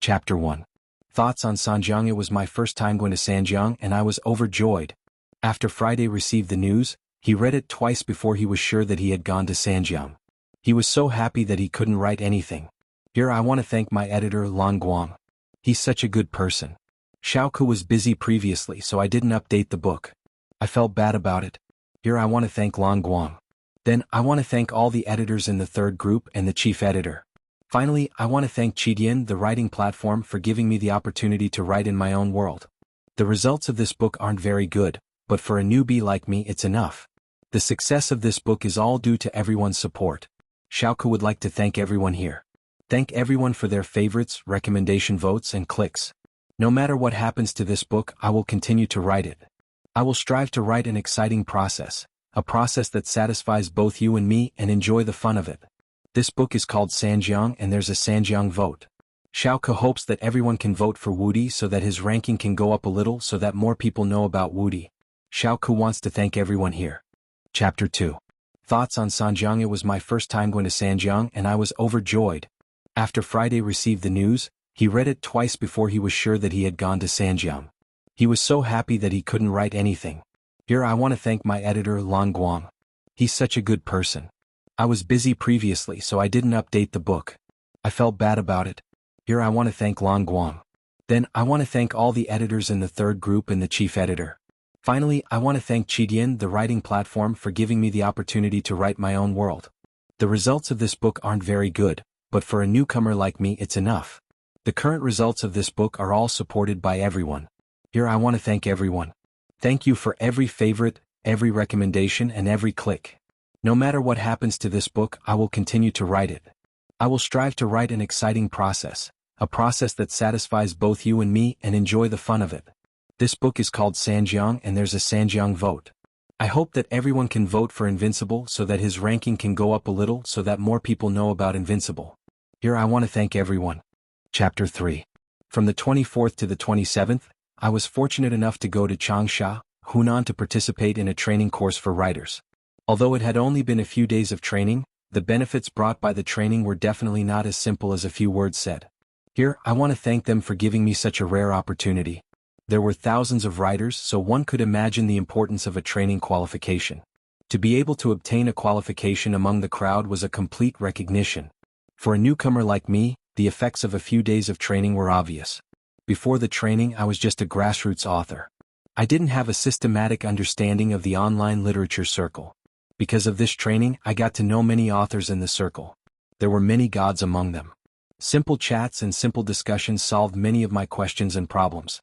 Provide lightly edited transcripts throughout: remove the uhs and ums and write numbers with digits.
Chapter 1. Thoughts on Sanjiang. It was my first time going to Sanjiang and I was overjoyed. After Friday received the news, he read it twice before he was sure that he had gone to Sanjiang. He was so happy that he couldn't write anything. Here I want to thank my editor Lan Guang. He's such a good person. Xiaoke was busy previously so I didn't update the book. I felt bad about it. Here I want to thank Lan Guang. Then I want to thank all the editors in the third group and the chief editor. Finally, I want to thank Qidian, the writing platform, for giving me the opportunity to write in my own world. The results of this book aren't very good, but for a newbie like me it's enough. The success of this book is all due to everyone's support. Xiaoke would like to thank everyone here. Thank everyone for their favorites, recommendation votes and clicks. No matter what happens to this book, I will continue to write it. I will strive to write an exciting process, a process that satisfies both you and me and enjoy the fun of it. This book is called Sanjiang and there's a Sanjiang vote. Xiaoke hopes that everyone can vote for Wudi so that his ranking can go up a little so that more people know about Wudi. Xiaoke wants to thank everyone here. Chapter 2. Thoughts on Sanjiang. It was my first time going to Sanjiang and I was overjoyed. After Friday received the news, he read it twice before he was sure that he had gone to Sanjiang. He was so happy that he couldn't write anything. Here I want to thank my editor Lan Guang. He's such a good person. I was busy previously so I didn't update the book. I felt bad about it. Here I want to thank Lan Guang. Then I want to thank all the editors in the third group and the chief editor. Finally, I want to thank Qidian, the writing platform, for giving me the opportunity to write my own world. The results of this book aren't very good, but for a newcomer like me it's enough. The current results of this book are all supported by everyone. Here I want to thank everyone. Thank you for every favorite, every recommendation and every click. No matter what happens to this book, I will continue to write it. I will strive to write an exciting process, a process that satisfies both you and me and enjoy the fun of it. This book is called Sanjiang and there's a Sanjiang vote. I hope that everyone can vote for Invincible so that his ranking can go up a little so that more people know about Invincible. Here I want to thank everyone. Chapter 3. From the 24th to the 27th, I was fortunate enough to go to Changsha, Hunan to participate in a training course for writers. Although it had only been a few days of training, the benefits brought by the training were definitely not as simple as a few words said. Here, I want to thank them for giving me such a rare opportunity. There were thousands of writers, so one could imagine the importance of a training qualification. To be able to obtain a qualification among the crowd was a complete recognition. For a newcomer like me, the effects of a few days of training were obvious. Before the training, I was just a grassroots author. I didn't have a systematic understanding of the online literature circle. Because of this training, I got to know many authors in the circle. There were many gods among them. Simple chats and simple discussions solved many of my questions and problems.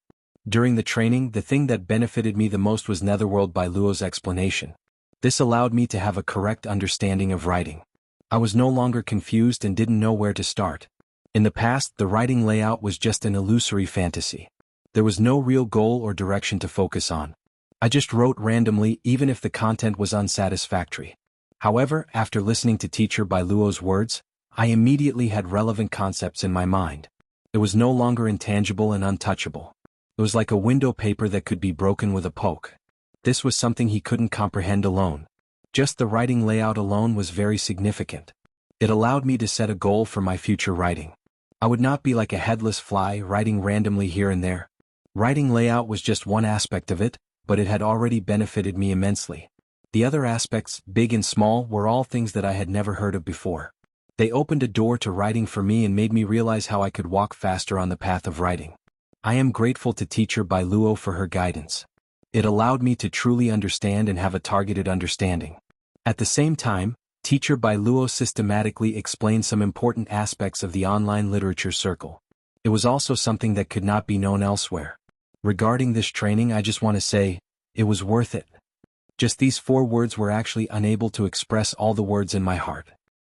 During the training, the thing that benefited me the most was Netherworld by Luo's explanation. This allowed me to have a correct understanding of writing. I was no longer confused and didn't know where to start. In the past, the writing layout was just an illusory fantasy. There was no real goal or direction to focus on. I just wrote randomly even if the content was unsatisfactory. However, after listening to Teacher by Luo's words, I immediately had relevant concepts in my mind. It was no longer intangible and untouchable. It was like a window paper that could be broken with a poke. This was something he couldn't comprehend alone. Just the writing layout alone was very significant. It allowed me to set a goal for my future writing. I would not be like a headless fly writing randomly here and there. Writing layout was just one aspect of it, but it had already benefited me immensely. The other aspects, big and small, were all things that I had never heard of before. They opened a door to writing for me and made me realize how I could walk faster on the path of writing. I am grateful to Teacher by Luo for her guidance. It allowed me to truly understand and have a targeted understanding. At the same time, Teacher by Luo systematically explained some important aspects of the online literature circle. It was also something that could not be known elsewhere. Regarding this training, I just want to say, it was worth it. Just these 4 words were actually unable to express all the words in my heart.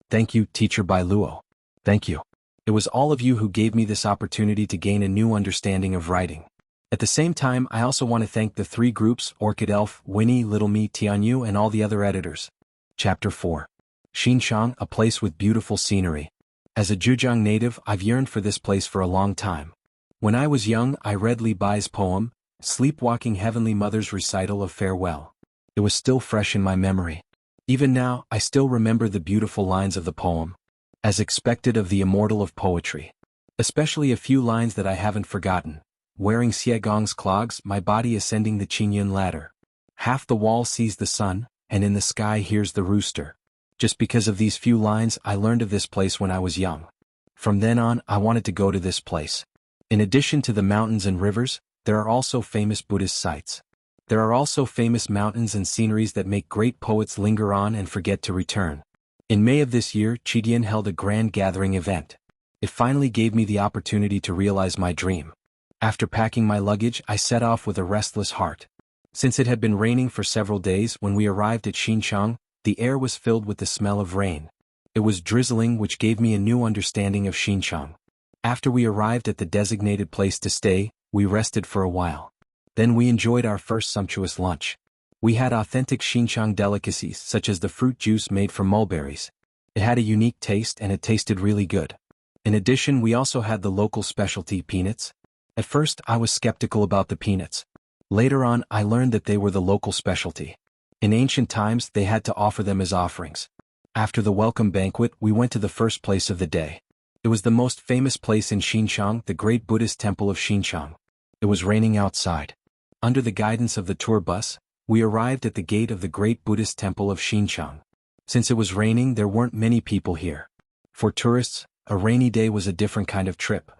Thank you, Teacher by Luo. Thank you. It was all of you who gave me this opportunity to gain a new understanding of writing. At the same time, I also want to thank the 3 groups, Orchid Elf, Winnie, Little Me, Tianyu, and all the other editors. Chapter 4. Xinjiang, a place with beautiful scenery. As a Zhejiang native, I've yearned for this place for a long time. When I was young, I read Li Bai's poem, Sleepwalking Heavenly Mother's recital of farewell. It was still fresh in my memory. Even now, I still remember the beautiful lines of the poem. As expected of the immortal of poetry. Especially a few lines that I haven't forgotten. Wearing Xiegong's clogs, my body ascending the Qingyun ladder. Half the wall sees the sun, and in the sky hears the rooster. Just because of these few lines, I learned of this place when I was young. From then on, I wanted to go to this place. In addition to the mountains and rivers, there are also famous Buddhist sites. There are also famous mountains and sceneries that make great poets linger on and forget to return. In May of this year, Chidian held a grand gathering event. It finally gave me the opportunity to realize my dream. After packing my luggage, I set off with a restless heart. Since it had been raining for several days, when we arrived at Xinchang, the air was filled with the smell of rain. It was drizzling, which gave me a new understanding of Xinchang. After we arrived at the designated place to stay, we rested for a while. Then we enjoyed our first sumptuous lunch. We had authentic Xinchang delicacies such as the fruit juice made from mulberries. It had a unique taste and it tasted really good. In addition, we also had the local specialty peanuts. At first, I was skeptical about the peanuts. Later on, I learned that they were the local specialty. In ancient times, they had to offer them as offerings. After the welcome banquet, we went to the first place of the day. It was the most famous place in Xinchang, the great Buddhist temple of Xinchang. It was raining outside. Under the guidance of the tour bus, we arrived at the gate of the great Buddhist temple of Xinchang. Since it was raining, there weren't many people here. For tourists, a rainy day was a different kind of trip.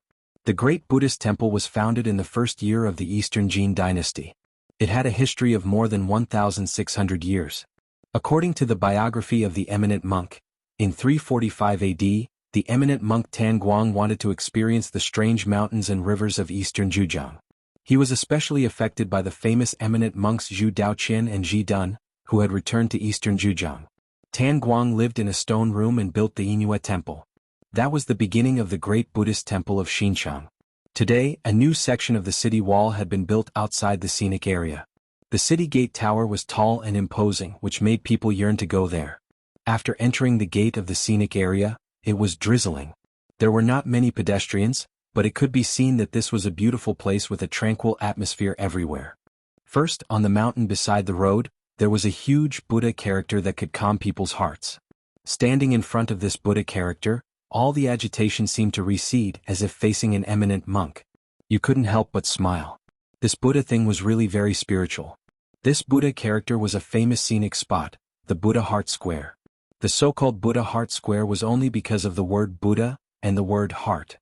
The great Buddhist temple was founded in the first year of the Eastern Jin dynasty. It had a history of more than 1,600 years. According to the biography of the eminent monk, in 345 AD, the eminent monk Tan Guang wanted to experience the strange mountains and rivers of eastern Zhejiang. He was especially affected by the famous eminent monks Zhu Daoqian and Zhi Dun, who had returned to eastern Zhejiang. Tan Guang lived in a stone room and built the Yinhua temple. That was the beginning of the great Buddhist temple of Xinchang. Today, a new section of the city wall had been built outside the scenic area. The city gate tower was tall and imposing, which made people yearn to go there. After entering the gate of the scenic area, it was drizzling. There were not many pedestrians, but it could be seen that this was a beautiful place with a tranquil atmosphere everywhere. First, on the mountain beside the road, there was a huge Buddha character that could calm people's hearts. Standing in front of this Buddha character, all the agitation seemed to recede as if facing an eminent monk. You couldn't help but smile. This Buddha thing was really very spiritual. This Buddha character was a famous scenic spot, the Buddha Heart Square. The so-called Buddha Heart Square was only because of the word Buddha and the word heart.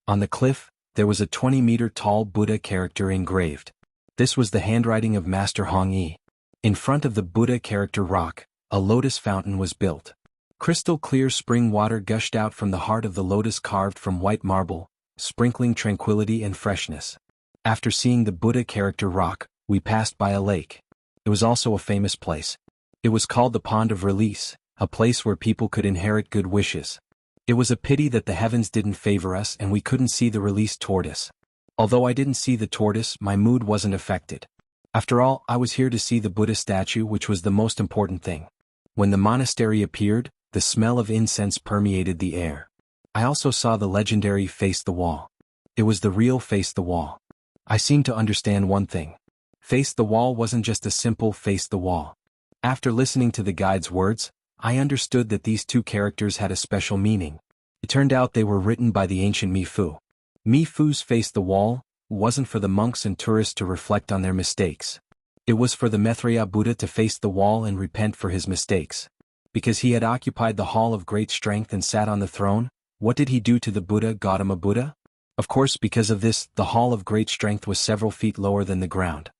On the cliff, there was a 20-meter-tall Buddha character engraved. This was the handwriting of Master Hong Yi. In front of the Buddha character rock, a lotus fountain was built. Crystal-clear spring water gushed out from the heart of the lotus carved from white marble, sprinkling tranquility and freshness. After seeing the Buddha character rock, we passed by a lake. It was also a famous place. It was called the Pond of Release, a place where people could inherit good wishes. It was a pity that the heavens didn't favor us and we couldn't see the released tortoise. Although I didn't see the tortoise, my mood wasn't affected. After all, I was here to see the Buddha statue, which was the most important thing. When the monastery appeared, the smell of incense permeated the air. I also saw the legendary Face the Wall. It was the real Face the Wall. I seemed to understand one thing. Face the Wall wasn't just a simple face the wall. After listening to the guide's words, I understood that these two characters had a special meaning. It turned out they were written by the ancient Mifu. Mifu's Face the Wall wasn't for the monks and tourists to reflect on their mistakes. It was for the Maitreya Buddha to face the wall and repent for his mistakes. Because he had occupied the Hall of Great Strength and sat on the throne, what did he do to the Buddha Gautama Buddha? Of course, because of this, the Hall of Great Strength was several feet lower than the ground.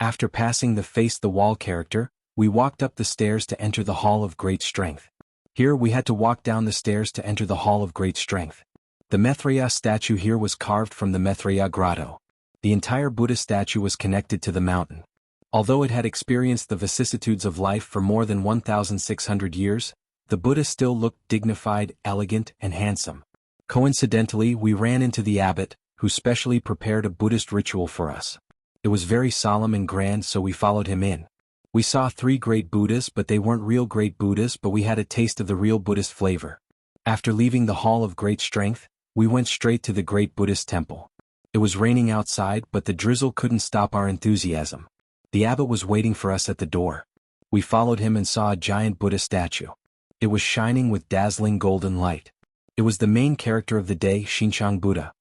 After passing the Face the Wall character, we walked up the stairs to enter the Hall of Great Strength. Here we had to walk down the stairs to enter the Hall of Great Strength. The Maitreya statue here was carved from the Maitreya grotto. The entire Buddha statue was connected to the mountain. Although it had experienced the vicissitudes of life for more than 1,600 years, the Buddha still looked dignified, elegant, and handsome. Coincidentally, we ran into the abbot, who specially prepared a Buddhist ritual for us. It was very solemn and grand, so we followed him in. We saw 3 great Buddhas, but they weren't real great Buddhas, but we had a taste of the real Buddhist flavor. After leaving the Hall of Great Strength, we went straight to the great Buddhist temple. It was raining outside, but the drizzle couldn't stop our enthusiasm. The abbot was waiting for us at the door. We followed him and saw a giant Buddha statue. It was shining with dazzling golden light. It was the main character of the day, Xinqiang Buddha.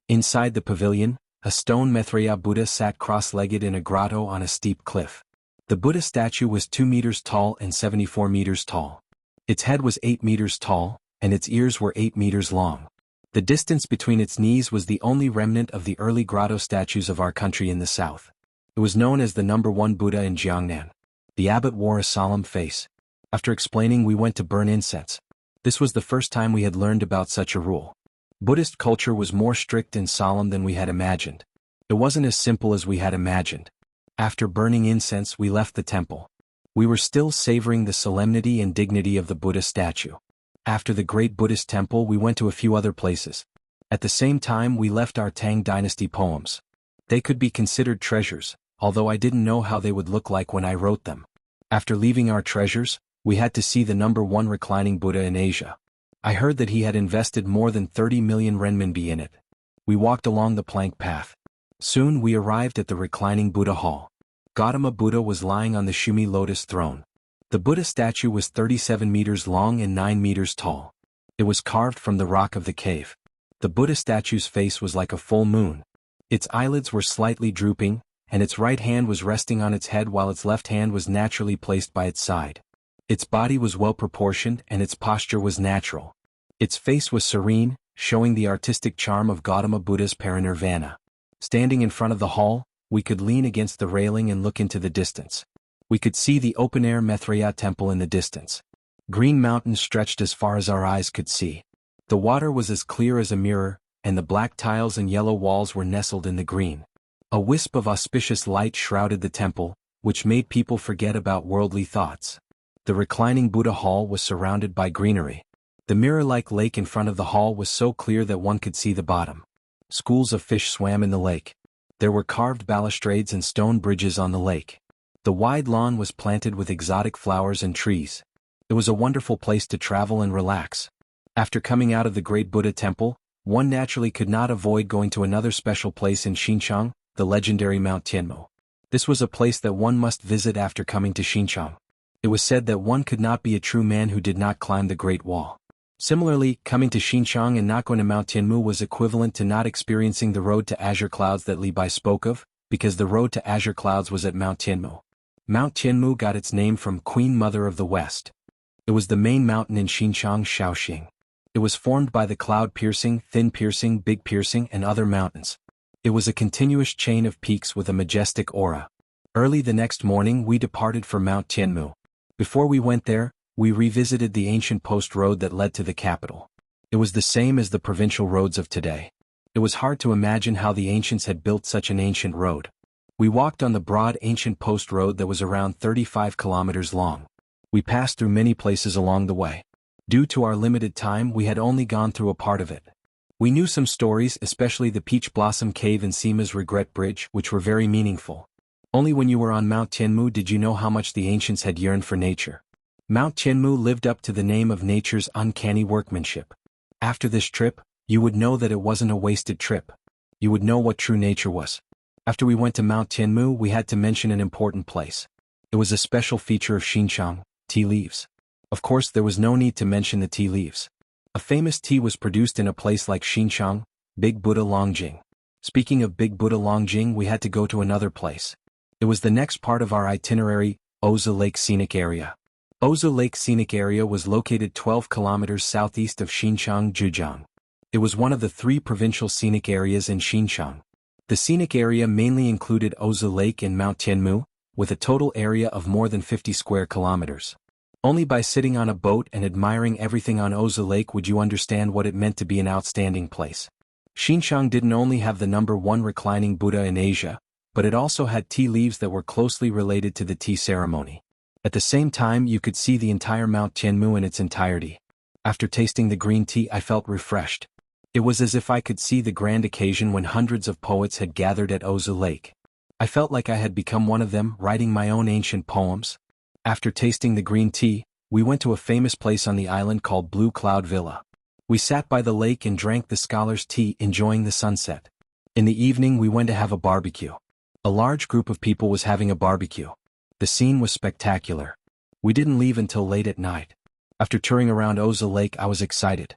Inside the pavilion, a stone Maitreya Buddha sat cross-legged in a grotto on a steep cliff. The Buddha statue was 2 meters tall and 74 meters tall. Its head was 8 meters tall, and its ears were 8 meters long. The distance between its knees was the only remnant of the early grotto statues of our country in the south. It was known as the #1 Buddha in Jiangnan. The abbot wore a solemn face. After explaining, we went to burn incense. This was the first time we had learned about such a rule. Buddhist culture was more strict and solemn than we had imagined. It wasn't as simple as we had imagined. After burning incense, we left the temple. We were still savoring the solemnity and dignity of the Buddha statue. After the great Buddhist temple, we went to a few other places. At the same time, we left our Tang dynasty poems. They could be considered treasures, although I didn't know how they would look like when I wrote them. After leaving our treasures, we had to see the #1 reclining Buddha in Asia. I heard that he had invested more than 30 million renminbi in it. We walked along the plank path. Soon we arrived at the reclining Buddha hall. Gautama Buddha was lying on the Shumi lotus throne. The Buddha statue was 37 meters long and 9 meters tall. It was carved from the rock of the cave. The Buddha statue's face was like a full moon. Its eyelids were slightly drooping, and its right hand was resting on its head while its left hand was naturally placed by its side. Its body was well proportioned and its posture was natural. Its face was serene, showing the artistic charm of Gautama Buddha's parinirvana. Standing in front of the hall, we could lean against the railing and look into the distance. We could see the open-air Maitreya temple in the distance. Green mountains stretched as far as our eyes could see. The water was as clear as a mirror, and the black tiles and yellow walls were nestled in the green. A wisp of auspicious light shrouded the temple, which made people forget about worldly thoughts. The reclining Buddha hall was surrounded by greenery. The mirror-like lake in front of the hall was so clear that one could see the bottom. Schools of fish swam in the lake. There were carved balustrades and stone bridges on the lake. The wide lawn was planted with exotic flowers and trees. It was a wonderful place to travel and relax. After coming out of the great Buddha temple, one naturally could not avoid going to another special place in Xinjiang, the legendary Mount Tianmu. This was a place that one must visit after coming to Xinjiang. It was said that one could not be a true man who did not climb the Great Wall. Similarly, coming to Xinjiang and not going to Mount Tianmu was equivalent to not experiencing the road to azure clouds that Li Bai spoke of, because the road to azure clouds was at Mount Tianmu. Mount Tianmu got its name from Queen Mother of the West. It was the main mountain in Xinjiang, Shaoxing. It was formed by the Cloud Piercing, Thin Piercing, Big Piercing, and other mountains. It was a continuous chain of peaks with a majestic aura. Early the next morning we departed for Mount Tianmu. Before we went there, we revisited the ancient post road that led to the capital. It was the same as the provincial roads of today. It was hard to imagine how the ancients had built such an ancient road. We walked on the broad ancient post road that was around 35 kilometers long. We passed through many places along the way. Due to our limited time, we had only gone through a part of it. We knew some stories, especially the Peach Blossom Cave and Sima's Regret Bridge, which were very meaningful. Only when you were on Mount Tianmu did you know how much the ancients had yearned for nature. Mount Tianmu lived up to the name of nature's uncanny workmanship. After this trip, you would know that it wasn't a wasted trip. You would know what true nature was. After we went to Mount Tianmu, we had to mention an important place. It was a special feature of Xinjiang, tea leaves. Of course, there was no need to mention the tea leaves. A famous tea was produced in a place like Xinjiang, Big Buddha Longjing. Speaking of Big Buddha Longjing, we had to go to another place. It was the next part of our itinerary, Ozu Lake Scenic Area. Ozu Lake Scenic Area was located 12 kilometers southeast of Xinjiang, Zhejiang. It was one of the 3 provincial scenic areas in Xinjiang. The scenic area mainly included Ozu Lake and Mount Tianmu, with a total area of more than 50 square kilometers. Only by sitting on a boat and admiring everything on Ozu Lake would you understand what it meant to be an outstanding place. Xinjiang didn't only have the #1 reclining Buddha in Asia, but it also had tea leaves that were closely related to the tea ceremony. At the same time, you could see the entire Mount Tianmu in its entirety. After tasting the green tea, I felt refreshed. It was as if I could see the grand occasion when hundreds of poets had gathered at Ozu Lake. I felt like I had become one of them, writing my own ancient poems. After tasting the green tea, we went to a famous place on the island called Blue Cloud Villa. We sat by the lake and drank the scholar's tea, enjoying the sunset. In the evening we went to have a barbecue. A large group of people was having a barbecue. The scene was spectacular. We didn't leave until late at night. After touring around Ozu Lake, I was excited.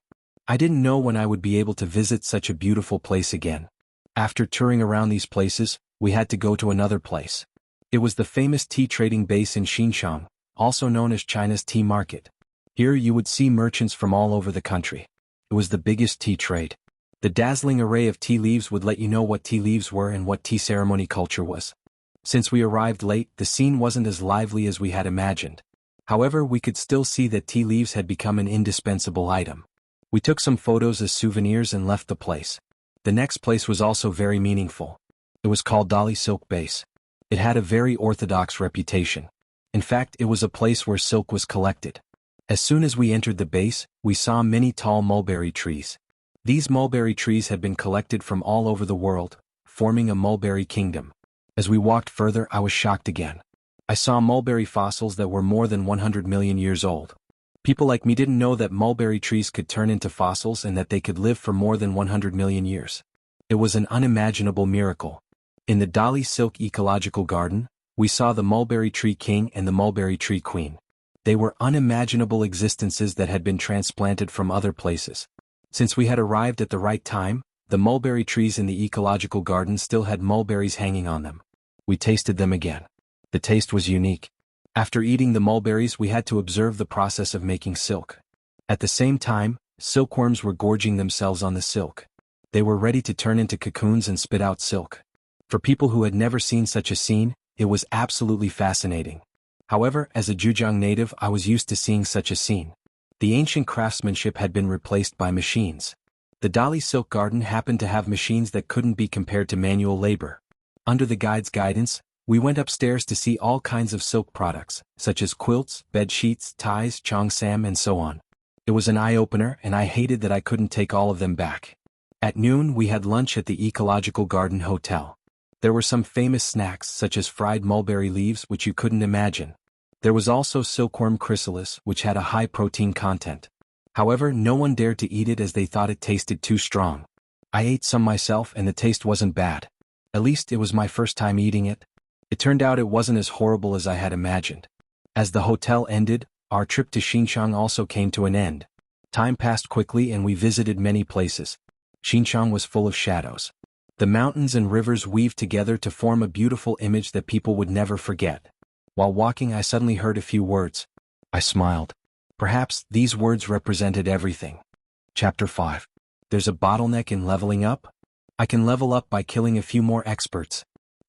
I didn't know when I would be able to visit such a beautiful place again. After touring around these places, we had to go to another place. It was the famous tea trading base in Xinjiang, also known as China's tea market. Here you would see merchants from all over the country. It was the biggest tea trade. The dazzling array of tea leaves would let you know what tea leaves were and what tea ceremony culture was. Since we arrived late, the scene wasn't as lively as we had imagined. However, we could still see that tea leaves had become an indispensable item. We took some photos as souvenirs and left the place. The next place was also very meaningful. It was called Dali Silk Base. It had a very orthodox reputation. In fact, it was a place where silk was collected. As soon as we entered the base, we saw many tall mulberry trees. These mulberry trees had been collected from all over the world, forming a mulberry kingdom. As we walked further, I was shocked again. I saw mulberry fossils that were more than 100 million years old. People like me didn't know that mulberry trees could turn into fossils and that they could live for more than 100 million years. It was an unimaginable miracle. In the Dali Silk Ecological Garden, we saw the mulberry tree king and the mulberry tree queen. They were unimaginable existences that had been transplanted from other places. Since we had arrived at the right time, the mulberry trees in the ecological garden still had mulberries hanging on them. We tasted them again. The taste was unique. After eating the mulberries, we had to observe the process of making silk. At the same time, silkworms were gorging themselves on the silk. They were ready to turn into cocoons and spit out silk. For people who had never seen such a scene, it was absolutely fascinating. However, as a Zhejiang native, I was used to seeing such a scene. The ancient craftsmanship had been replaced by machines. The Dali Silk Garden happened to have machines that couldn't be compared to manual labor. Under the guide's guidance, we went upstairs to see all kinds of silk products, such as quilts, bed sheets, ties, cheongsam, and so on. It was an eye-opener, and I hated that I couldn't take all of them back. At noon, we had lunch at the Ecological Garden Hotel. There were some famous snacks such as fried mulberry leaves which you couldn't imagine. There was also silkworm chrysalis which had a high protein content. However, no one dared to eat it as they thought it tasted too strong. I ate some myself and the taste wasn't bad. At least it was my first time eating it. It turned out it wasn't as horrible as I had imagined. As the hotel ended, our trip to Xinjiang also came to an end. Time passed quickly and we visited many places. Xinjiang was full of shadows. The mountains and rivers weaved together to form a beautiful image that people would never forget. While walking, I suddenly heard a few words. I smiled. Perhaps these words represented everything. Chapter 5. There's a bottleneck in leveling up? I can level up by killing a few more experts.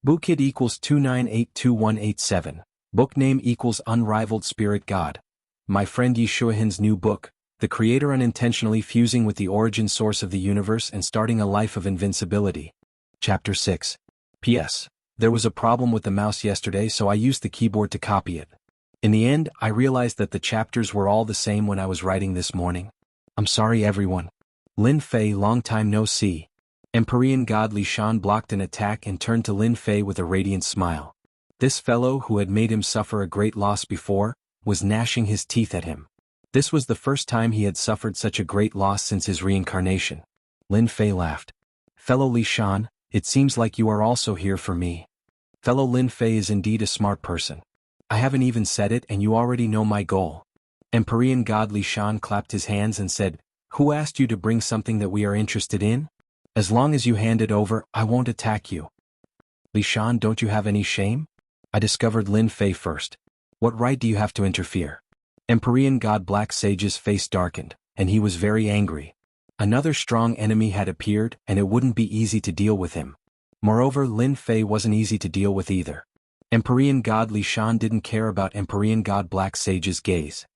Bookid equals 29821187. Book name equals Unrivaled Spirit God. My friend Yeshuahin's new book, the creator unintentionally fusing with the origin source of the universe and starting a life of invincibility. Chapter 6. P.S. There was a problem with the mouse yesterday, so I used the keyboard to copy it. In the end, I realized that the chapters were all the same when I was writing this morning. I'm sorry everyone. Lin Fei, long time no see. Empyrean god Li Shan blocked an attack and turned to Lin Fei with a radiant smile. This fellow, who had made him suffer a great loss before, was gnashing his teeth at him. This was the first time he had suffered such a great loss since his reincarnation. Lin Fei laughed. Fellow Li Shan, it seems like you are also here for me. Fellow Lin Fei is indeed a smart person. I haven't even said it and you already know my goal. Empyrean god Li Shan clapped his hands and said, Who asked you to bring something that we are interested in? As long as you hand it over, I won't attack you. Li Shan, don't you have any shame? I discovered Lin Fei first. What right do you have to interfere? Empyrean god Black Sage's face darkened, and he was very angry. Another strong enemy had appeared, and it wouldn't be easy to deal with him. Moreover, Lin Fei wasn't easy to deal with either. Empyrean god Li Shan didn't care about Empyrean god Black Sage's gaze.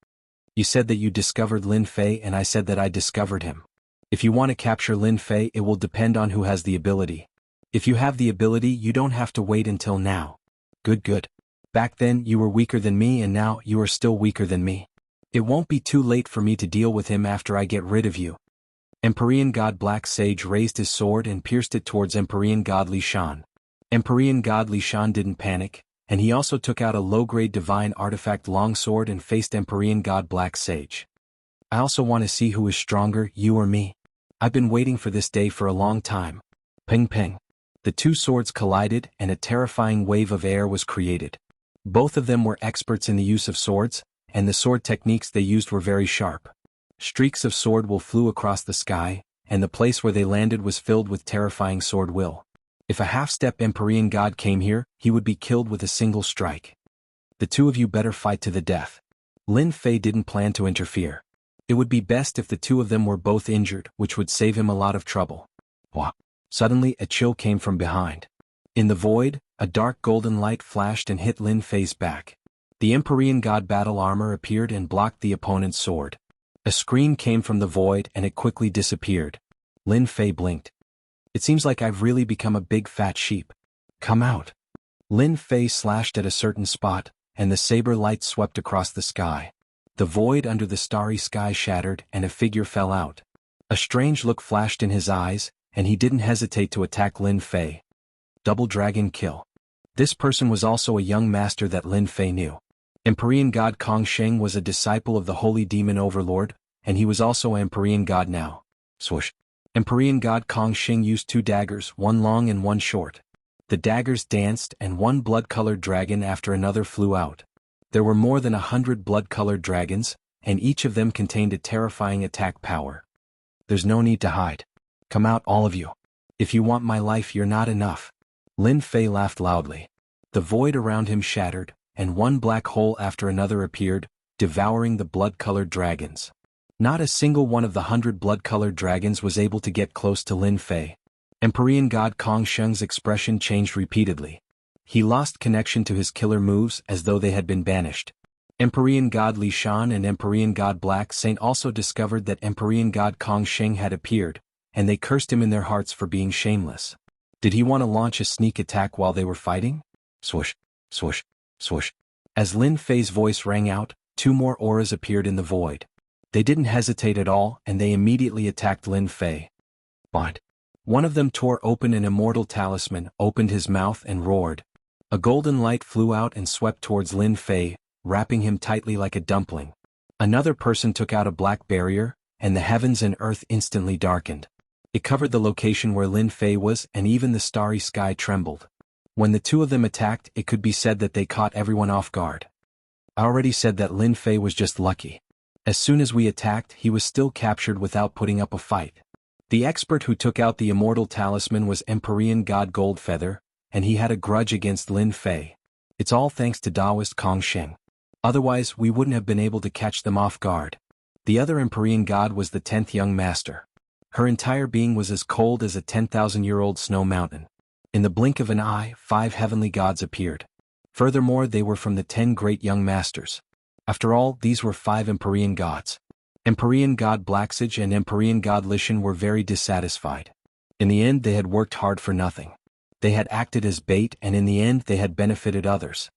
You said that you discovered Lin Fei and I said that I discovered him. If you want to capture Lin Fei, it will depend on who has the ability. If you have the ability, you don't have to wait until now. Good. Back then, you were weaker than me and now, you are still weaker than me. It won't be too late for me to deal with him after I get rid of you. Empyrean god Black Sage raised his sword and pierced it towards Empyrean god Li Shan. Empyrean god Li Shan didn't panic, and he also took out a low-grade divine artifact longsword and faced Empyrean god Black Sage. I also want to see who is stronger, you or me. I've been waiting for this day for a long time. Ping ping. The two swords collided and a terrifying wave of air was created. Both of them were experts in the use of swords, and the sword techniques they used were very sharp. Streaks of sword will flew across the sky, and the place where they landed was filled with terrifying sword will. If a half-step Empyrean god came here, he would be killed with a single strike. The two of you better fight to the death. Lin Fei didn't plan to interfere. It would be best if the two of them were both injured, which would save him a lot of trouble. Wah! Suddenly a chill came from behind. In the void, a dark golden light flashed and hit Lin Fei's back. The Empyrean god battle armor appeared and blocked the opponent's sword. A scream came from the void and it quickly disappeared. Lin Fei blinked. It seems like I've really become a big fat sheep. Come out. Lin Fei slashed at a certain spot, and the saber light swept across the sky. The void under the starry sky shattered and a figure fell out. A strange look flashed in his eyes, and he didn't hesitate to attack Lin Fei. Double dragon kill. This person was also a young master that Lin Fei knew. Empyrean god Kong Sheng was a disciple of the holy demon overlord, and he was also an Empyrean god now. Swoosh. Empyrean god Kong Sheng used two daggers, one long and one short. The daggers danced and one blood-colored dragon after another flew out. There were more than 100 blood-colored dragons, and each of them contained a terrifying attack power. There's no need to hide. Come out all of you. If you want my life you're not enough. Lin Fei laughed loudly. The void around him shattered, and one black hole after another appeared, devouring the blood-colored dragons. Not a single one of the 100 blood-colored dragons was able to get close to Lin Fei. Empyrean god Kong Sheng's expression changed repeatedly. He lost connection to his killer moves as though they had been banished. Empyrean god Li Shan and Empyrean god Black Saint also discovered that Empyrean god Kong Sheng had appeared, and they cursed him in their hearts for being shameless. Did he want to launch a sneak attack while they were fighting? Swoosh, swoosh, swoosh. As Lin Fei's voice rang out, two more auras appeared in the void. They didn't hesitate at all, and they immediately attacked Lin Fei. But one of them tore open an immortal talisman, opened his mouth and roared. A golden light flew out and swept towards Lin Fei, wrapping him tightly like a dumpling. Another person took out a black barrier, and the heavens and earth instantly darkened. It covered the location where Lin Fei was, and even the starry sky trembled. When the two of them attacked, it could be said that they caught everyone off guard. I already said that Lin Fei was just lucky. As soon as we attacked, he was still captured without putting up a fight. The expert who took out the immortal talisman was Empyrean god Goldfeather, and he had a grudge against Lin Fei. It's all thanks to Taoist Kong Sheng. Otherwise, we wouldn't have been able to catch them off guard. The other Empyrean god was the 10th young master. Her entire being was as cold as a 10,000-year-old snow mountain. In the blink of an eye, 5 heavenly gods appeared. Furthermore, they were from the 10 great young masters. After all, these were 5 Empyrean gods. Empyrean god Blacksage and Empyrean god Lishan were very dissatisfied. In the end, they had worked hard for nothing. They had acted as bait, and in the end they had benefited others.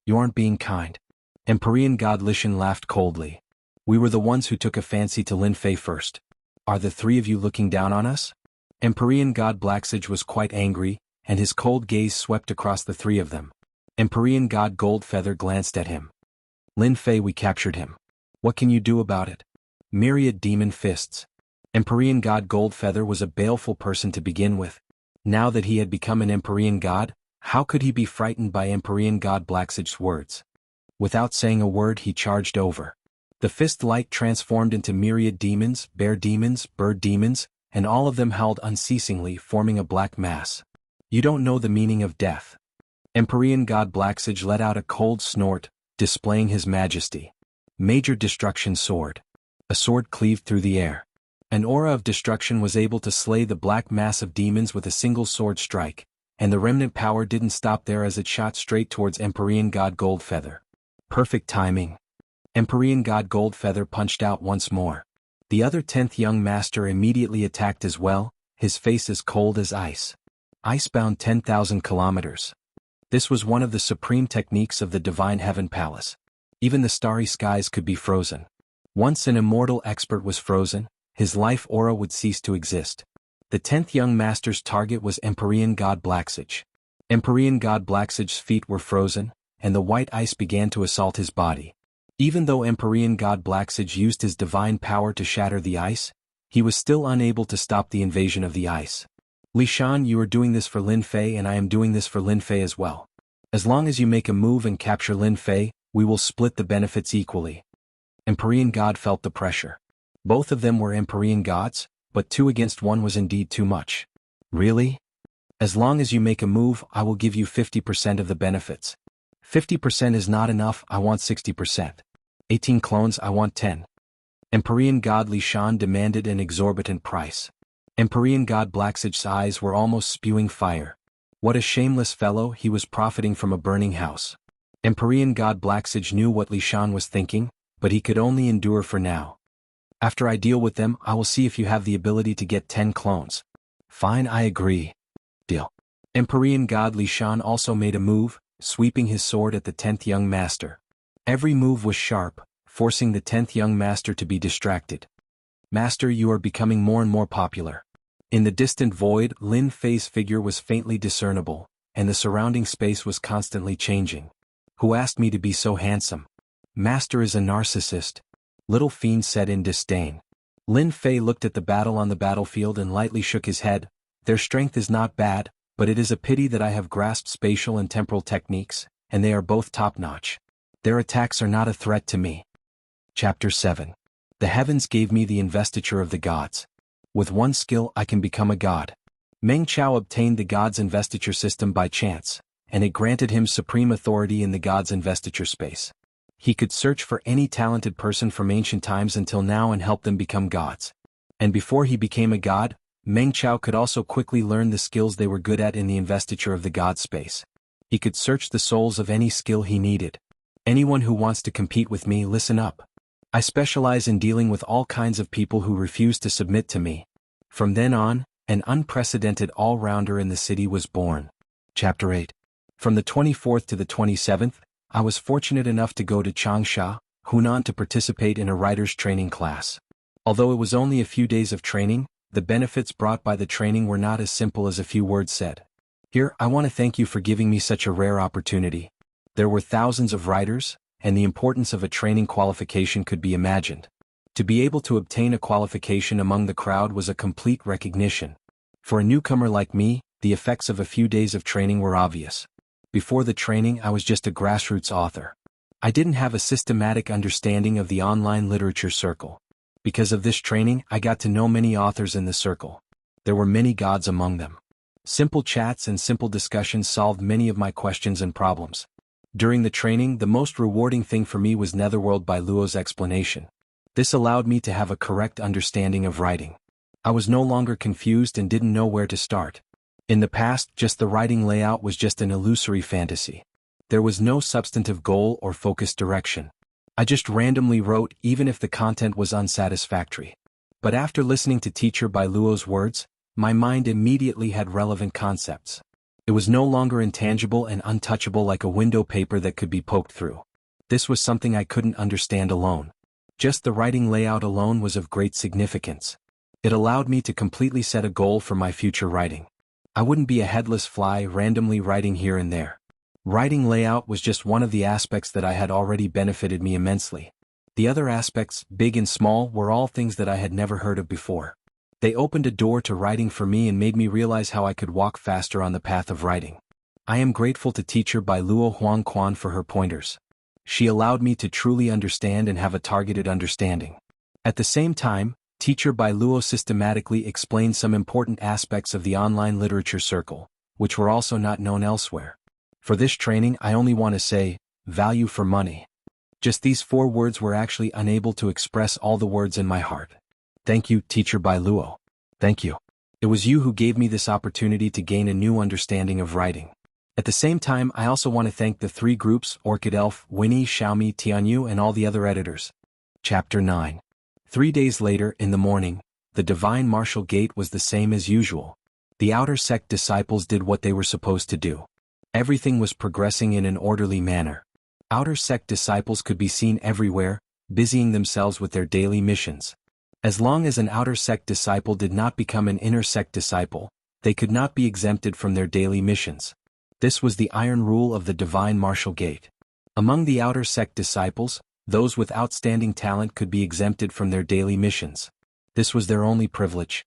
You aren't being kind. Empyrean god Lishan laughed coldly. We were the ones who took a fancy to Lin Fei first. Are the 3 of you looking down on us? Empyrean god Blacksage was quite angry, and his cold gaze swept across the 3 of them. Empyrean god Goldfeather glanced at him. Lin Fei, we captured him. What can you do about it? Myriad demon fists. Empyrean god Goldfeather was a baleful person to begin with. Now that he had become an Empyrean god, how could he be frightened by Empyrean god Blacksage's words? Without saying a word, he charged over. The fist light transformed into myriad demons, bear demons, bird demons, and all of them howled unceasingly, forming a black mass. You don't know the meaning of death. Empyrean god Blacksage let out a cold snort, displaying his majesty. Major destruction sword. A sword cleaved through the air. An aura of destruction was able to slay the black mass of demons with a single sword strike, and the remnant power didn't stop there as it shot straight towards Empyrean god Goldfeather. Perfect timing. Empyrean god Goldfeather punched out once more. The other 10th young master immediately attacked as well, his face as cold as ice. Icebound 10,000 kilometers. This was one of the supreme techniques of the Divine Heaven Palace. Even the starry skies could be frozen. Once an immortal expert was frozen, his life aura would cease to exist. The 10th young master's target was Empyrean god Blacksage. Empyrean god Blacksage's feet were frozen, and the white ice began to assault his body. Even though Empyrean god Blacksage used his divine power to shatter the ice, he was still unable to stop the invasion of the ice. Li Shan, you are doing this for Lin Fei, and I am doing this for Lin Fei as well. As long as you make a move and capture Lin Fei, we will split the benefits equally. Empyrean god felt the pressure. Both of them were Empyrean gods, but 2 against 1 was indeed too much. Really? As long as you make a move, I will give you 50% of the benefits. 50% is not enough, I want 60%. 18 clones, I want 10. Empyrean god Li Shan demanded an exorbitant price. Empyrean god Blacksage's eyes were almost spewing fire. What a shameless fellow, he was profiting from a burning house. Empyrean god Blacksage knew what Li Shan was thinking, but he could only endure for now. After I deal with them, I will see if you have the ability to get 10 clones. Fine, I agree. Deal. Empyrean god Li Shan also made a move, sweeping his sword at the 10th young master. Every move was sharp, forcing the 10th young master to be distracted. Master, you are becoming more and more popular. In the distant void, Lin Fei's figure was faintly discernible, and the surrounding space was constantly changing. Who asked me to be so handsome? Master is a narcissist. Little fiend said in disdain. Lin Fei looked at the battle on the battlefield and lightly shook his head. Their strength is not bad, but it is a pity that I have grasped spatial and temporal techniques, and they are both top-notch. Their attacks are not a threat to me. Chapter 7. The heavens gave me the investiture of the gods. With one skill I can become a god. Meng Chao obtained the god's investiture system by chance, and it granted him supreme authority in the god's investiture space. He could search for any talented person from ancient times until now and help them become gods. And before he became a god, Meng Chao could also quickly learn the skills they were good at in the investiture of the god space. He could search the souls of any skill he needed. Anyone who wants to compete with me, listen up. I specialize in dealing with all kinds of people who refuse to submit to me. From then on, an unprecedented all-rounder in the city was born. Chapter 8. From the 24th to the 27th, I was fortunate enough to go to Changsha, Hunan to participate in a writer's training class. Although it was only a few days of training, the benefits brought by the training were not as simple as a few words said. Here, I want to thank you for giving me such a rare opportunity. There were thousands of writers, and the importance of a training qualification could be imagined. To be able to obtain a qualification among the crowd was a complete recognition. For a newcomer like me, the effects of a few days of training were obvious. Before the training, I was just a grassroots author. I didn't have a systematic understanding of the online literature circle. Because of this training, I got to know many authors in the circle. There were many gods among them. Simple chats and simple discussions solved many of my questions and problems. During the training, the most rewarding thing for me was Netherworld by Luo's explanation. This allowed me to have a correct understanding of writing. I was no longer confused and didn't know where to start. In the past, just the writing layout was just an illusory fantasy. There was no substantive goal or focused direction. I just randomly wrote even if the content was unsatisfactory. But after listening to Teacher by Luo's words, my mind immediately had relevant concepts. It was no longer intangible and untouchable like a window paper that could be poked through. This was something I couldn't understand alone. Just the writing layout alone was of great significance. It allowed me to completely set a goal for my future writing. I wouldn't be a headless fly randomly writing here and there. Writing layout was just one of the aspects that I had already benefited me immensely. The other aspects, big and small, were all things that I had never heard of before. They opened a door to writing for me and made me realize how I could walk faster on the path of writing. I am grateful to Teacher by Luo Huangquan for her pointers. She allowed me to truly understand and have a targeted understanding. At the same time, Teacher by Luo systematically explained some important aspects of the online literature circle, which were also not known elsewhere. For this training, I only want to say, value for money. Just these 4 words were actually unable to express all the words in my heart. Thank you, Teacher by Luo. Thank you. It was you who gave me this opportunity to gain a new understanding of writing. At the same time, I also want to thank the 3 groups, Orchid Elf, Winnie, Xiaomi, Tianyu, and all the other editors. Chapter 9. 3 days later, in the morning, the Divine Martial Gate was the same as usual. The outer sect disciples did what they were supposed to do. Everything was progressing in an orderly manner. Outer sect disciples could be seen everywhere, busying themselves with their daily missions. As long as an outer sect disciple did not become an inner sect disciple, they could not be exempted from their daily missions. This was the iron rule of the Divine Martial Gate. Among the outer sect disciples, those with outstanding talent could be exempted from their daily missions. This was their only privilege.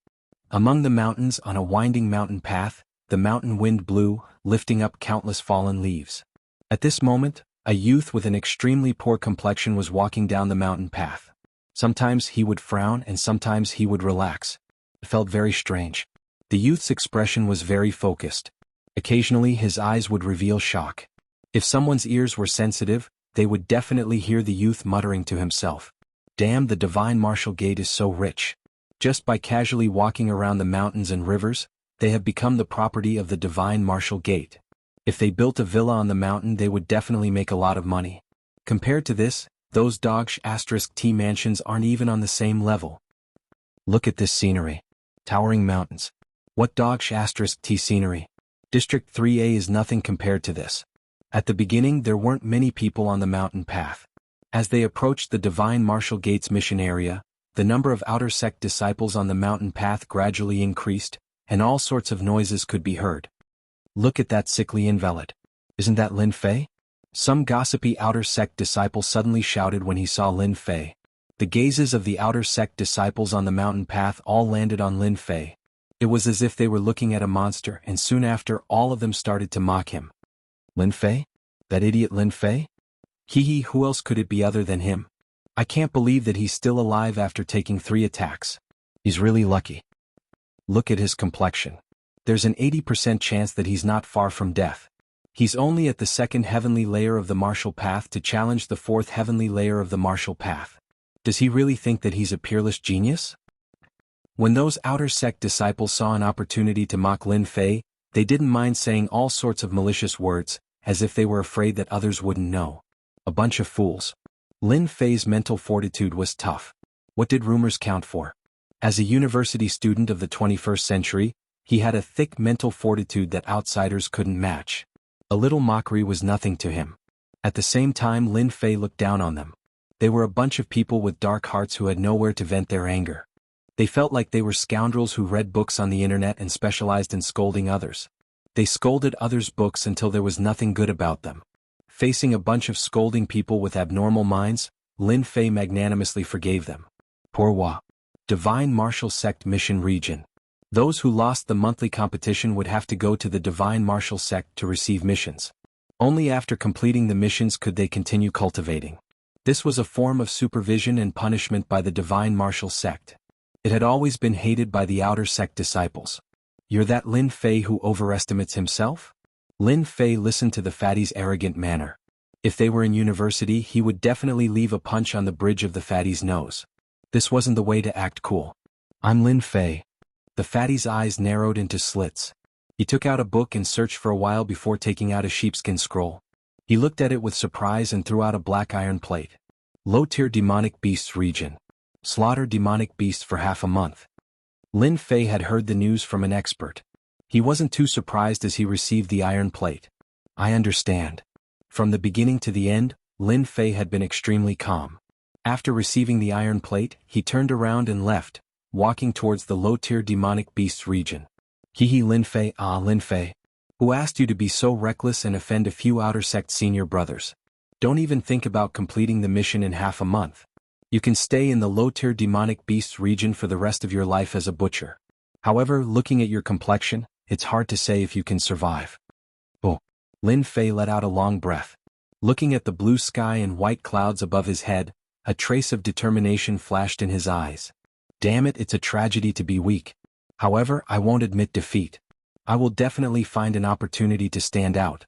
Among the mountains on a winding mountain path, the mountain wind blew, lifting up countless fallen leaves. At this moment, a youth with an extremely poor complexion was walking down the mountain path. Sometimes he would frown and sometimes he would relax. It felt very strange. The youth's expression was very focused. Occasionally his eyes would reveal shock. If someone's ears were sensitive, they would definitely hear the youth muttering to himself, "Damn, the divine martial gate is so rich." Just by casually walking around the mountains and rivers, they have become the property of the divine martial gate. If they built a villa on the mountain, they would definitely make a lot of money. Compared to this, those dog*T mansions aren't even on the same level. Look at this scenery. Towering mountains. What dog*T scenery? District 3A is nothing compared to this. At the beginning there weren't many people on the mountain path. As they approached the Divine Martial Gates mission area, the number of outer sect disciples on the mountain path gradually increased, and all sorts of noises could be heard. Look at that sickly invalid. Isn't that Lin Fei? Some gossipy outer sect disciple suddenly shouted when he saw Lin Fei. The gazes of the outer sect disciples on the mountain path all landed on Lin Fei. It was as if they were looking at a monster, and soon after all of them started to mock him. Lin Fei? That idiot Lin Fei? Hee, who else could it be other than him? I can't believe that he's still alive after taking 3 attacks. He's really lucky. Look at his complexion. There's an 80% chance that he's not far from death. He's only at the 2nd heavenly layer of the martial path to challenge the 4th heavenly layer of the martial path. Does he really think that he's a peerless genius? When those outer sect disciples saw an opportunity to mock Lin Fei, they didn't mind saying all sorts of malicious words, as if they were afraid that others wouldn't know. A bunch of fools. Lin Fei's mental fortitude was tough. What did rumors count for? As a university student of the 21st century, he had a thick mental fortitude that outsiders couldn't match. A little mockery was nothing to him. At the same time, Lin Fei looked down on them. They were a bunch of people with dark hearts who had nowhere to vent their anger. They felt like they were scoundrels who read books on the internet and specialized in scolding others. They scolded others' books until there was nothing good about them. Facing a bunch of scolding people with abnormal minds, Lin Fei magnanimously forgave them. Pourwa. Divine Martial Sect Mission Region. Those who lost the monthly competition would have to go to the Divine Martial Sect to receive missions. Only after completing the missions could they continue cultivating. This was a form of supervision and punishment by the Divine Martial Sect. It had always been hated by the outer sect disciples. You're that Lin Fei who overestimates himself? Lin Fei listened to the fatty's arrogant manner. If they were in university, he would definitely leave a punch on the bridge of the fatty's nose. This wasn't the way to act cool. I'm Lin Fei. The fatty's eyes narrowed into slits. He took out a book and searched for a while before taking out a sheepskin scroll. He looked at it with surprise and threw out a black iron plate. Low-tier demonic beasts region. Slaughter demonic beasts for half a month. Lin Fei had heard the news from an expert. He wasn't too surprised as he received the iron plate. I understand. From the beginning to the end, Lin Fei had been extremely calm. After receiving the iron plate, he turned around and left, walking towards the low-tier demonic beasts region. Hee Lin Fei, Lin Fei. Who asked you to be so reckless and offend a few outer sect senior brothers? Don't even think about completing the mission in half a month. You can stay in the low-tier demonic beasts region for the rest of your life as a butcher. However, looking at your complexion, it's hard to say if you can survive. Oh. Lin Fei let out a long breath. Looking at the blue sky and white clouds above his head, a trace of determination flashed in his eyes. Damn it, it's a tragedy to be weak. However, I won't admit defeat. I will definitely find an opportunity to stand out.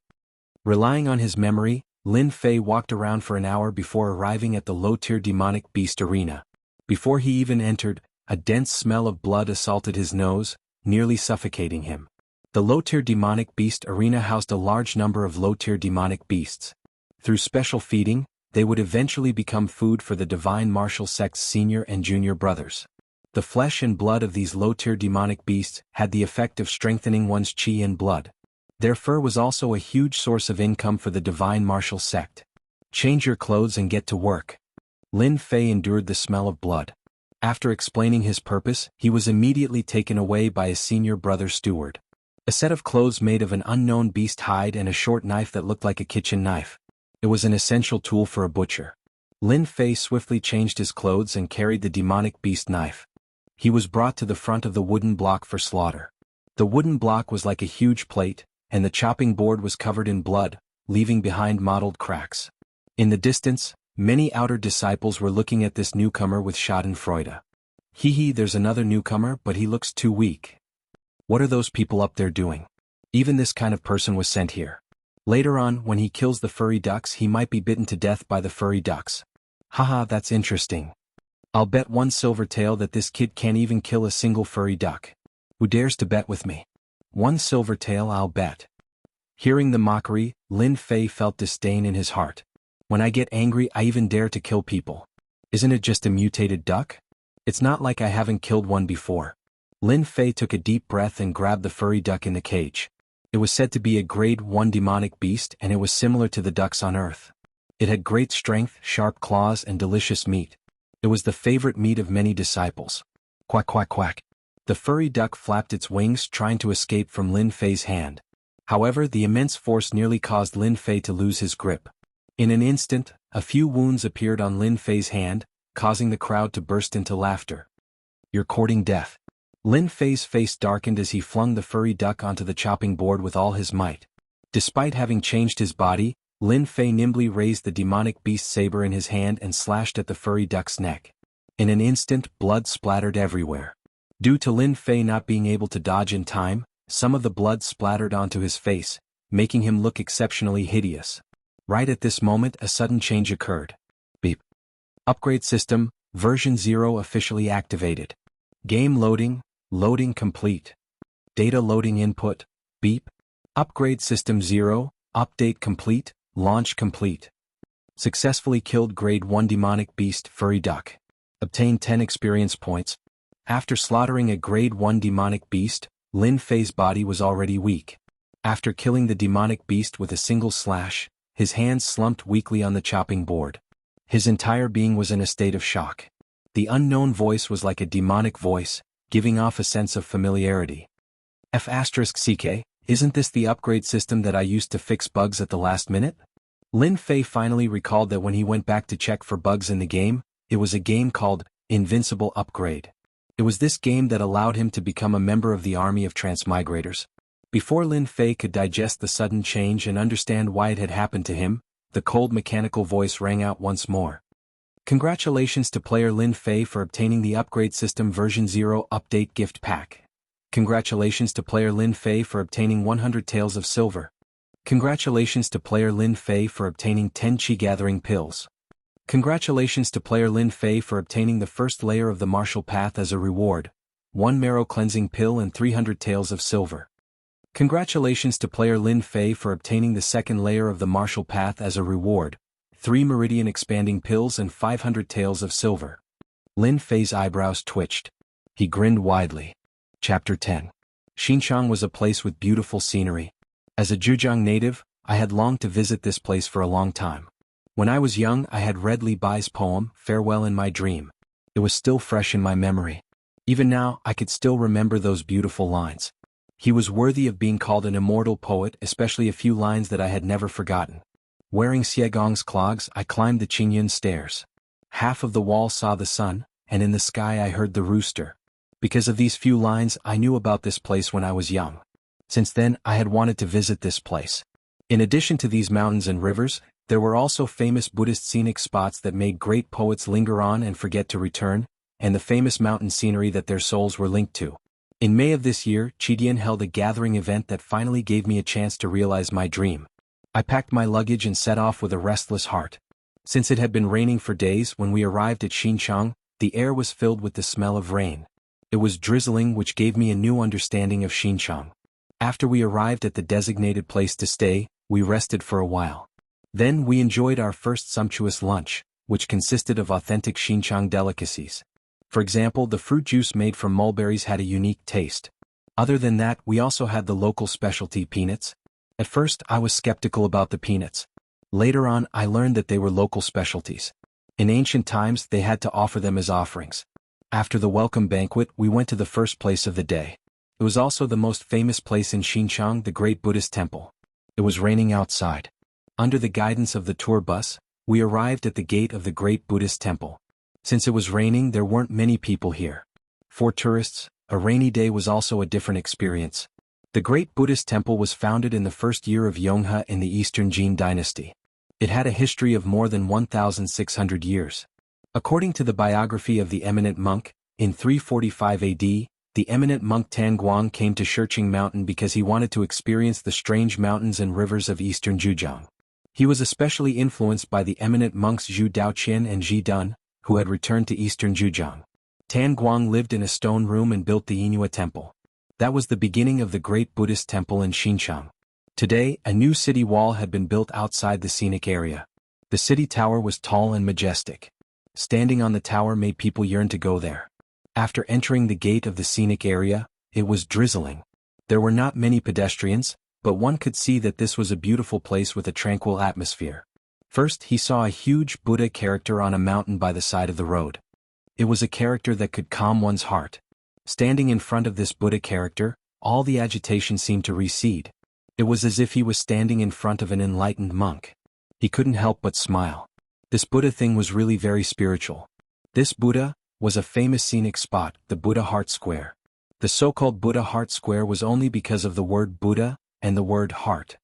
Relying on his memory, Lin Fei walked around for an hour before arriving at the low-tier demonic beast arena. Before he even entered, a dense smell of blood assaulted his nose, nearly suffocating him. The low-tier demonic beast arena housed a large number of low-tier demonic beasts. Through special feeding, they would eventually become food for the Divine Martial Sect's senior and junior brothers. The flesh and blood of these low-tier demonic beasts had the effect of strengthening one's chi and blood. Their fur was also a huge source of income for the Divine Martial Sect. Change your clothes and get to work. Lin Fei endured the smell of blood. After explaining his purpose, he was immediately taken away by a senior brother steward. A set of clothes made of an unknown beast hide and a short knife that looked like a kitchen knife. It was an essential tool for a butcher. Lin Fei swiftly changed his clothes and carried the demonic beast knife. He was brought to the front of the wooden block for slaughter. The wooden block was like a huge plate, and the chopping board was covered in blood, leaving behind mottled cracks. In the distance, Many outer disciples were looking at this newcomer with schadenfreude. Hee, there's another newcomer, but he looks too weak. What are those people up there doing? Even this kind of person was sent here. Later on, when he kills the furry ducks, he might be bitten to death by the furry ducks. Haha, that's interesting. I'll bet 1 silver tael that this kid can't even kill a single furry duck. Who dares to bet with me? 1 silver tael, I'll bet. Hearing the mockery, Lin Fei felt disdain in his heart. When I get angry, I even dare to kill people. Isn't it just a mutated duck? It's not like I haven't killed one before. Lin Fei took a deep breath and grabbed the furry duck in the cage. It was said to be a grade 1 demonic beast, and it was similar to the ducks on Earth. It had great strength, sharp claws, and delicious meat. It was the favorite meat of many disciples. Quack, quack, quack. The furry duck flapped its wings, trying to escape from Lin Fei's hand. However, the immense force nearly caused Lin Fei to lose his grip. In an instant, a few wounds appeared on Lin Fei's hand, causing the crowd to burst into laughter. You're courting death. Lin Fei's face darkened as he flung the furry duck onto the chopping board with all his might. Despite having changed his body, Lin Fei nimbly raised the demonic beast saber in his hand and slashed at the furry duck's neck. In an instant, blood splattered everywhere. Due to Lin Fei not being able to dodge in time, some of the blood splattered onto his face, making him look exceptionally hideous. Right at this moment, a sudden change occurred. Beep. Upgrade system, version 0 officially activated. Game loading, loading complete. Data loading input, beep. Upgrade system 0, update complete, launch complete. Successfully killed grade 1 demonic beast furry duck. Obtained 10 experience points. After slaughtering a grade 1 demonic beast, Lin Fei's body was already weak. After killing the demonic beast with a single slash, his hands slumped weakly on the chopping board. His entire being was in a state of shock. The unknown voice was like a demonic voice, giving off a sense of familiarity. F***CK, isn't this the upgrade system that I used to fix bugs at the last minute? Lin Fei finally recalled that when he went back to check for bugs in the game, it was a game called Invincible Upgrade. It was this game that allowed him to become a member of the army of transmigrators. Before Lin Fei could digest the sudden change and understand why it had happened to him, the cold mechanical voice rang out once more. Congratulations to player Lin Fei for obtaining the Upgrade System version 0 update gift pack. Congratulations to player Lin Fei for obtaining 100 taels of silver. Congratulations to player Lin Fei for obtaining 10 chi gathering pills. Congratulations to player Lin Fei for obtaining the first layer of the martial path as a reward, 1 marrow cleansing pill and 300 taels of silver. Congratulations to player Lin Fei for obtaining the second layer of the martial path as a reward, 3 meridian expanding pills and 500 taels of silver. Lin Fei's eyebrows twitched. He grinned widely. Chapter 10. Xinjiang was a place with beautiful scenery. As a Zhejiang native, I had longed to visit this place for a long time. When I was young, I had read Li Bai's poem, Farewell in my dream. It was still fresh in my memory. Even now, I could still remember those beautiful lines. He was worthy of being called an immortal poet, especially a few lines that I had never forgotten. Wearing Xiegong's clogs, I climbed the Qingyun stairs. Half of the wall saw the sun, and in the sky I heard the rooster. Because of these few lines, I knew about this place when I was young. Since then, I had wanted to visit this place. In addition to these mountains and rivers, there were also famous Buddhist scenic spots that made great poets linger on and forget to return, and the famous mountain scenery that their souls were linked to. In May of this year, Qidian held a gathering event that finally gave me a chance to realize my dream. I packed my luggage and set off with a restless heart. Since it had been raining for days, when we arrived at Xinjiang, the air was filled with the smell of rain. It was drizzling, which gave me a new understanding of Xinjiang. After we arrived at the designated place to stay, we rested for a while. Then we enjoyed our first sumptuous lunch, which consisted of authentic Xinjiang delicacies. For example, the fruit juice made from mulberries had a unique taste. Other than that, we also had the local specialty peanuts. At first, I was skeptical about the peanuts. Later on, I learned that they were local specialties. In ancient times, they had to offer them as offerings. After the welcome banquet, we went to the first place of the day. It was also the most famous place in Xinjiang, the Great Buddhist Temple. It was raining outside. Under the guidance of the tour bus, we arrived at the gate of the Great Buddhist Temple. Since it was raining, there weren't many people here. For tourists, a rainy day was also a different experience. The Great Buddhist Temple was founded in the first year of Yonghe in the Eastern Jin dynasty. It had a history of more than 1,600 years. According to the biography of the eminent monk, in 345 AD, the eminent monk Tanguang came to Shiqing Mountain because he wanted to experience the strange mountains and rivers of eastern Zhejiang. He was especially influenced by the eminent monks Zhu Daoqian and Ji Dun, who had returned to eastern Zhejiang. Tanguang lived in a stone room and built the Yinhua Temple. That was the beginning of the great Buddhist temple in Xinjiang. Today, a new city wall had been built outside the scenic area. The city tower was tall and majestic. Standing on the tower made people yearn to go there. After entering the gate of the scenic area, it was drizzling. There were not many pedestrians, but one could see that this was a beautiful place with a tranquil atmosphere. First, he saw a huge Buddha character on a mountain by the side of the road. It was a character that could calm one's heart. Standing in front of this Buddha character, all the agitation seemed to recede. It was as if he was standing in front of an enlightened monk. He couldn't help but smile. This Buddha thing was really very spiritual. This Buddha was a famous scenic spot, the Buddha Heart Square. The so-called Buddha Heart Square was only because of the word Buddha and the word heart.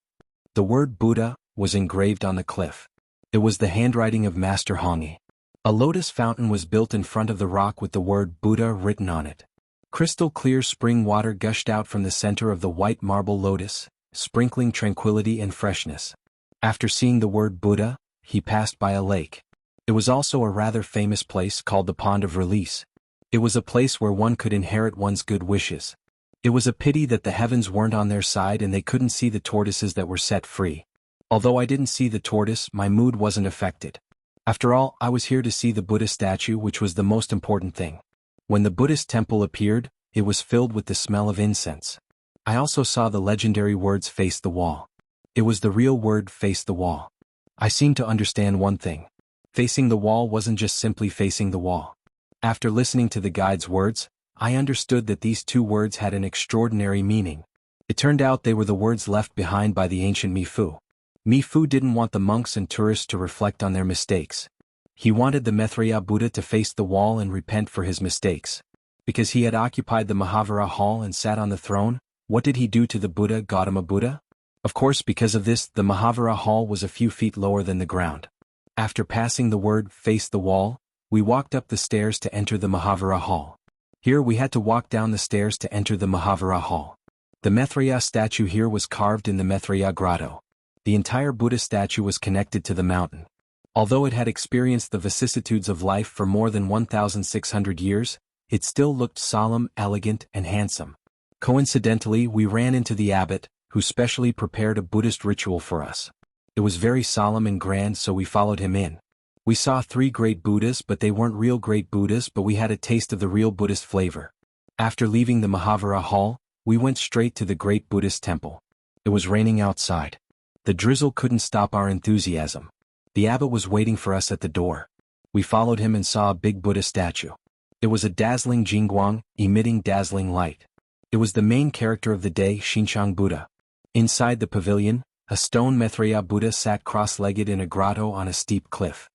The word Buddha was engraved on the cliff. It was the handwriting of Master Hongyi. A lotus fountain was built in front of the rock with the word Buddha written on it. Crystal clear spring water gushed out from the center of the white marble lotus, sprinkling tranquility and freshness. After seeing the word Buddha, he passed by a lake. It was also a rather famous place called the Pond of Release. It was a place where one could inherit one's good wishes. It was a pity that the heavens weren't on their side and they couldn't see the tortoises that were set free. Although I didn't see the tortoise, my mood wasn't affected. After all, I was here to see the Buddha statue, which was the most important thing. When the Buddhist temple appeared, it was filled with the smell of incense. I also saw the legendary words "face the wall." It was the real word "face the wall." I seemed to understand one thing. Facing the wall wasn't just simply facing the wall. After listening to the guide's words, I understood that these two words had an extraordinary meaning. It turned out they were the words left behind by the ancient Mifu. Mifu didn't want the monks and tourists to reflect on their mistakes. He wanted the Maitreya Buddha to face the wall and repent for his mistakes. Because he had occupied the Mahavira Hall and sat on the throne, what did he do to the Buddha, Gautama Buddha? Of course, because of this, the Mahavira Hall was a few feet lower than the ground. After passing the word "face the wall," we walked up the stairs to enter the Mahavira Hall. Here we had to walk down the stairs to enter the Mahavira Hall. The Maitreya statue here was carved in the Maitreya grotto. The entire Buddha statue was connected to the mountain. Although it had experienced the vicissitudes of life for more than 1,600 years, it still looked solemn, elegant, and handsome. Coincidentally, we ran into the abbot, who specially prepared a Buddhist ritual for us. It was very solemn and grand, so we followed him in. We saw 3 great Buddhas, but they weren't real great Buddhas, but we had a taste of the real Buddhist flavor. After leaving the Mahavira Hall, we went straight to the great Buddhist temple. It was raining outside. The drizzle couldn't stop our enthusiasm. The abbot was waiting for us at the door. We followed him and saw a big Buddha statue. It was a dazzling jingguang, emitting dazzling light. It was the main character of the day, Xinjiang Buddha. Inside the pavilion, a stone Maitreya Buddha sat cross-legged in a grotto on a steep cliff.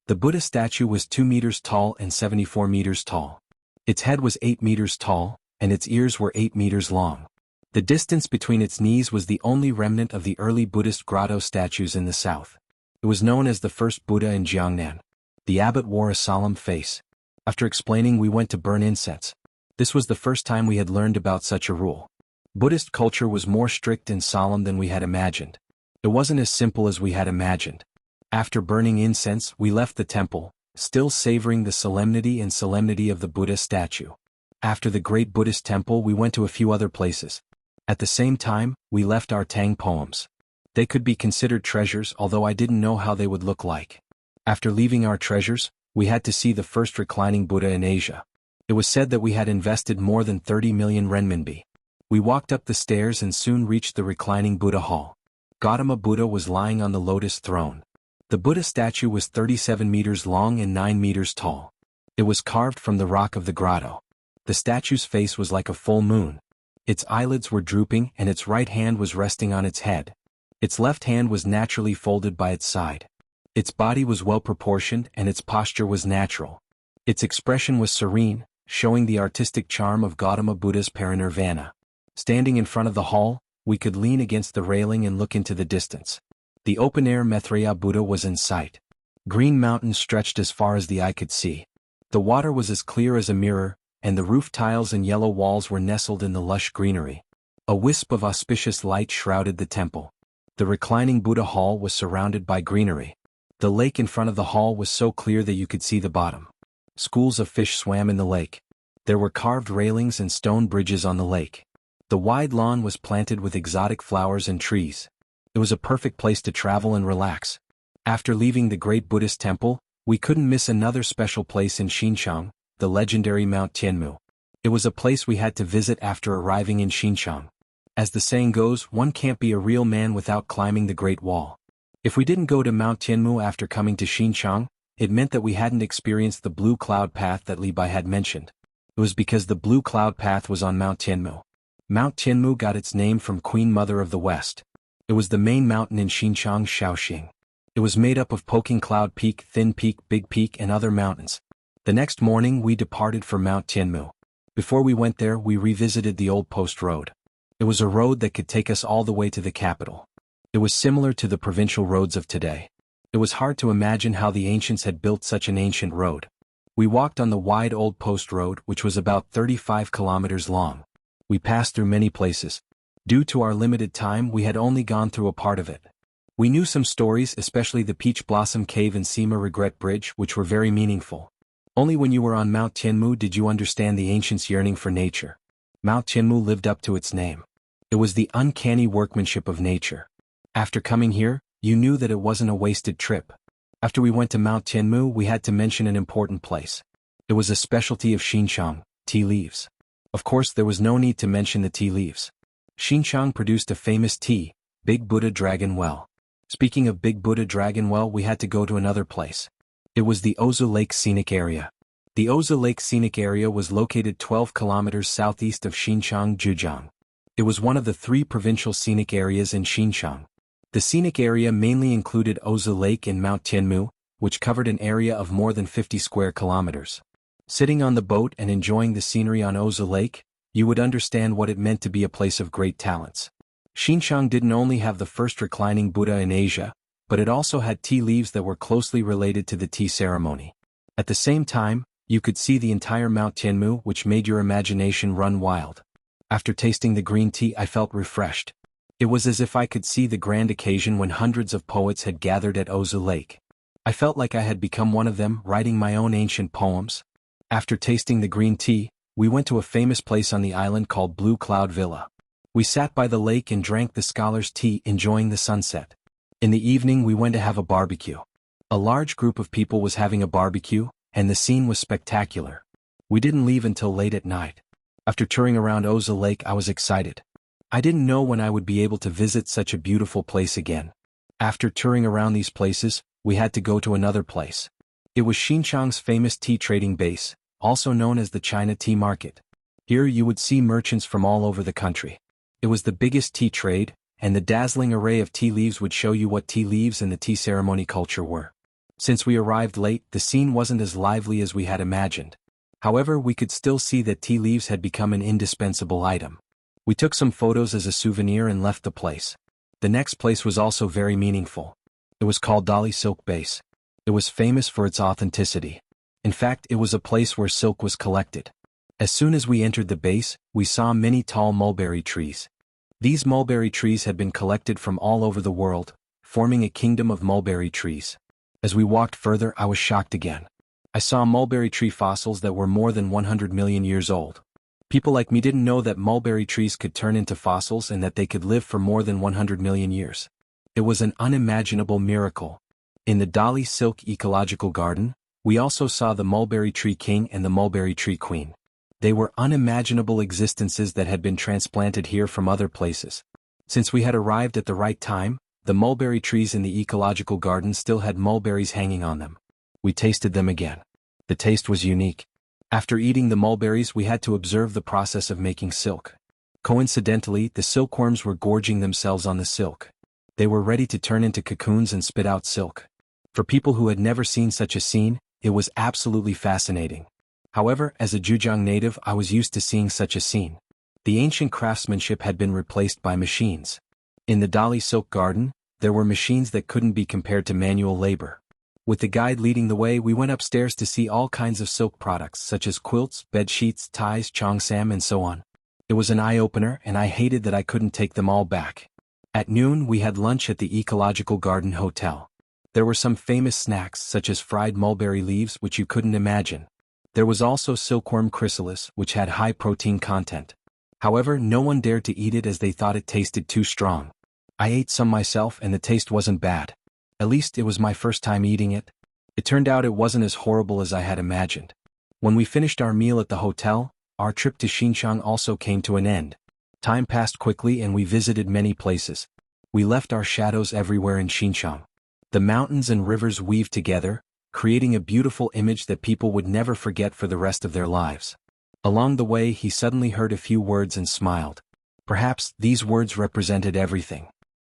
The Buddha statue was 2 meters tall and 74 meters tall. Its head was 8 meters tall, and its ears were 8 meters long. The distance between its knees was the only remnant of the early Buddhist grotto statues in the south. It was known as the first Buddha in Jiangnan. The abbot wore a solemn face. After explaining, we went to burn incense. This was the first time we had learned about such a rule. Buddhist culture was more strict and solemn than we had imagined. It wasn't as simple as we had imagined. After burning incense, we left the temple, still savoring the solemnity of the Buddha statue. After the great Buddhist temple, we went to a few other places. At the same time, we left our Tang poems. They could be considered treasures, although I didn't know how they would look like. After leaving our treasures, we had to see the first reclining Buddha in Asia. It was said that we had invested more than 30 million renminbi. We walked up the stairs and soon reached the reclining Buddha hall. Gautama Buddha was lying on the lotus throne. The Buddha statue was 37 meters long and 9 meters tall. It was carved from the rock of the grotto. The statue's face was like a full moon. Its eyelids were drooping and its right hand was resting on its head. Its left hand was naturally folded by its side. Its body was well proportioned and its posture was natural. Its expression was serene, showing the artistic charm of Gautama Buddha's parinirvana. Standing in front of the hall, we could lean against the railing and look into the distance. The open-air Maitreya Buddha was in sight. Green mountains stretched as far as the eye could see. The water was as clear as a mirror, and the roof tiles and yellow walls were nestled in the lush greenery. A wisp of auspicious light shrouded the temple. The reclining Buddha hall was surrounded by greenery. The lake in front of the hall was so clear that you could see the bottom. Schools of fish swam in the lake. There were carved railings and stone bridges on the lake. The wide lawn was planted with exotic flowers and trees. It was a perfect place to travel and relax. After leaving the great Buddhist temple, we couldn't miss another special place in Xinjiang, the legendary Mount Tianmu. It was a place we had to visit after arriving in Xinjiang. As the saying goes, one can't be a real man without climbing the Great Wall. If we didn't go to Mount Tianmu after coming to Xinjiang, it meant that we hadn't experienced the blue cloud path that Li Bai had mentioned. It was because the blue cloud path was on Mount Tianmu. Mount Tianmu got its name from Queen Mother of the West. It was the main mountain in Xinjiang, Shaoxing. It was made up of Poking Cloud Peak, Thin Peak, Big Peak and other mountains. The next morning we departed for Mount Tianmu. Before we went there we revisited the old post road. It was a road that could take us all the way to the capital. It was similar to the provincial roads of today. It was hard to imagine how the ancients had built such an ancient road. We walked on the wide old post road which was about 35 kilometers long. We passed through many places. Due to our limited time we had only gone through a part of it. We knew some stories, especially the Peach Blossom Cave and Sima Regret Bridge, which were very meaningful. Only when you were on Mount Tianmu did you understand the ancients' yearning for nature. Mount Tianmu lived up to its name. It was the uncanny workmanship of nature. After coming here, you knew that it wasn't a wasted trip. After we went to Mount Tianmu we had to mention an important place. It was a specialty of Xinjiang, tea leaves. Of course there was no need to mention the tea leaves. Xinjiang produced a famous tea, Big Buddha Dragon Well. Speaking of Big Buddha Dragon Well we had to go to another place. It was the Ozu Lake Scenic Area. The Ozu Lake Scenic Area was located 12 kilometers southeast of Xinjiang, Zhejiang. It was one of the 3 provincial scenic areas in Xinjiang. The scenic area mainly included Ozu Lake and Mount Tianmu, which covered an area of more than 50 square kilometers. Sitting on the boat and enjoying the scenery on Ozu Lake, you would understand what it meant to be a place of great talents. Xinjiang didn't only have the first reclining Buddha in Asia, but it also had tea leaves that were closely related to the tea ceremony. At the same time, you could see the entire Mount Tianmu, which made your imagination run wild. After tasting the green tea I felt refreshed. It was as if I could see the grand occasion when hundreds of poets had gathered at Ozu Lake. I felt like I had become one of them, writing my own ancient poems. After tasting the green tea, we went to a famous place on the island called Blue Cloud Villa. We sat by the lake and drank the scholar's tea, enjoying the sunset. In the evening we went to have a barbecue. A large group of people was having a barbecue, and the scene was spectacular. We didn't leave until late at night. After touring around Ozu Lake I was excited. I didn't know when I would be able to visit such a beautiful place again. After touring around these places, we had to go to another place. It was Xinjiang's famous tea trading base, also known as the China Tea Market. Here you would see merchants from all over the country. It was the biggest tea trade, and the dazzling array of tea leaves would show you what tea leaves and the tea ceremony culture were. Since we arrived late, the scene wasn't as lively as we had imagined. However, we could still see that tea leaves had become an indispensable item. We took some photos as a souvenir and left the place. The next place was also very meaningful. It was called Dali Silk Base. It was famous for its authenticity. In fact, it was a place where silk was collected. As soon as we entered the base, we saw many tall mulberry trees. These mulberry trees had been collected from all over the world, forming a kingdom of mulberry trees. As we walked further, I was shocked again. I saw mulberry tree fossils that were more than 100 million years old. People like me didn't know that mulberry trees could turn into fossils and that they could live for more than 100 million years. It was an unimaginable miracle. In the Dali Silk Ecological Garden, we also saw the mulberry tree king and the mulberry tree queen. They were unimaginable existences that had been transplanted here from other places. Since we had arrived at the right time, the mulberry trees in the ecological garden still had mulberries hanging on them. We tasted them again. The taste was unique. After eating the mulberries we had to observe the process of making silk. Coincidentally, the silkworms were gorging themselves on the silk. They were ready to turn into cocoons and spit out silk. For people who had never seen such a scene, it was absolutely fascinating. However, as a Zhejiang native I was used to seeing such a scene. The ancient craftsmanship had been replaced by machines. In the Dali Silk Garden, there were machines that couldn't be compared to manual labor. With the guide leading the way, we went upstairs to see all kinds of silk products such as quilts, bed sheets, ties, cheongsam and so on. It was an eye-opener, and I hated that I couldn't take them all back. At noon we had lunch at the Ecological Garden Hotel. There were some famous snacks such as fried mulberry leaves which you couldn't imagine. There was also silkworm chrysalis which had high protein content. However, no one dared to eat it as they thought it tasted too strong. I ate some myself and the taste wasn't bad. At least it was my first time eating it. It turned out it wasn't as horrible as I had imagined. When we finished our meal at the hotel, our trip to Xinjiang also came to an end. Time passed quickly and we visited many places. We left our shadows everywhere in Xinjiang. The mountains and rivers weaved together, creating a beautiful image that people would never forget for the rest of their lives. Along the way he suddenly heard a few words and smiled. Perhaps these words represented everything.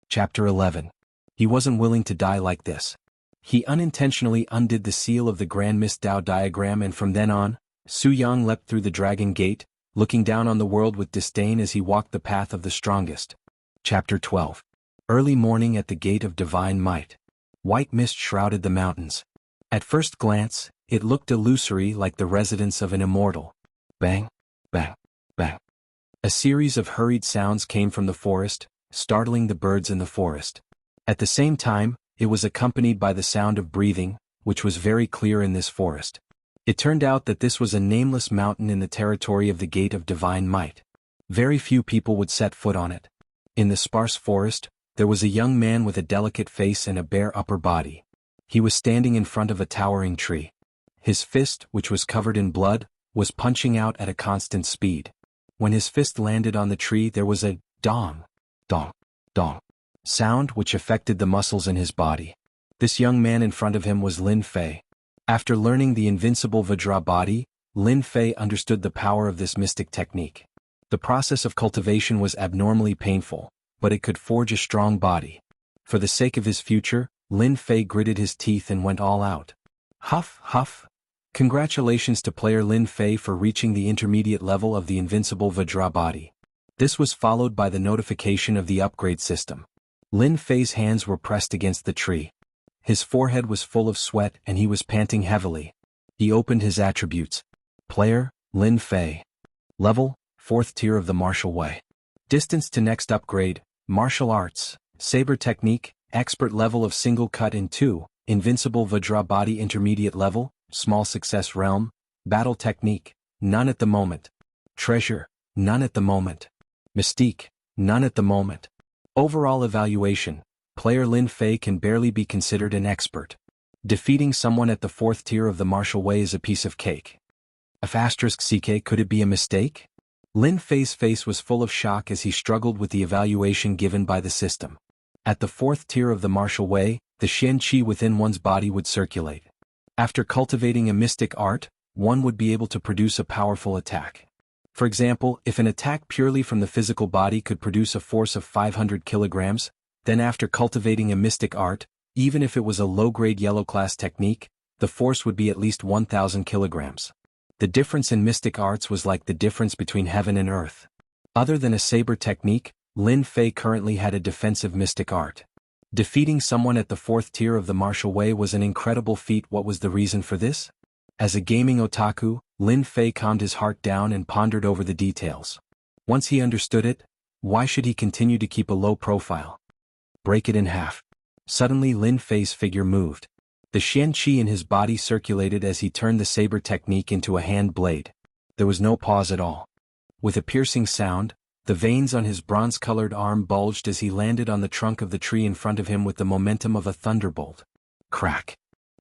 Chapter 11. He wasn't willing to die like this. He unintentionally undid the seal of the Grand Mist Dao diagram, and from then on, Su Yang leapt through the Dragon Gate, looking down on the world with disdain as he walked the path of the strongest. Chapter 12. Early morning at the Gate of Divine Might. White mist shrouded the mountains. At first glance, it looked illusory, like the residence of an immortal. Bang, bang, bang. A series of hurried sounds came from the forest, startling the birds in the forest. At the same time, it was accompanied by the sound of breathing, which was very clear in this forest. It turned out that this was a nameless mountain in the territory of the Gate of Divine Might. Very few people would set foot on it. In the sparse forest, there was a young man with a delicate face and a bare upper body. He was standing in front of a towering tree. His fist, which was covered in blood, was punching out at a constant speed. When his fist landed on the tree, there was a dong, dong, dong sound which affected the muscles in his body. This young man in front of him was Lin Fei. After learning the invincible Vajra body, Lin Fei understood the power of this mystic technique. The process of cultivation was abnormally painful, but it could forge a strong body. For the sake of his future, Lin Fei gritted his teeth and went all out. Huff, huff. Congratulations to player Lin Fei for reaching the intermediate level of the invincible Vajra body. This was followed by the notification of the upgrade system. Lin Fei's hands were pressed against the tree. His forehead was full of sweat and he was panting heavily. He opened his attributes. Player, Lin Fei. Level, 4th tier of the martial way. Distance to next upgrade, martial arts, saber technique, expert level of single cut in 2, invincible Vajra body intermediate level, small success realm, battle technique, none at the moment. Treasure, none at the moment. Mystique, none at the moment. Overall evaluation, player Lin Fei can barely be considered an expert. Defeating someone at the 4th tier of the martial way is a piece of cake. *CK, could it be a mistake? Lin Fei's face was full of shock as he struggled with the evaluation given by the system. At the 4th tier of the martial way, the Xian Qi within one's body would circulate. After cultivating a mystic art, one would be able to produce a powerful attack. For example, if an attack purely from the physical body could produce a force of 500 kilograms, then after cultivating a mystic art, even if it was a low-grade yellow class technique, the force would be at least 1,000 kilograms. The difference in mystic arts was like the difference between heaven and earth. Other than a saber technique, Lin Fei currently had a defensive mystic art. Defeating someone at the 4th tier of the martial way was an incredible feat. What was the reason for this? As a gaming otaku, Lin Fei calmed his heart down and pondered over the details. Once he understood it, why should he continue to keep a low profile? Break it in half. Suddenly Lin Fei's figure moved. The Xian Qi in his body circulated as he turned the saber technique into a hand blade. There was no pause at all. With a piercing sound, the veins on his bronze-colored arm bulged as he landed on the trunk of the tree in front of him with the momentum of a thunderbolt. Crack.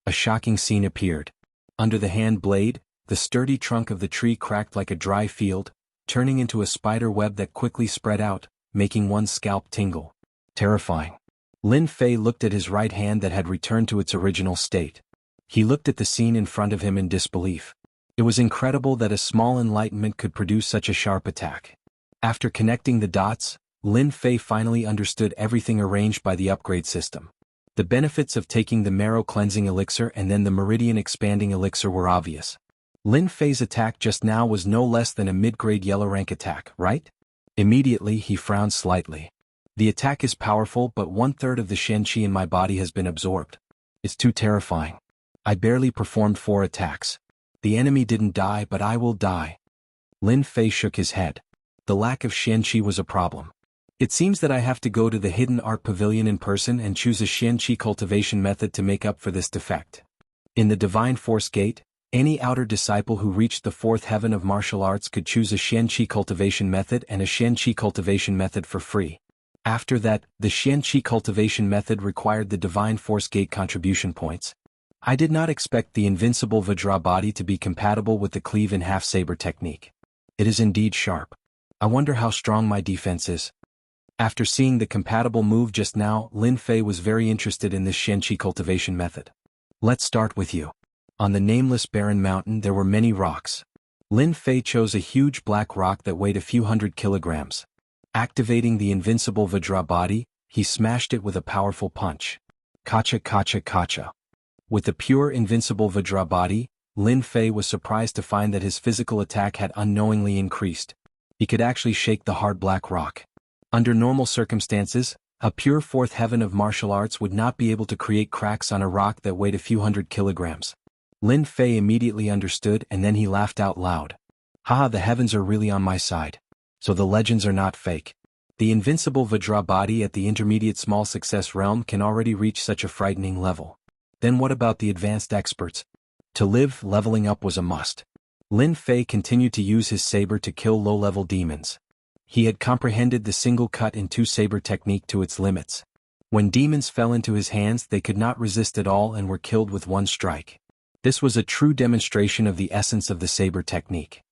A shocking scene appeared. Under the hand blade, the sturdy trunk of the tree cracked like a dry field, turning into a spider web that quickly spread out, making one's scalp tingle. Terrifying. Lin Fei looked at his right hand that had returned to its original state. He looked at the scene in front of him in disbelief. It was incredible that a small enlightenment could produce such a sharp attack. After connecting the dots, Lin Fei finally understood everything arranged by the upgrade system. The benefits of taking the marrow cleansing elixir and then the meridian expanding elixir were obvious. Lin Fei's attack just now was no less than a mid-grade yellow rank attack, right? Immediately he frowned slightly. The attack is powerful, but 1/3 of the Shen Qi in my body has been absorbed. It's too terrifying. I barely performed 4 attacks. The enemy didn't die, but I will die. Lin Fei shook his head. The lack of Shen Qi was a problem. It seems that I have to go to the Hidden Art Pavilion in person and choose a Shen Qi cultivation method to make up for this defect. In the Divine Force Gate, any outer disciple who reached the 4th heaven of martial arts could choose a Shen Qi cultivation method and a Shen Qi cultivation method for free. After that, the Shen Qi cultivation method required the Divine Force Gate contribution points. I did not expect the invincible Vajra body to be compatible with the cleave in half saber technique. It is indeed sharp. I wonder how strong my defense is. After seeing the compatible move just now, Lin Fei was very interested in this Shen Qi cultivation method. Let's start with you. On the nameless barren mountain there were many rocks. Lin Fei chose a huge black rock that weighed a few hundred kilograms. Activating the invincible Vajra body, he smashed it with a powerful punch. Kacha kacha kacha. With the pure invincible Vajra body, Lin Fei was surprised to find that his physical attack had unknowingly increased. He could actually shake the hard black rock. Under normal circumstances, a pure 4th heaven of martial arts would not be able to create cracks on a rock that weighed a few hundred kilograms. Lin Fei immediately understood, and then he laughed out loud. Haha, the heavens are really on my side. So the legends are not fake. The invincible Vajra body at the intermediate small success realm can already reach such a frightening level. Then what about the advanced experts? To live, leveling up was a must. Lin Fei continued to use his saber to kill low-level demons. He had comprehended the single cut in 2 saber technique to its limits. When demons fell into his hands, they could not resist at all and were killed with 1 strike. This was a true demonstration of the essence of the saber technique.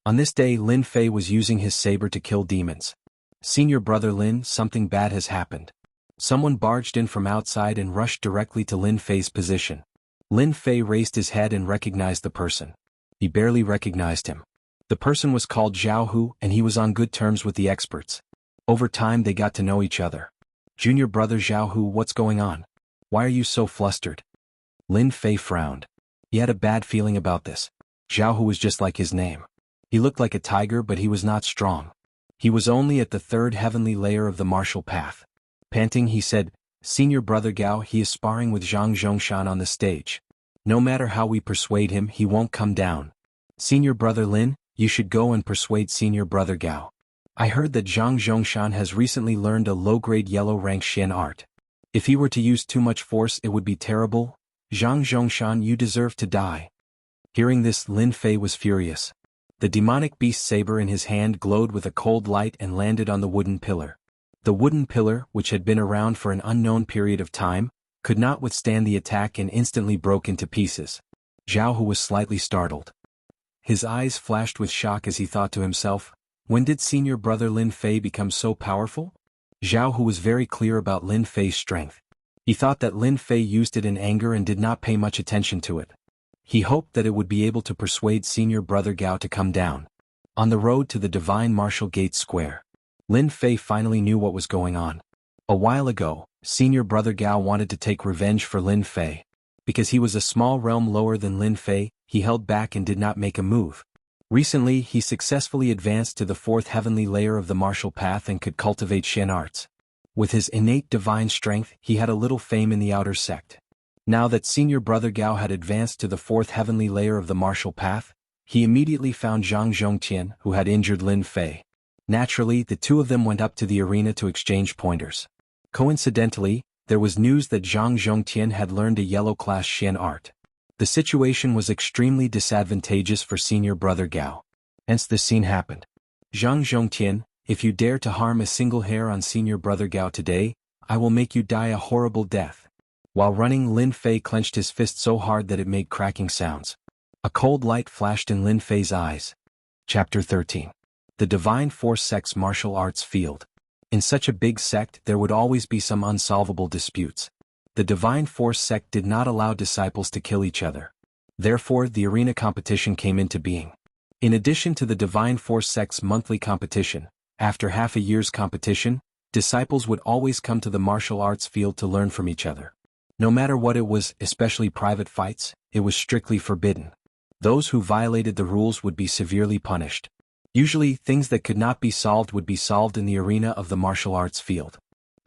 On this day, Lin Fei was using his saber to kill demons. Senior brother Lin, something bad has happened. Someone barged in from outside and rushed directly to Lin Fei's position. Lin Fei raised his head and recognized the person. He barely recognized him. The person was called Zhao Hu, and he was on good terms with the experts. Over time they got to know each other. Junior brother Zhao Hu, what's going on? Why are you so flustered? Lin Fei frowned. He had a bad feeling about this. Zhao Hu was just like his name. He looked like a tiger, but he was not strong. He was only at the 3rd heavenly layer of the martial path. Panting, he said, Senior brother Gao, he is sparring with Zhang Zhongshan on the stage. No matter how we persuade him, he won't come down. Senior brother Lin, you should go and persuade senior brother Gao. I heard that Zhang Zhongshan has recently learned a low-grade yellow-rank Shen art. If he were to use too much force, it would be terrible. Zhang Zhongshan, you deserve to die. Hearing this, Lin Fei was furious. The demonic beast saber in his hand glowed with a cold light and landed on the wooden pillar. The wooden pillar, which had been around for an unknown period of time, could not withstand the attack and instantly broke into pieces. Zhao Hu was slightly startled. His eyes flashed with shock as he thought to himself, when did senior brother Lin Fei become so powerful? Zhao Hu was very clear about Lin Fei's strength. He thought that Lin Fei used it in anger and did not pay much attention to it. He hoped that it would be able to persuade senior brother Gao to come down. On the road to the Divine Martial Gate Square, Lin Fei finally knew what was going on. A while ago, senior brother Gao wanted to take revenge for Lin Fei. Because he was a small realm lower than Lin Fei, he held back and did not make a move. Recently, he successfully advanced to the 4th heavenly layer of the martial path and could cultivate Shen arts. With his innate divine strength, he had a little fame in the outer sect. Now that senior brother Gao had advanced to the 4th heavenly layer of the martial path, he immediately found Zhang Zhongtian, who had injured Lin Fei. Naturally, the two of them went up to the arena to exchange pointers. Coincidentally, there was news that Zhang Zhongtian had learned a yellow-class Shen art. The situation was extremely disadvantageous for senior brother Gao. Hence this scene happened. Zhang Zhongtian, if you dare to harm a single hair on senior brother Gao today, I will make you die a horrible death. While running, Lin Fei clenched his fist so hard that it made cracking sounds. A cold light flashed in Lin Fei's eyes. Chapter 13. The Divine Force Sect's Martial Arts Field. In such a big sect, there would always be some unsolvable disputes. The Divine Force Sect did not allow disciples to kill each other. Therefore, the arena competition came into being. In addition to the Divine Force Sect's monthly competition, after half a year's competition, disciples would always come to the martial arts field to learn from each other. No matter what it was, especially private fights, it was strictly forbidden. Those who violated the rules would be severely punished. Usually, things that could not be solved would be solved in the arena of the martial arts field.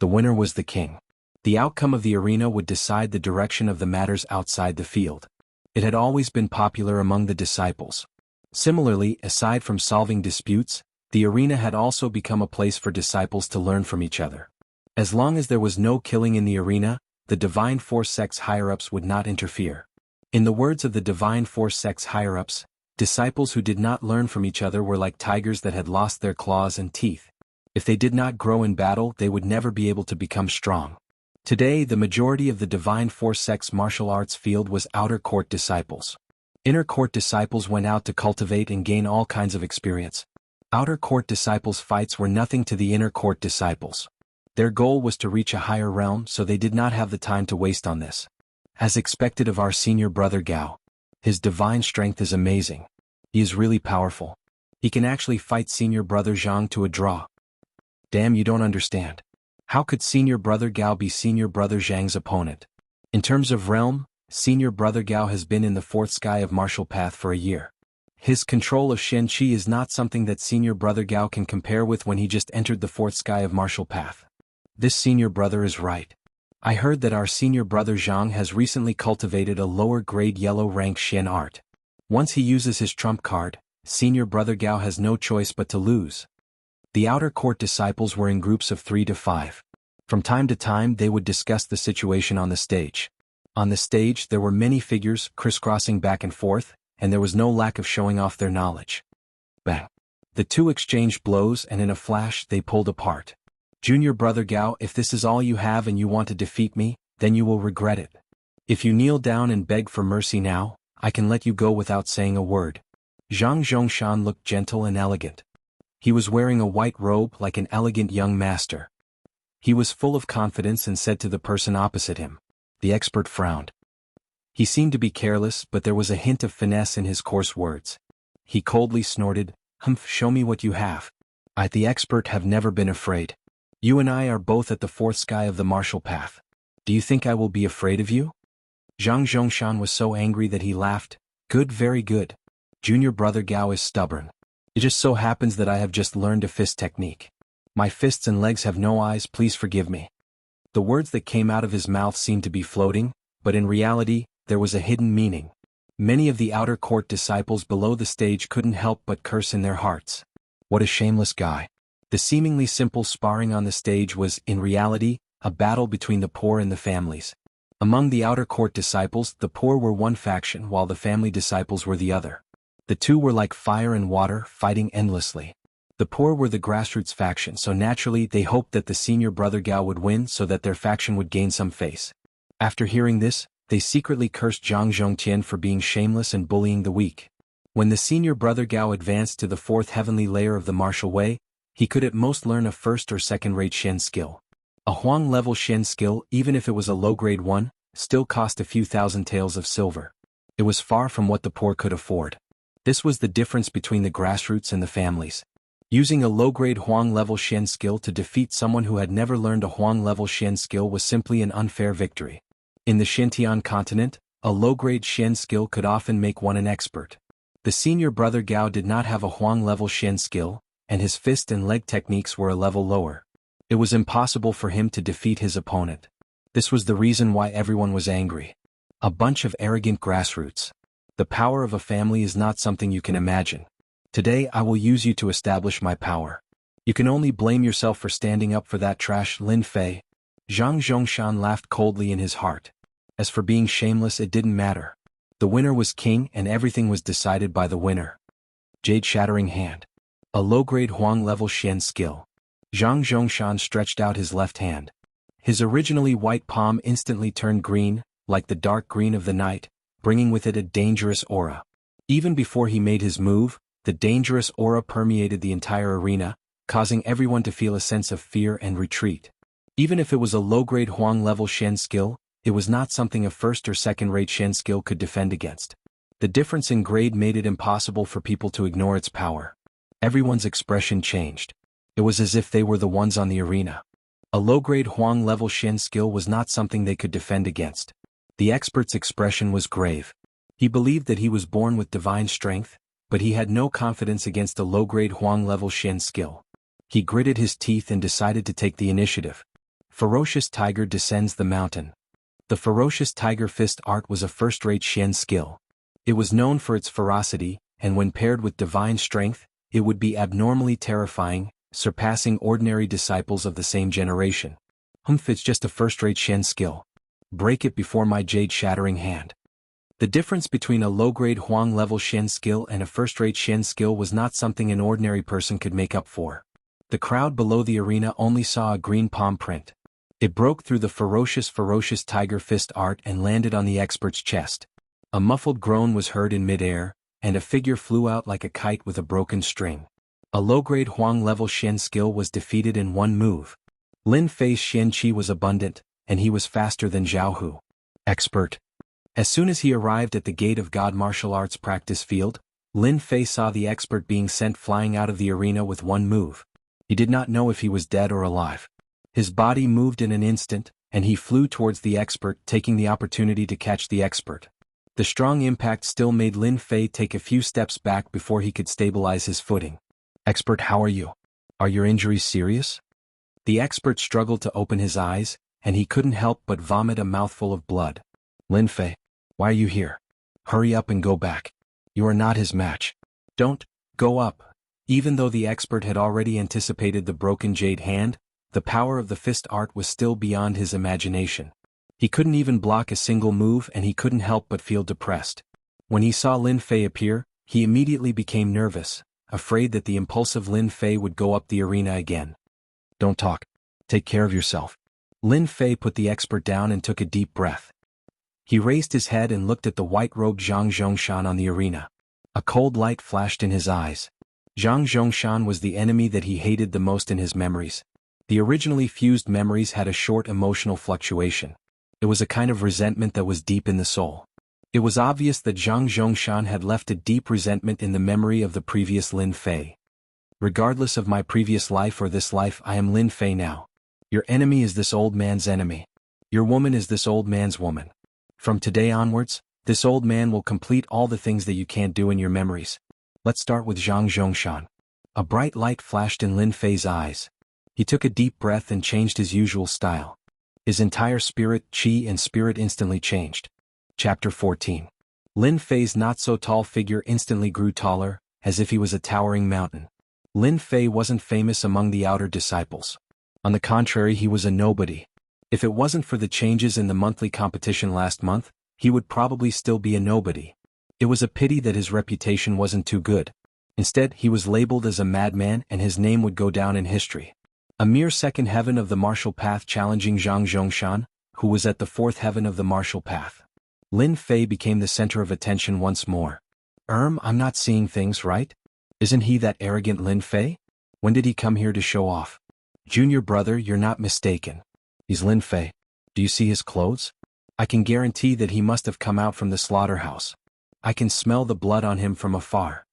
The winner was the king. The outcome of the arena would decide the direction of the matters outside the field. It had always been popular among the disciples. Similarly, aside from solving disputes, the arena had also become a place for disciples to learn from each other. As long as there was no killing in the arena, the Divine Force sect's higher-ups would not interfere. In the words of the Divine Force sect's higher-ups, disciples who did not learn from each other were like tigers that had lost their claws and teeth. If they did not grow in battle, they would never be able to become strong. Today, the majority of the Divine Force sect's martial arts field was outer court disciples. Inner court disciples went out to cultivate and gain all kinds of experience. Outer court disciples' fights were nothing to the inner court disciples. Their goal was to reach a higher realm, so they did not have the time to waste on this. As expected of our senior brother Gao, his divine strength is amazing. He is really powerful. He can actually fight senior brother Zhang to a draw. Damn, you don't understand. How could senior brother Gao be senior brother Zhang's opponent? In terms of realm, senior brother Gao has been in the fourth sky of martial path for a year. His control of Shen Qi is not something that senior brother Gao can compare with when he just entered the fourth sky of martial path. This senior brother is right. I heard that our senior brother Zhang has recently cultivated a lower-grade yellow rank Shen art. Once he uses his trump card, senior brother Gao has no choice but to lose. The outer court disciples were in groups of 3 to 5. From time to time they would discuss the situation on the stage. On the stage there were many figures crisscrossing back and forth, and there was no lack of showing off their knowledge. Bang! The two exchanged blows and in a flash they pulled apart. Junior brother Gao, if this is all you have and you want to defeat me, then you will regret it. If you kneel down and beg for mercy now, I can let you go without saying a word. Zhang Zhongshan looked gentle and elegant. He was wearing a white robe like an elegant young master. He was full of confidence and said to the person opposite him. The expert frowned. He seemed to be careless, but there was a hint of finesse in his coarse words. He coldly snorted, "Humph, show me what you have. I, the expert, have never been afraid. You and I are both at the fourth sky of the martial path. Do you think I will be afraid of you?" Zhang Zhongshan was so angry that he laughed. "Good, very good. Junior brother Gao is stubborn. It just so happens that I have just learned a fist technique. My fists and legs have no eyes, please forgive me." The words that came out of his mouth seemed to be floating, but in reality, there was a hidden meaning. Many of the outer court disciples below the stage couldn't help but curse in their hearts. What a shameless guy. The seemingly simple sparring on the stage was, in reality, a battle between the poor and the families. Among the outer court disciples, the poor were one faction while the family disciples were the other. The two were like fire and water, fighting endlessly. The poor were the grassroots faction, so naturally they hoped that the senior brother Gao would win so that their faction would gain some face. After hearing this, they secretly cursed Zhang Zhongtian for being shameless and bullying the weak. When the senior brother Gao advanced to the fourth heavenly layer of the martial way, he could at most learn a first or second-rate Shen skill. A Huang-level Shen skill, even if it was a low-grade one, still cost a few thousand taels of silver. It was far from what the poor could afford. This was the difference between the grassroots and the families. Using a low-grade Huang-level Shen skill to defeat someone who had never learned a Huang-level Shen skill was simply an unfair victory. In the Xintian continent, a low-grade Shen skill could often make one an expert. The senior brother Gao did not have a Huang-level Shen skill, and his fist and leg techniques were a level lower. It was impossible for him to defeat his opponent. This was the reason why everyone was angry. A bunch of arrogant grassroots. The power of a family is not something you can imagine. Today I will use you to establish my power. You can only blame yourself for standing up for that trash, Lin Fei. Zhang Zhongshan laughed coldly in his heart. As for being shameless, it didn't matter. The winner was king and everything was decided by the winner. Jade Shattering Hand. A low-grade Huang-level Shen skill. Zhang Zhongshan stretched out his left hand. His originally white palm instantly turned green, like the dark green of the night, bringing with it a dangerous aura. Even before he made his move, the dangerous aura permeated the entire arena, causing everyone to feel a sense of fear and retreat. Even if it was a low-grade Huang-level Shen skill, it was not something a first or second-rate Shen skill could defend against. The difference in grade made it impossible for people to ignore its power. Everyone's expression changed. It was as if they were the ones on the arena. A low-grade Huang-level Shen skill was not something they could defend against. The expert's expression was grave. He believed that he was born with divine strength, but he had no confidence against a low-grade Huang-level Shen skill. He gritted his teeth and decided to take the initiative. Ferocious Tiger Descends the Mountain. The Ferocious Tiger Fist art was a first-rate Xian skill. It was known for its ferocity, and when paired with divine strength, it would be abnormally terrifying, surpassing ordinary disciples of the same generation. It's just a first-rate Xian skill. Break it before my jade-shattering hand. The difference between a low-grade Huang-level Xian skill and a first-rate Xian skill was not something an ordinary person could make up for. The crowd below the arena only saw a green palm print. It broke through the ferocious tiger fist art and landed on the expert's chest. A muffled groan was heard in mid-air, and a figure flew out like a kite with a broken string. A low-grade Huang-level Xian skill was defeated in one move. Lin Fei's Xian Qi was abundant, and he was faster than Zhao Hu. Expert. As soon as he arrived at the gate of God martial arts practice field, Lin Fei saw the expert being sent flying out of the arena with one move. He did not know if he was dead or alive. His body moved in an instant, and he flew towards the expert, taking the opportunity to catch the expert. The strong impact still made Lin Fei take a few steps back before he could stabilize his footing. Expert, how are you? Are your injuries serious? The expert struggled to open his eyes, and he couldn't help but vomit a mouthful of blood. Lin Fei, why are you here? Hurry up and go back. You are not his match. Don't go up. Even though the expert had already anticipated the broken jade hand, the power of the fist art was still beyond his imagination. He couldn't even block a single move, and he couldn't help but feel depressed. When he saw Lin Fei appear, he immediately became nervous, afraid that the impulsive Lin Fei would go up the arena again. Don't talk. Take care of yourself. Lin Fei put the expert down and took a deep breath. He raised his head and looked at the white-robed Zhang Zhongshan on the arena. A cold light flashed in his eyes. Zhang Zhongshan was the enemy that he hated the most in his memories. The originally fused memories had a short emotional fluctuation. It was a kind of resentment that was deep in the soul. It was obvious that Zhang Zhongshan had left a deep resentment in the memory of the previous Lin Fei. Regardless of my previous life or this life, I am Lin Fei now. Your enemy is this old man's enemy. Your woman is this old man's woman. From today onwards, this old man will complete all the things that you can't do in your memories. Let's start with Zhang Zhongshan. A bright light flashed in Lin Fei's eyes. He took a deep breath and changed his usual style. His entire spirit, qi and spirit instantly changed. Chapter 14. Lin Fei's not-so-tall figure instantly grew taller, as if he was a towering mountain. Lin Fei wasn't famous among the outer disciples. On the contrary, he was a nobody. If it wasn't for the changes in the monthly competition last month, he would probably still be a nobody. It was a pity that his reputation wasn't too good. Instead, he was labeled as a madman and his name would go down in history. A mere second heaven of the martial path challenging Zhang Zhongshan, who was at the fourth heaven of the martial path. Lin Fei became the center of attention once more. I'm not seeing things right? Isn't he that arrogant Lin Fei? When did he come here to show off? Junior brother, you're not mistaken. He's Lin Fei. Do you see his clothes? I can guarantee that he must have come out from the slaughterhouse. I can smell the blood on him from afar.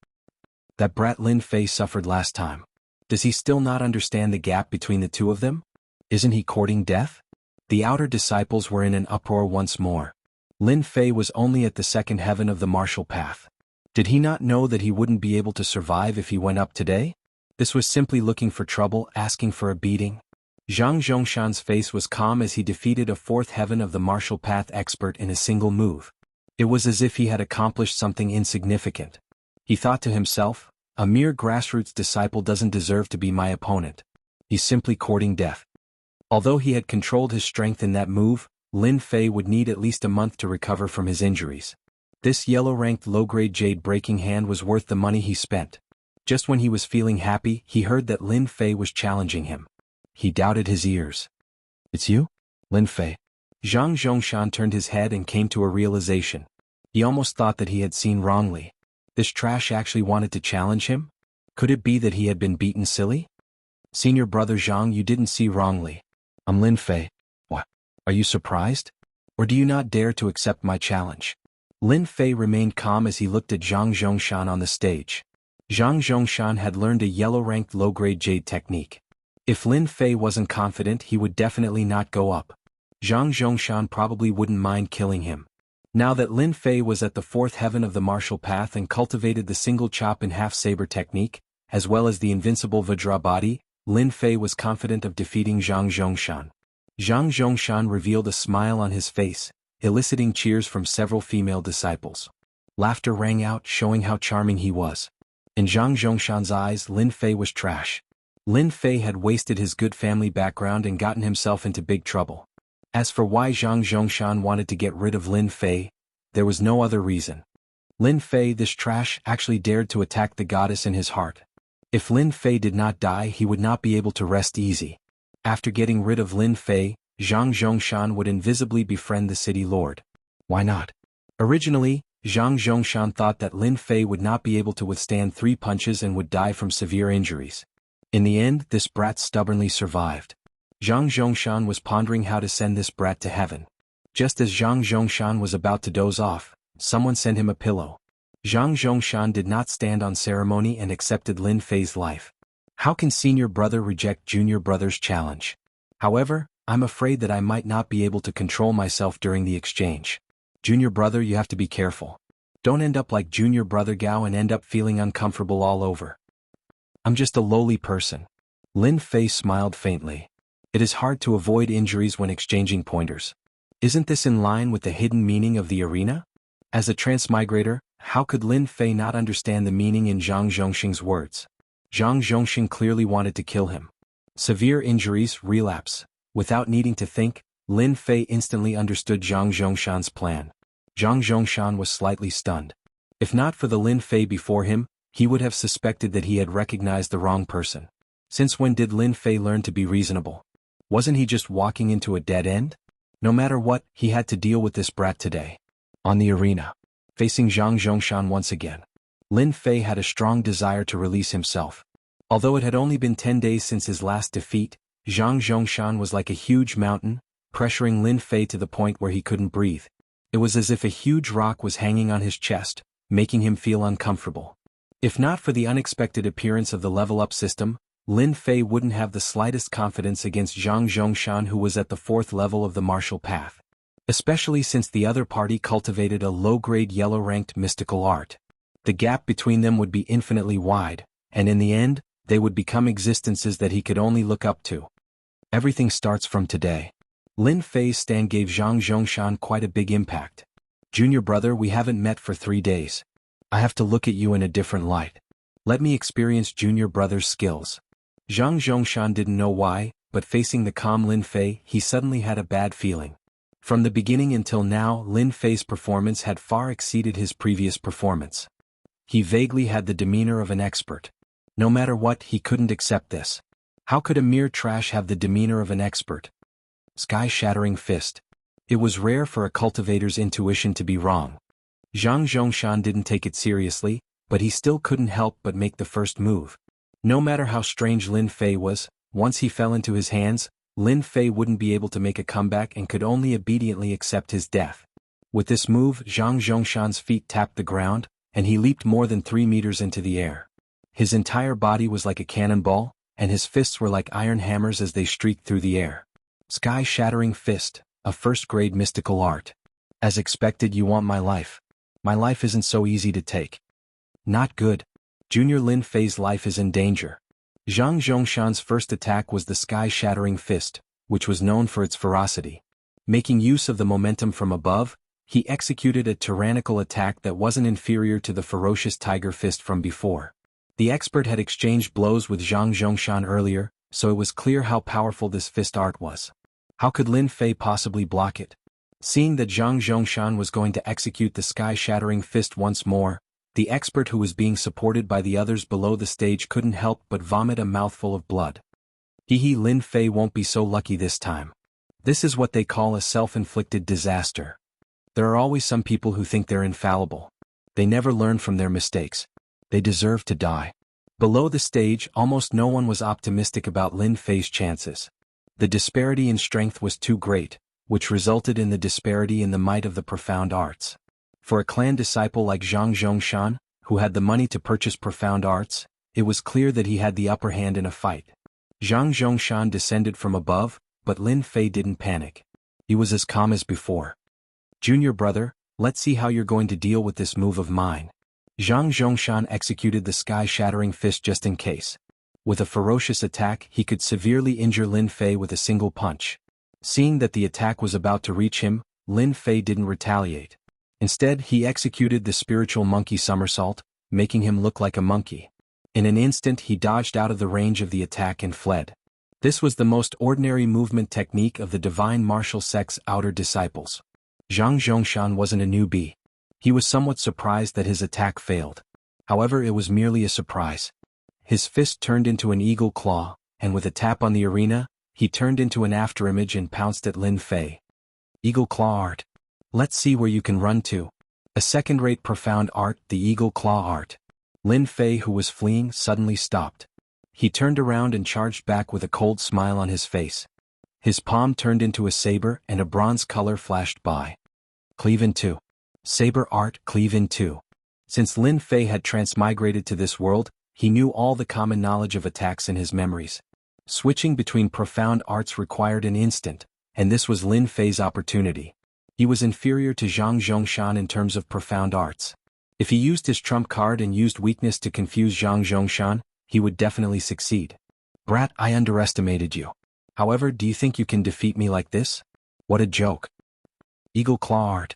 That brat Lin Fei suffered last time. Does he still not understand the gap between the two of them? Isn't he courting death? The outer disciples were in an uproar once more. Lin Fei was only at the second heaven of the martial path. Did he not know that he wouldn't be able to survive if he went up today? This was simply looking for trouble, asking for a beating. Zhang Zhongshan's face was calm as he defeated a fourth heaven of the martial path expert in a single move. It was as if he had accomplished something insignificant. He thought to himself, a mere grassroots disciple doesn't deserve to be my opponent. He's simply courting death. Although he had controlled his strength in that move, Lin Fei would need at least a month to recover from his injuries. This yellow-ranked low-grade jade breaking hand was worth the money he spent. Just when he was feeling happy, he heard that Lin Fei was challenging him. He doubted his ears. It's you? Lin Fei. Zhang Zhongshan turned his head and came to a realization. He almost thought that he had seen wrongly. This trash actually wanted to challenge him? Could it be that he had been beaten silly? Senior brother Zhang, you didn't see wrongly. I'm Lin Fei. What? Are you surprised? Or do you not dare to accept my challenge? Lin Fei remained calm as he looked at Zhang Zhongshan on the stage. Zhang Zhongshan had learned a yellow-ranked low-grade jade technique. If Lin Fei wasn't confident, he would definitely not go up. Zhang Zhongshan probably wouldn't mind killing him. Now that Lin Fei was at the fourth heaven of the martial path and cultivated the single chop in half saber technique, as well as the invincible Vajra body, Lin Fei was confident of defeating Zhang Zhongshan. Zhang Zhongshan revealed a smile on his face, eliciting cheers from several female disciples. Laughter rang out, showing how charming he was. In Zhang Zhongshan's eyes, Lin Fei was trash. Lin Fei had wasted his good family background and gotten himself into big trouble. As for why Zhang Zhongshan wanted to get rid of Lin Fei, there was no other reason. Lin Fei, this trash, actually dared to attack the goddess in his heart. If Lin Fei did not die, he would not be able to rest easy. After getting rid of Lin Fei, Zhang Zhongshan would invisibly befriend the city lord. Why not? Originally, Zhang Zhongshan thought that Lin Fei would not be able to withstand 3 punches and would die from severe injuries. In the end, this brat stubbornly survived. Zhang Zhongshan was pondering how to send this brat to heaven. Just as Zhang Zhongshan was about to doze off, someone sent him a pillow. Zhang Zhongshan did not stand on ceremony and accepted Lin Fei's life. How can senior brother reject junior brother's challenge? However, I'm afraid that I might not be able to control myself during the exchange. Junior brother, you have to be careful. Don't end up like junior brother Gao and end up feeling uncomfortable all over. I'm just a lowly person. Lin Fei smiled faintly. It is hard to avoid injuries when exchanging pointers. Isn't this in line with the hidden meaning of the arena? As a transmigrator, how could Lin Fei not understand the meaning in Zhang Zhongxing's words? Zhang Zhongxing clearly wanted to kill him. Severe injuries, relapse. Without needing to think, Lin Fei instantly understood Zhang Zhongshan's plan. Zhang Zhongshan was slightly stunned. If not for the Lin Fei before him, he would have suspected that he had recognized the wrong person. Since when did Lin Fei learn to be reasonable? Wasn't he just walking into a dead end? No matter what, he had to deal with this brat today. On the arena, facing Zhang Zhongshan once again, Lin Fei had a strong desire to release himself. Although it had only been 10 days since his last defeat, Zhang Zhongshan was like a huge mountain, pressuring Lin Fei to the point where he couldn't breathe. It was as if a huge rock was hanging on his chest, making him feel uncomfortable. If not for the unexpected appearance of the level-up system, Lin Fei wouldn't have the slightest confidence against Zhang Zhongshan, who was at the 4th level of the martial path. Especially since the other party cultivated a low-grade yellow-ranked mystical art. The gap between them would be infinitely wide, and in the end, they would become existences that he could only look up to. Everything starts from today. Lin Fei's stand gave Zhang Zhongshan quite a big impact. Junior brother, we haven't met for 3 days. I have to look at you in a different light. Let me experience junior brother's skills. Zhang Zhongshan didn't know why, but facing the calm Lin Fei, he suddenly had a bad feeling. From the beginning until now, Lin Fei's performance had far exceeded his previous performance. He vaguely had the demeanor of an expert. No matter what, he couldn't accept this. How could a mere trash have the demeanor of an expert? Sky-shattering fist. It was rare for a cultivator's intuition to be wrong. Zhang Zhongshan didn't take it seriously, but he still couldn't help but make the first move. No matter how strange Lin Fei was, once he fell into his hands, Lin Fei wouldn't be able to make a comeback and could only obediently accept his death. With this move, Zhang Zhongshan's feet tapped the ground, and he leaped more than 3 meters into the air. His entire body was like a cannonball, and his fists were like iron hammers as they streaked through the air. Sky-shattering fist, a first-grade mystical art. As expected, you want my life. My life isn't so easy to take. Not good. Junior Lin Fei's life is in danger. Zhang Zhongshan's first attack was the sky-shattering fist, which was known for its ferocity. Making use of the momentum from above, he executed a tyrannical attack that wasn't inferior to the ferocious tiger fist from before. The expert had exchanged blows with Zhang Zhongshan earlier, so it was clear how powerful this fist art was. How could Lin Fei possibly block it? Seeing that Zhang Zhongshan was going to execute the sky-shattering fist once more, the expert, who was being supported by the others below the stage, couldn't help but vomit a mouthful of blood. Lin Fei won't be so lucky this time. This is what they call a self-inflicted disaster. There are always some people who think they're infallible. They never learn from their mistakes. They deserve to die. Below the stage, almost no one was optimistic about Lin Fei's chances. The disparity in strength was too great, which resulted in the disparity in the might of the profound arts. For a clan disciple like Zhang Zhongshan, who had the money to purchase profound arts, it was clear that he had the upper hand in a fight. Zhang Zhongshan descended from above, but Lin Fei didn't panic. He was as calm as before. Junior brother, let's see how you're going to deal with this move of mine. Zhang Zhongshan executed the sky-shattering fist just in case. With a ferocious attack, he could severely injure Lin Fei with a single punch. Seeing that the attack was about to reach him, Lin Fei didn't retaliate. Instead, he executed the spiritual monkey somersault, making him look like a monkey. In an instant he dodged out of the range of the attack and fled. This was the most ordinary movement technique of the divine martial sect's outer disciples. Zhang Zhongshan wasn't a newbie. He was somewhat surprised that his attack failed. However, it was merely a surprise. His fist turned into an eagle claw, and with a tap on the arena, he turned into an afterimage and pounced at Lin Fei. Eagle claw art. Let's see where you can run to. A second-rate profound art, the eagle claw art. Lin Fei, who was fleeing, suddenly stopped. He turned around and charged back with a cold smile on his face. His palm turned into a saber and a bronze color flashed by. Cleave in two. Saber art, cleave in two. Since Lin Fei had transmigrated to this world, he knew all the common knowledge of attacks in his memories. Switching between profound arts required an instant, and this was Lin Fei's opportunity. He was inferior to Zhang Zhongshan in terms of profound arts. If he used his trump card and used weakness to confuse Zhang Zhongshan, he would definitely succeed. Brat, I underestimated you. However, do you think you can defeat me like this? What a joke. Eagle claw art.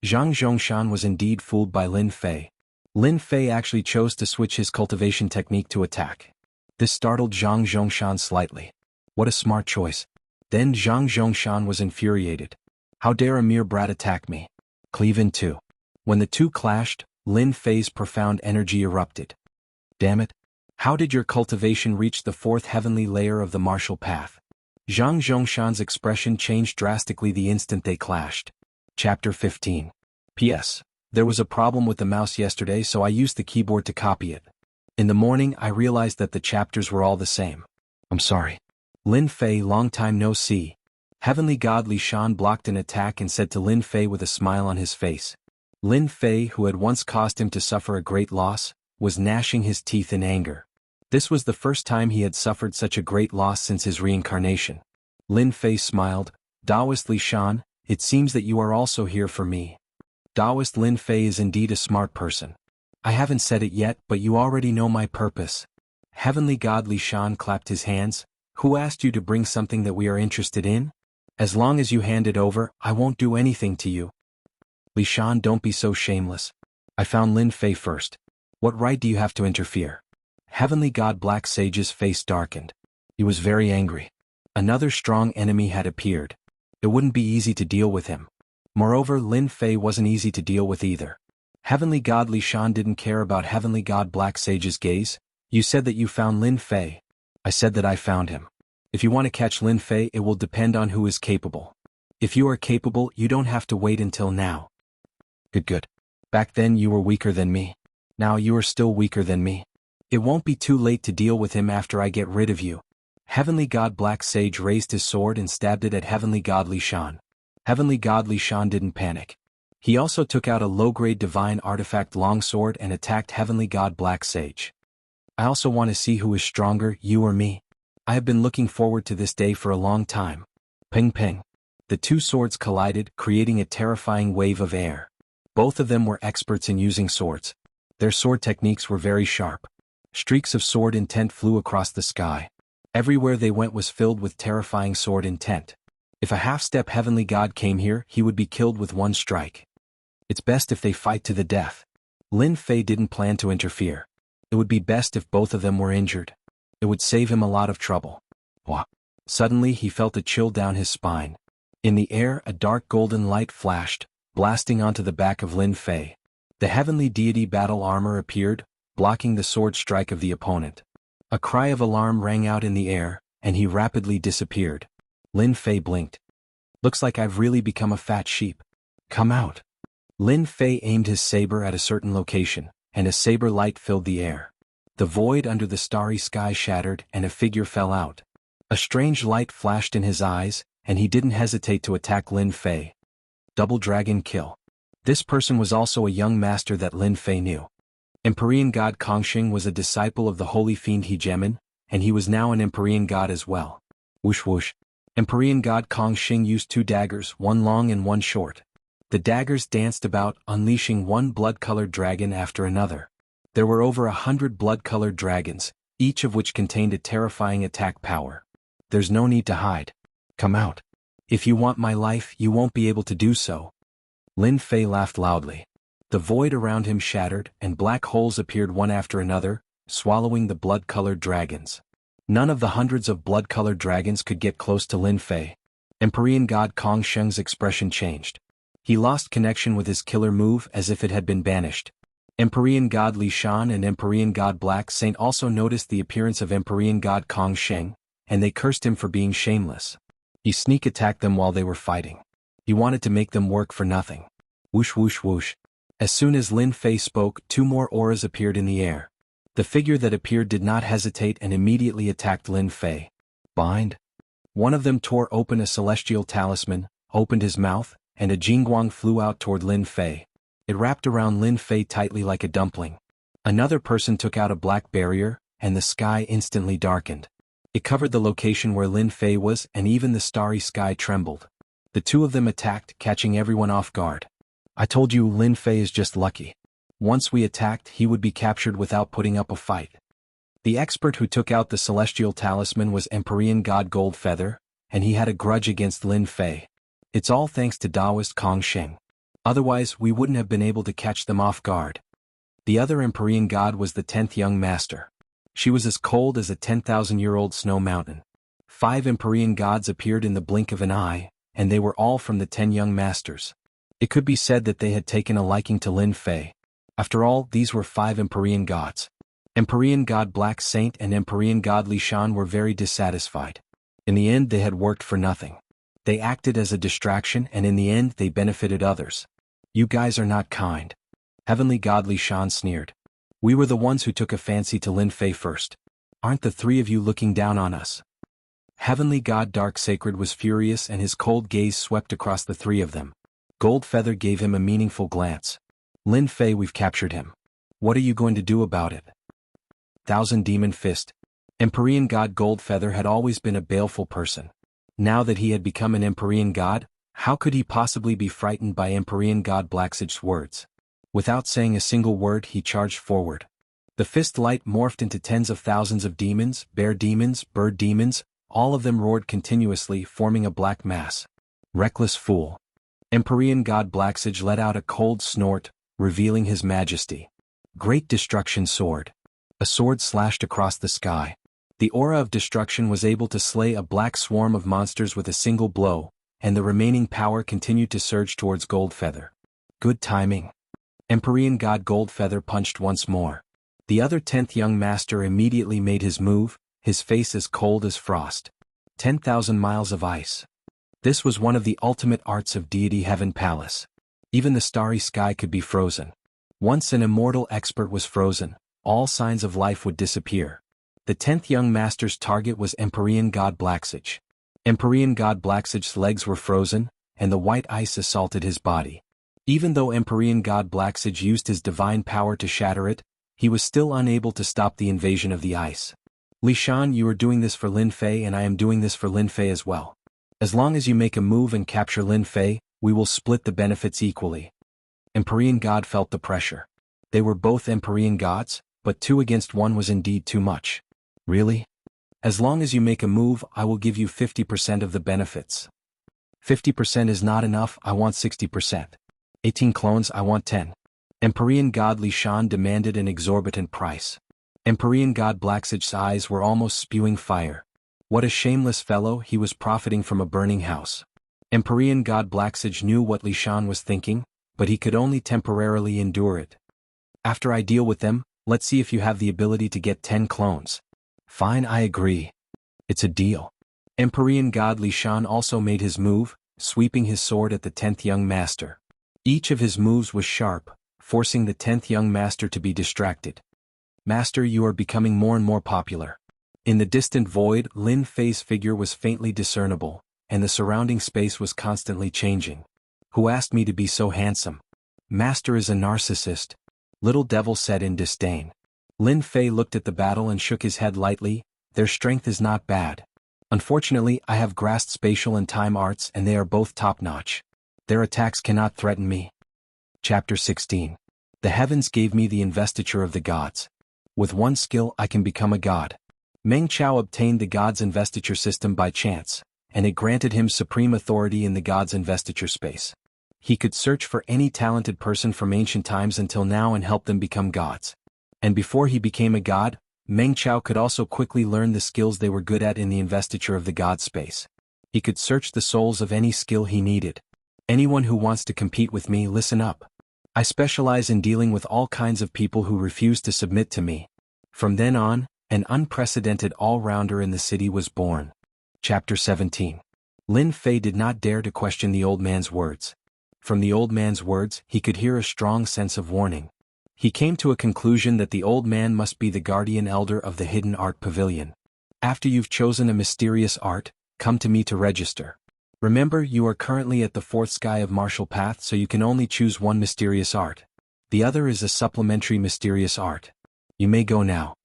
Zhang Zhongshan was indeed fooled by Lin Fei. Lin Fei actually chose to switch his cultivation technique to attack. This startled Zhang Zhongshan slightly. What a smart choice. Then Zhang Zhongshan was infuriated. How dare a mere brat attack me? Cleave in two. When the two clashed, Lin Fei's profound energy erupted. Damn it. How did your cultivation reach the fourth heavenly layer of the martial path? Zhang Zhongshan's expression changed drastically the instant they clashed. Chapter 15. P.S. There was a problem with the mouse yesterday, so I used the keyboard to copy it. In the morning I realized that the chapters were all the same. I'm sorry. Lin Fei, long time no see. Heavenly God Li Shan blocked an attack and said to Lin Fei with a smile on his face. Lin Fei, who had once caused him to suffer a great loss, was gnashing his teeth in anger. This was the first time he had suffered such a great loss since his reincarnation. Lin Fei smiled. Taoist Li Shan, it seems that you are also here for me. Taoist Lin Fei is indeed a smart person. I haven't said it yet, but you already know my purpose. Heavenly God Li Shan clapped his hands. Who asked you to bring something that we are interested in? As long as you hand it over, I won't do anything to you. Li Shan, don't be so shameless. I found Lin Fei first. What right do you have to interfere? Heavenly God Black Sage's face darkened. He was very angry. Another strong enemy had appeared. It wouldn't be easy to deal with him. Moreover, Lin Fei wasn't easy to deal with either. Heavenly God Li Shan didn't care about Heavenly God Black Sage's gaze. You said that you found Lin Fei. I said that I found him. If you want to catch Lin Fei, it will depend on who is capable. If you are capable, you don't have to wait until now. Good. Back then you were weaker than me. Now you are still weaker than me. It won't be too late to deal with him after I get rid of you. Heavenly God Black Sage raised his sword and stabbed it at Heavenly God Li Shan. Heavenly God Li Shan didn't panic. He also took out a low-grade divine artifact longsword and attacked Heavenly God Black Sage. I also want to see who is stronger, you or me. I have been looking forward to this day for a long time. Ping ping. The two swords collided, creating a terrifying wave of air. Both of them were experts in using swords. Their sword techniques were very sharp. Streaks of sword intent flew across the sky. Everywhere they went was filled with terrifying sword intent. If a half-step heavenly god came here, he would be killed with one strike. It's best if they fight to the death. Lin Fei didn't plan to interfere. It would be best if both of them were injured. It would save him a lot of trouble. Wah! Suddenly he felt a chill down his spine. In the air, a dark golden light flashed, blasting onto the back of Lin Fei. The heavenly deity battle armor appeared, blocking the sword strike of the opponent. A cry of alarm rang out in the air, and he rapidly disappeared. Lin Fei blinked. Looks like I've really become a fat sheep. Come out. Lin Fei aimed his saber at a certain location, and a saber light filled the air. The void under the starry sky shattered and a figure fell out. A strange light flashed in his eyes, and he didn't hesitate to attack Lin Fei. Double dragon kill. This person was also a young master that Lin Fei knew. Empyrean god Kongxing was a disciple of the holy fiend Hegemin, and he was now an Empyrean god as well. Whoosh whoosh. Empyrean god Kongxing used two daggers, one long and one short. The daggers danced about, unleashing one blood-colored dragon after another. There were over 100 blood-colored dragons, each of which contained a terrifying attack power. There's no need to hide. Come out. If you want my life, you won't be able to do so. Lin Fei laughed loudly. The void around him shattered, and black holes appeared one after another, swallowing the blood-colored dragons. None of the hundreds of blood-colored dragons could get close to Lin Fei. Empyrean God Kong Sheng's expression changed. He lost connection with his killer move as if it had been banished. Empyrean God Li Shan and Empyrean God Black Saint also noticed the appearance of Empyrean God Kong Sheng, and they cursed him for being shameless. He sneak attacked them while they were fighting. He wanted to make them work for nothing. Whoosh whoosh whoosh. As soon as Lin Fei spoke, 2 more auras appeared in the air. The figure that appeared did not hesitate and immediately attacked Lin Fei. Bind? One of them tore open a celestial talisman, opened his mouth, and a jingguang flew out toward Lin Fei. It wrapped around Lin Fei tightly like a dumpling. Another person took out a black barrier, and the sky instantly darkened. It covered the location where Lin Fei was, and even the starry sky trembled. The 2 of them attacked, catching everyone off guard. I told you Lin Fei is just lucky. Once we attacked, he would be captured without putting up a fight. The expert who took out the celestial talisman was Empyrean God Goldfeather, and he had a grudge against Lin Fei. It's all thanks to Taoist Kong Sheng. Otherwise, we wouldn't have been able to catch them off guard. The other Empyrean God was the 10th young master. She was as cold as a 10,000-year-old snow mountain. 5 Empyrean gods appeared in the blink of an eye, and they were all from the 10 young masters. It could be said that they had taken a liking to Lin Fei. After all, these were 5 Empyrean gods. Empyrean God Black Saint and Empyrean God Li Shan were very dissatisfied. In the end, they had worked for nothing. They acted as a distraction, and in the end, they benefited others. You guys are not kind. Heavenly God Li Shan sneered. We were the ones who took a fancy to Lin Fei first. Aren't the 3 of you looking down on us? Heavenly God Dark Sacred was furious, and his cold gaze swept across the 3 of them. Goldfeather gave him a meaningful glance. Lin Fei, we've captured him. What are you going to do about it? Thousand Demon Fist. Empyrean God Goldfeather had always been a baleful person. Now that he had become an Empyrean God, how could he possibly be frightened by Empyrean God Blacksage's words? Without saying a single word, he charged forward. The fist light morphed into tens of thousands of demons, bear demons, bird demons, all of them roared continuously, forming a black mass. Reckless fool. Empyrean God Blacksage let out a cold snort, revealing his majesty. Great Destruction Sword. A sword slashed across the sky. The aura of destruction was able to slay a black swarm of monsters with a single blow, and the remaining power continued to surge towards Goldfeather. Good timing. Empyrean God Goldfeather punched once more. The other 10th young master immediately made his move, his face as cold as frost. 10,000 miles of ice. This was one of the ultimate arts of Deity Heaven Palace. Even the starry sky could be frozen. Once an immortal expert was frozen, all signs of life would disappear. The 10th young master's target was Empyrean God Blacksage. Empyrean God Blacksage's legs were frozen, and the white ice assaulted his body. Even though Empyrean God Blacksage used his divine power to shatter it, he was still unable to stop the invasion of the ice. Li Shan, you are doing this for Lin Fei, and I am doing this for Lin Fei as well. As long as you make a move and capture Lin Fei, we will split the benefits equally. Empyrean God felt the pressure. They were both Empyrean gods, but 2 against 1 was indeed too much. Really? As long as you make a move, I will give you 50% of the benefits. 50% is not enough, I want 60%. 18 clones, I want 10. Empyrean God Li Shan demanded an exorbitant price. Empyrean God Blacksage's eyes were almost spewing fire. What a shameless fellow, he was profiting from a burning house. Empyrean God Blacksage knew what Li Shan was thinking, but he could only temporarily endure it. After I deal with them, let's see if you have the ability to get 10 clones. Fine, I agree. It's a deal. Empyrean God Li Shan also made his move, sweeping his sword at the 10th young master. Each of his moves was sharp, forcing the 10th young master to be distracted. Master, you are becoming more and more popular. In the distant void, Lin Fei's figure was faintly discernible, and the surrounding space was constantly changing. Who asked me to be so handsome? Master is a narcissist. Little Devil said in disdain. Lin Fei looked at the battle and shook his head lightly. Their strength is not bad. Unfortunately, I have grasped spatial and time arts, and they are both top-notch. Their attacks cannot threaten me. Chapter 16. The heavens gave me the investiture of the gods. With one skill I can become a god. Meng Chao obtained the god's investiture system by chance, and it granted him supreme authority in the god's investiture space. He could search for any talented person from ancient times until now and help them become gods. And before he became a god, Meng Chao could also quickly learn the skills they were good at in the investiture of the god space. He could search the souls of any skill he needed. Anyone who wants to compete with me, listen up. I specialize in dealing with all kinds of people who refuse to submit to me. From then on, an unprecedented all-rounder in the city was born. Chapter 17. Lin Fei did not dare to question the old man's words. From the old man's words, he could hear a strong sense of warning. He came to a conclusion that the old man must be the guardian elder of the hidden art pavilion. After you've chosen a mysterious art, come to me to register. Remember, you are currently at the fourth sky of martial path, so you can only choose one mysterious art. The other is a supplementary mysterious art. You may go now.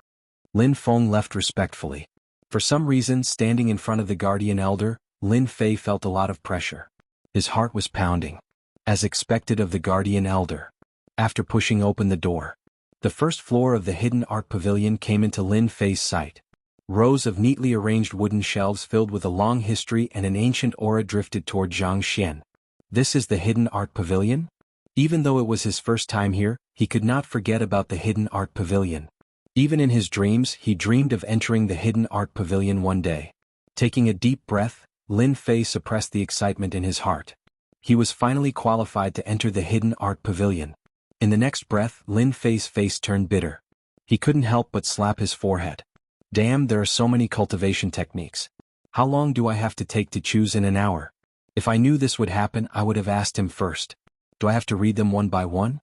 Lin Feng left respectfully. For some reason, standing in front of the guardian elder, Lin Fei felt a lot of pressure. His heart was pounding. As expected of the guardian elder. After pushing open the door, the first floor of the hidden art pavilion came into Lin Fei's sight. Rows of neatly arranged wooden shelves filled with a long history and an ancient aura drifted toward Zhang Xian. This is the hidden art pavilion? Even though it was his first time here, he could not forget about the hidden art pavilion. Even in his dreams, he dreamed of entering the hidden art pavilion one day. Taking a deep breath, Lin Fei suppressed the excitement in his heart. He was finally qualified to enter the hidden art pavilion. In the next breath, Lin Fei's face turned bitter. He couldn't help but slap his forehead. Damn, there are so many cultivation techniques. How long do I have to take to choose in an hour? If I knew this would happen, I would have asked him first. Do I have to read them one by one?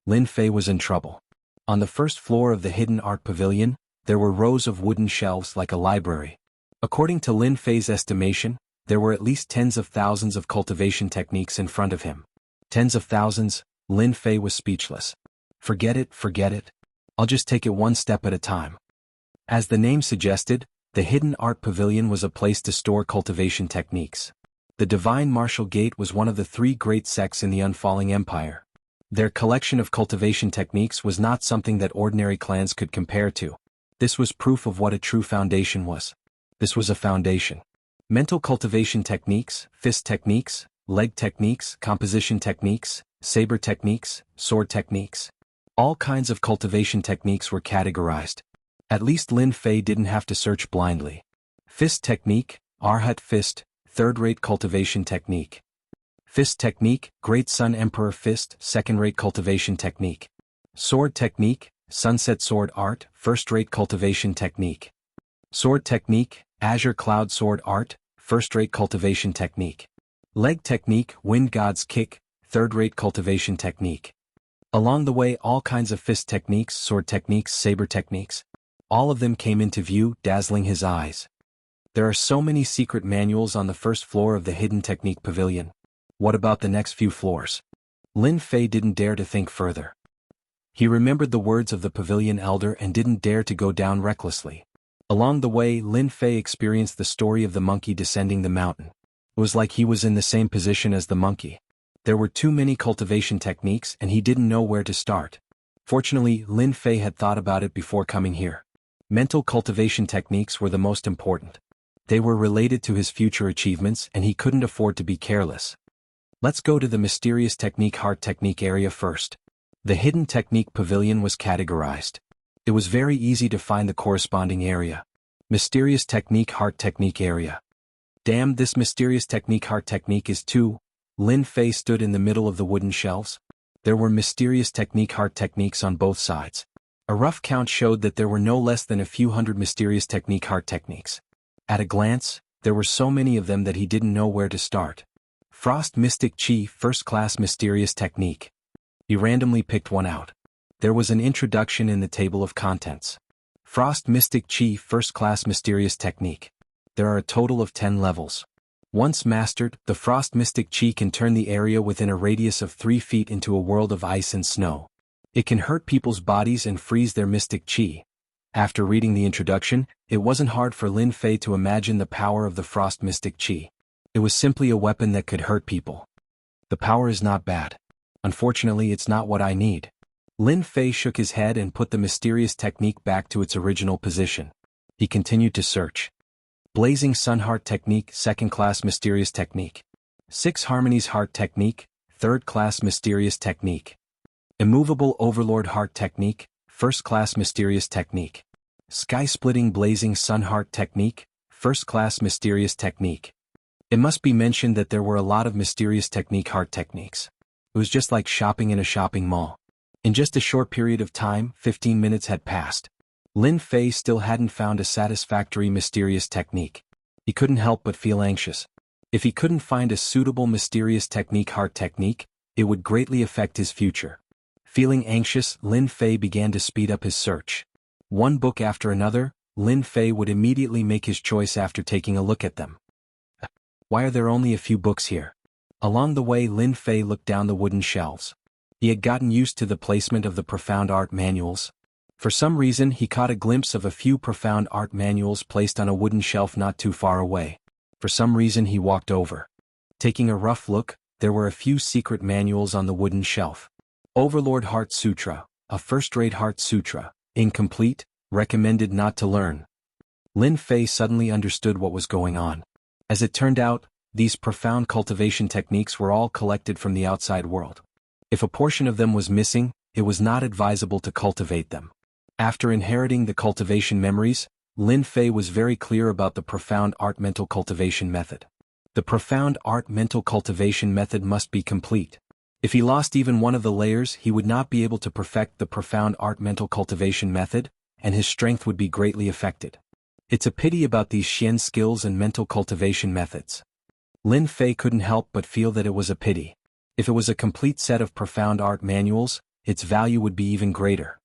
Lin Fei was in trouble. On the first floor of the hidden art pavilion, there were rows of wooden shelves like a library. According to Lin Fei's estimation, there were at least tens of thousands of cultivation techniques in front of him. Tens of thousands. Lin Fei was speechless. Forget it. I'll just take it one step at a time. As the name suggested, the hidden art pavilion was a place to store cultivation techniques. The Divine Martial Gate was one of the three great sects in the Unfalling Empire. Their collection of cultivation techniques was not something that ordinary clans could compare to. This was proof of what a true foundation was. This was a foundation. Mental cultivation techniques, fist techniques, leg techniques, composition techniques, saber techniques, sword techniques. All kinds of cultivation techniques were categorized. At least Lin Fei didn't have to search blindly. Fist technique, Arhat fist, third-rate cultivation technique. Fist technique, Great Sun Emperor fist, second-rate cultivation technique. Sword technique, Sunset Sword art, first-rate cultivation technique. Sword technique, Azure Cloud Sword art, first-rate cultivation technique. Leg technique, Wind God's kick, third-rate cultivation technique. Along the way, all kinds of fist techniques, sword techniques, saber techniques. All of them came into view, dazzling his eyes. There are so many secret manuals on the first floor of the hidden technique pavilion. What about the next few floors? Lin Fei didn't dare to think further. He remembered the words of the pavilion elder and didn't dare to go down recklessly. Along the way, Lin Fei experienced the story of the monkey descending the mountain. It was like he was in the same position as the monkey. There were too many cultivation techniques and he didn't know where to start. Fortunately, Lin Fei had thought about it before coming here. Mental cultivation techniques were the most important. They were related to his future achievements and he couldn't afford to be careless. Let's go to the mysterious technique heart technique area first. The hidden technique pavilion was categorized. It was very easy to find the corresponding area. Mysterious technique heart technique area. Damn, this mysterious technique heart technique is too. Lin Fei stood in the middle of the wooden shelves. There were mysterious technique heart techniques on both sides. A rough count showed that there were no less than a few hundred mysterious technique heart techniques. At a glance, there were so many of them that he didn't know where to start. Frost Mystic Chi First Class Mysterious Technique. He randomly picked one out. There was an introduction in the table of contents. Frost Mystic Chi First Class Mysterious Technique. There are a total of 10 levels. Once mastered, the Frost Mystic Chi can turn the area within a radius of 3 feet into a world of ice and snow. It can hurt people's bodies and freeze their mystic chi. After reading the introduction, it wasn't hard for Lin Fei to imagine the power of the Frost Mystic Chi. It was simply a weapon that could hurt people. The power is not bad. Unfortunately, it's not what I need. Lin Fei shook his head and put the mysterious technique back to its original position. He continued to search. Blazing Sun Heart Technique, Second Class Mysterious Technique. 6 Harmonies Heart Technique, Third Class Mysterious Technique. Immovable Overlord Heart Technique, First Class Mysterious Technique. Sky-Splitting Blazing Sun Heart Technique, First Class Mysterious Technique. It must be mentioned that there were a lot of mysterious technique heart techniques. It was just like shopping in a shopping mall. In just a short period of time, 15 minutes had passed. Lin Fei still hadn't found a satisfactory mysterious technique. He couldn't help but feel anxious. If he couldn't find a suitable mysterious technique heart technique, it would greatly affect his future. Feeling anxious, Lin Fei began to speed up his search. One book after another, Lin Fei would immediately make his choice after taking a look at them. Why are there only a few books here? Along the way, Lin Fei looked down the wooden shelves. He had gotten used to the placement of the profound art manuals. For some reason, he caught a glimpse of a few profound art manuals placed on a wooden shelf not too far away. For some reason, he walked over. Taking a rough look, there were a few secret manuals on the wooden shelf. Overlord Heart Sutra, a first-rate Heart Sutra, incomplete, recommended not to learn. Lin Fei suddenly understood what was going on. As it turned out, these profound cultivation techniques were all collected from the outside world. If a portion of them was missing, it was not advisable to cultivate them. After inheriting the cultivation memories, Lin Fei was very clear about the profound art mental cultivation method. The profound art mental cultivation method must be complete. If he lost even one of the layers, he would not be able to perfect the profound art mental cultivation method, and his strength would be greatly affected. It's a pity about these Xian skills and mental cultivation methods. Lin Fei couldn't help but feel that it was a pity. If it was a complete set of profound art manuals, its value would be even greater.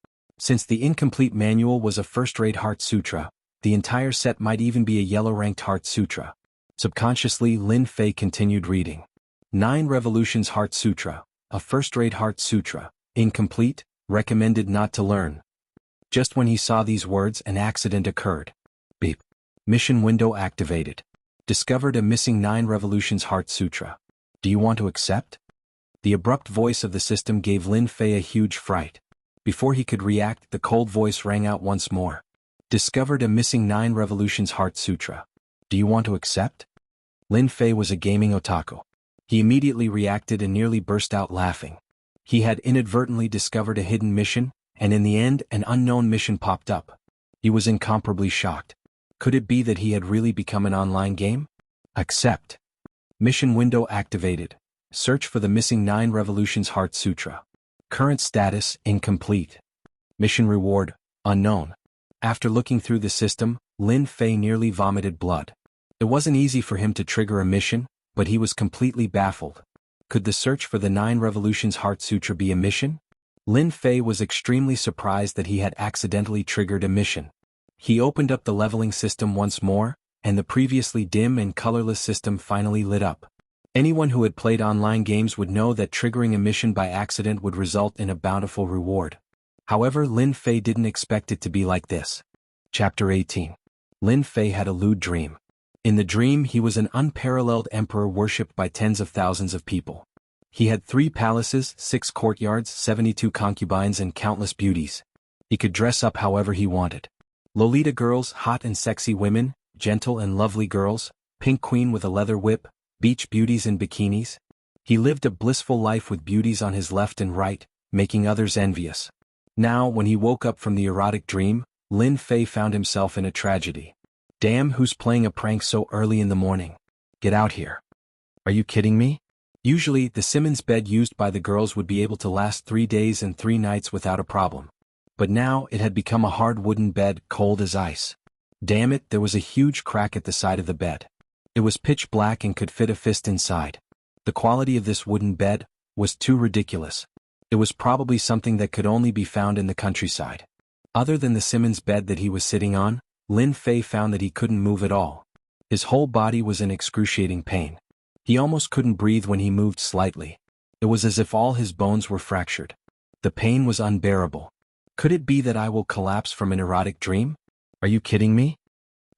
Since the incomplete manual was a first-rate Heart Sutra, the entire set might even be a yellow-ranked Heart Sutra. Subconsciously, Lin Fei continued reading. 9 Revolutions Heart Sutra, a first-rate Heart Sutra, incomplete, recommended not to learn. Just when he saw these words, an accident occurred. Beep. Mission window activated. Discovered a missing 9 Revolutions Heart Sutra. Do you want to accept? The abrupt voice of the system gave Lin Fei a huge fright. Before he could react, the cold voice rang out once more. Discovered a missing 9 Revolutions Heart Sutra. Do you want to accept? Lin Fei was a gaming otaku. He immediately reacted and nearly burst out laughing. He had inadvertently discovered a hidden mission, and in the end, an unknown mission popped up. He was incomparably shocked. Could it be that he had really become an online game? Accept. Mission window activated. Search for the missing 9 Revolutions Heart Sutra. Current status, incomplete. Mission reward, unknown. After looking through the system, Lin Fei nearly vomited blood. It wasn't easy for him to trigger a mission, but he was completely baffled. Could the search for the 9 Revolutions Heart Sutra be a mission? Lin Fei was extremely surprised that he had accidentally triggered a mission. He opened up the leveling system once more, and the previously dim and colorless system finally lit up. Anyone who had played online games would know that triggering a mission by accident would result in a bountiful reward. However, Lin Fei didn't expect it to be like this. Chapter 18. Lin Fei had a lewd dream. In the dream, he was an unparalleled emperor worshipped by tens of thousands of people. He had 3 palaces, 6 courtyards, 72 concubines, and countless beauties. He could dress up however he wanted. Lolita girls, hot and sexy women, gentle and lovely girls, pink queen with a leather whip, beach beauties in bikinis. He lived a blissful life with beauties on his left and right, making others envious. Now, when he woke up from the erotic dream, Lin Fei found himself in a tragedy. Damn, who's playing a prank so early in the morning? Get out here. Are you kidding me? Usually, the Simmons bed used by the girls would be able to last 3 days and 3 nights without a problem. But now, it had become a hard wooden bed, cold as ice. Damn it, there was a huge crack at the side of the bed. It was pitch black and could fit a fist inside. The quality of this wooden bed was too ridiculous. It was probably something that could only be found in the countryside. Other than the Simmons bed that he was sitting on, Lin Fei found that he couldn't move at all. His whole body was in excruciating pain. He almost couldn't breathe when he moved slightly. It was as if all his bones were fractured. The pain was unbearable. Could it be that I will collapse from an erotic dream? Are you kidding me?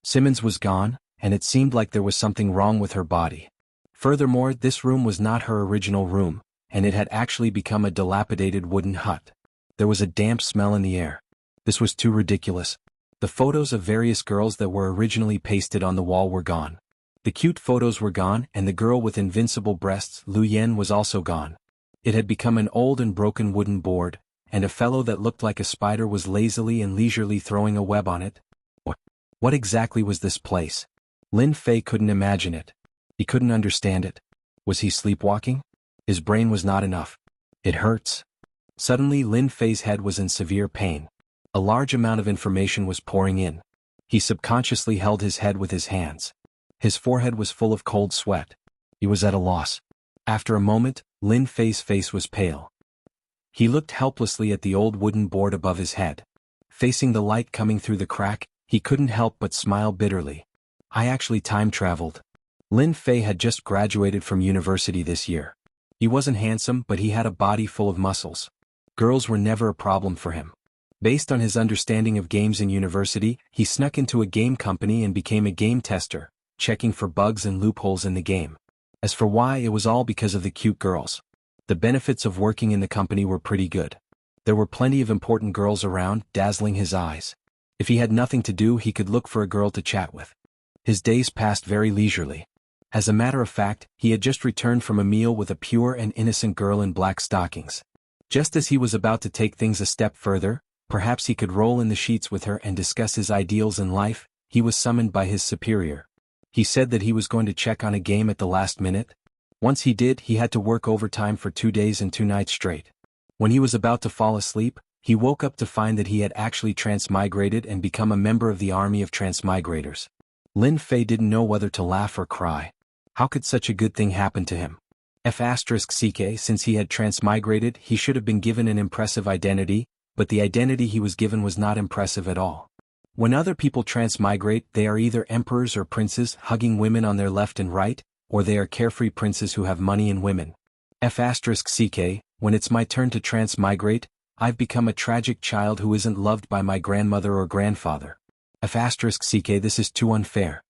Simmons was gone, and it seemed like there was something wrong with her body. Furthermore, this room was not her original room, and it had actually become a dilapidated wooden hut. There was a damp smell in the air. This was too ridiculous. The photos of various girls that were originally pasted on the wall were gone. The cute photos were gone, and the girl with invincible breasts, Lu Yen, was also gone. It had become an old and broken wooden board, and a fellow that looked like a spider was lazily and leisurely throwing a web on it. What exactly was this place? Lin Fei couldn't imagine it. He couldn't understand it. Was he sleepwalking? His brain was not enough. It hurts. Suddenly Lin Fei's head was in severe pain. A large amount of information was pouring in. He subconsciously held his head with his hands. His forehead was full of cold sweat. He was at a loss. After a moment, Lin Fei's face was pale. He looked helplessly at the old wooden board above his head. Facing the light coming through the crack, he couldn't help but smile bitterly. I actually time-traveled. Lin Fei had just graduated from university this year. He wasn't handsome, but he had a body full of muscles. Girls were never a problem for him. Based on his understanding of games in university, he snuck into a game company and became a game tester, checking for bugs and loopholes in the game. As for why, it was all because of the cute girls. The benefits of working in the company were pretty good. There were plenty of important girls around, dazzling his eyes. If he had nothing to do, he could look for a girl to chat with. His days passed very leisurely. As a matter of fact, he had just returned from a meal with a pure and innocent girl in black stockings. Just as he was about to take things a step further, perhaps he could roll in the sheets with her and discuss his ideals in life, he was summoned by his superior. He said that he was going to check on a game at the last minute. Once he did, he had to work overtime for 2 days and 2 nights straight. When he was about to fall asleep, he woke up to find that he had actually transmigrated and become a member of the army of transmigrators. Lin Fei didn't know whether to laugh or cry. How could such a good thing happen to him? Since he had transmigrated, he should have been given an impressive identity, but the identity he was given was not impressive at all. When other people transmigrate, they are either emperors or princes hugging women on their left and right, or they are carefree princes who have money and women. When it's my turn to transmigrate, I've become a tragic child who isn't loved by my grandmother or grandfather. This is too unfair.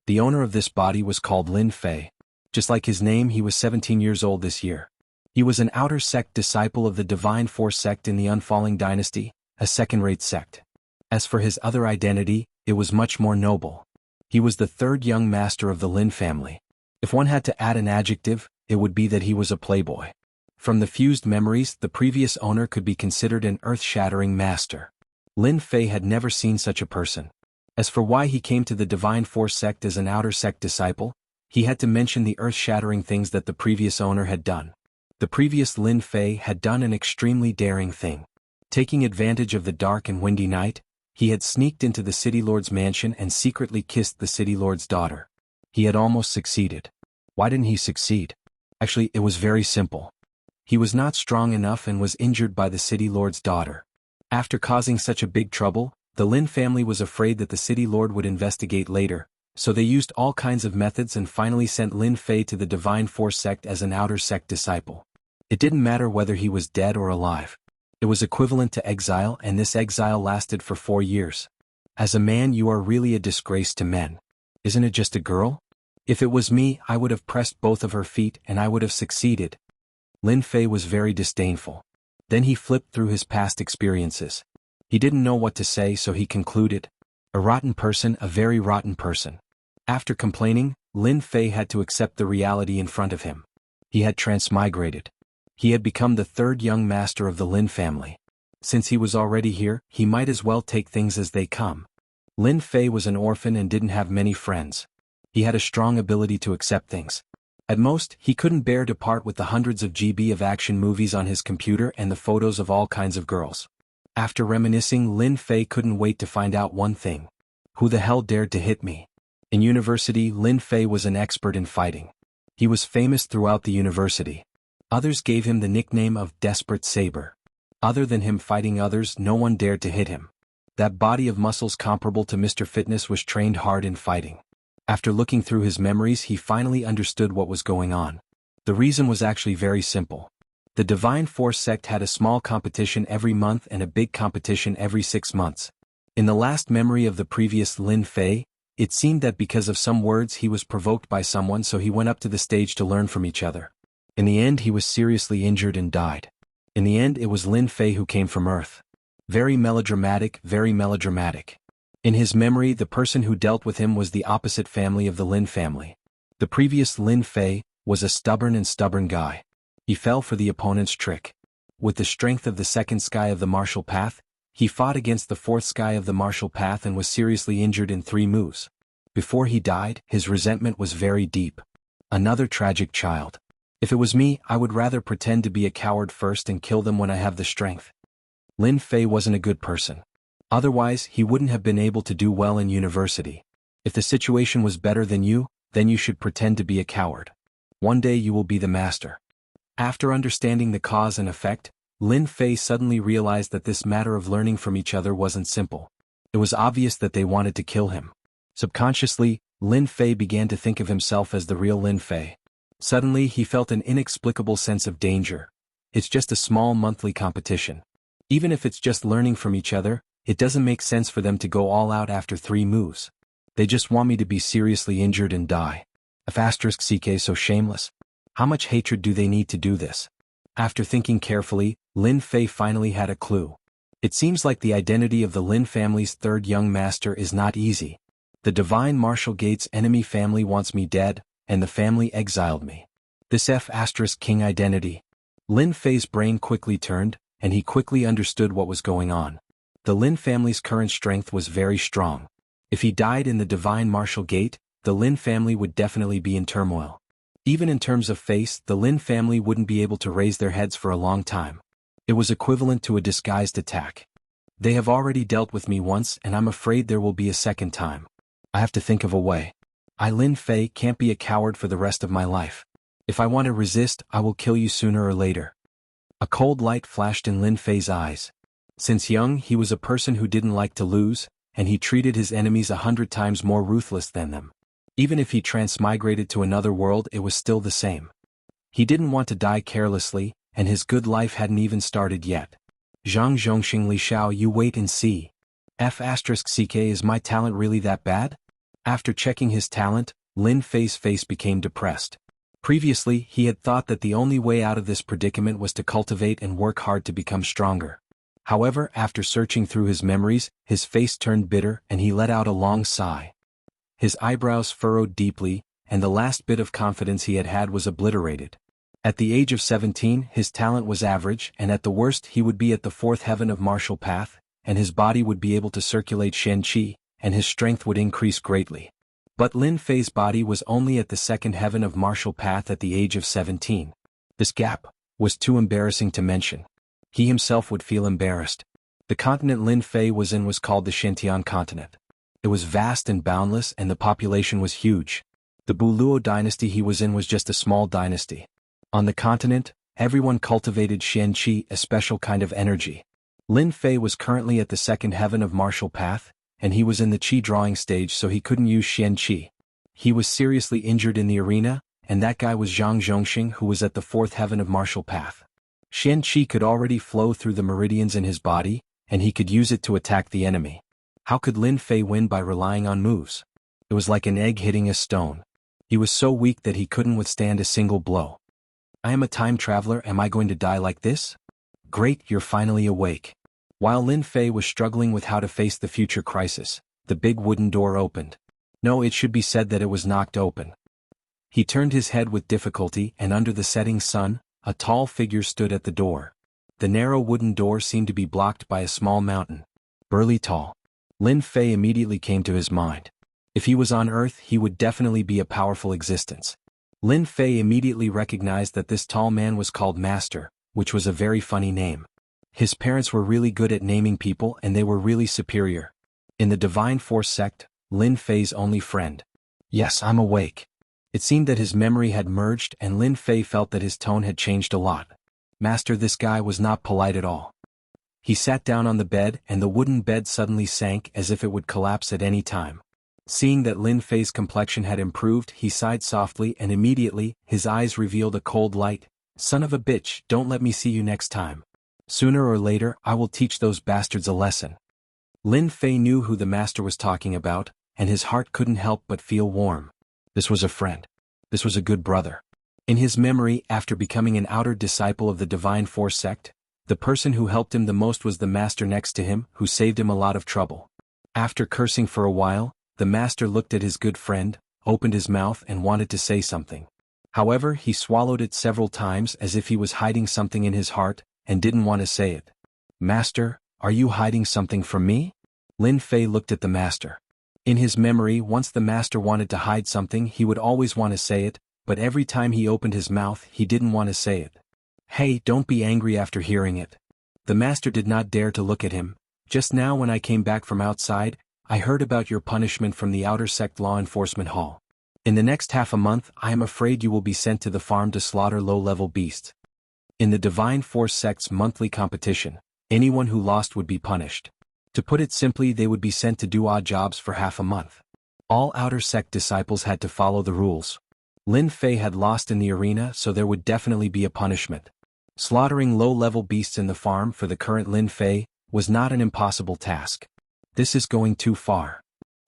The owner of this body was called Lin Fei. Just like his name, he was 17 years old this year. He was an outer sect disciple of the Divine Force sect in the Unfalling Dynasty, a second-rate sect. As for his other identity, it was much more noble. He was the third young master of the Lin family. If one had to add an adjective, it would be that he was a playboy. From the fused memories, the previous owner could be considered an earth-shattering master. Lin Fei had never seen such a person. As for why he came to the Divine Force sect as an outer sect disciple, he had to mention the earth-shattering things that the previous owner had done. The previous Lin Fei had done an extremely daring thing. Taking advantage of the dark and windy night, he had sneaked into the City Lord's mansion and secretly kissed the City Lord's daughter. He had almost succeeded. Why didn't he succeed? Actually, it was very simple. He was not strong enough and was injured by the City Lord's daughter. After causing such a big trouble, the Lin family was afraid that the City Lord would investigate later, so they used all kinds of methods and finally sent Lin Fei to the Divine Force sect as an outer sect disciple. It didn't matter whether he was dead or alive. It was equivalent to exile, and this exile lasted for 4 years. As a man, you are really a disgrace to men. Isn't it just a girl? If it was me, I would have pressed both of her feet and I would have succeeded. Lin Fei was very disdainful. Then he flipped through his past experiences. He didn't know what to say, so he concluded, a rotten person, a very rotten person. After complaining, Lin Fei had to accept the reality in front of him. He had transmigrated. He had become the third young master of the Lin family. Since he was already here, he might as well take things as they come. Lin Fei was an orphan and didn't have many friends. He had a strong ability to accept things. At most, he couldn't bear to part with the hundreds of GB of action movies on his computer and the photos of all kinds of girls. After reminiscing, Lin Fei couldn't wait to find out one thing. Who the hell dared to hit me? In university, Lin Fei was an expert in fighting. He was famous throughout the university. Others gave him the nickname of Desperate Saber. Other than him fighting others, no one dared to hit him. That body of muscles comparable to Mr. Fitness was trained hard in fighting. After looking through his memories, he finally understood what was going on. The reason was actually very simple. The Divine Force sect had a small competition every month and a big competition every 6 months. In the last memory of the previous Lin Fei, it seemed that because of some words he was provoked by someone, so he went up to the stage to learn from each other. In the end, he was seriously injured and died. In the end, it was Lin Fei who came from Earth. Very melodramatic, very melodramatic. In his memory, the person who dealt with him was the opposite family of the Lin family. The previous Lin Fei was a stubborn guy. He fell for the opponent's trick. With the strength of the second sky of the martial path, he fought against the fourth sky of the martial path and was seriously injured in 3 moves. Before he died, his resentment was very deep. Another tragic child. If it was me, I would rather pretend to be a coward first and kill them when I have the strength. Lin Fei wasn't a good person. Otherwise, he wouldn't have been able to do well in university. If the situation was better than you, then you should pretend to be a coward. One day you will be the master. After understanding the cause and effect, Lin Fei suddenly realized that this matter of learning from each other wasn't simple. It was obvious that they wanted to kill him. Subconsciously, Lin Fei began to think of himself as the real Lin Fei. Suddenly he felt an inexplicable sense of danger. It's just a small monthly competition. Even if it's just learning from each other, it doesn't make sense for them to go all out after 3 moves. They just want me to be seriously injured and die. If *CK so shameless. How much hatred do they need to do this? After thinking carefully, Lin Fei finally had a clue. It seems like the identity of the Lin family's 3rd young master is not easy. The Divine Martial Gate's enemy family wants me dead, and the family exiled me. This King identity. Lin Fei's brain quickly turned, and he quickly understood what was going on. The Lin family's current strength was very strong. If he died in the Divine Martial Gate, the Lin family would definitely be in turmoil. Even in terms of face, the Lin family wouldn't be able to raise their heads for a long time. It was equivalent to a disguised attack. They have already dealt with me once, and I'm afraid there will be a second time. I have to think of a way. Lin Fei can't be a coward for the rest of my life. If I want to resist, I will kill you sooner or later. A cold light flashed in Lin Fei's eyes. Since young, he was a person who didn't like to lose, and he treated his enemies 100 times more ruthless than them. Even if he transmigrated to another world, it was still the same. He didn't want to die carelessly, and his good life hadn't even started yet. Zhang Zhongxing Li Shao, you wait and see. *CK, is my talent really that bad? After checking his talent, Lin Fei's face became depressed. Previously, he had thought that the only way out of this predicament was to cultivate and work hard to become stronger. However, after searching through his memories, his face turned bitter and he let out a long sigh. His eyebrows furrowed deeply, and the last bit of confidence he had had was obliterated. At the age of 17, his talent was average, and at the worst he would be at the 4th heaven of martial path, and his body would be able to circulate Shen Qi, and his strength would increase greatly. But Lin Fei's body was only at the 2nd heaven of martial path at the age of 17. This gap was too embarrassing to mention. He himself would feel embarrassed. The continent Lin Fei was in was called the Shintian continent. It was vast and boundless, and the population was huge. The Buluo dynasty he was in was just a small dynasty. On the continent, everyone cultivated Shen Qi, a special kind of energy. Lin Fei was currently at the 2nd heaven of martial path, and he was in the Qi drawing stage, so he couldn't use Shen Qi. He was seriously injured in the arena, and that guy was Zhang Zhongxing, who was at the 4th heaven of martial path. Shen Qi could already flow through the meridians in his body, and he could use it to attack the enemy. How could Lin Fei win by relying on moves? It was like an egg hitting a stone. He was so weak that he couldn't withstand a single blow. I am a time traveler, am I going to die like this? Great, you're finally awake. While Lin Fei was struggling with how to face the future crisis, the big wooden door opened. No, it should be said that it was knocked open. He turned his head with difficulty, and under the setting sun, a tall figure stood at the door. The narrow wooden door seemed to be blocked by a small mountain. Burly tall. Lin Fei immediately came to his mind. If he was on Earth, he would definitely be a powerful existence. Lin Fei immediately recognized that this tall man was called Master, which was a very funny name. His parents were really good at naming people, and they were really superior. In the Divine Force sect, Lin Fei's only friend. Yes, I'm awake. It seemed that his memory had merged, and Lin Fei felt that his tone had changed a lot. Master, this guy was not polite at all. He sat down on the bed, and the wooden bed suddenly sank as if it would collapse at any time. Seeing that Lin Fei's complexion had improved, he sighed softly, and immediately, his eyes revealed a cold light. Son of a bitch, don't let me see you next time. Sooner or later, I will teach those bastards a lesson. Lin Fei knew who the master was talking about, and his heart couldn't help but feel warm. This was a friend. This was a good brother. In his memory, after becoming an outer disciple of the Divine Force sect, the person who helped him the most was the master next to him, who saved him a lot of trouble. After cursing for a while, the master looked at his good friend, opened his mouth and wanted to say something. However, he swallowed it several times as if he was hiding something in his heart, and didn't want to say it. "Master, are you hiding something from me?" Lin Fei looked at the master. In his memory, once the master wanted to hide something, he would always want to say it, but every time he opened his mouth, he didn't want to say it. "Hey, don't be angry after hearing it." The master did not dare to look at him. "Just now when I came back from outside, I heard about your punishment from the outer sect law enforcement hall. In the next half a month, I am afraid you will be sent to the farm to slaughter low-level beasts. In the Divine Force sect's monthly competition, anyone who lost would be punished. To put it simply, they would be sent to do odd jobs for half a month. All outer sect disciples had to follow the rules. Lin Fei had lost in the arena, so there would definitely be a punishment. Slaughtering low-level beasts in the farm for the current Lin Fei was not an impossible task. This is going too far.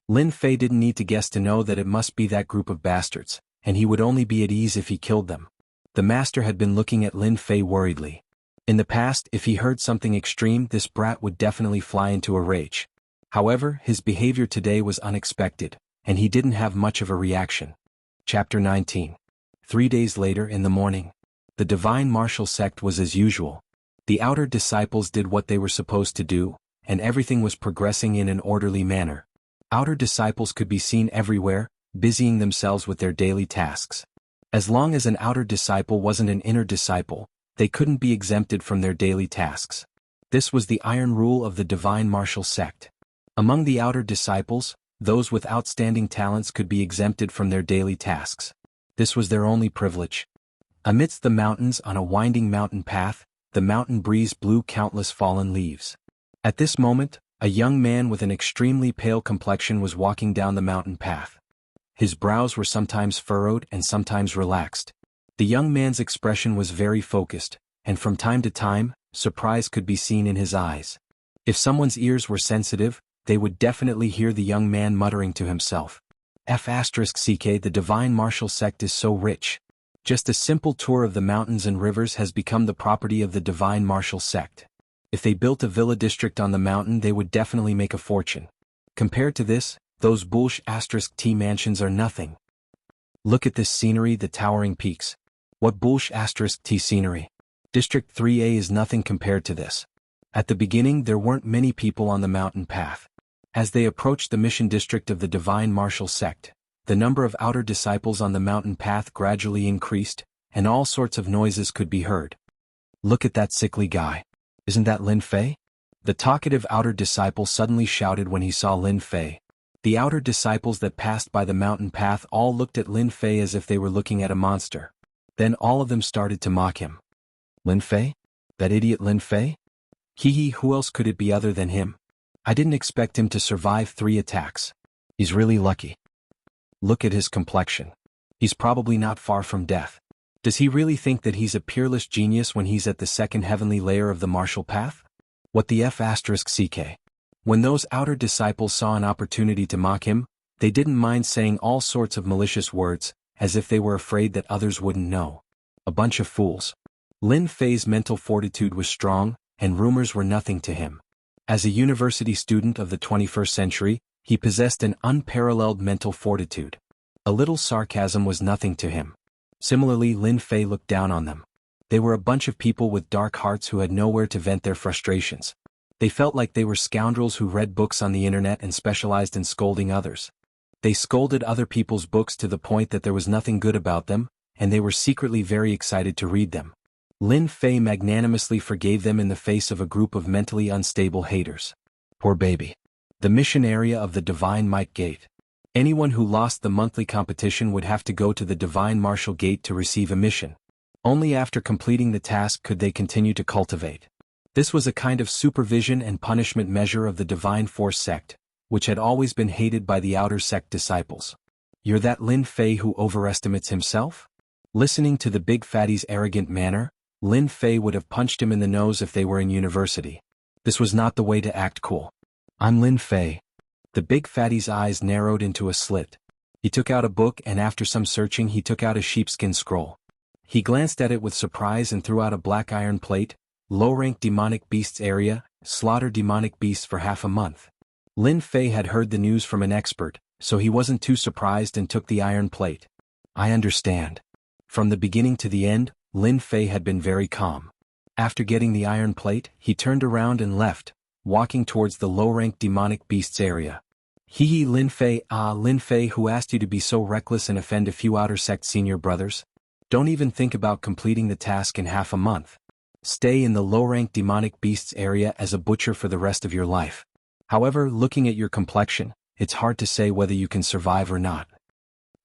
Lin Fei didn't need to guess to know that it must be that group of bastards, and he would only be at ease if he killed them. The master had been looking at Lin Fei worriedly. In the past, if he heard something extreme, this brat would definitely fly into a rage. However, his behavior today was unexpected, and he didn't have much of a reaction. Chapter 19. 3 days later in the morning. The Divine Martial Sect was as usual. The outer disciples did what they were supposed to do, and everything was progressing in an orderly manner. Outer disciples could be seen everywhere, busying themselves with their daily tasks. As long as an outer disciple wasn't an inner disciple, they couldn't be exempted from their daily tasks. This was the iron rule of the Divine Martial Sect. Among the outer disciples, those with outstanding talents could be exempted from their daily tasks. This was their only privilege. Amidst the mountains on a winding mountain path, the mountain breeze blew countless fallen leaves. At this moment, a young man with an extremely pale complexion was walking down the mountain path. His brows were sometimes furrowed and sometimes relaxed. The young man's expression was very focused, and from time to time, surprise could be seen in his eyes. If someone's ears were sensitive, they would definitely hear the young man muttering to himself. **CK The Divine Martial Sect is so rich. Just a simple tour of the mountains and rivers has become the property of the Divine Martial Sect. If they built a villa district on the mountain, they would definitely make a fortune. Compared to this, those **T mansions are nothing. Look at this scenery, the towering peaks. What **T scenery? District 3A is nothing compared to this." At the beginning, there weren't many people on the mountain path. As they approached the mission district of the Divine Martial Sect, the number of outer disciples on the mountain path gradually increased, and all sorts of noises could be heard. "Look at that sickly guy. Isn't that Lin Fei?" The talkative outer disciple suddenly shouted when he saw Lin Fei. The outer disciples that passed by the mountain path all looked at Lin Fei as if they were looking at a monster. Then all of them started to mock him. "Lin Fei? That idiot Lin Fei? Hee, who else could it be other than him? I didn't expect him to survive 3 attacks. He's really lucky. Look at his complexion. He's probably not far from death. Does he really think that he's a peerless genius when he's at the second heavenly layer of the martial path? What the **CK? When those outer disciples saw an opportunity to mock him, they didn't mind saying all sorts of malicious words, as if they were afraid that others wouldn't know. A bunch of fools. Lin Fei's mental fortitude was strong, and rumors were nothing to him. As a university student of the 21st century, he possessed an unparalleled mental fortitude. A little sarcasm was nothing to him. Similarly, Lin Fei looked down on them. They were a bunch of people with dark hearts who had nowhere to vent their frustrations. They felt like they were scoundrels who read books on the internet and specialized in scolding others. They scolded other people's books to the point that there was nothing good about them, and they were secretly very excited to read them. Lin Fei magnanimously forgave them in the face of a group of mentally unstable haters. Poor baby. The mission area of the Divine Might Gate. Anyone who lost the monthly competition would have to go to the Divine Martial Gate to receive a mission. Only after completing the task could they continue to cultivate. This was a kind of supervision and punishment measure of the Divine Force sect, which had always been hated by the outer sect disciples. "You're that Lin Fei who overestimates himself?" Listening to the big fatty's arrogant manner, Lin Fei would have punched him in the nose if they were in university. This was not the way to act cool. "I'm Lin Fei." The big fatty's eyes narrowed into a slit. He took out a book, and after some searching he took out a sheepskin scroll. He glanced at it with surprise and threw out a black iron plate. "Low-rank demonic beasts area, slaughter demonic beasts for half a month." Lin Fei had heard the news from an expert, so he wasn't too surprised and took the iron plate. I understand. From the beginning to the end, Lin Fei had been very calm. After getting the iron plate, he turned around and left, walking towards the low-ranked demonic beasts area. Hee Lin Fei, Lin Fei, who asked you to be so reckless and offend a few outer sect senior brothers? Don't even think about completing the task in half a month. Stay in the low-ranked demonic beasts area as a butcher for the rest of your life. However, looking at your complexion, it's hard to say whether you can survive or not.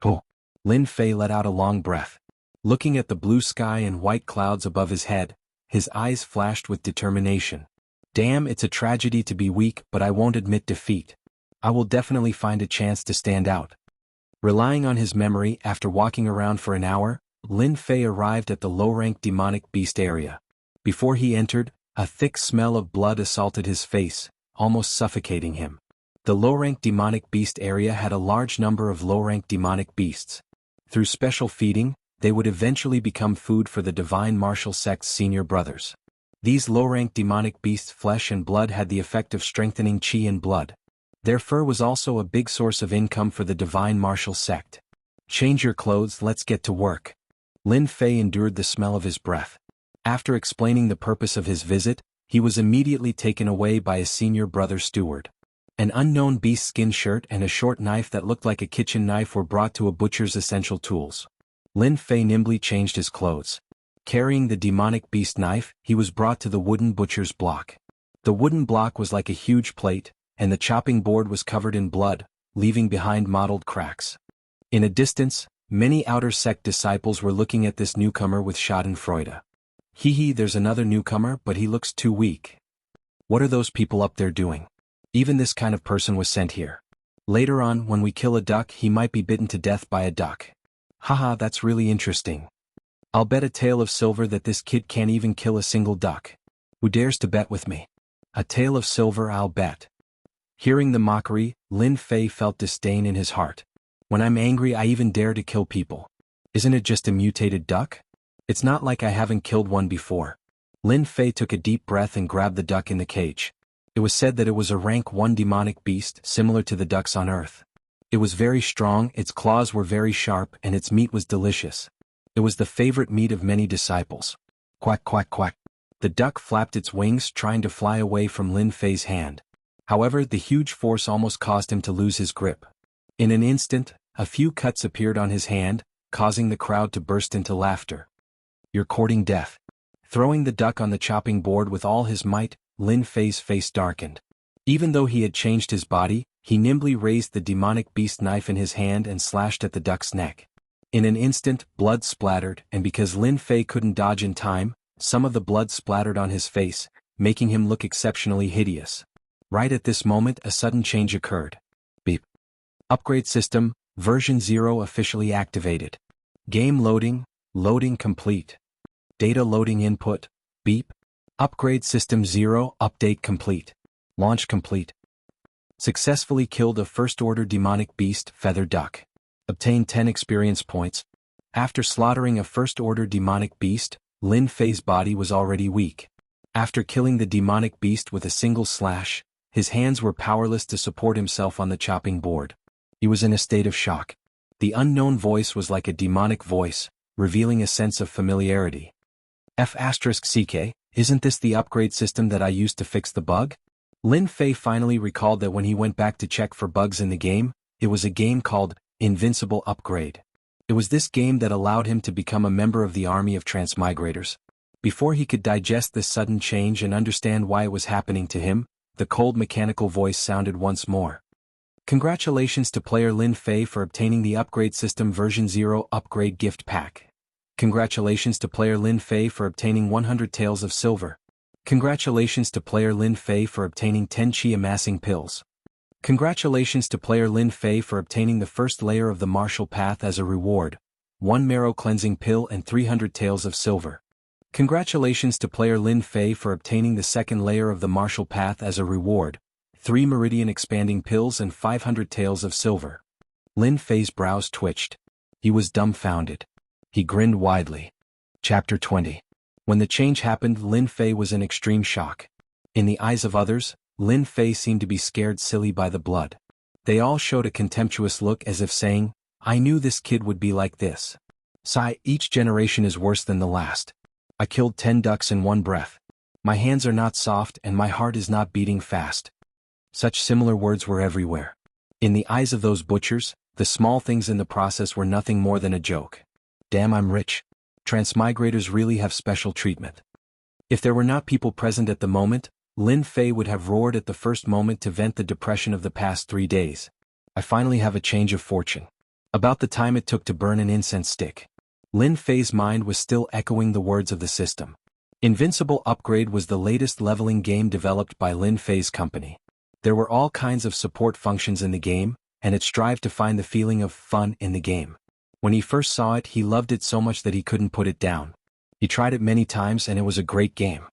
Oh. Lin Fei let out a long breath. Looking at the blue sky and white clouds above his head, his eyes flashed with determination. Damn, it's a tragedy to be weak, but I won't admit defeat. I will definitely find a chance to stand out. Relying on his memory, after walking around for an hour, Lin Fei arrived at the low-ranked demonic beast area. Before he entered, a thick smell of blood assaulted his face, almost suffocating him. The low-ranked demonic beast area had a large number of low-ranked demonic beasts. Through special feeding, they would eventually become food for the divine martial sect's senior brothers. These low-ranked demonic beasts' flesh and blood had the effect of strengthening chi and blood. Their fur was also a big source of income for the divine martial sect. Change your clothes, let's get to work. Lin Fei endured the smell of his breath. After explaining the purpose of his visit, he was immediately taken away by a senior brother steward. An unknown beast skin shirt and a short knife that looked like a kitchen knife were brought to a butcher's essential tools. Lin Fei nimbly changed his clothes. Carrying the demonic beast knife, he was brought to the wooden butcher's block. The wooden block was like a huge plate, and the chopping board was covered in blood, leaving behind mottled cracks. In a distance, many outer sect disciples were looking at this newcomer with schadenfreude. Hee, there's another newcomer, but he looks too weak. What are those people up there doing? Even this kind of person was sent here. Later on, when we kill a duck, he might be bitten to death by a duck. Haha, that's really interesting. I'll bet a tael of silver that this kid can't even kill a single duck. Who dares to bet with me? A tael of silver, I'll bet. Hearing the mockery, Lin Fei felt disdain in his heart. When I'm angry, I even dare to kill people. Isn't it just a mutated duck? It's not like I haven't killed one before. Lin Fei took a deep breath and grabbed the duck in the cage. It was said that it was a rank 1 demonic beast similar to the ducks on Earth. It was very strong, its claws were very sharp, and its meat was delicious. It was the favorite meat of many disciples. Quack, quack, quack. The duck flapped its wings, trying to fly away from Lin Fei's hand. However, the huge force almost caused him to lose his grip. In an instant, a few cuts appeared on his hand, causing the crowd to burst into laughter. You're courting death. Throwing the duck on the chopping board with all his might, Lin Fei's face darkened. Even though he had changed his body, he nimbly raised the demonic beast knife in his hand and slashed at the duck's neck. In an instant, blood splattered, and because Lin Fei couldn't dodge in time, some of the blood splattered on his face, making him look exceptionally hideous. Right at this moment, a sudden change occurred. Beep. Upgrade system, version 0 officially activated. Game loading, loading complete. Data loading input, beep. Upgrade system 0, update complete. Launch complete. Successfully killed a first-order demonic beast, feather duck. Obtained 10 experience points. After slaughtering a first-order demonic beast, Lin Fei's body was already weak. After killing the demonic beast with a single slash, his hands were powerless to support himself on the chopping board. He was in a state of shock. The unknown voice was like a demonic voice, revealing a sense of familiarity. F*CK, isn't this the upgrade system that I used to fix the bug? Lin Fei finally recalled that when he went back to check for bugs in the game, it was a game called Invincible Upgrade. It was this game that allowed him to become a member of the army of transmigrators. Before he could digest this sudden change and understand why it was happening to him, the cold mechanical voice sounded once more. Congratulations to player Lin Fei for obtaining the Upgrade System version 0 upgrade gift pack. Congratulations to player Lin Fei for obtaining 100 taels of silver. Congratulations to player Lin Fei for obtaining 10 chi amassing pills. Congratulations to player Lin Fei for obtaining the first layer of the martial path as a reward, 1 marrow cleansing pill and 300 taels of silver. Congratulations to player Lin Fei for obtaining the second layer of the martial path as a reward, 3 meridian expanding pills and 500 taels of silver. Lin Fei's brows twitched. He was dumbfounded. He grinned widely. Chapter 20. When the change happened, Lin Fei was in extreme shock. In the eyes of others, Lin Fei seemed to be scared silly by the blood. They all showed a contemptuous look as if saying, I knew this kid would be like this. Sigh, each generation is worse than the last. I killed 10 ducks in one breath. My hands are not soft and my heart is not beating fast. Such similar words were everywhere. In the eyes of those butchers, the small things in the process were nothing more than a joke. Damn, I'm rich. Transmigrators really have special treatment. If there were not people present at the moment, Lin Fei would have roared at the first moment to vent the depression of the past 3 days. I finally have a change of fortune. About the time it took to burn an incense stick. Lin Fei's mind was still echoing the words of the system. Invincible Upgrade was the latest leveling game developed by Lin Fei's company. There were all kinds of support functions in the game, and it strived to find the feeling of fun in the game. When he first saw it, he loved it so much that he couldn't put it down. He tried it many times and it was a great game.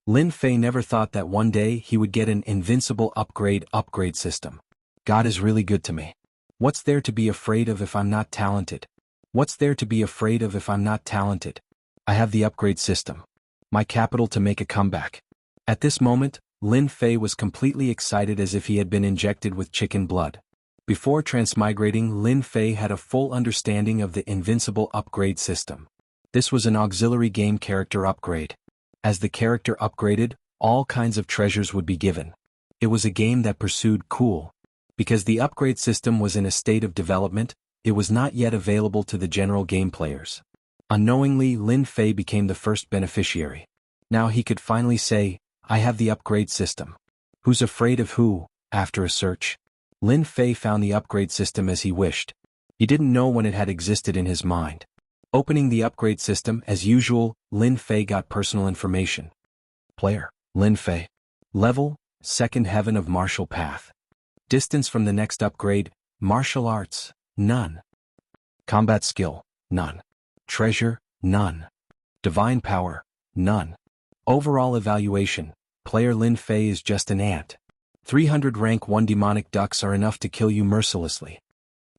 Lin Fei never thought that one day he would get an Invincible Upgrade system. God is really good to me. What's there to be afraid of if I'm not talented? What's there to be afraid of if I'm not talented? I have the upgrade system. My capital to make a comeback. At this moment, Lin Fei was completely excited as if he had been injected with chicken blood. Before transmigrating, Lin Fei had a full understanding of the Invincible Upgrade system. This was an auxiliary game character upgrade. As the character upgraded, all kinds of treasures would be given. It was a game that pursued cool. Because the upgrade system was in a state of development, it was not yet available to the general game players. Unknowingly, Lin Fei became the first beneficiary. Now he could finally say, I have the upgrade system. Who's afraid of who? After a search, Lin Fei found the upgrade system as he wished. He didn't know when it had existed in his mind. Opening the upgrade system, as usual, Lin Fei got personal information. Player, Lin Fei. Level, Second Heaven of Martial Path. Distance from the next upgrade, Martial Arts, none. Combat Skill, none. Treasure, none. Divine Power, none. Overall Evaluation, player Lin Fei is just an ant. 300 rank 1 demonic ducks are enough to kill you mercilessly.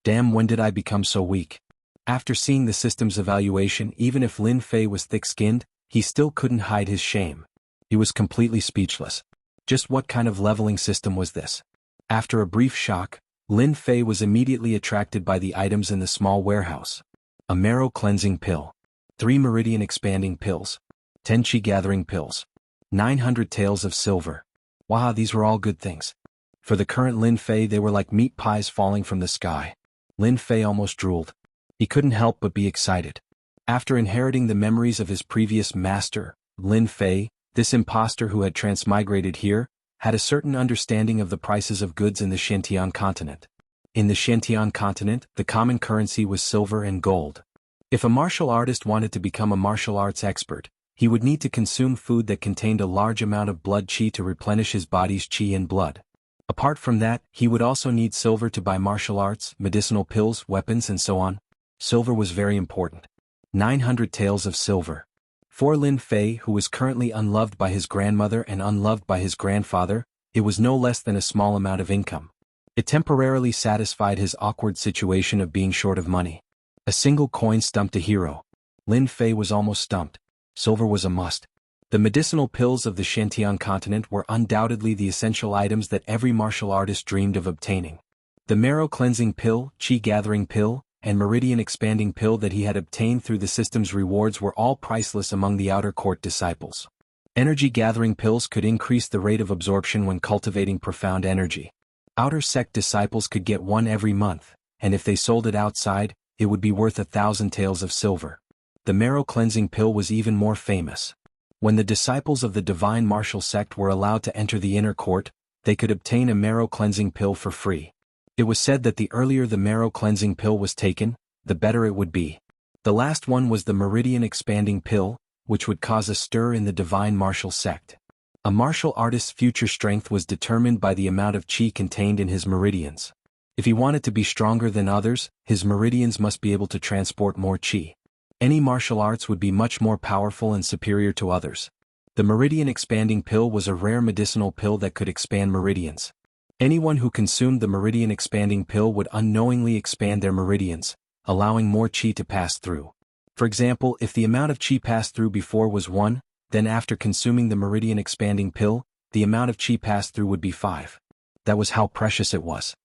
Damn, when did I become so weak? After seeing the system's evaluation, even if Lin Fei was thick-skinned, he still couldn't hide his shame. He was completely speechless. Just what kind of leveling system was this? After a brief shock, Lin Fei was immediately attracted by the items in the small warehouse. A marrow cleansing pill. 3 meridian expanding pills. 10 chi gathering pills. 900 taels of silver. Wow, these were all good things. For the current Lin Fei, they were like meat pies falling from the sky. Lin Fei almost drooled. He couldn't help but be excited. After inheriting the memories of his previous master, Lin Fei, this impostor who had transmigrated here, had a certain understanding of the prices of goods in the Xintian continent. In the Xintian continent, the common currency was silver and gold. If a martial artist wanted to become a martial arts expert, he would need to consume food that contained a large amount of blood qi to replenish his body's qi and blood. Apart from that, he would also need silver to buy martial arts, medicinal pills, weapons, and so on. Silver was very important. 900 taels of silver. For Lin Fei, who was currently unloved by his grandmother and unloved by his grandfather, it was no less than a small amount of income. It temporarily satisfied his awkward situation of being short of money. A single coin stumped a hero. Lin Fei was almost stumped. Silver was a must. The medicinal pills of the Xintian continent were undoubtedly the essential items that every martial artist dreamed of obtaining. The marrow cleansing pill, chi gathering pill, and meridian expanding pill that he had obtained through the system's rewards were all priceless among the outer court disciples. Energy gathering pills could increase the rate of absorption when cultivating profound energy. Outer sect disciples could get one every month, and if they sold it outside, it would be worth 1,000 taels of silver. The marrow cleansing pill was even more famous. When the disciples of the divine martial sect were allowed to enter the inner court, they could obtain a marrow cleansing pill for free. It was said that the earlier the marrow cleansing pill was taken, the better it would be. The last one was the meridian expanding pill, which would cause a stir in the divine martial sect. A martial artist's future strength was determined by the amount of qi contained in his meridians. If he wanted to be stronger than others, his meridians must be able to transport more qi. Any martial arts would be much more powerful and superior to others. The meridian expanding pill was a rare medicinal pill that could expand meridians. Anyone who consumed the meridian expanding pill would unknowingly expand their meridians, allowing more qi to pass through. For example, if the amount of qi passed through before was 1, then after consuming the meridian expanding pill, the amount of chi passed through would be 5. That was how precious it was.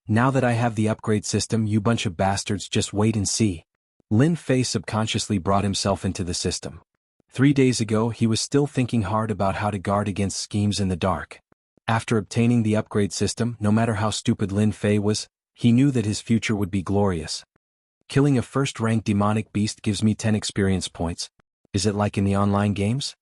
Now that I have the upgrade system, you bunch of bastards, just wait and see. Lin Fei subconsciously brought himself into the system. 3 days ago he was still thinking hard about how to guard against schemes in the dark. After obtaining the upgrade system, no matter how stupid Lin Fei was, he knew that his future would be glorious. Killing a first-rank demonic beast gives me 10 experience points. Is it like in the online games?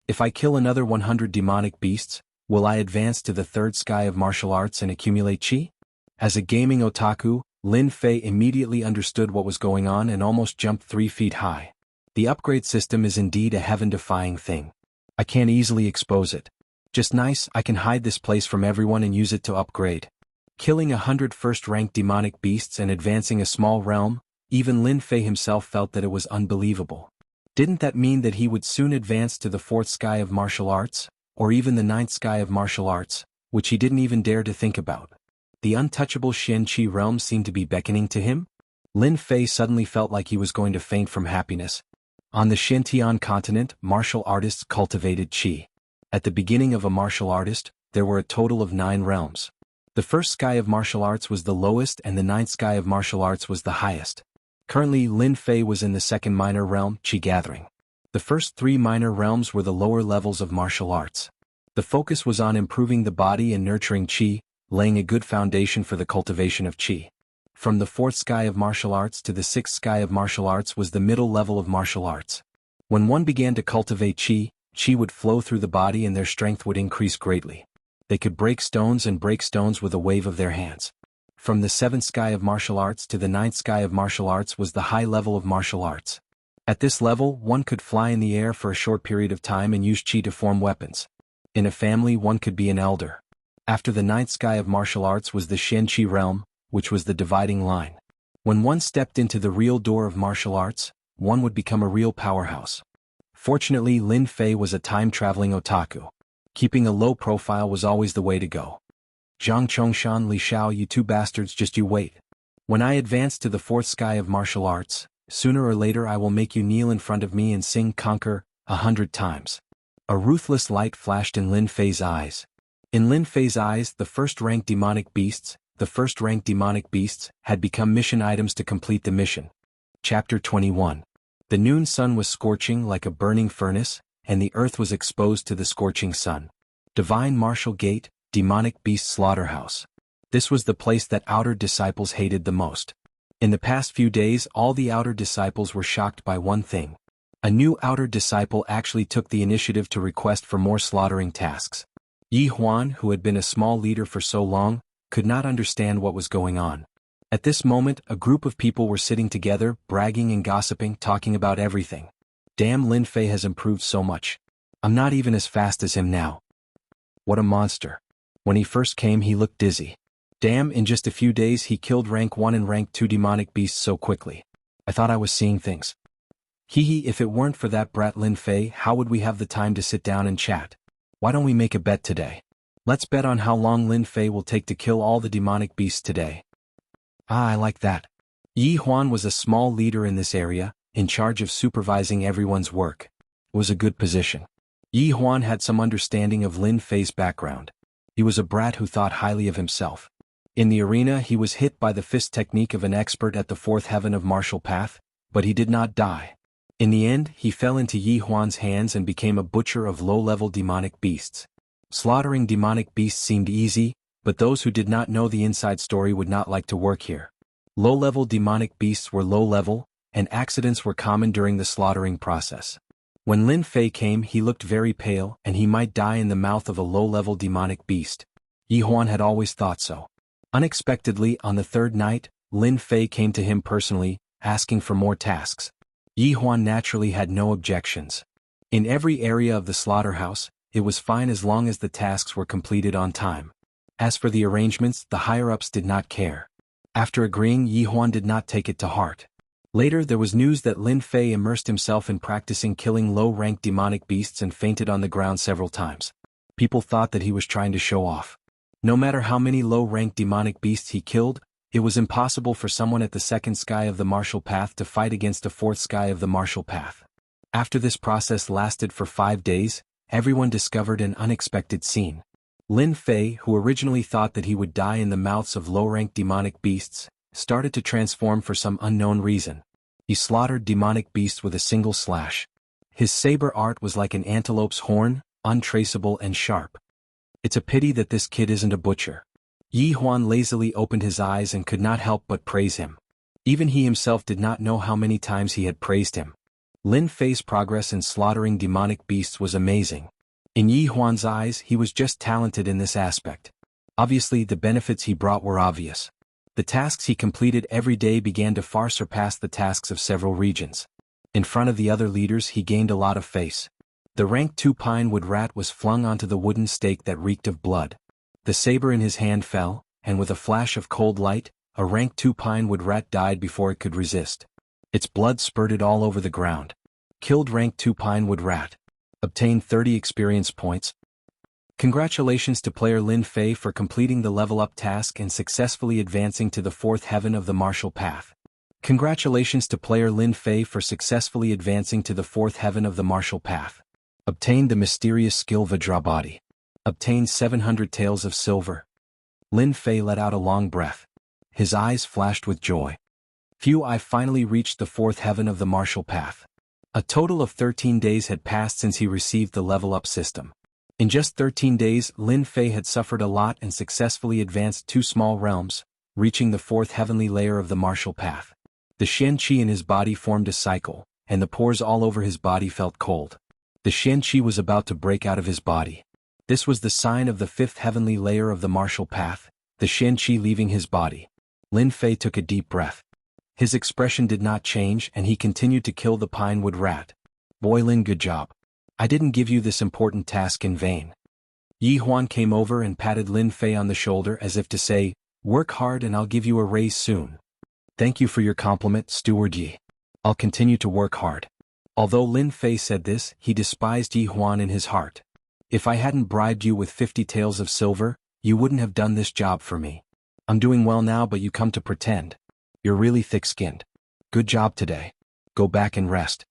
If I kill another 100 demonic beasts, will I advance to the 3rd sky of martial arts and accumulate chi? As a gaming otaku, Lin Fei immediately understood what was going on and almost jumped 3 feet high. The upgrade system is indeed a heaven-defying thing. I can't easily expose it. Just nice, I can hide this place from everyone and use it to upgrade. Killing 100 first-rank demonic beasts and advancing a small realm, even Lin Fei himself felt that it was unbelievable. Didn't that mean that he would soon advance to the 4th sky of martial arts, or even the 9th sky of martial arts, which he didn't even dare to think about? The untouchable Xian Qi realm seemed to be beckoning to him. Lin Fei suddenly felt like he was going to faint from happiness. On the Xintian continent, martial artists cultivated qi. At the beginning of a martial artist, there were a total of 9 realms. The 1st sky of martial arts was the lowest and the 9th sky of martial arts was the highest. Currently, Lin Fei was in the 2nd minor realm, Qi Gathering. The first 3 minor realms were the lower levels of martial arts. The focus was on improving the body and nurturing qi, laying a good foundation for the cultivation of qi. From the 4th sky of martial arts to the 6th sky of martial arts was the middle level of martial arts. When one began to cultivate qi, qi would flow through the body and their strength would increase greatly. They could break stones with a wave of their hands. From the 7th sky of martial arts to the 9th sky of martial arts was the high level of martial arts. At this level, one could fly in the air for a short period of time and use qi to form weapons. In a family, one could be an elder. After the 9th sky of martial arts was the Xian Qi realm, which was the dividing line. When one stepped into the real door of martial arts, one would become a real powerhouse. Fortunately, Lin Fei was a time-traveling otaku. Keeping a low profile was always the way to go. Zhang Chongshan, Li Xiao, you 2 bastards, just you wait. When I advance to the 4th sky of martial arts, sooner or later I will make you kneel in front of me and sing "Conquer" 100 times. A ruthless light flashed in Lin Fei's eyes. In Lin Fei's eyes, the first-rank demonic beasts, had become mission items to complete the mission. Chapter 21. The noon sun was scorching like a burning furnace, and the earth was exposed to the scorching sun. Divine Martial Gate, Demonic Beast Slaughterhouse. This was the place that outer disciples hated the most. In the past few days, all the outer disciples were shocked by one thing. A new outer disciple actually took the initiative to request for more slaughtering tasks. Yi Huan, who had been a small leader for so long, could not understand what was going on. At this moment, a group of people were sitting together, bragging and gossiping, talking about everything. Damn, Lin Fei has improved so much. I'm not even as fast as him now. What a monster. When he first came, he looked dizzy. Damn, in just a few days he killed rank 1 and rank 2 demonic beasts so quickly. I thought I was seeing things. Hee, if it weren't for that brat Lin Fei, how would we have the time to sit down and chat? Why don't we make a bet today? Let's bet on how long Lin Fei will take to kill all the demonic beasts today. Ah, I like that. Yi Huan was a small leader in this area, in charge of supervising everyone's work. It was a good position. Yi Huan had some understanding of Lin Fei's background. He was a brat who thought highly of himself. In the arena, he was hit by the fist technique of an expert at the 4th heaven of martial path, but he did not die. In the end, he fell into Yi Huan's hands and became a butcher of low-level demonic beasts. Slaughtering demonic beasts seemed easy, but those who did not know the inside story would not like to work here. Low-level demonic beasts were low-level, and accidents were common during the slaughtering process. When Lin Fei came, he looked very pale, and he might die in the mouth of a low-level demonic beast. Yi Huan had always thought so. Unexpectedly, on the 3rd night, Lin Fei came to him personally, asking for more tasks. Yi Huan naturally had no objections. In every area of the slaughterhouse, it was fine as long as the tasks were completed on time. As for the arrangements, the higher-ups did not care. After agreeing, Yi Huan did not take it to heart. Later, there was news that Lin Fei immersed himself in practicing killing low-ranked demonic beasts and fainted on the ground several times. People thought that he was trying to show off. No matter how many low-ranked demonic beasts he killed, it was impossible for someone at the 2nd sky of the martial path to fight against the 4th sky of the martial path. After this process lasted for 5 days, everyone discovered an unexpected scene. Lin Fei, who originally thought that he would die in the mouths of low-ranked demonic beasts, started to transform for some unknown reason. He slaughtered demonic beasts with a single slash. His saber art was like an antelope's horn, untraceable and sharp. It's a pity that this kid isn't a butcher. Yi Huan lazily opened his eyes and could not help but praise him. Even he himself did not know how many times he had praised him. Lin Fei's progress in slaughtering demonic beasts was amazing. In Yi Huan's eyes, he was just talented in this aspect. Obviously, the benefits he brought were obvious. The tasks he completed every day began to far surpass the tasks of several regions. In front of the other leaders, he gained a lot of face. The rank 2 pine wood rat was flung onto the wooden stake that reeked of blood. The saber in his hand fell, and with a flash of cold light, a rank 2 pine wood rat died before it could resist. Its blood spurted all over the ground. Killed rank 2 pine wood rat. Obtained 30 experience points. Congratulations to player Lin Fei for completing the level up task and successfully advancing to the 4th heaven of the martial path. Congratulations to player Lin Fei for successfully advancing to the 4th heaven of the martial path. Obtained the mysterious skill Vajra body. Obtained 700 taels of silver. Lin Fei let out a long breath. His eyes flashed with joy. Phew, I finally reached the 4th heaven of the martial path. A total of 13 days had passed since he received the level up system. In just 13 days, Lin Fei had suffered a lot and successfully advanced 2 small realms, reaching the 4th heavenly layer of the martial path. The Shen Qi in his body formed a cycle, and the pores all over his body felt cold. The Shen Qi was about to break out of his body. This was the sign of the 5th heavenly layer of the martial path, the Shen Qi leaving his body. Lin Fei took a deep breath. His expression did not change and he continued to kill the pine wood rat. Boy Lin, good job. I didn't give you this important task in vain. Yi Huan came over and patted Lin Fei on the shoulder as if to say, work hard and I'll give you a raise soon. Thank you for your compliment, Steward Yi. I'll continue to work hard. Although Lin Fei said this, he despised Yi Huan in his heart. If I hadn't bribed you with 50 taels of silver, you wouldn't have done this job for me. I'm doing well now, but you come to pretend. You're really thick-skinned. Good job today. Go back and rest.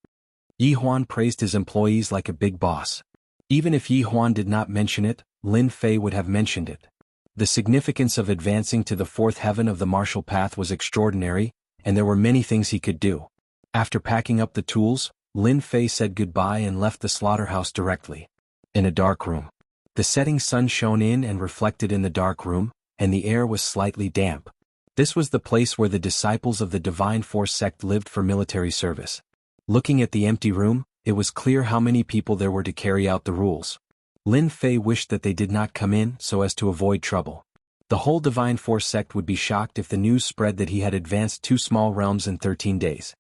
Yi Huan praised his employees like a big boss. Even if Yi Huan did not mention it, Lin Fei would have mentioned it. The significance of advancing to the 4th heaven of the martial path was extraordinary, and there were many things he could do. After packing up the tools, Lin Fei said goodbye and left the slaughterhouse directly. In a dark room. The setting sun shone in and reflected in the dark room, and the air was slightly damp. This was the place where the disciples of the Divine Force sect lived for military service. Looking at the empty room, it was clear how many people there were to carry out the rules. Lin Fei wished that they did not come in so as to avoid trouble. The whole Divine Force sect would be shocked if the news spread that he had advanced 2 small realms in 13 days.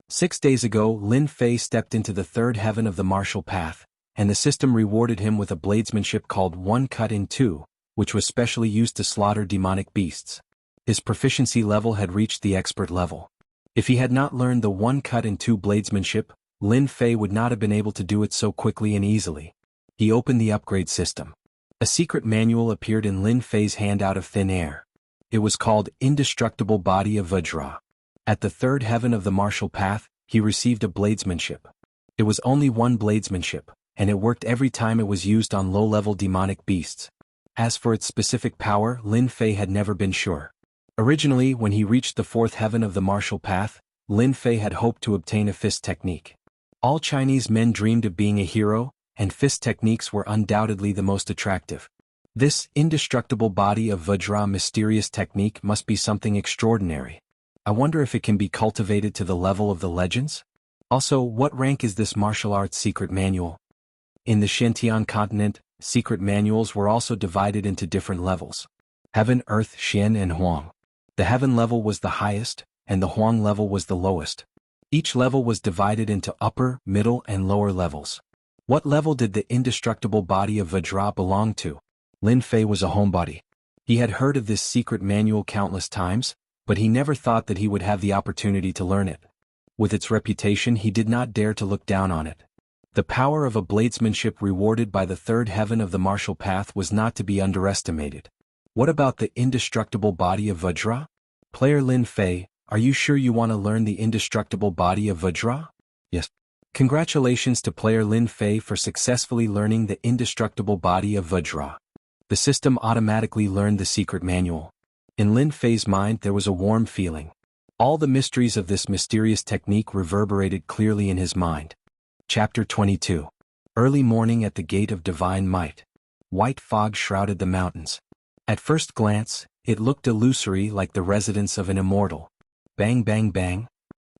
6 days ago, Lin Fei stepped into the 3rd heaven of the martial path, and the system rewarded him with a bladesmanship called One Cut in Two, which was specially used to slaughter demonic beasts. His proficiency level had reached the expert level. If he had not learned the One Cut in Two bladesmanship, Lin Fei would not have been able to do it so quickly and easily. He opened the upgrade system. A secret manual appeared in Lin Fei's hand out of thin air. It was called Indestructible Body of Vajra. At the 3rd heaven of the martial path, he received a bladesmanship. It was only one bladesmanship, and it worked every time it was used on low-level demonic beasts. As for its specific power, Lin Fei had never been sure. Originally, when he reached the 4th heaven of the martial path, Lin Fei had hoped to obtain a fist technique. All Chinese men dreamed of being a hero, and fist techniques were undoubtedly the most attractive. This indestructible body of Vajra mysterious technique must be something extraordinary. I wonder if it can be cultivated to the level of the legends? Also, what rank is this martial arts secret manual? In the Xintian continent, secret manuals were also divided into different levels. Heaven, Earth, Xian and Huang. The Heaven level was the highest, and the Huang level was the lowest. Each level was divided into upper, middle and lower levels. What level did the indestructible body of Vajra belong to? Lin Fei was a homebody. He had heard of this secret manual countless times, but he never thought that he would have the opportunity to learn it. With its reputation, he did not dare to look down on it. The power of a bladesmanship rewarded by the 3rd heaven of the martial path was not to be underestimated. What about the indestructible body of Vajra? Player Lin Fei, are you sure you want to learn the indestructible body of Vajra? Yes. Congratulations to player Lin Fei for successfully learning the indestructible body of Vajra. The system automatically learned the secret manual. In Lin Fei's mind there was a warm feeling. All the mysteries of this mysterious technique reverberated clearly in his mind. Chapter 22. Early morning at the Gate of Divine Might. White fog shrouded the mountains. At first glance, it looked illusory like the residence of an immortal. Bang bang bang.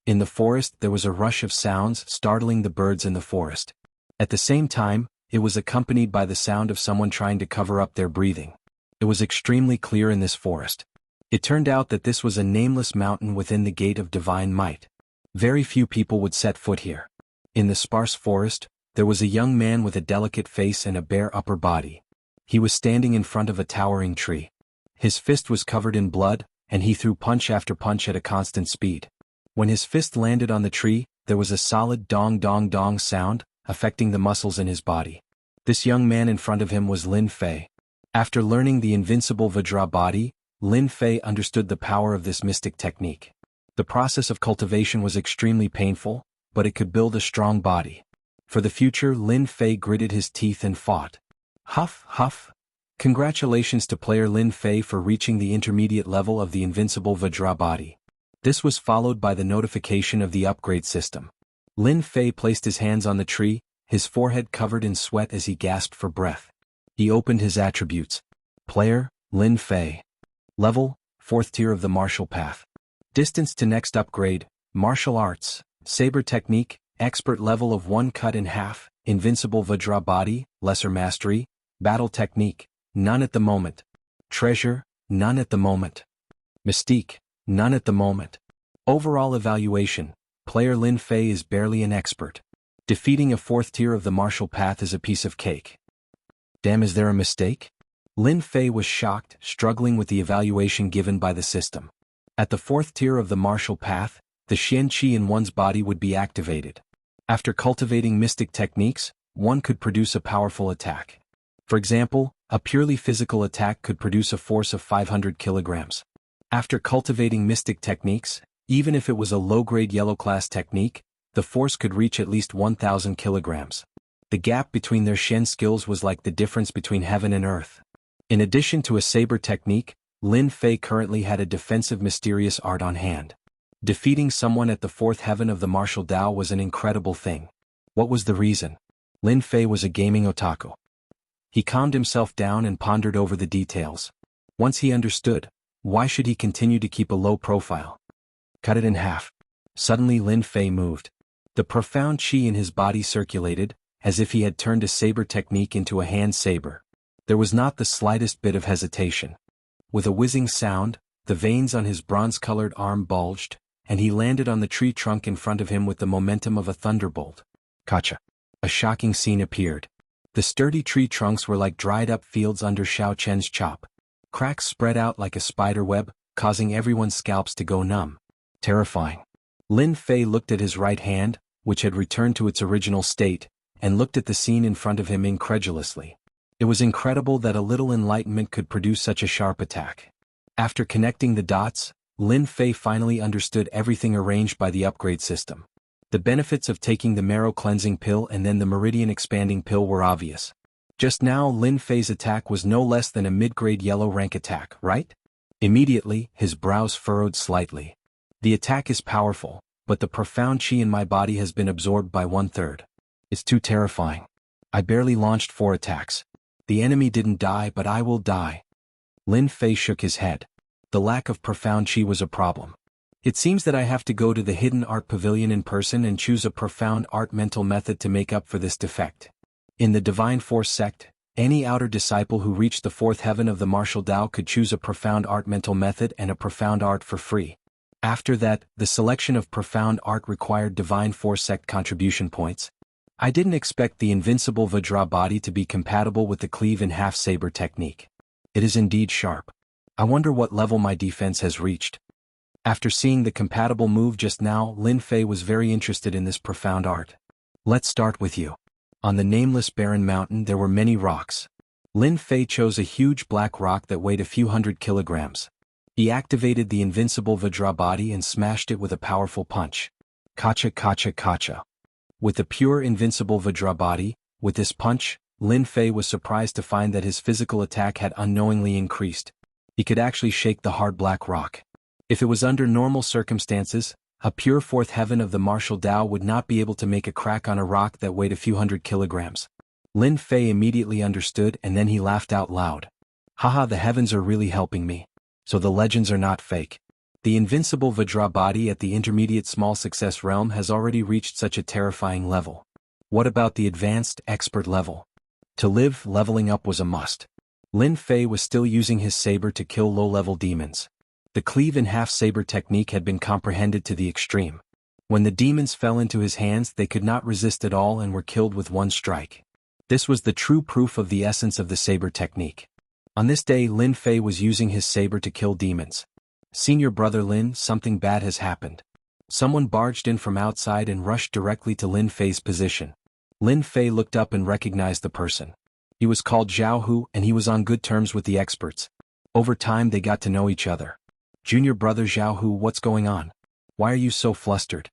In the forest there was a rush of sounds startling the birds in the forest. At the same time, it was accompanied by the sound of someone trying to cover up their breathing. It was extremely clear in this forest. It turned out that this was a nameless mountain within the Gate of Divine Might. Very few people would set foot here. In the sparse forest, there was a young man with a delicate face and a bare upper body. He was standing in front of a towering tree. His fist was covered in blood, and he threw punch after punch at a constant speed. When his fist landed on the tree, there was a solid dong dong dong sound, affecting the muscles in his body. This young man in front of him was Lin Fei. After learning the invincible Vajra body, Lin Fei understood the power of this mystic technique. The process of cultivation was extremely painful, but it could build a strong body. For the future, Lin Fei gritted his teeth and fought. Huff, huff. Congratulations to player Lin Fei for reaching the intermediate level of the invincible Vajra body. This was followed by the notification of the upgrade system. Lin Fei placed his hands on the tree, his forehead covered in sweat as he gasped for breath. He opened his attributes. Player, Lin Fei. Level, 4th tier of the martial path. Distance to next upgrade, martial arts, saber technique, expert level of 1 cut in half, invincible Vajra body, lesser mastery, battle technique, none at the moment. Treasure, none at the moment. Mystique, none at the moment. Overall evaluation, player Lin Fei is barely an expert. Defeating a 4th tier of the martial path is a piece of cake. Damn, is there a mistake? Lin Fei was shocked, struggling with the evaluation given by the system. At the 4th tier of the martial path, the Xian Qi in one's body would be activated. After cultivating mystic techniques, one could produce a powerful attack. For example, a purely physical attack could produce a force of 500 kilograms. After cultivating mystic techniques, even if it was a low-grade yellow-class technique, the force could reach at least 1,000 kilograms. The gap between their Shen skills was like the difference between heaven and earth. In addition to a saber technique, Lin Fei currently had a defensive mysterious art on hand. Defeating someone at the 4th heaven of the martial Dao was an incredible thing. What was the reason? Lin Fei was a gaming otaku. He calmed himself down and pondered over the details. Once he understood, why should he continue to keep a low profile? Cut it in half. Suddenly Lin Fei moved. The profound qi in his body circulated, as if he had turned a saber technique into a hand saber. There was not the slightest bit of hesitation. With a whizzing sound, the veins on his bronze-colored arm bulged, and he landed on the tree trunk in front of him with the momentum of a thunderbolt. Gotcha. A shocking scene appeared. The sturdy tree trunks were like dried-up fields under Xiao Chen's chop. Cracks spread out like a spider web, causing everyone's scalps to go numb. Terrifying. Lin Fei looked at his right hand, which had returned to its original state, and looked at the scene in front of him incredulously. It was incredible that a little enlightenment could produce such a sharp attack. After connecting the dots, Lin Fei finally understood everything arranged by the upgrade system. The benefits of taking the marrow cleansing pill and then the meridian expanding pill were obvious. Just now Lin Fei's attack was no less than a mid-grade yellow rank attack, right? Immediately, his brows furrowed slightly. The attack is powerful, but the profound qi in my body has been absorbed by 1/3. It's too terrifying. I barely launched 4 attacks. The enemy didn't die, but I will die. Lin Fei shook his head. The lack of profound qi was a problem. It seems that I have to go to the Hidden Art Pavilion in person and choose a profound art mental method to make up for this defect. In the Divine Force sect, any outer disciple who reached the 4th heaven of the martial Dao could choose a profound art mental method and a profound art for free. After that, the selection of profound art required Divine Force sect contribution points. I didn't expect the invincible Vajra body to be compatible with the cleave in half saber technique. It is indeed sharp. I wonder what level my defense has reached. After seeing the compatible move just now, Lin Fei was very interested in this profound art. Let's start with you. On the nameless barren mountain there were many rocks. Lin Fei chose a huge black rock that weighed a few hundred kilograms. He activated the invincible Vajra body and smashed it with a powerful punch. Kacha kacha kacha. With the pure invincible Vajra body, with this punch, Lin Fei was surprised to find that his physical attack had unknowingly increased. He could actually shake the hard black rock. If it was under normal circumstances, a pure fourth heaven of the martial Tao would not be able to make a crack on a rock that weighed a few hundred kilograms. Lin Fei immediately understood, and then he laughed out loud. Haha, the heavens are really helping me. So the legends are not fake. The invincible Vajra body at the intermediate small success realm has already reached such a terrifying level. What about the advanced expert level? To live, leveling up was a must. Lin Fei was still using his saber to kill low-level demons. The cleave-in-half saber technique had been comprehended to the extreme. When the demons fell into his hands, they could not resist at all and were killed with one strike. This was the true proof of the essence of the saber technique. On this day, Lin Fei was using his saber to kill demons. Senior brother Lin, something bad has happened. Someone barged in from outside and rushed directly to Lin Fei's position. Lin Fei looked up and recognized the person. He was called Zhao Hu, and he was on good terms with the experts. Over time they got to know each other. Junior brother Zhao Hu, what's going on? Why are you so flustered?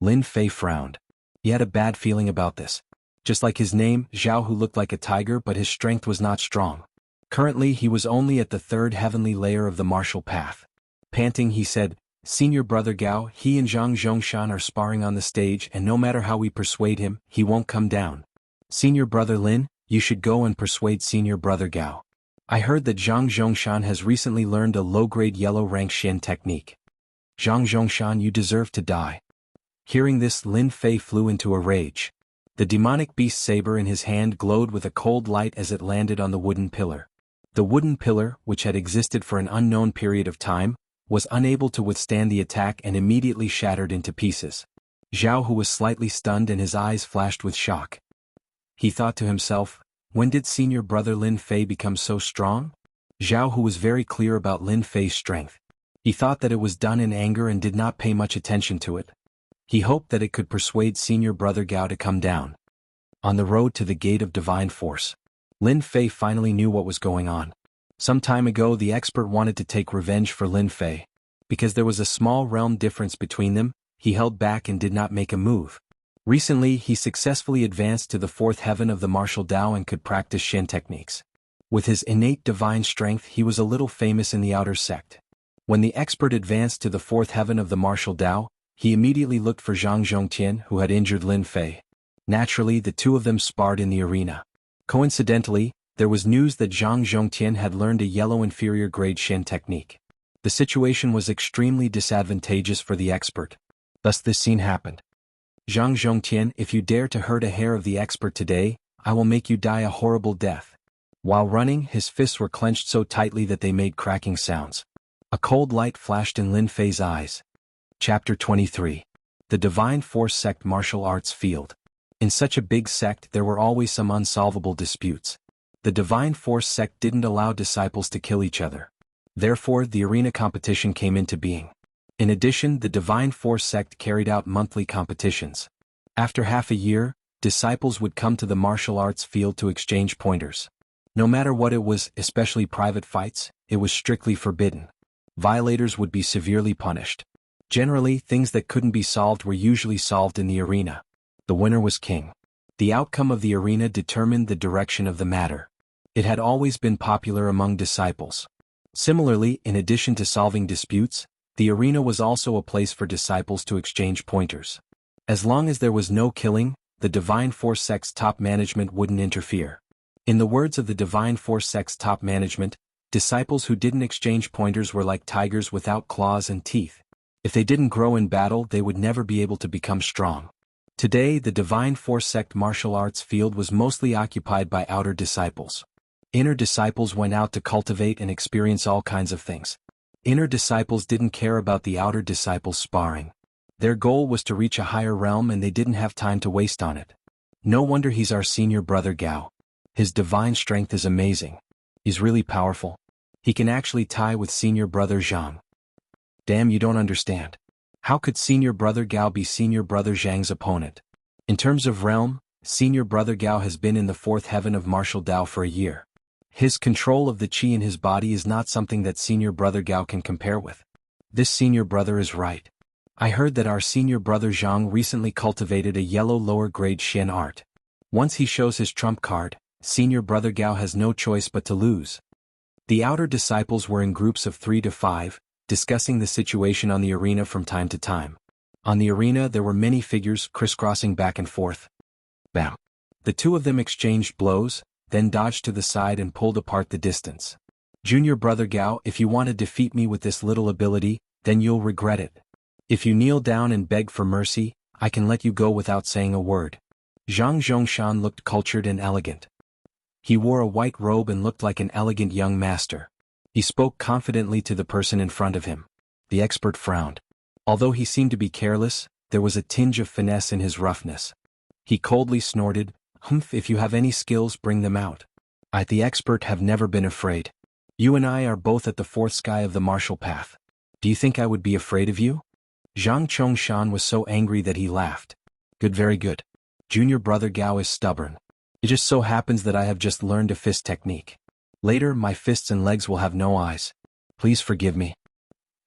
Lin Fei frowned. He had a bad feeling about this. Just like his name, Zhao Hu looked like a tiger, but his strength was not strong. Currently he was only at the third heavenly layer of the martial path. Panting, he said, Senior brother Gao, he and Zhang Zhongshan are sparring on the stage, and no matter how we persuade him, he won't come down. Senior brother Lin, you should go and persuade senior brother Gao. I heard that Zhang Zhongshan has recently learned a low-grade yellow rank Xin technique. Zhang Zhongshan, you deserve to die. Hearing this, Lin Fei flew into a rage. The demonic beast saber in his hand glowed with a cold light as it landed on the wooden pillar. The wooden pillar, which had existed for an unknown period of time, was unable to withstand the attack and immediately shattered into pieces. Zhao Hu was slightly stunned and his eyes flashed with shock. He thought to himself, when did senior brother Lin Fei become so strong? Zhao Hu was very clear about Lin Fei's strength. He thought that it was done in anger and did not pay much attention to it. He hoped that it could persuade senior brother Gao to come down. On the road to the gate of divine force, Lin Fei finally knew what was going on. Some time ago the expert wanted to take revenge for Lin Fei. Because there was a small realm difference between them, he held back and did not make a move. Recently he successfully advanced to the fourth heaven of the martial Tao and could practice Shen techniques. With his innate divine strength he was a little famous in the outer sect. When the expert advanced to the fourth heaven of the martial Tao, he immediately looked for Zhang Zhongtian, who had injured Lin Fei. Naturally the two of them sparred in the arena. Coincidentally, there was news that Zhang Zhongtian had learned a yellow inferior grade Shen technique. The situation was extremely disadvantageous for the expert. Thus this scene happened. Zhang Zhongtian, if you dare to hurt a hair of the expert today, I will make you die a horrible death. While running, his fists were clenched so tightly that they made cracking sounds. A cold light flashed in Lin Fei's eyes. Chapter 23. The Divine Force Sect Martial Arts Field. In such a big sect there were always some unsolvable disputes. The Divine Force Sect didn't allow disciples to kill each other. Therefore, the arena competition came into being. In addition, the Divine Force Sect carried out monthly competitions. After half a year, disciples would come to the martial arts field to exchange pointers. No matter what it was, especially private fights, it was strictly forbidden. Violators would be severely punished. Generally, things that couldn't be solved were usually solved in the arena. The winner was king. The outcome of the arena determined the direction of the matter. It had always been popular among disciples. Similarly, in addition to solving disputes, the arena was also a place for disciples to exchange pointers. As long as there was no killing, the Divine Force Sect's top management wouldn't interfere. In the words of the Divine Force Sect's top management, disciples who didn't exchange pointers were like tigers without claws and teeth. If they didn't grow in battle, they would never be able to become strong. Today, the Divine Force Sect martial arts field was mostly occupied by outer disciples. Inner disciples went out to cultivate and experience all kinds of things. Inner disciples didn't care about the outer disciples sparring. Their goal was to reach a higher realm and they didn't have time to waste on it. No wonder he's our senior brother Gao. His divine strength is amazing. He's really powerful. He can actually tie with senior brother Zhang. Damn, you don't understand. How could senior brother Gao be senior brother Zhang's opponent? In terms of realm, senior brother Gao has been in the fourth heaven of martial Tao for a year. His control of the qi in his body is not something that senior brother Gao can compare with. This senior brother is right. I heard that our senior brother Zhang recently cultivated a yellow lower-grade Xian art. Once he shows his trump card, senior brother Gao has no choice but to lose. The outer disciples were in groups of 3 to 5, discussing the situation on the arena from time to time. On the arena there were many figures crisscrossing back and forth. Bam! The two of them exchanged blows, then dodged to the side and pulled apart the distance. Junior brother Gao, if you want to defeat me with this little ability, then you'll regret it. If you kneel down and beg for mercy, I can let you go without saying a word. Zhang Zhongshan looked cultured and elegant. He wore a white robe and looked like an elegant young master. He spoke confidently to the person in front of him. The expert frowned. Although he seemed to be careless, there was a tinge of finesse in his roughness. He coldly snorted, "Humph, if you have any skills, bring them out. I, the expert, have never been afraid. You and I are both at the fourth sky of the martial path. Do you think I would be afraid of you?" Zhang Chongshan was so angry that he laughed. "Good, very good. Junior brother Gao is stubborn. It just so happens that I have just learned a fist technique. Later my fists and legs will have no eyes. Please forgive me."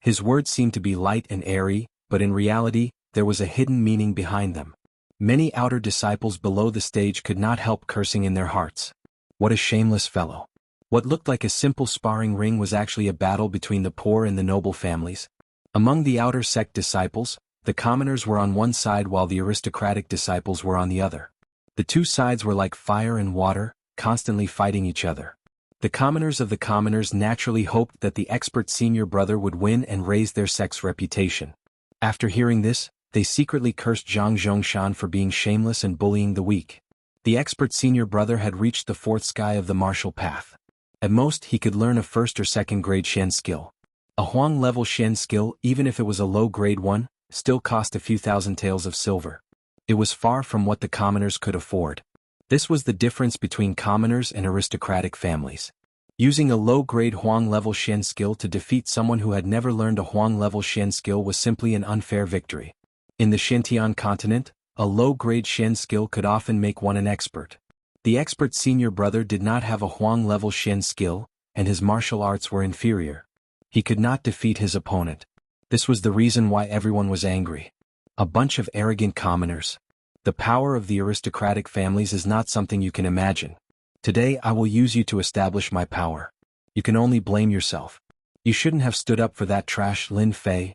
His words seemed to be light and airy, but in reality, there was a hidden meaning behind them. Many outer disciples below the stage could not help cursing in their hearts. What a shameless fellow. What looked like a simple sparring ring was actually a battle between the poor and the noble families. Among the outer sect disciples, the commoners were on one side while the aristocratic disciples were on the other. The two sides were like fire and water, constantly fighting each other. The commoners of the commoners naturally hoped that the expert senior brother would win and raise their sect's reputation. After hearing this, they secretly cursed Zhang Zhongshan for being shameless and bullying the weak. The expert senior brother had reached the fourth sky of the martial path. At most he could learn a first or second grade Shen skill. A Huang level Shen skill, even if it was a low grade one, still cost a few thousand taels of silver. It was far from what the commoners could afford. This was the difference between commoners and aristocratic families. Using a low-grade Huang-level Shen skill to defeat someone who had never learned a Huang-level Shen skill was simply an unfair victory. In the Xintian continent, a low-grade Shen skill could often make one an expert. The expert senior brother did not have a Huang-level Shen skill, and his martial arts were inferior. He could not defeat his opponent. This was the reason why everyone was angry. A bunch of arrogant commoners. The power of the aristocratic families is not something you can imagine. Today I will use you to establish my power. You can only blame yourself. You shouldn't have stood up for that trash, Lin Fei.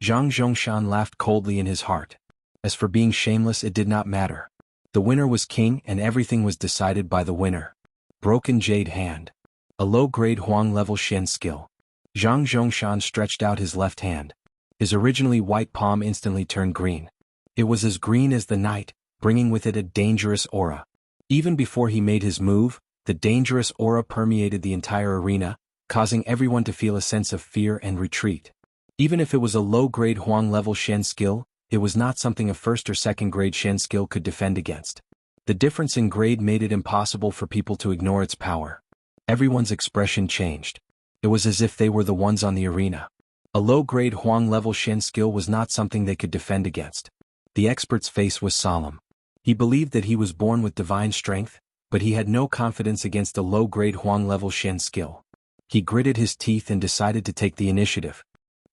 Zhang Zhongshan laughed coldly in his heart. As for being shameless, it did not matter. The winner was king and everything was decided by the winner. Broken Jade Hand. A low-grade Huang-level Shen skill. Zhang Zhongshan stretched out his left hand. His originally white palm instantly turned green. It was as green as the night, bringing with it a dangerous aura. Even before he made his move, the dangerous aura permeated the entire arena, causing everyone to feel a sense of fear and retreat. Even if it was a low-grade Huang-level Shen skill, it was not something a first or second-grade Shen skill could defend against. The difference in grade made it impossible for people to ignore its power. Everyone's expression changed. It was as if they were the ones on the arena. A low-grade Huang-level Shen skill was not something they could defend against. The expert's face was solemn. He believed that he was born with divine strength, but he had no confidence against a low-grade Huang-level Shen skill. He gritted his teeth and decided to take the initiative.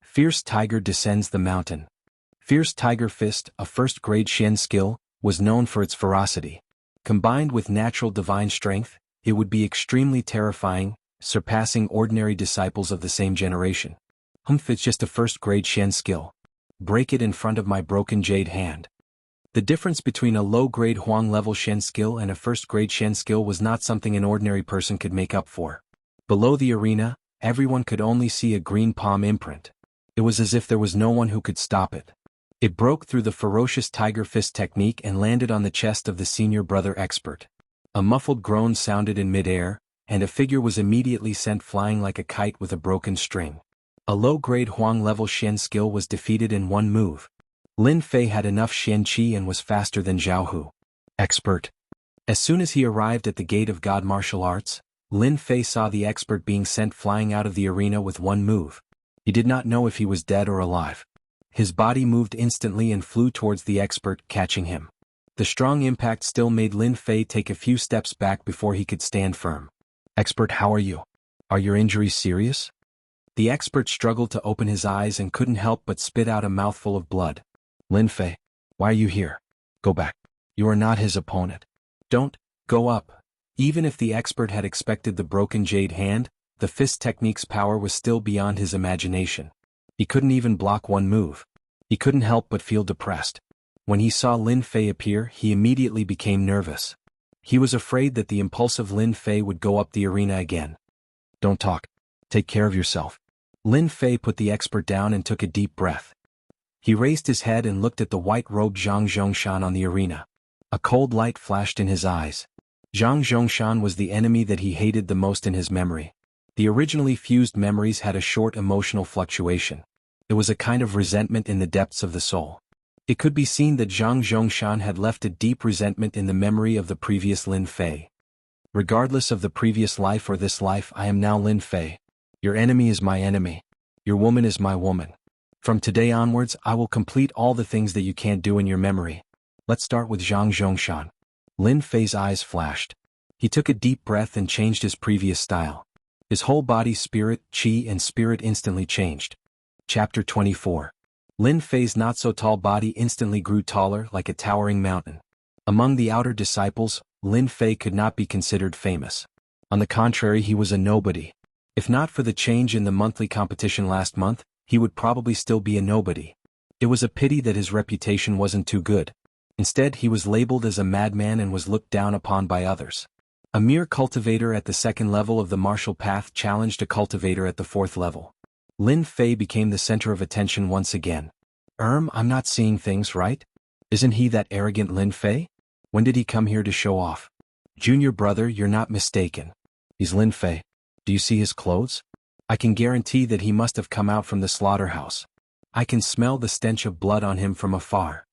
Fierce Tiger descends the mountain. Fierce Tiger Fist, a first-grade Shen skill, was known for its ferocity. Combined with natural divine strength, it would be extremely terrifying, surpassing ordinary disciples of the same generation. It's just a first-grade Shen skill. Break it in front of my broken jade hand. The difference between a low-grade Huang-level Shen skill and a first-grade Shen skill was not something an ordinary person could make up for. Below the arena, everyone could only see a green palm imprint. It was as if there was no one who could stop it. It broke through the ferocious tiger fist technique and landed on the chest of the senior brother expert. A muffled groan sounded in mid-air, and a figure was immediately sent flying like a kite with a broken string. A low-grade Huang-level Shen skill was defeated in one move. Lin Fei had enough Shen Qi and was faster than Zhao Hu. Expert. As soon as he arrived at the gate of God martial arts, Lin Fei saw the expert being sent flying out of the arena with one move. He did not know if he was dead or alive. His body moved instantly and flew towards the expert, catching him. The strong impact still made Lin Fei take a few steps back before he could stand firm. Expert, how are you? Are your injuries serious? The expert struggled to open his eyes and couldn't help but spit out a mouthful of blood. Lin Fei, why are you here? Go back. You are not his opponent. Don't go up. Even if the expert had expected the broken jade hand, the fist technique's power was still beyond his imagination. He couldn't even block one move. He couldn't help but feel depressed. When he saw Lin Fei appear, he immediately became nervous. He was afraid that the impulsive Lin Fei would go up the arena again. Don't talk. Take care of yourself. Lin Fei put the expert down and took a deep breath. He raised his head and looked at the white-robed Zhang Zhongshan on the arena. A cold light flashed in his eyes. Zhang Zhongshan was the enemy that he hated the most in his memory. The originally fused memories had a short emotional fluctuation. It was a kind of resentment in the depths of the soul. It could be seen that Zhang Zhongshan had left a deep resentment in the memory of the previous Lin Fei. Regardless of the previous life or this life, I am now Lin Fei. Your enemy is my enemy. Your woman is my woman. From today onwards, I will complete all the things that you can't do in your memory. Let's start with Zhang Zhongshan. Lin Fei's eyes flashed. He took a deep breath and changed his previous style. His whole body, spirit, chi and spirit instantly changed. Chapter 24. Lin Fei's not-so-tall body instantly grew taller like a towering mountain. Among the outer disciples, Lin Fei could not be considered famous. On the contrary, he was a nobody. If not for the change in the monthly competition last month, he would probably still be a nobody. It was a pity that his reputation wasn't too good. Instead, he was labeled as a madman and was looked down upon by others. A mere cultivator at the second level of the martial path challenged a cultivator at the fourth level. Lin Fei became the center of attention once again. I'm not seeing things right? Isn't he that arrogant Lin Fei? When did he come here to show off? Junior brother, you're not mistaken. He's Lin Fei. Do you see his clothes? I can guarantee that he must have come out from the slaughterhouse. I can smell the stench of blood on him from afar.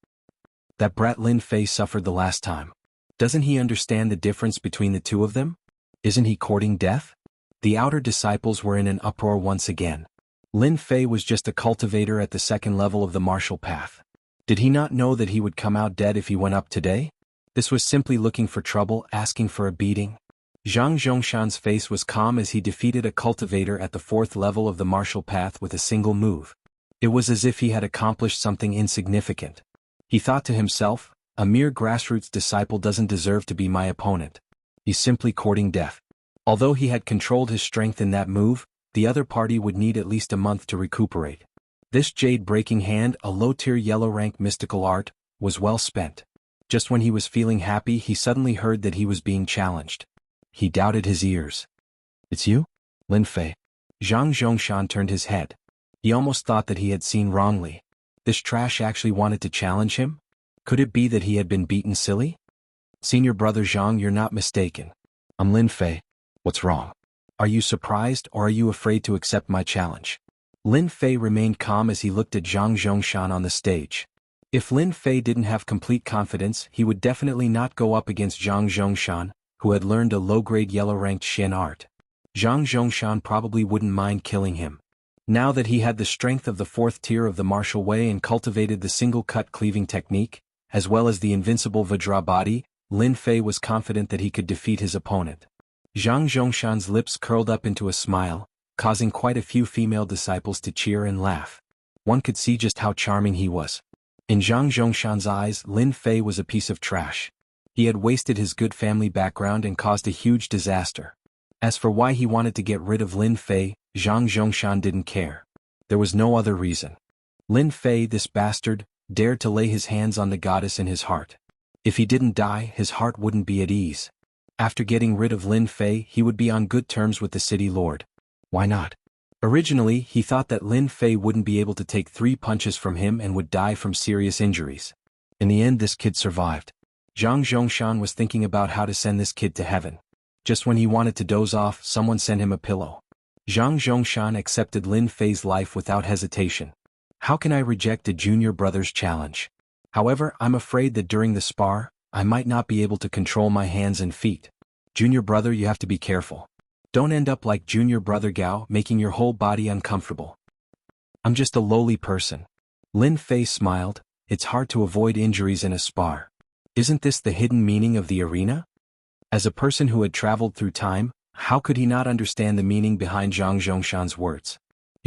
That brat Lin Fei suffered the last time. Doesn't he understand the difference between the two of them? Isn't he courting death? The outer disciples were in an uproar once again. Lin Fei was just a cultivator at the second level of the martial path. Did he not know that he would come out dead if he went up today? This was simply looking for trouble, asking for a beating. Zhang Zhongshan's face was calm as he defeated a cultivator at the fourth level of the martial path with a single move. It was as if he had accomplished something insignificant. He thought to himself, a mere grassroots disciple doesn't deserve to be my opponent. He's simply courting death. Although he had controlled his strength in that move, the other party would need at least a month to recuperate. This jade-breaking hand, a low-tier yellow-rank mystical art, was well spent. Just when he was feeling happy, he suddenly heard that he was being challenged. He doubted his ears. It's you? Lin Fei. Zhang Zhongshan turned his head. He almost thought that he had seen wrongly. This trash actually wanted to challenge him? Could it be that he had been beaten silly? Senior brother Zhang, you're not mistaken. I'm Lin Fei. What's wrong? Are you surprised or are you afraid to accept my challenge? Lin Fei remained calm as he looked at Zhang Zhongshan on the stage. If Lin Fei didn't have complete confidence, he would definitely not go up against Zhang Zhongshan, who had learned a low-grade yellow-ranked Shin art. Zhang Zhongshan probably wouldn't mind killing him. Now that he had the strength of the fourth tier of the martial way and cultivated the single-cut cleaving technique, as well as the invincible Vajra body, Lin Fei was confident that he could defeat his opponent. Zhang Zhongshan's lips curled up into a smile, causing quite a few female disciples to cheer and laugh. One could see just how charming he was. In Zhang Zhongshan's eyes, Lin Fei was a piece of trash. He had wasted his good family background and caused a huge disaster. As for why he wanted to get rid of Lin Fei, Zhang Zhongshan didn't care. There was no other reason. Lin Fei, this bastard, dared to lay his hands on the goddess in his heart. If he didn't die, his heart wouldn't be at ease. After getting rid of Lin Fei, he would be on good terms with the city lord. Why not? Originally, he thought that Lin Fei wouldn't be able to take 3 punches from him and would die from serious injuries. In the end, this kid survived. Zhang Zhongshan was thinking about how to send this kid to heaven. Just when he wanted to doze off, someone sent him a pillow. Zhang Zhongshan accepted Lin Fei's life without hesitation. How can I reject a junior brother's challenge? However, I'm afraid that during the spar, I might not be able to control my hands and feet. Junior brother, you have to be careful. Don't end up like junior brother Gao, making your whole body uncomfortable. I'm just a lowly person. Lin Fei smiled. It's hard to avoid injuries in a spar. Isn't this the hidden meaning of the arena? As a person who had traveled through time, how could he not understand the meaning behind Zhang Zhongshan's words?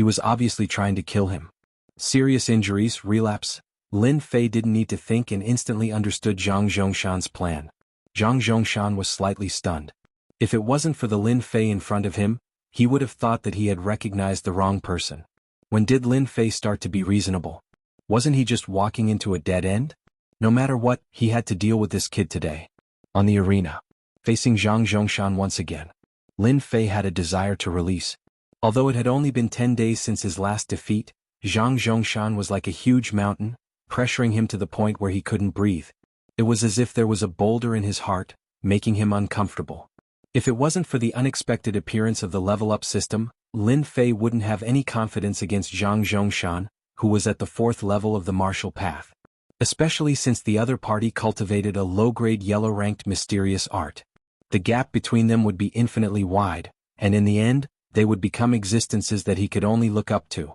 He was obviously trying to kill him. Serious injuries, relapse. Lin Fei didn't need to think and instantly understood Zhang Zhongshan's plan. Zhang Zhongshan was slightly stunned. If it wasn't for the Lin Fei in front of him, he would have thought that he had recognized the wrong person. When did Lin Fei start to be reasonable? Wasn't he just walking into a dead end? No matter what, he had to deal with this kid today. On the arena, facing Zhang Zhongshan once again, Lin Fei had a desire to release. Although it had only been 10 days since his last defeat, Zhang Zhongshan was like a huge mountain, pressuring him to the point where he couldn't breathe. It was as if there was a boulder in his heart, making him uncomfortable. If it wasn't for the unexpected appearance of the level-up system, Lin Fei wouldn't have any confidence against Zhang Zhongshan, who was at the 4th level of the martial path. Especially since the other party cultivated a low-grade yellow-ranked mysterious art. The gap between them would be infinitely wide, and in the end, they would become existences that he could only look up to.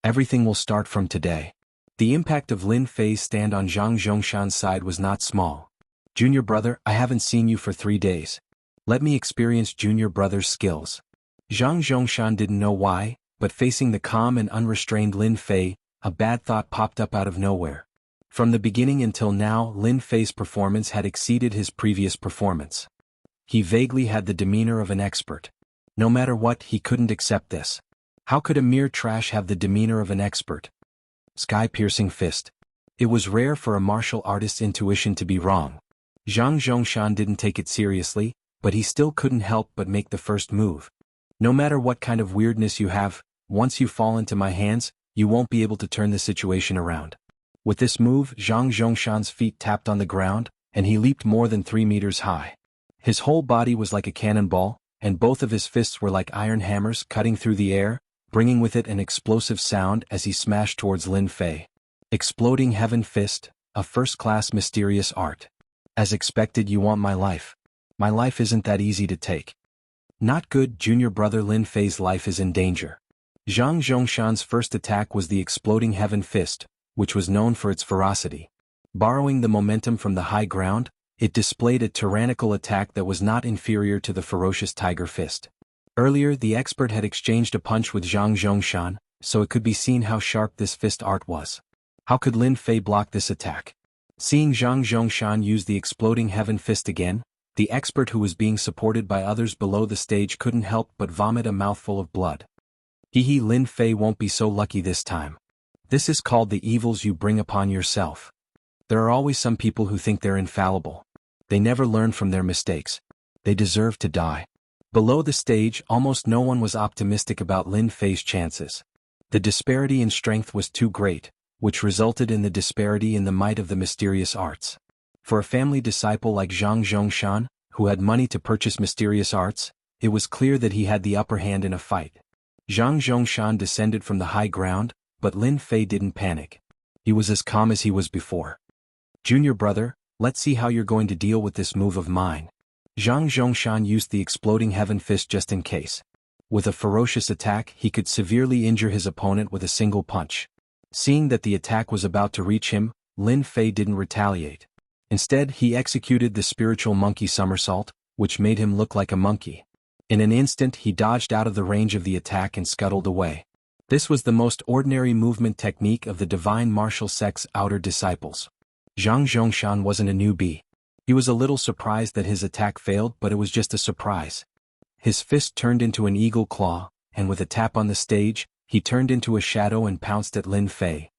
Everything will start from today. The impact of Lin Fei's stand on Zhang Zhongshan's side was not small. Junior brother, I haven't seen you for 3 days. Let me experience junior brother's skills. Zhang Zhongshan didn't know why, but facing the calm and unrestrained Lin Fei, a bad thought popped up out of nowhere. From the beginning until now, Lin Fei's performance had exceeded his previous performance. He vaguely had the demeanor of an expert. No matter what, he couldn't accept this. How could a mere trash have the demeanor of an expert? Sky-piercing fist. It was rare for a martial artist's intuition to be wrong. Zhang Zhongshan didn't take it seriously, but he still couldn't help but make the first move. No matter what kind of weirdness you have, once you fall into my hands, you won't be able to turn the situation around. With this move, Zhang Zhongshan's feet tapped on the ground, and he leaped more than 3 meters high. His whole body was like a cannonball, and both of his fists were like iron hammers cutting through the air, bringing with it an explosive sound as he smashed towards Lin Fei. Exploding Heaven Fist, a first-class mysterious art. As expected, you want my life. My life isn't that easy to take. Not good, junior brother. Lin Fei's life is in danger. Zhang Zhongshan's first attack was the Exploding Heaven Fist, which was known for its ferocity. Borrowing the momentum from the high ground, it displayed a tyrannical attack that was not inferior to the ferocious Tiger Fist. Earlier, the expert had exchanged a punch with Zhang Zhongshan, so it could be seen how sharp this fist art was. How could Lin Fei block this attack? Seeing Zhang Zhongshan use the Exploding Heaven Fist again, the expert, who was being supported by others below the stage, couldn't help but vomit a mouthful of blood. Hee, Lin Fei won't be so lucky this time. This is called the evils you bring upon yourself. There are always some people who think they're infallible. They never learn from their mistakes. They deserve to die. Below the stage, almost no one was optimistic about Lin Fei's chances. The disparity in strength was too great, which resulted in the disparity in the might of the mysterious arts. For a family disciple like Zhang Zhongshan, who had money to purchase mysterious arts, it was clear that he had the upper hand in a fight. Zhang Zhongshan descended from the high ground, but Lin Fei didn't panic. He was as calm as he was before. Junior brother, let's see how you're going to deal with this move of mine. Zhang Zhongshan used the Exploding Heaven Fist just in case. With a ferocious attack, he could severely injure his opponent with a single punch. Seeing that the attack was about to reach him, Lin Fei didn't retaliate. Instead, he executed the spiritual monkey somersault, which made him look like a monkey. In an instant, he dodged out of the range of the attack and scuttled away. This was the most ordinary movement technique of the divine martial sect's outer disciples. Zhang Zhongshan wasn't a newbie. He was a little surprised that his attack failed, but it was just a surprise. His fist turned into an eagle claw, and with a tap on the stage, he turned into a shadow and pounced at Lin Fei.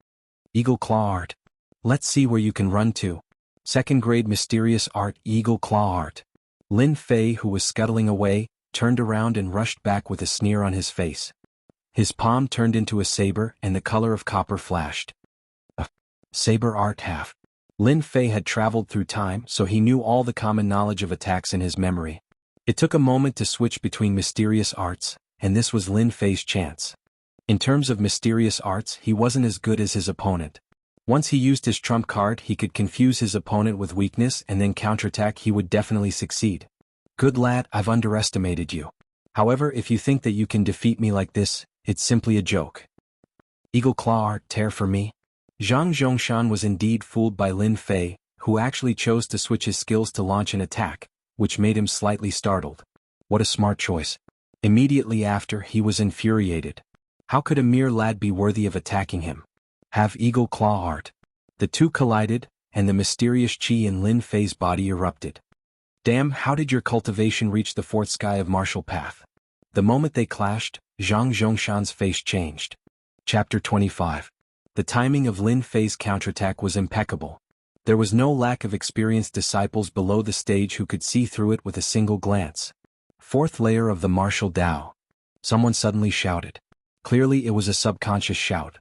Eagle claw art. Let's see where you can run to. Second grade mysterious art, eagle claw art. Lin Fei, who was scuttling away, turned around and rushed back with a sneer on his face. His palm turned into a saber and the color of copper flashed. A saber art half. Lin Fei had traveled through time, so he knew all the common knowledge of attacks in his memory. It took a moment to switch between mysterious arts, and this was Lin Fei's chance. In terms of mysterious arts, he wasn't as good as his opponent. Once he used his trump card, he could confuse his opponent with weakness and then counterattack. He would definitely succeed. Good lad, I've underestimated you. However, if you think that you can defeat me like this, it's simply a joke. Eagle claw art tear for me. Zhang Zhongshan was indeed fooled by Lin Fei, who actually chose to switch his skills to launch an attack, which made him slightly startled. What a smart choice. Immediately after, he was infuriated. How could a mere lad be worthy of attacking him? Have eagle claw art. The two collided, and the mysterious chi in Lin Fei's body erupted. Damn, how did your cultivation reach the fourth sky of martial path? The moment they clashed, Zhang Zhongshan's face changed. Chapter 25. The timing of Lin Fei's counterattack was impeccable. There was no lack of experienced disciples below the stage who could see through it with a single glance. Fourth layer of the martial Tao. Someone suddenly shouted. Clearly it was a subconscious shout.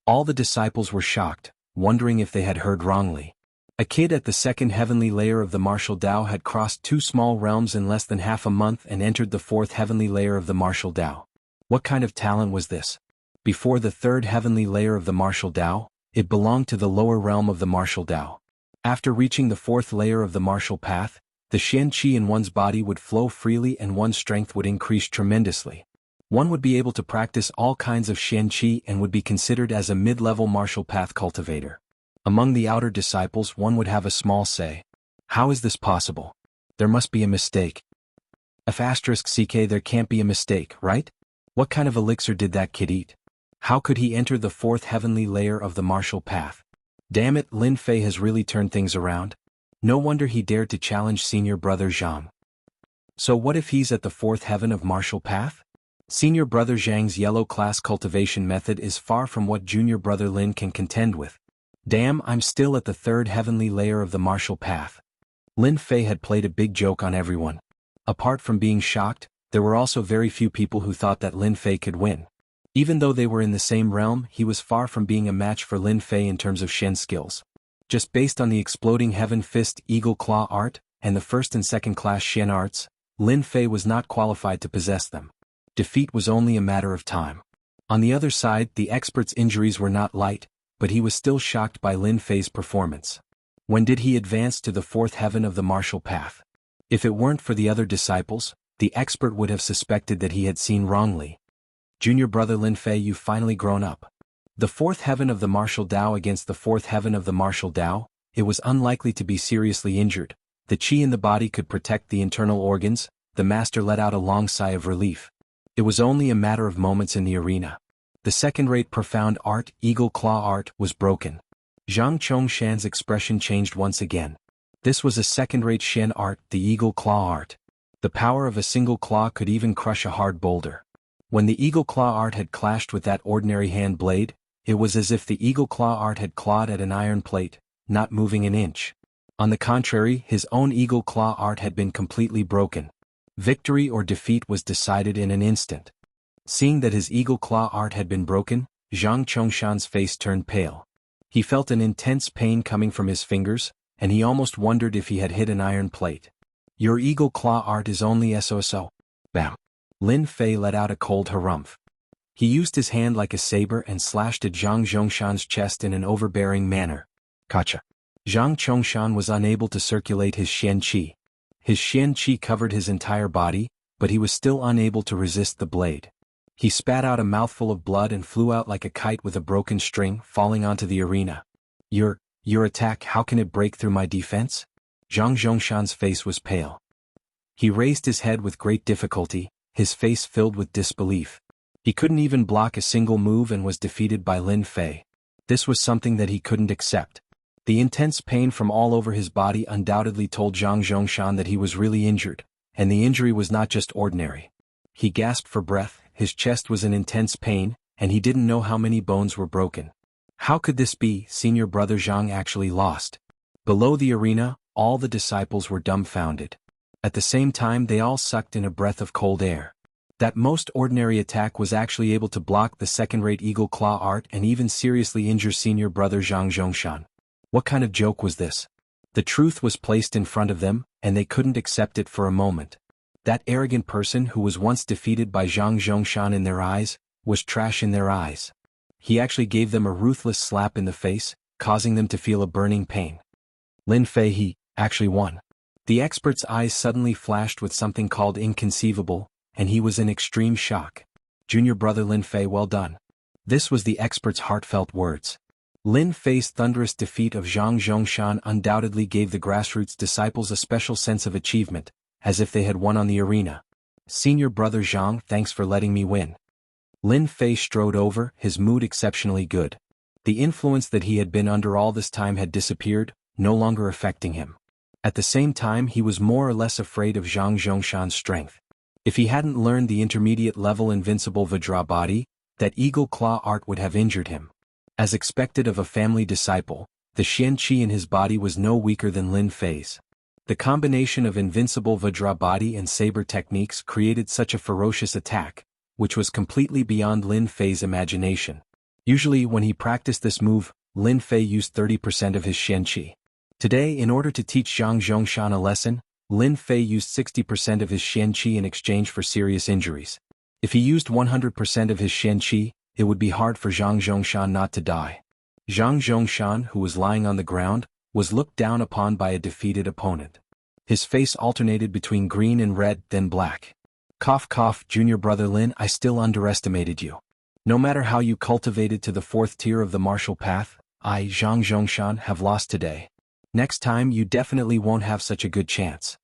All the disciples were shocked, wondering if they had heard wrongly. A kid at the second heavenly layer of the martial Tao had crossed 2 small realms in less than half a month and entered the 4th heavenly layer of the martial Tao. What kind of talent was this? Before the 3rd heavenly layer of the martial Tao, it belonged to the lower realm of the martial Tao. After reaching the 4th layer of the martial path, the Xian Qi in one's body would flow freely and one's strength would increase tremendously. One would be able to practice all kinds of Xian Qi and would be considered as a mid-level martial path cultivator. Among the outer disciples one would have a small say. How is this possible? There must be a mistake. *CK there can't be a mistake, right? What kind of elixir did that kid eat? How could he enter the 4th heavenly layer of the martial path? Damn it, Lin Fei has really turned things around. No wonder he dared to challenge senior brother Zhang. So what if he's at the 4th heaven of martial path? Senior brother Zhang's yellow class cultivation method is far from what junior brother Lin can contend with. Damn, I'm still at the 3rd heavenly layer of the martial path. Lin Fei had played a big joke on everyone. Apart from being shocked, there were also very few people who thought that Lin Fei could win. Even though they were in the same realm, he was far from being a match for Lin Fei in terms of Shen skills. Just based on the exploding heaven fist eagle claw art, and the 1st and 2nd class Shen arts, Lin Fei was not qualified to possess them. Defeat was only a matter of time. On the other side, the expert's injuries were not light, but he was still shocked by Lin Fei's performance. When did he advance to the 4th heaven of the martial path? If it weren't for the other disciples, the expert would have suspected that he had seen wrongly. Junior brother Lin Fei, you've finally grown up. The 4th heaven of the martial Tao against the 4th heaven of the martial Tao, it was unlikely to be seriously injured. The chi in the body could protect the internal organs. The master let out a long sigh of relief. It was only a matter of moments in the arena. The second-rate profound art, eagle claw art, was broken. Zhang Chongshan's expression changed once again. This was a second-rate Shen art, the eagle claw art. The power of a single claw could even crush a hard boulder. When the eagle claw art had clashed with that ordinary hand blade, it was as if the eagle claw art had clawed at an iron plate, not moving an inch. On the contrary, his own eagle claw art had been completely broken. Victory or defeat was decided in an instant. Seeing that his eagle claw art had been broken, Zhang Chongshan's face turned pale. He felt an intense pain coming from his fingers, and he almost wondered if he had hit an iron plate. Your eagle claw art is only so. Bam. Lin Fei let out a cold harumph. He used his hand like a saber and slashed at Zhang Zhongshan's chest in an overbearing manner. Gotcha. Zhang Chongshan was unable to circulate his Xian Qi. His Xian Qi covered his entire body, but he was still unable to resist the blade. He spat out a mouthful of blood and flew out like a kite with a broken string, falling onto the arena. Your attack, how can it break through my defense? Zhang Zhongshan's face was pale. He raised his head with great difficulty, his face filled with disbelief. He couldn't even block a single move and was defeated by Lin Fei. This was something that he couldn't accept. The intense pain from all over his body undoubtedly told Zhang Zhongshan that he was really injured, and the injury was not just ordinary. He gasped for breath, his chest was in intense pain, and he didn't know how many bones were broken. How could this be? Senior brother Zhang actually lost. Below the arena, all the disciples were dumbfounded. At the same time they all sucked in a breath of cold air. That most ordinary attack was actually able to block the second-rate eagle claw art and even seriously injure senior brother Zhang Zhongshan. What kind of joke was this? The truth was placed in front of them, and they couldn't accept it for a moment. That arrogant person who was once defeated by Zhang Zhongshan in their eyes, was trash in their eyes. He actually gave them a ruthless slap in the face, causing them to feel a burning pain. Lin Fei, he actually won. The expert's eyes suddenly flashed with something called inconceivable, and he was in extreme shock. Junior brother Lin Fei, well done. This was the expert's heartfelt words. Lin Fei's thunderous defeat of Zhang Zhongshan undoubtedly gave the grassroots disciples a special sense of achievement, as if they had won on the arena. Senior brother Zhang, thanks for letting me win. Lin Fei strode over, his mood exceptionally good. The influence that he had been under all this time had disappeared, no longer affecting him. At the same time, he was more or less afraid of Zhang Zhongshan's strength. If he hadn't learned the intermediate level invincible Vajra body, that eagle claw art would have injured him. As expected of a family disciple, the Xian Qi in his body was no weaker than Lin Fei's. The combination of invincible Vajra body and saber techniques created such a ferocious attack, which was completely beyond Lin Fei's imagination. Usually when he practiced this move, Lin Fei used 30% of his Xian Qi. Today, in order to teach Zhang Zhongshan a lesson, Lin Fei used 60% of his Xian Qi in exchange for serious injuries. If he used 100% of his Xian Qi, it would be hard for Zhang Zhongshan not to die. Zhang Zhongshan, who was lying on the ground, was looked down upon by a defeated opponent. His face alternated between green and red, then black. Cough cough, junior brother Lin, I still underestimated you. No matter how you cultivated to the 4th tier of the martial path, I, Zhang Zhongshan, have lost today. Next time you definitely won't have such a good chance.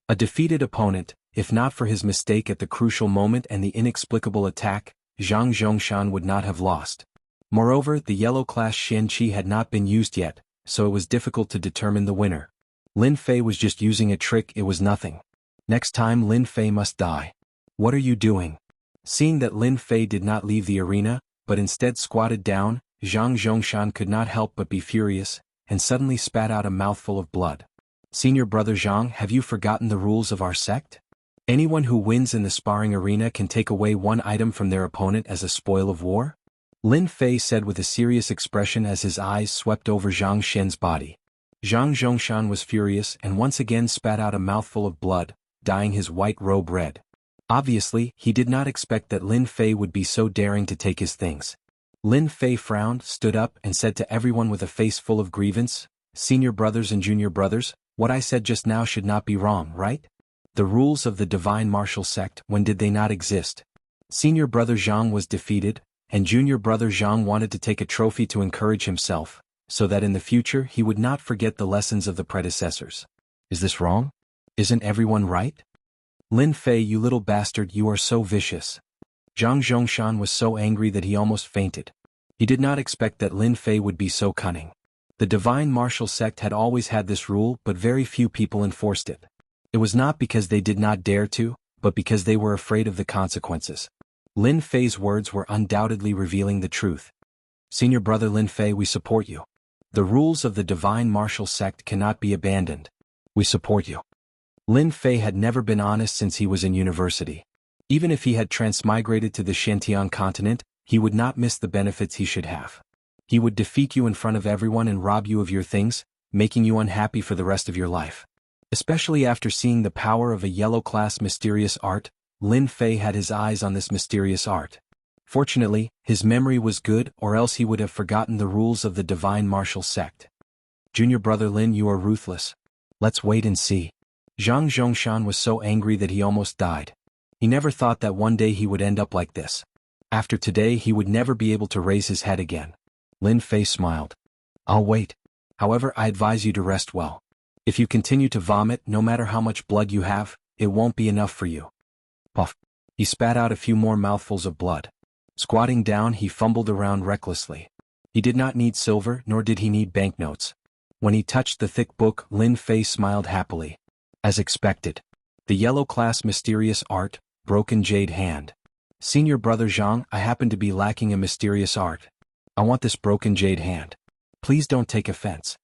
A defeated opponent, if not for his mistake at the crucial moment and the inexplicable attack, Zhang Zhongshan would not have lost. Moreover, the yellow class Xian Qi had not been used yet, so it was difficult to determine the winner. Lin Fei was just using a trick, it was nothing. Next time Lin Fei must die. What are you doing? Seeing that Lin Fei did not leave the arena, but instead squatted down, Zhang Zhongshan could not help but be furious, and suddenly spat out a mouthful of blood. Senior brother Zhang, have you forgotten the rules of our sect? Anyone who wins in the sparring arena can take away one item from their opponent as a spoil of war? Lin Fei said with a serious expression as his eyes swept over Zhang Shen's body. Zhang Zhongshan was furious and once again spat out a mouthful of blood, dyeing his white robe red. Obviously, he did not expect that Lin Fei would be so daring to take his things. Lin Fei frowned, stood up, and said to everyone with a face full of grievance, "Senior brothers and junior brothers, what I said just now should not be wrong, right? The rules of the divine martial sect, when did they not exist? Senior brother Zhang was defeated, and junior brother Zhang wanted to take a trophy to encourage himself, so that in the future he would not forget the lessons of the predecessors. Is this wrong? Isn't everyone right? Lin Fei, you little bastard, you are so vicious." Zhang Zhongshan was so angry that he almost fainted. He did not expect that Lin Fei would be so cunning. The divine martial sect had always had this rule, but very few people enforced it. It was not because they did not dare to, but because they were afraid of the consequences. Lin Fei's words were undoubtedly revealing the truth. Senior brother Lin Fei, we support you. The rules of the divine martial sect cannot be abandoned. We support you. Lin Fei had never been honest since he was in university. Even if he had transmigrated to the Shantian continent, he would not miss the benefits he should have. He would defeat you in front of everyone and rob you of your things, making you unhappy for the rest of your life. Especially after seeing the power of a yellow-class mysterious art, Lin Fei had his eyes on this mysterious art. Fortunately, his memory was good, or else he would have forgotten the rules of the divine martial sect. Junior brother Lin, you are ruthless. Let's wait and see. Zhang Zhongshan was so angry that he almost died. He never thought that one day he would end up like this. After today he would never be able to raise his head again. Lin Fei smiled. I'll wait. However, I advise you to rest well. If you continue to vomit, no matter how much blood you have, it won't be enough for you. Puff. He spat out a few more mouthfuls of blood. Squatting down, he fumbled around recklessly. He did not need silver, nor did he need banknotes. When he touched the thick book, Lin Fei smiled happily. As expected. The yellow-class mysterious art, broken jade hand. Senior brother Zhang, I happen to be lacking a mysterious art. I want this broken jade hand. Please don't take offense.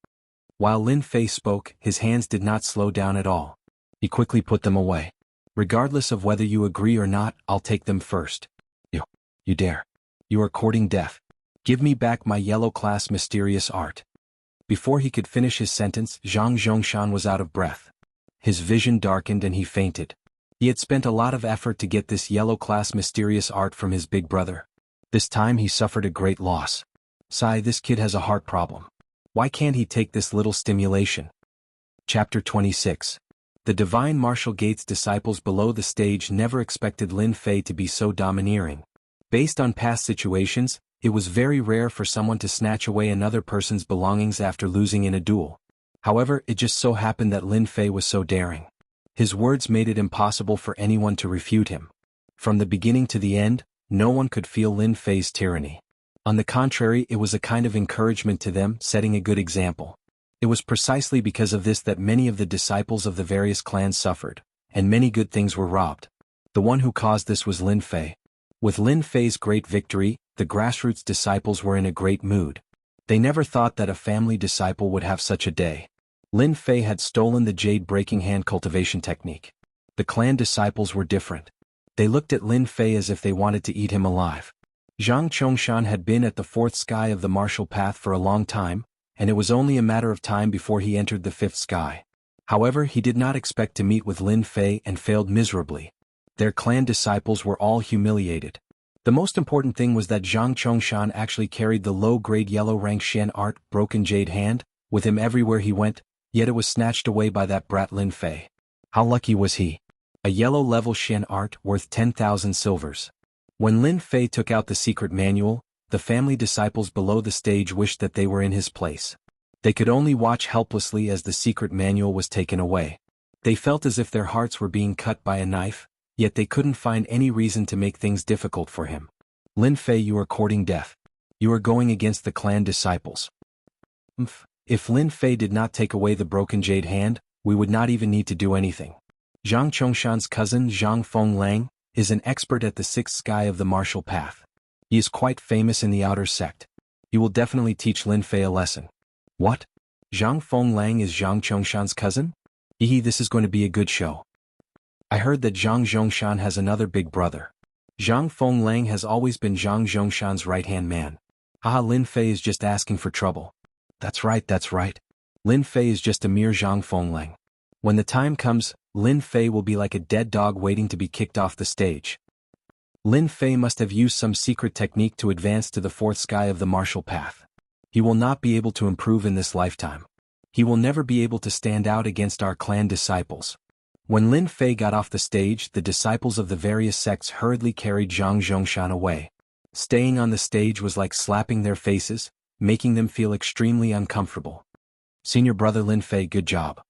While Lin Fei spoke, his hands did not slow down at all. He quickly put them away. Regardless of whether you agree or not, I'll take them first. You dare. You are courting death. Give me back my yellow-class mysterious art. Before he could finish his sentence, Zhang Zhongshan was out of breath. His vision darkened and he fainted. He had spent a lot of effort to get this yellow-class mysterious art from his big brother. This time he suffered a great loss. Sigh, this kid has a heart problem. Why can't he take this little stimulation? Chapter 26. The Divine Martial Gate's disciples below the stage never expected Lin Fei to be so domineering. Based on past situations, it was very rare for someone to snatch away another person's belongings after losing in a duel. However, it just so happened that Lin Fei was so daring. His words made it impossible for anyone to refute him. From the beginning to the end, no one could feel Lin Fei's tyranny. On the contrary, it was a kind of encouragement to them, setting a good example. It was precisely because of this that many of the disciples of the various clans suffered, and many good things were robbed. The one who caused this was Lin Fei. With Lin Fei's great victory, the grassroots disciples were in a great mood. They never thought that a family disciple would have such a day. Lin Fei had stolen the jade-breaking hand cultivation technique. The clan disciples were different. They looked at Lin Fei as if they wanted to eat him alive. Zhang Chongshan had been at the fourth sky of the martial path for a long time, and it was only a matter of time before he entered the fifth sky. However, he did not expect to meet with Lin Fei and failed miserably. Their clan disciples were all humiliated. The most important thing was that Zhang Chongshan actually carried the low-grade yellow-rank Shen art broken jade hand with him everywhere he went, yet it was snatched away by that brat Lin Fei. How lucky was he? A yellow-level Shen art worth 10,000 silvers. When Lin Fei took out the secret manual, the family disciples below the stage wished that they were in his place. They could only watch helplessly as the secret manual was taken away. They felt as if their hearts were being cut by a knife, yet they couldn't find any reason to make things difficult for him. Lin Fei, you are courting death. You are going against the clan disciples. If Lin Fei did not take away the broken jade hand, we would not even need to do anything. Zhang Chongshan's cousin Zhang Fenglang is an expert at the sixth sky of the martial path. He is quite famous in the outer sect. He will definitely teach Lin Fei a lesson. What? Zhang Fenglang is Zhang Chongshan's cousin? This is going to be a good show. I heard that Zhang Zhongshan has another big brother. Zhang Fenglang has always been Zhang Zhongshan's right-hand man. Lin Fei is just asking for trouble. That's right. Lin Fei is just a mere Zhang Fenglang. When the time comes, Lin Fei will be like a dead dog waiting to be kicked off the stage. Lin Fei must have used some secret technique to advance to the fourth sky of the martial path. He will not be able to improve in this lifetime. He will never be able to stand out against our clan disciples. When Lin Fei got off the stage, the disciples of the various sects hurriedly carried Zhang Zhongshan away. Staying on the stage was like slapping their faces, making them feel extremely uncomfortable. Senior brother Lin Fei, good job.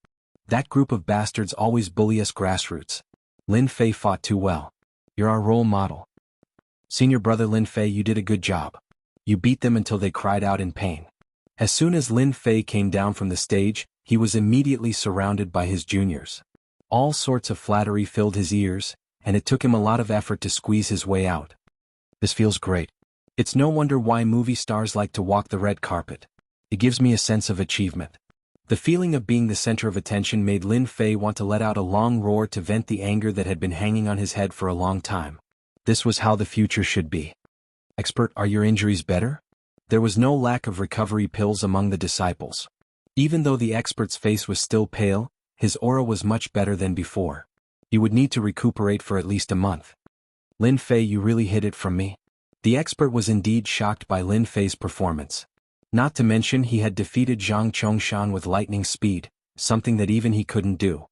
That group of bastards always bully us grassroots. Lin Fei fought too well. You're our role model. Senior brother Lin Fei, you did a good job. You beat them until they cried out in pain. As soon as Lin Fei came down from the stage, he was immediately surrounded by his juniors. All sorts of flattery filled his ears, and it took him a lot of effort to squeeze his way out. This feels great. It's no wonder why movie stars like to walk the red carpet. It gives me a sense of achievement. The feeling of being the center of attention made Lin Fei want to let out a long roar to vent the anger that had been hanging on his head for a long time. This was how the future should be. Expert, are your injuries better? There was no lack of recovery pills among the disciples. Even though the expert's face was still pale, his aura was much better than before. He would need to recuperate for at least a month. Lin Fei, you really hid it from me? The expert was indeed shocked by Lin Fei's performance. Not to mention he had defeated Zhang Chongshan with lightning speed, something that even he couldn't do.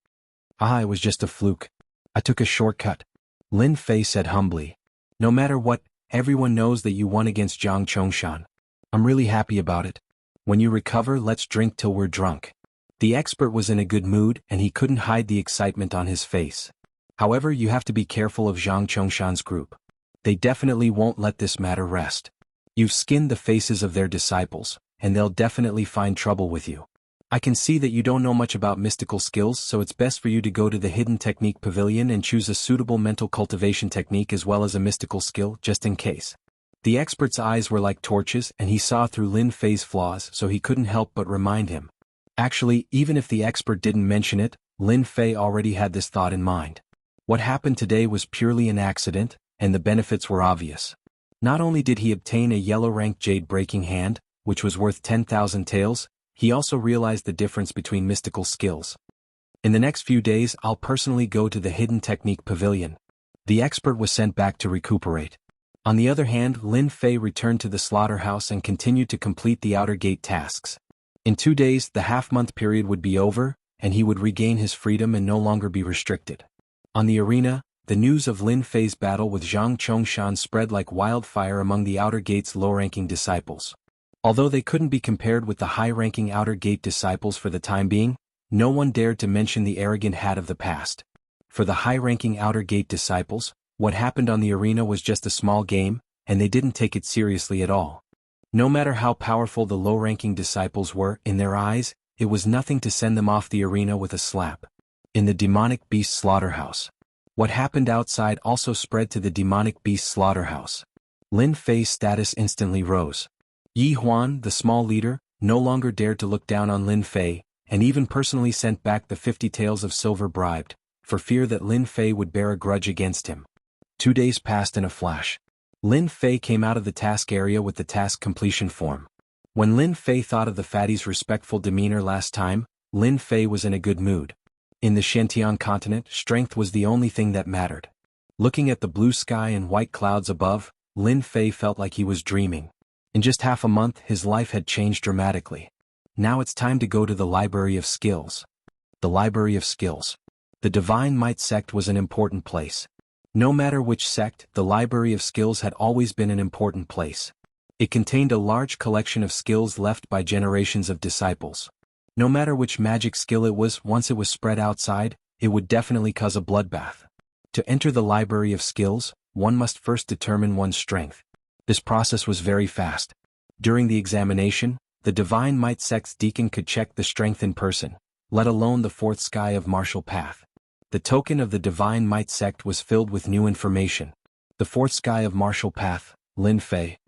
It was just a fluke. I took a shortcut. Lin Fei said humbly. No matter what, everyone knows that you won against Zhang Chongshan. I'm really happy about it. When you recover, let's drink till we're drunk. The expert was in a good mood and he couldn't hide the excitement on his face. However, you have to be careful of Zhang Chongshan's group. They definitely won't let this matter rest. You've skinned the faces of their disciples, and they'll definitely find trouble with you. I can see that you don't know much about mystical skills, so it's best for you to go to the Hidden Technique Pavilion and choose a suitable mental cultivation technique as well as a mystical skill, just in case. The expert's eyes were like torches and he saw through Lin Fei's flaws, so he couldn't help but remind him. Actually, even if the expert didn't mention it, Lin Fei already had this thought in mind. What happened today was purely an accident, and the benefits were obvious. Not only did he obtain a yellow-rank jade-breaking hand, which was worth 10,000 taels, he also realized the difference between mystical skills. In the next few days, I'll personally go to the Hidden Technique Pavilion. The expert was sent back to recuperate. On the other hand, Lin Fei returned to the slaughterhouse and continued to complete the outer gate tasks. In 2 days, the half-month period would be over, and he would regain his freedom and no longer be restricted. On the arena, the news of Lin Fei's battle with Zhang Chongshan spread like wildfire among the Outer Gate's low-ranking disciples. Although they couldn't be compared with the high-ranking Outer Gate disciples for the time being, no one dared to mention the arrogant hat of the past. For the high-ranking Outer Gate disciples, What happened on the arena was just a small game, and they didn't take it seriously at all. No matter how powerful the low-ranking disciples were, in their eyes, it was nothing to send them off the arena with a slap. In the demonic beast slaughterhouse. What happened outside also spread to the demonic beast slaughterhouse. Lin Fei's status instantly rose. Yi Huan, the small leader, no longer dared to look down on Lin Fei, and even personally sent back the 50 taels of silver bribed, for fear that Lin Fei would bear a grudge against him. 2 days passed in a flash. Lin Fei came out of the task area with the task completion form. When Lin Fei thought of the fatty's respectful demeanor last time, Lin Fei was in a good mood. In the Shantian continent, strength was the only thing that mattered. Looking at the blue sky and white clouds above, Lin Fei felt like he was dreaming. In just half a month, his life had changed dramatically. Now it's time to go to the Library of Skills. The Library of Skills. The Divine Might sect was an important place. No matter which sect, the Library of Skills had always been an important place. It contained a large collection of skills left by generations of disciples. No matter which magic skill it was, once it was spread outside, it would definitely cause a bloodbath. To enter the Library of Skills, one must first determine one's strength. This process was very fast. During the examination, the Divine Might sect's deacon could check the strength in person, let alone the fourth sky of martial path. The token of the Divine Might sect was filled with new information. The fourth sky of martial path, Lin Fei.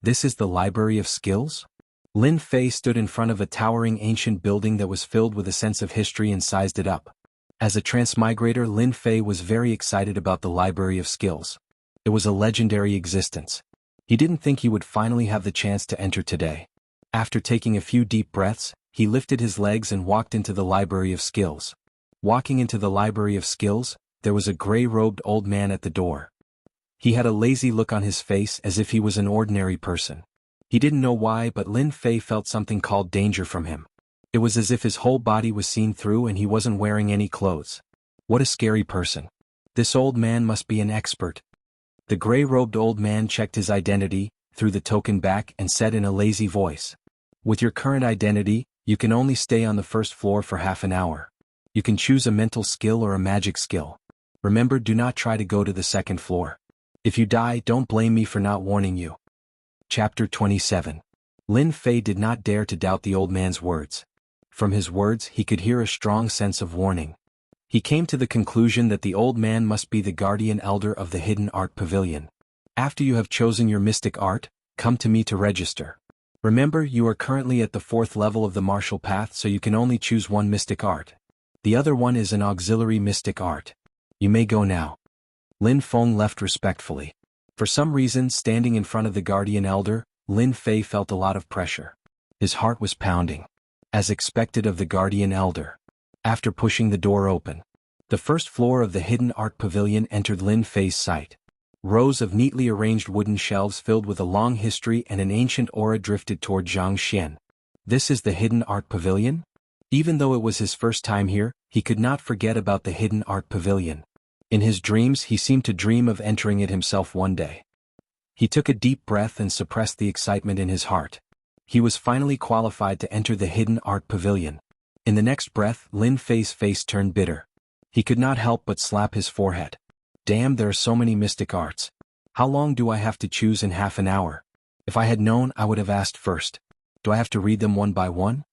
This is the Library of Skills? Lin Fei stood in front of a towering ancient building that was filled with a sense of history and sized it up. As a transmigrator, Lin Fei was very excited about the Library of Skills. It was a legendary existence. He didn't think he would finally have the chance to enter today. After taking a few deep breaths, he lifted his legs and walked into the Library of Skills. Walking into the Library of Skills, there was a gray-robed old man at the door. He had a lazy look on his face as if he was an ordinary person. He didn't know why, but Lin Fei felt something called danger from him. It was as if his whole body was seen through and he wasn't wearing any clothes. What a scary person. This old man must be an expert. The gray-robed old man checked his identity, threw the token back and said in a lazy voice, "With your current identity, you can only stay on the first floor for half an hour. You can choose a mental skill or a magic skill. Remember, do not try to go to the second floor. If you die, don't blame me for not warning you." Chapter 27. Lin Fei did not dare to doubt the old man's words. From his words, he could hear a strong sense of warning. He came to the conclusion that the old man must be the guardian elder of the Hidden Art Pavilion. After you have chosen your mystic art, come to me to register. Remember, you are currently at the 4th level of the martial path, so you can only choose one mystic art. The other one is an auxiliary mystic art. You may go now. Lin Feng left respectfully. For some reason, standing in front of the guardian elder, Lin Fei felt a lot of pressure. His heart was pounding. As expected of the guardian elder. After pushing the door open, the first floor of the Hidden Art Pavilion entered Lin Fei's sight. Rows of neatly arranged wooden shelves filled with a long history and an ancient aura drifted toward Zhang Xian. This is the Hidden Art Pavilion? Even though it was his first time here, he could not forget about the Hidden Art Pavilion. In his dreams, he seemed to dream of entering it himself one day. He took a deep breath and suppressed the excitement in his heart. He was finally qualified to enter the Hidden Art Pavilion. In the next breath, Lin Fei's face turned bitter. He could not help but slap his forehead. Damn, there are so many mystic arts. How long do I have to choose in half an hour? If I had known, I would have asked first. Do I have to read them one by one?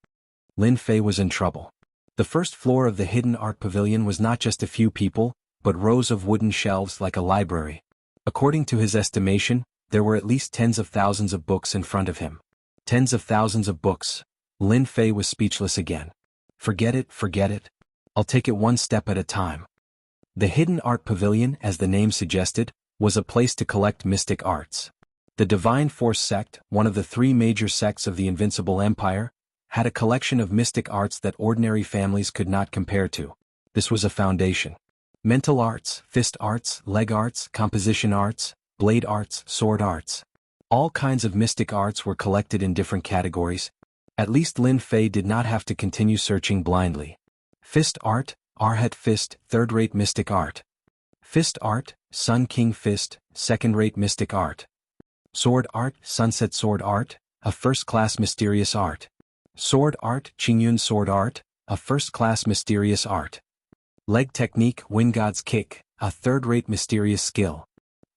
Lin Fei was in trouble. The first floor of the Hidden Art Pavilion was not just a few people, but rows of wooden shelves like a library. According to his estimation, there were at least tens of thousands of books in front of him. Tens of thousands of books. Lin Fei was speechless again. Forget it, forget it. I'll take it one step at a time. The Hidden Art Pavilion, as the name suggested, was a place to collect mystic arts. The Divine Force sect, one of the 3 major sects of the Invincible Empire, had a collection of mystic arts that ordinary families could not compare to. This was a foundation. Mental arts, fist arts, leg arts, composition arts, blade arts, sword arts. All kinds of mystic arts were collected in different categories. At least Lin Fei did not have to continue searching blindly. Fist art, Arhat fist, 3rd-rate mystic art. Fist art, Sun King fist, 2nd-rate mystic art. Sword art, Sunset sword art, a first-class mysterious art. Sword art, Qingyun sword art, a first-class mysterious art. Leg technique, Wind God's kick, a third-rate mysterious skill.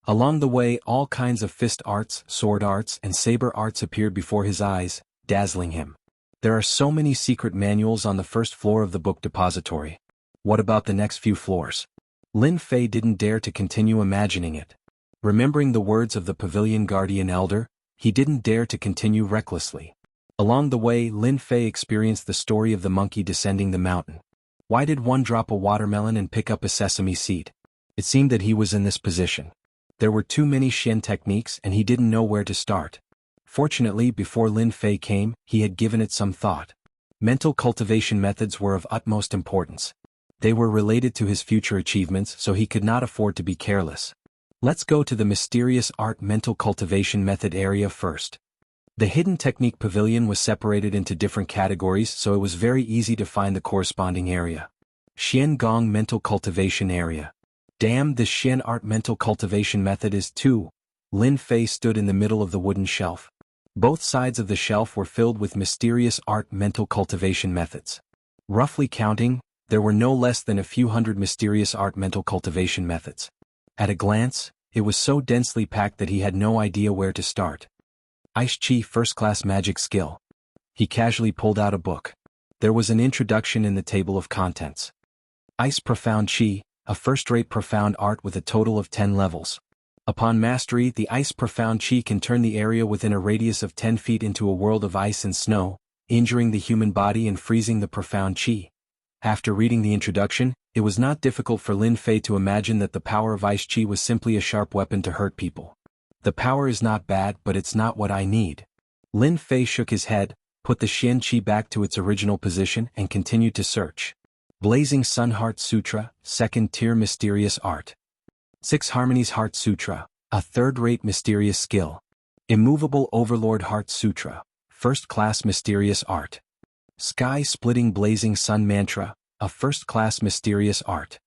Along the way, all kinds of fist arts, sword arts, and saber arts appeared before his eyes, dazzling him. There are so many secret manuals on the first floor of the book depository. What about the next few floors? Lin Fei didn't dare to continue imagining it. Remembering the words of the pavilion guardian elder, he didn't dare to continue recklessly. Along the way, Lin Fei experienced the story of the monkey descending the mountain. Why did one drop a watermelon and pick up a sesame seed? It seemed that he was in this position. There were too many Xian techniques and he didn't know where to start. Fortunately, before Lin Fei came, he had given it some thought. Mental cultivation methods were of utmost importance. They were related to his future achievements, so he could not afford to be careless. Let's go to the mysterious art mental cultivation method area first. The hidden technique pavilion was separated into different categories, so it was very easy to find the corresponding area. Xian Gong mental cultivation area. Damn, this Xian art mental cultivation method is too. Lin Fei stood in the middle of the wooden shelf. Both sides of the shelf were filled with mysterious art mental cultivation methods. Roughly counting, there were no less than a few hundred mysterious art mental cultivation methods. At a glance, it was so densely packed that he had no idea where to start. Ice Chi first-class magic skill. He casually pulled out a book. There was an introduction in the table of contents. Ice Profound Chi, a first-rate profound art with a total of 10 levels. Upon mastery, the Ice Profound Chi can turn the area within a radius of 10 feet into a world of ice and snow, injuring the human body and freezing the profound Chi. After reading the introduction, it was not difficult for Lin Fei to imagine that the power of Ice Chi was simply a sharp weapon to hurt people. The power is not bad, but it's not what I need. Lin Fei shook his head, put the Xian Chi back to its original position and continued to search. Blazing Sun Heart Sutra, second tier mysterious art. 6 Harmonies Heart Sutra, a third-rate mysterious skill. Immovable Overlord Heart Sutra, first-class mysterious art. Sky-splitting Blazing Sun Mantra, a first-class mysterious art.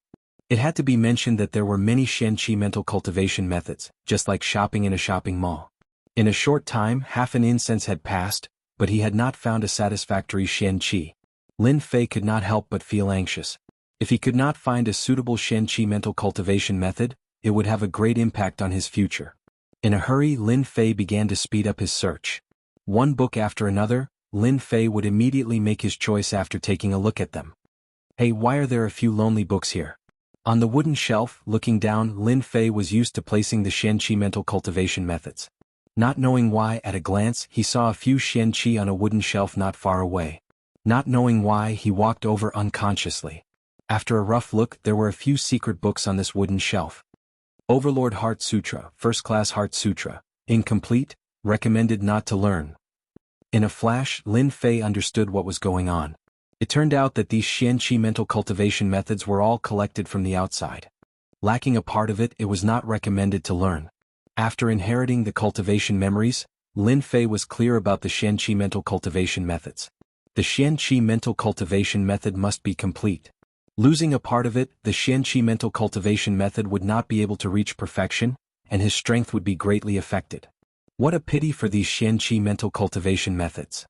It had to be mentioned that there were many Xian Chi mental cultivation methods, just like shopping in a shopping mall. In a short time, half an incense had passed, but he had not found a satisfactory Xian Chi. Lin Fei could not help but feel anxious. If he could not find a suitable Xian Chi mental cultivation method, it would have a great impact on his future. In a hurry, Lin Fei began to speed up his search. One book after another, Lin Fei would immediately make his choice after taking a look at them. Hey, why are there a few lonely books here? On the wooden shelf, looking down, Lin Fei was used to placing the Xian Chi mental cultivation methods. Not knowing why, at a glance, he saw a few Xian Chi on a wooden shelf not far away. Not knowing why, he walked over unconsciously. After a rough look, there were a few secret books on this wooden shelf. Overlord Heart Sutra, First-Class Heart Sutra, incomplete, recommended not to learn. In a flash, Lin Fei understood what was going on. It turned out that these Xian Chi mental cultivation methods were all collected from the outside. Lacking a part of it, it was not recommended to learn. After inheriting the cultivation memories, Lin Fei was clear about the Xian Chi mental cultivation methods. The Xian Chi mental cultivation method must be complete. Losing a part of it, the Xian Chi mental cultivation method would not be able to reach perfection, and his strength would be greatly affected. What a pity for these Xian Chi mental cultivation methods.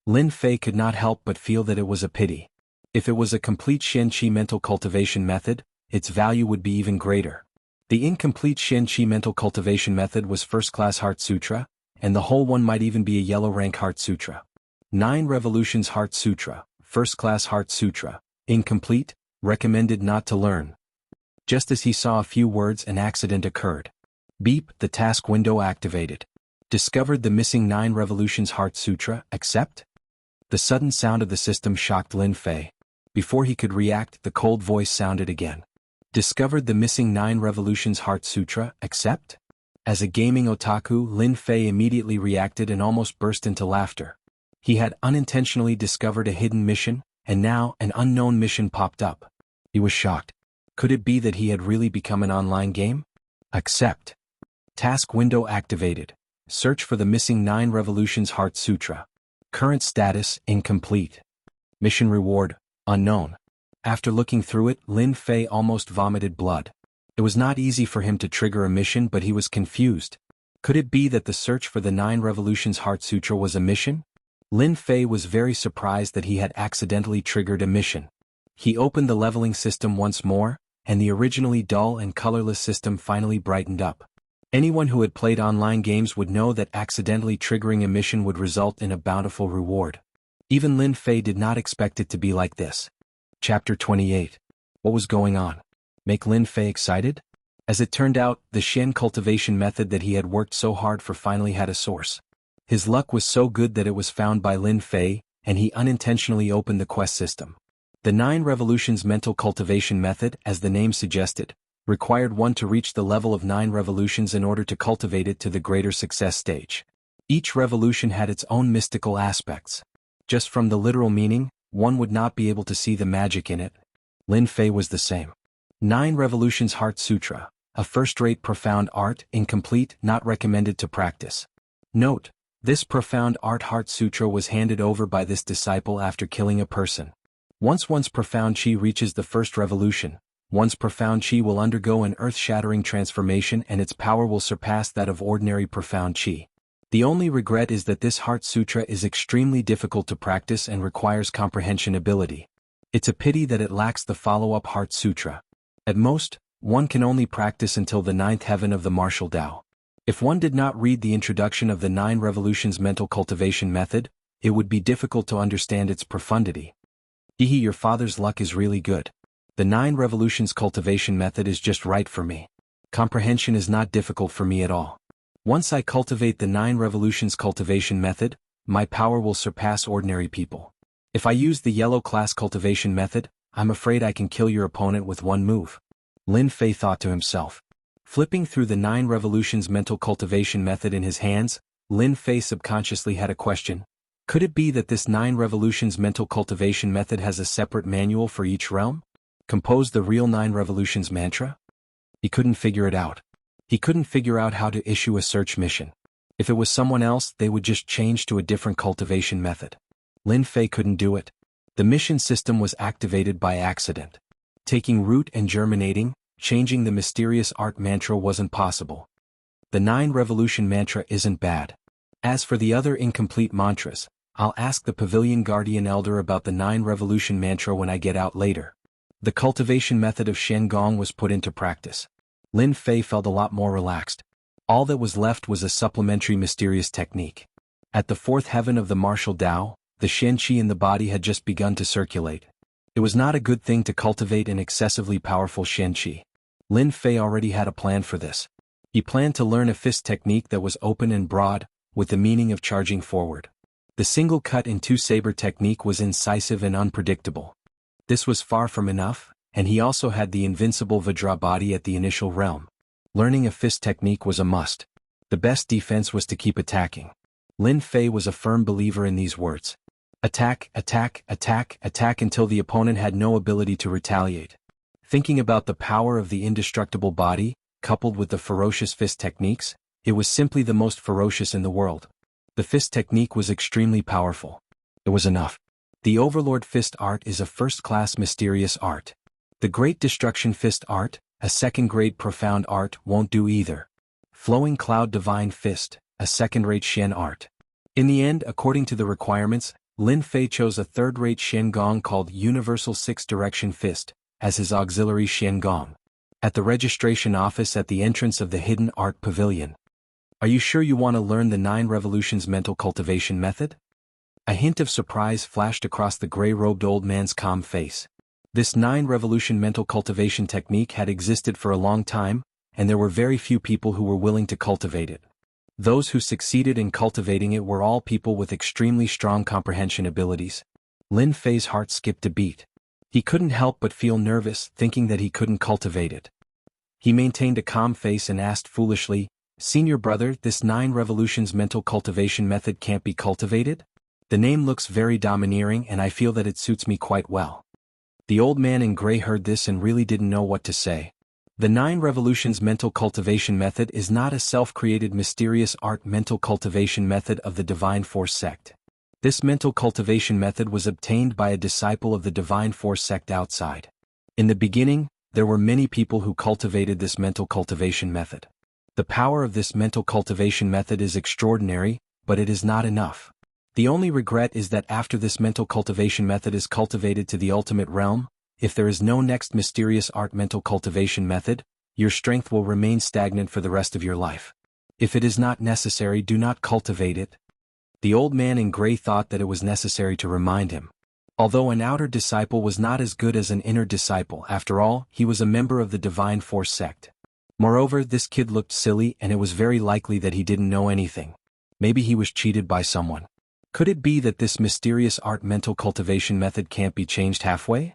Lin Fei could not help but feel that it was a pity. If it was a complete Xian Chi mental cultivation method, its value would be even greater. The incomplete Xian Chi mental cultivation method was First-Class Heart Sutra, and the whole one might even be a yellow rank Heart Sutra. 9 Revolutions Heart Sutra, First-Class Heart Sutra, incomplete, recommended not to learn. Just as he saw a few words, an accident occurred. Beep, the task window activated. Discovered the missing 9 Revolutions Heart Sutra, accept? The sudden sound of the system shocked Lin Fei. Before he could react, the cold voice sounded again. Discovered the missing 9 Revolutions Heart Sutra, accept? As a gaming otaku, Lin Fei immediately reacted and almost burst into laughter. He had unintentionally discovered a hidden mission, and now an unknown mission popped up. He was shocked. Could it be that he had really become an online game? Accept. Task window activated. Search for the missing 9 Revolutions Heart Sutra. Current status, incomplete. Mission reward, unknown. After looking through it, Lin Fei almost vomited blood. It was not easy for him to trigger a mission, but he was confused. Could it be that the search for the 9 Revolutions Heart Sutra was a mission? Lin Fei was very surprised that he had accidentally triggered a mission. He opened the leveling system once more, and the originally dull and colorless system finally brightened up. Anyone who had played online games would know that accidentally triggering a mission would result in a bountiful reward. Even Lin Fei did not expect it to be like this. Chapter 28. What was going on? Make Lin Fei excited? As it turned out, the Shen cultivation method that he had worked so hard for finally had a source. His luck was so good that it was found by Lin Fei, and he unintentionally opened the quest system. The 9 revolutions mental cultivation method, as the name suggested, required one to reach the level of 9 revolutions in order to cultivate it to the greater success stage. Each revolution had its own mystical aspects. Just from the literal meaning, one would not be able to see the magic in it. Lin Fei was the same. 9 Revolutions Heart Sutra, a first-rate profound art, incomplete, not recommended to practice. Note, this profound art Heart Sutra was handed over by this disciple after killing a person. Once one's profound chi reaches the first revolution, one's profound chi will undergo an earth-shattering transformation and its power will surpass that of ordinary profound chi. The only regret is that this Heart Sutra is extremely difficult to practice and requires comprehension ability. It's a pity that it lacks the follow-up Heart Sutra. At most, one can only practice until the 9th heaven of the martial Tao. If one did not read the introduction of the 9 revolutions mental cultivation method, it would be difficult to understand its profundity. Hihi, your father's luck is really good. The 9 revolutions cultivation method is just right for me. Comprehension is not difficult for me at all. Once I cultivate the 9 revolutions cultivation method, my power will surpass ordinary people. If I use the yellow class cultivation method, I'm afraid I can kill your opponent with one move. Lin Fei thought to himself. Flipping through the 9 revolutions mental cultivation method in his hands, Lin Fei subconsciously had a question. Could it be that this 9 revolutions mental cultivation method has a separate manual for each realm? Compose the real 9 revolutions mantra? He couldn't figure it out. He couldn't figure out how to issue a search mission. If it was someone else, they would just change to a different cultivation method. Lin Fei couldn't do it. The mission system was activated by accident. Taking root and germinating, changing the mysterious art mantra wasn't possible. The 9 revolution mantra isn't bad. As for the other incomplete mantras, I'll ask the Pavilion Guardian Elder about the 9 revolution mantra when I get out later. The cultivation method of Shen Gong was put into practice. Lin Fei felt a lot more relaxed. All that was left was a supplementary mysterious technique. At the 4th heaven of the martial Tao, the Shen Qi in the body had just begun to circulate. It was not a good thing to cultivate an excessively powerful Shen Qi. Lin Fei already had a plan for this. He planned to learn a fist technique that was open and broad, with the meaning of charging forward. The single cut in 2 saber technique was incisive and unpredictable. This was far from enough, and he also had the invincible Vajra body at the initial realm. Learning a fist technique was a must. The best defense was to keep attacking. Lin Fei was a firm believer in these words. Attack, attack, attack, attack until the opponent had no ability to retaliate. Thinking about the power of the indestructible body, coupled with the ferocious fist techniques, it was simply the most ferocious in the world. The fist technique was extremely powerful. It was enough. The Overlord Fist Art is a first-class mysterious art. The Great Destruction Fist Art, a second-grade profound art, won't do either. Flowing Cloud Divine Fist, a second-rate Shen art. In the end, according to the requirements, Lin Fei chose a third-rate Shen Gong called Universal Six-Direction Fist, as his auxiliary Shen Gong. At the registration office at the entrance of the Hidden Art Pavilion. Are you sure you want to learn the 9 revolutions mental cultivation method? A hint of surprise flashed across the gray-robed old man's calm face. This 9 revolution mental cultivation technique had existed for a long time, and there were very few people who were willing to cultivate it. Those who succeeded in cultivating it were all people with extremely strong comprehension abilities. Lin Fei's heart skipped a beat. He couldn't help but feel nervous, thinking that he couldn't cultivate it. He maintained a calm face and asked foolishly, "Senior brother, this 9 revolutions mental cultivation method can't be cultivated? The name looks very domineering and I feel that it suits me quite well." The old man in gray heard this and really didn't know what to say. The 9 revolutions mental cultivation method is not a self-created mysterious art mental cultivation method of the Divine Force sect. This mental cultivation method was obtained by a disciple of the Divine Force sect outside. In the beginning, there were many people who cultivated this mental cultivation method. The power of this mental cultivation method is extraordinary, but it is not enough. The only regret is that after this mental cultivation method is cultivated to the ultimate realm, if there is no next mysterious art mental cultivation method, your strength will remain stagnant for the rest of your life. If it is not necessary, do not cultivate it. The old man in gray thought that it was necessary to remind him. Although an outer disciple was not as good as an inner disciple, after all, he was a member of the Divine Force sect. Moreover, this kid looked silly, and it was very likely that he didn't know anything. Maybe he was cheated by someone. Could it be that this mysterious art mental cultivation method can't be changed halfway?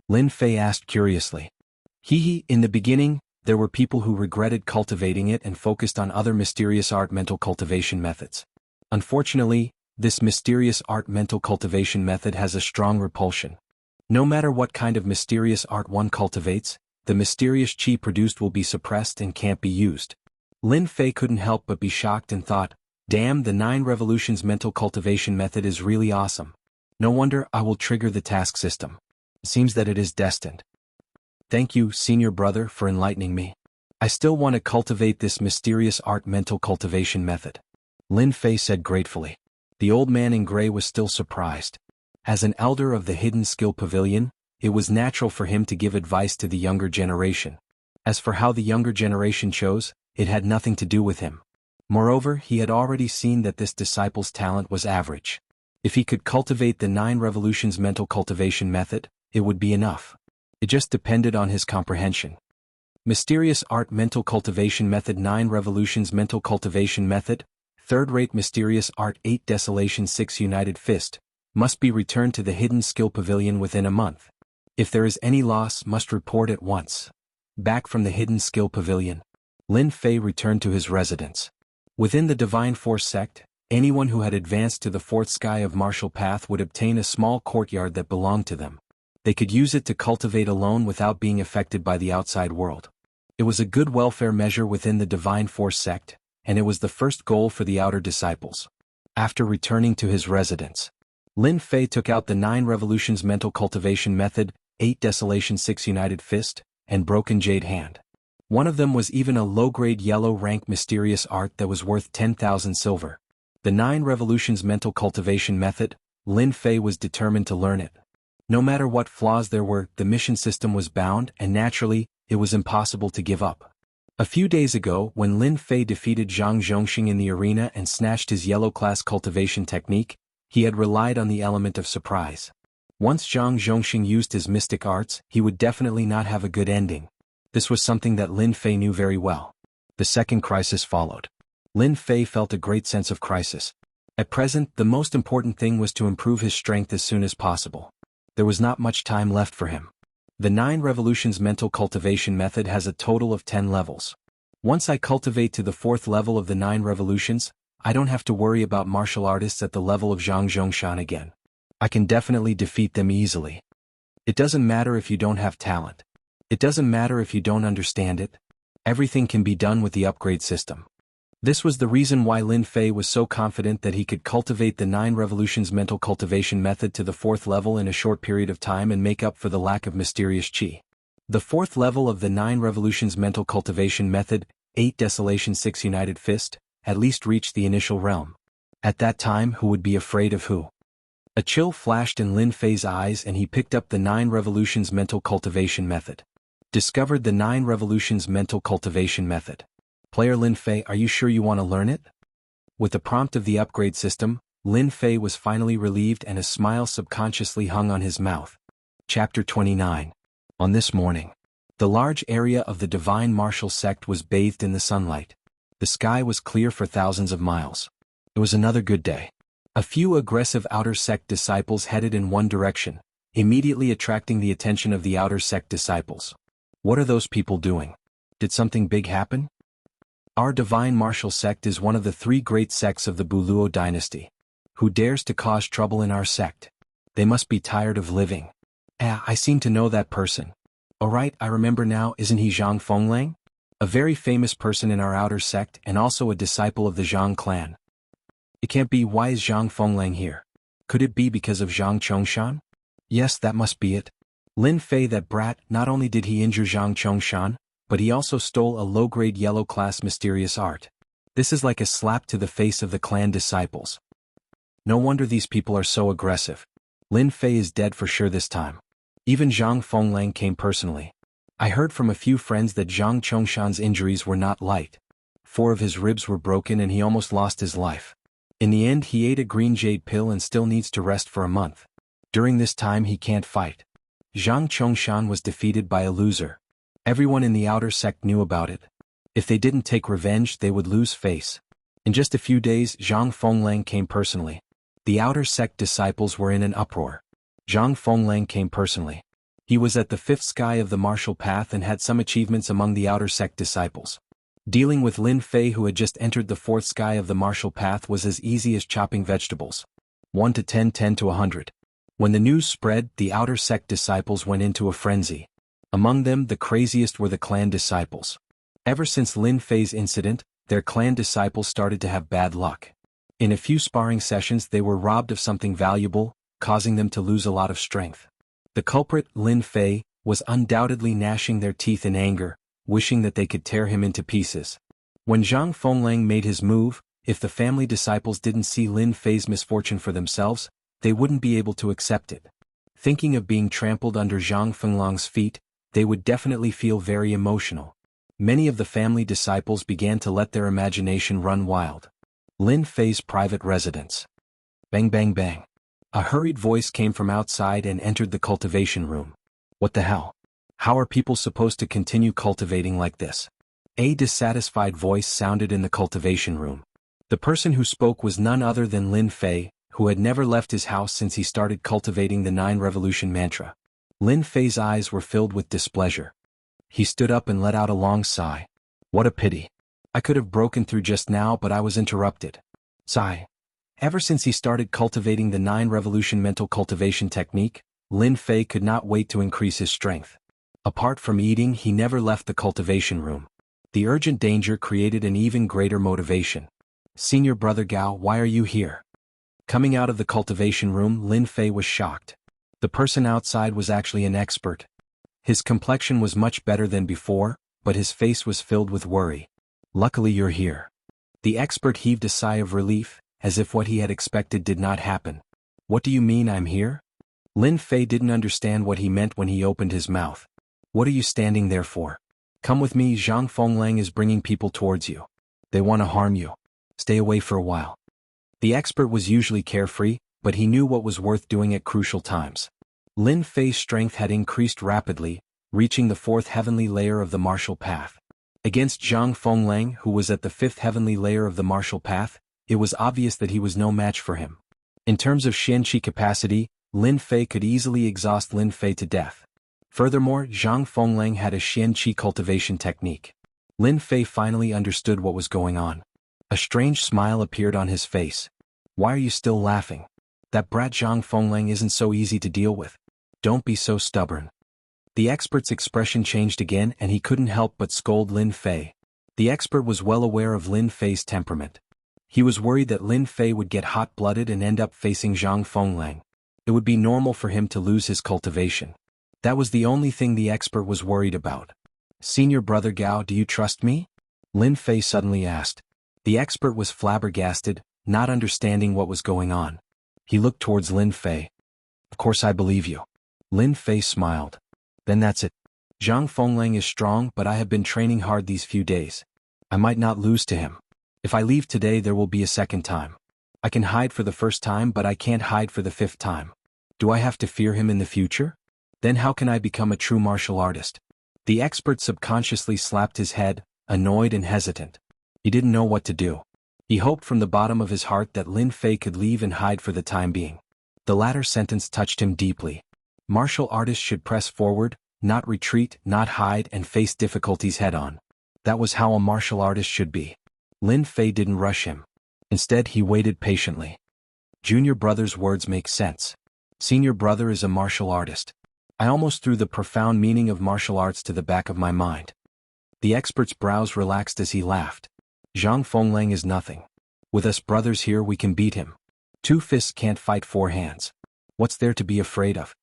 Lin Fei asked curiously. In the beginning, there were people who regretted cultivating it and focused on other mysterious art mental cultivation methods. Unfortunately, this mysterious art mental cultivation method has a strong repulsion. No matter what kind of mysterious art one cultivates, the mysterious qi produced will be suppressed and can't be used. Lin Fei couldn't help but be shocked and thought, damn, the 9 revolutions mental cultivation method is really awesome. No wonder I will trigger the task system. It seems that it is destined. Thank you, senior brother, for enlightening me. I still want to cultivate this mysterious art mental cultivation method. Lin Fei said gratefully. The old man in gray was still surprised. As an elder of the Hidden Skill Pavilion, it was natural for him to give advice to the younger generation. As for how the younger generation chose, it had nothing to do with him. Moreover, he had already seen that this disciple's talent was average. If he could cultivate the 9 revolutions mental cultivation method, it would be enough. It just depended on his comprehension. Mysterious art mental cultivation method 9 revolutions mental cultivation method, third-rate mysterious art 8 desolation 6 united fist, must be returned to the Hidden Skill Pavilion within a month. If there is any loss, must report at once. Back from the Hidden Skill Pavilion, Lin Fei returned to his residence. Within the Divine Force sect, anyone who had advanced to the 4th sky of martial path would obtain a small courtyard that belonged to them. They could use it to cultivate alone without being affected by the outside world. It was a good welfare measure within the Divine Force sect, and it was the first goal for the outer disciples. After returning to his residence, Lin Fei took out the 9 revolutions mental cultivation method, 8 desolation 6 united fist, and broken jade hand. One of them was even a low-grade yellow rank mysterious art that was worth 10,000 silver. The 9 revolutions mental cultivation method, Lin Fei was determined to learn it. No matter what flaws there were, the mission system was bound, and naturally, it was impossible to give up. A few days ago, when Lin Fei defeated Zhang Zhongxing in the arena and snatched his yellow class cultivation technique, he had relied on the element of surprise. Once Zhang Zhongxing used his mystic arts, he would definitely not have a good ending. This was something that Lin Fei knew very well. The second crisis followed. Lin Fei felt a great sense of crisis. At present, the most important thing was to improve his strength as soon as possible. There was not much time left for him. The 9 revolutions mental cultivation method has a total of 10 levels. Once I cultivate to the 4th level of the 9 revolutions, I don't have to worry about martial artists at the level of Zhang Zhongshan again. I can definitely defeat them easily. It doesn't matter if you don't have talent. It doesn't matter if you don't understand it. Everything can be done with the upgrade system. This was the reason why Lin Fei was so confident that he could cultivate the 9 revolutions mental cultivation method to the 4th level in a short period of time and make up for the lack of mysterious qi. The 4th level of the 9 revolutions mental cultivation method, 8 desolation 6 united fist, at least reached the initial realm. At that time, who would be afraid of who? A chill flashed in Lin Fei's eyes and he picked up the 9 revolutions mental cultivation method. Discovered the 9 revolutions mental cultivation method. Player Lin Fei, are you sure you want to learn it? With the prompt of the upgrade system, Lin Fei was finally relieved and a smile subconsciously hung on his mouth. Chapter 29. On this morning, the large area of the Divine Martial Sect was bathed in the sunlight. The sky was clear for thousands of miles. It was another good day. A few aggressive outer sect disciples headed in one direction, immediately attracting the attention of the outer sect disciples. What are those people doing? Did something big happen? Our Divine Martial Sect is one of the 3 great sects of the Buluo dynasty. Who dares to cause trouble in our sect? They must be tired of living. I seem to know that person. Oh right, I remember now, isn't he Zhang Fenglang? A very famous person in our outer sect and also a disciple of the Zhang clan. It can't be. Why is Zhang Fenglang here? Could it be because of Zhang Chongshan? Yes, that must be it. Lin Fei, that brat, not only did he injure Zhang Chongshan, but he also stole a low-grade yellow-class mysterious art. This is like a slap to the face of the clan disciples. No wonder these people are so aggressive. Lin Fei is dead for sure this time. Even Zhang Fenglang came personally. I heard from a few friends that Zhang Chongshan's injuries were not light. 4 of his ribs were broken and he almost lost his life. In the end he ate a green jade pill and still needs to rest for a month. During this time he can't fight. Zhang Chongshan was defeated by a loser. Everyone in the outer sect knew about it. If they didn't take revenge they would lose face. In just a few days Zhang Fenglang came personally. The outer sect disciples were in an uproar. Zhang Fenglang came personally. He was at the 5th sky of the martial path and had some achievements among the outer sect disciples. Dealing with Lin Fei who had just entered the 4th sky of the martial path was as easy as chopping vegetables. 1 to 10, 10 to 100. When the news spread, the outer sect disciples went into a frenzy. Among them, the craziest were the clan disciples. Ever since Lin Fei's incident, their clan disciples started to have bad luck. In a few sparring sessions they were robbed of something valuable, causing them to lose a lot of strength. The culprit, Lin Fei, was undoubtedly gnashing their teeth in anger, wishing that they could tear him into pieces. When Zhang Fenglang made his move, if the family disciples didn't see Lin Fei's misfortune for themselves, they wouldn't be able to accept it. Thinking of being trampled under Zhang Fenglang's feet, they would definitely feel very emotional. Many of the family disciples began to let their imagination run wild. Lin Fei's private residence. Bang bang bang. A hurried voice came from outside and entered the cultivation room. What the hell? How are people supposed to continue cultivating like this? A dissatisfied voice sounded in the cultivation room. The person who spoke was none other than Lin Fei, who had never left his house since he started cultivating the 9 revolution mantra. Lin Fei's eyes were filled with displeasure. He stood up and let out a long sigh. What a pity. I could have broken through just now but I was interrupted. Sigh. Ever since he started cultivating the 9 revolution mental cultivation technique, Lin Fei could not wait to increase his strength. Apart from eating he never left the cultivation room. The urgent danger created an even greater motivation. Senior Brother Gao, why are you here? Coming out of the cultivation room, Lin Fei was shocked. The person outside was actually an expert. His complexion was much better than before, but his face was filled with worry. Luckily you're here. The expert heaved a sigh of relief, as if what he had expected did not happen. What do you mean I'm here? Lin Fei didn't understand what he meant when he opened his mouth. What are you standing there for? Come with me, Zhang Fenglang is bringing people towards you. They want to harm you. Stay away for a while. The expert was usually carefree, but he knew what was worth doing at crucial times. Lin Fei's strength had increased rapidly, reaching the 4th heavenly layer of the martial path. Against Zhang Fenglang, who was at the 5th heavenly layer of the martial path, it was obvious that he was no match for him. In terms of Xianqi capacity, Lin Fei could easily exhaust Lin Fei to death. Furthermore, Zhang Fenglang had a Xianqi cultivation technique. Lin Fei finally understood what was going on. A strange smile appeared on his face. Why are you still laughing? That brat Zhang Fenglang isn't so easy to deal with. Don't be so stubborn. The expert's expression changed again and he couldn't help but scold Lin Fei. The expert was well aware of Lin Fei's temperament. He was worried that Lin Fei would get hot-blooded and end up facing Zhang Fenglang. It would be normal for him to lose his cultivation. That was the only thing the expert was worried about. Senior Brother Gao, do you trust me? Lin Fei suddenly asked. The expert was flabbergasted, not understanding what was going on. He looked towards Lin Fei. Of course I believe you. Lin Fei smiled. Then that's it. Zhang Fenglang is strong but I have been training hard these few days. I might not lose to him. If I leave today there will be a second time. I can hide for the first time but I can't hide for the 5th time. Do I have to fear him in the future? Then how can I become a true martial artist? The expert subconsciously slapped his head, annoyed and hesitant. He didn't know what to do. He hoped from the bottom of his heart that Lin Fei could leave and hide for the time being. The latter sentence touched him deeply. Martial artists should press forward, not retreat, not hide and face difficulties head-on. That was how a martial artist should be. Lin Fei didn't rush him. Instead he waited patiently. Junior brother's words make sense. Senior brother is a martial artist. I almost threw the profound meaning of martial arts to the back of my mind. The expert's brows relaxed as he laughed. Zhang Fenglang is nothing. With us brothers here we can beat him. 2 fists can't fight 4 hands. What's there to be afraid of?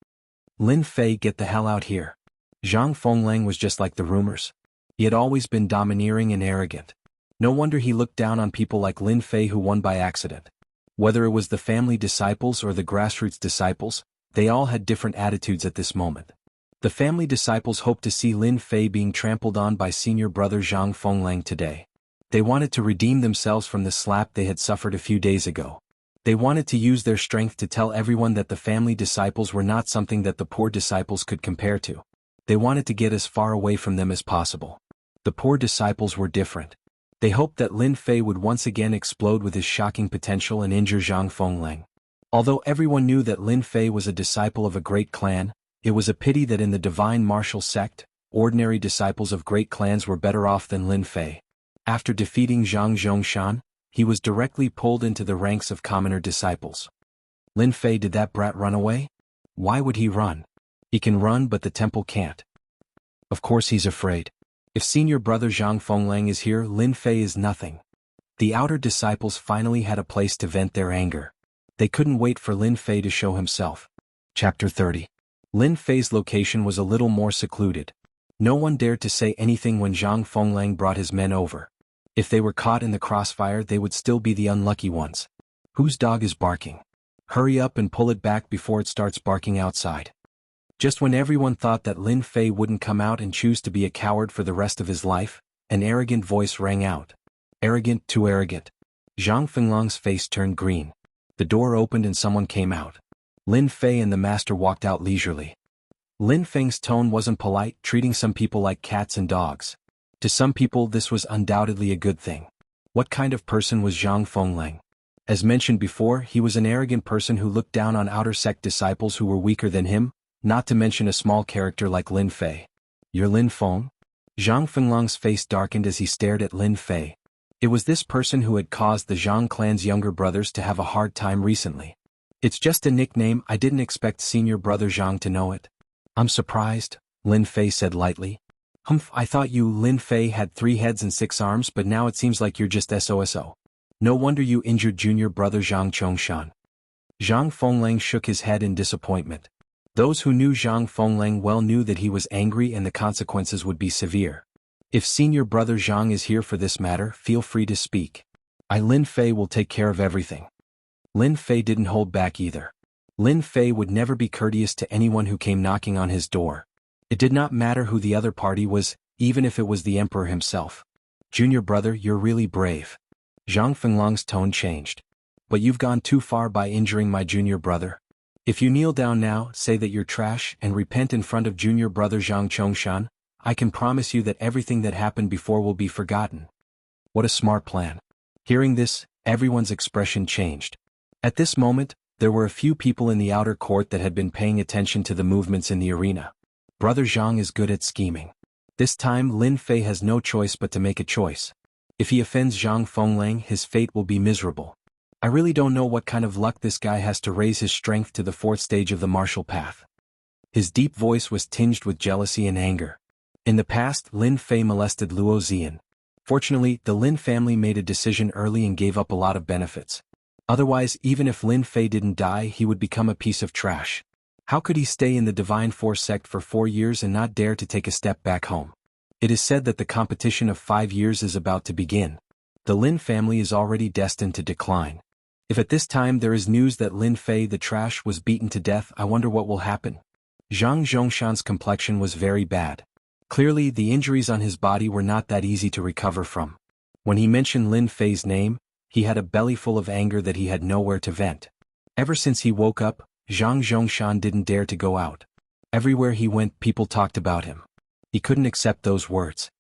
Lin Fei, get the hell out here. Zhang Fenglang was just like the rumors. He had always been domineering and arrogant. No wonder he looked down on people like Lin Fei who won by accident. Whether it was the family disciples or the grassroots disciples, They all had different attitudes at this moment. The family disciples hoped to see Lin Fei being trampled on by senior brother Zhang Fenglang today. They wanted to redeem themselves from the slap they had suffered a few days ago. They wanted to use their strength to tell everyone that the family disciples were not something that the poor disciples could compare to. They wanted to get as far away from them as possible. The poor disciples were different. They hoped that Lin Fei would once again explode with his shocking potential and injure Zhang Fenglang. Although everyone knew that Lin Fei was a disciple of a great clan, it was a pity that in the divine martial sect, ordinary disciples of great clans were better off than Lin Fei. After defeating Zhang Zhongshan, he was directly pulled into the ranks of commoner disciples. Lin Fei, did that brat run away? Why would he run? He can run, but the temple can't. Of course he's afraid. If senior brother Zhang Fenglang is here, Lin Fei is nothing. The outer disciples finally had a place to vent their anger. They couldn't wait for Lin Fei to show himself. Chapter 30. Lin Fei's location was a little more secluded. No one dared to say anything when Zhang Fenglang brought his men over. If they were caught in the crossfire, they would still be the unlucky ones. Whose dog is barking? Hurry up and pull it back before it starts barking outside. Just when everyone thought that Lin Fei wouldn't come out and choose to be a coward for the rest of his life, an arrogant voice rang out. Arrogant, too arrogant. Zhang Fenglang's face turned green. The door opened and someone came out. Lin Fei and the master walked out leisurely. Lin Feng's tone wasn't polite, treating some people like cats and dogs. To some people this was undoubtedly a good thing. What kind of person was Zhang Fenglang? As mentioned before, he was an arrogant person who looked down on outer sect disciples who were weaker than him, not to mention a small character like Lin Fei. You're Lin Feng? Zhang Fenglang's face darkened as he stared at Lin Fei. It was this person who had caused the Zhang clan's younger brothers to have a hard time recently. It's just a nickname, I didn't expect senior brother Zhang to know it. I'm surprised, Lin Fei said lightly. Humph, I thought you Lin Fei had 3 heads and 6 arms, but now it seems like you're just SOSO. No wonder you injured junior brother Zhang Chongshan. Zhang Fenglang shook his head in disappointment. Those who knew Zhang Fenglang well knew that he was angry and the consequences would be severe. If senior brother Zhang is here for this matter, feel free to speak. I Lin Fei will take care of everything. Lin Fei didn't hold back either. Lin Fei would never be courteous to anyone who came knocking on his door. It did not matter who the other party was, even if it was the emperor himself. Junior brother, you're really brave. Zhang Fenglang's tone changed. But you've gone too far by injuring my junior brother. If you kneel down now, say that you're trash, and repent in front of junior brother Zhang Chongshan, I can promise you that everything that happened before will be forgotten. What a smart plan. Hearing this, everyone's expression changed. At this moment, there were a few people in the outer court that had been paying attention to the movements in the arena. Brother Zhang is good at scheming. This time Lin Fei has no choice but to make a choice. If he offends Zhang Fenglang, his fate will be miserable. I really don't know what kind of luck this guy has to raise his strength to the 4th stage of the martial path. His deep voice was tinged with jealousy and anger. In the past, Lin Fei molested Luo Zian. Fortunately, the Lin family made a decision early and gave up a lot of benefits. Otherwise, even if Lin Fei didn't die, he would become a piece of trash. How could he stay in the Divine Force sect for 4 years and not dare to take a step back home? It is said that the competition of 5 years is about to begin. The Lin family is already destined to decline. If at this time there is news that Lin Fei the trash was beaten to death, I wonder what will happen. Zhang Zhongshan's complexion was very bad. Clearly, the injuries on his body were not that easy to recover from. When he mentioned Lin Fei's name, he had a belly full of anger that he had nowhere to vent. Ever since he woke up, Zhang Zhongshan didn't dare to go out. Everywhere he went, people talked about him. He couldn't accept those words.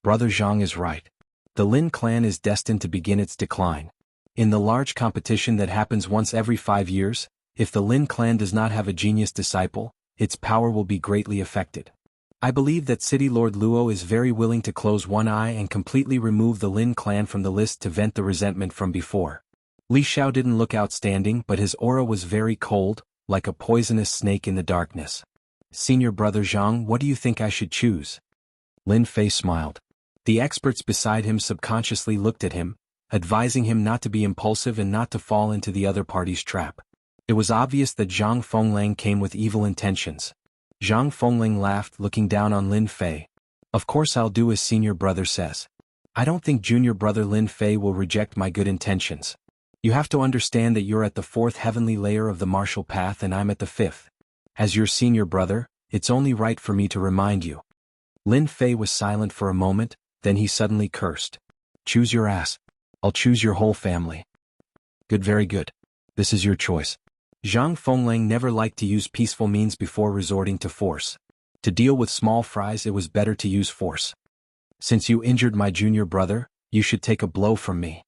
Brother Zhang is right. The Lin clan is destined to begin its decline. In the large competition that happens once every 5 years, if the Lin clan does not have a genius disciple, its power will be greatly affected. I believe that City Lord Luo is very willing to close one eye and completely remove the Lin clan from the list to vent the resentment from before. Li Xiao didn't look outstanding, but his aura was very cold, like a poisonous snake in the darkness. Senior brother Zhang, what do you think I should choose? Lin Fei smiled. The experts beside him subconsciously looked at him, advising him not to be impulsive and not to fall into the other party's trap. It was obvious that Zhang Fenglang came with evil intentions. Zhang Fenglang laughed, looking down on Lin Fei. Of course I'll do as senior brother says. I don't think junior brother Lin Fei will reject my good intentions. You have to understand that you're at the 4th heavenly layer of the martial path and I'm at the 5th. As your senior brother, it's only right for me to remind you. Lin Fei was silent for a moment, then he suddenly cursed. Choose your ass. I'll choose your whole family. Good, very good. This is your choice. Zhang Fenglang never liked to use peaceful means before resorting to force. To deal with small fries, it was better to use force. Since you injured my junior brother, you should take a blow from me.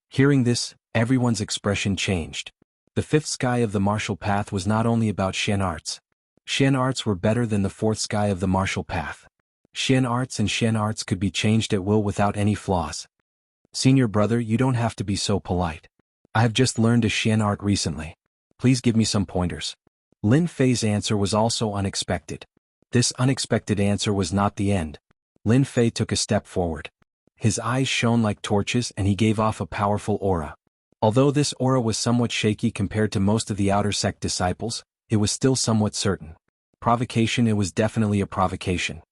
Hearing this, everyone's expression changed. The fifth sky of the martial path was not only about Shen arts. Shen arts were better than the fourth sky of the martial path. Shen arts could be changed at will without any flaws. Senior brother, you don't have to be so polite. I have just learned a Shen art recently. Please give me some pointers. Lin Fei's answer was also unexpected. This unexpected answer was not the end. Lin Fei took a step forward. His eyes shone like torches and he gave off a powerful aura. Although this aura was somewhat shaky compared to most of the outer sect disciples, it was still somewhat certain. Provocation, it was definitely a provocation.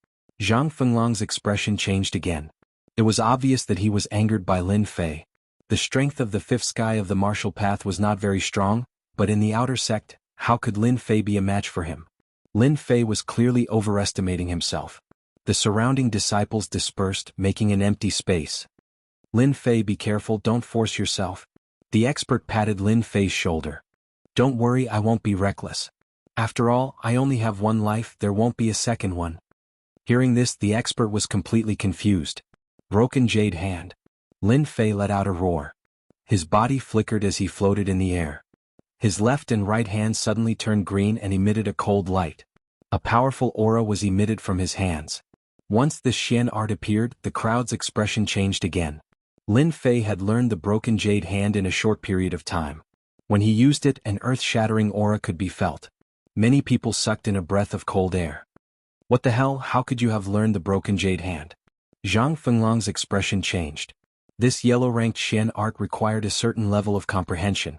Zhang Fenglang's expression changed again. It was obvious that he was angered by Lin Fei. The strength of the fifth sky of the martial path was not very strong, but in the outer sect, how could Lin Fei be a match for him? Lin Fei was clearly overestimating himself. The surrounding disciples dispersed, making an empty space. Lin Fei, be careful, don't force yourself. The expert patted Lin Fei's shoulder. Don't worry, I won't be reckless. After all, I only have one life, there won't be a second one. Hearing this, the expert was completely confused. Broken jade hand. Lin Fei let out a roar. His body flickered as he floated in the air. His left and right hand suddenly turned green and emitted a cold light. A powerful aura was emitted from his hands. Once this Shen art appeared, the crowd's expression changed again. Lin Fei had learned the broken jade hand in a short period of time. When he used it, an earth-shattering aura could be felt. Many people sucked in a breath of cold air. What the hell, how could you have learned the broken jade hand? Zhang Fenglang's expression changed. This yellow-ranked Shen art required a certain level of comprehension.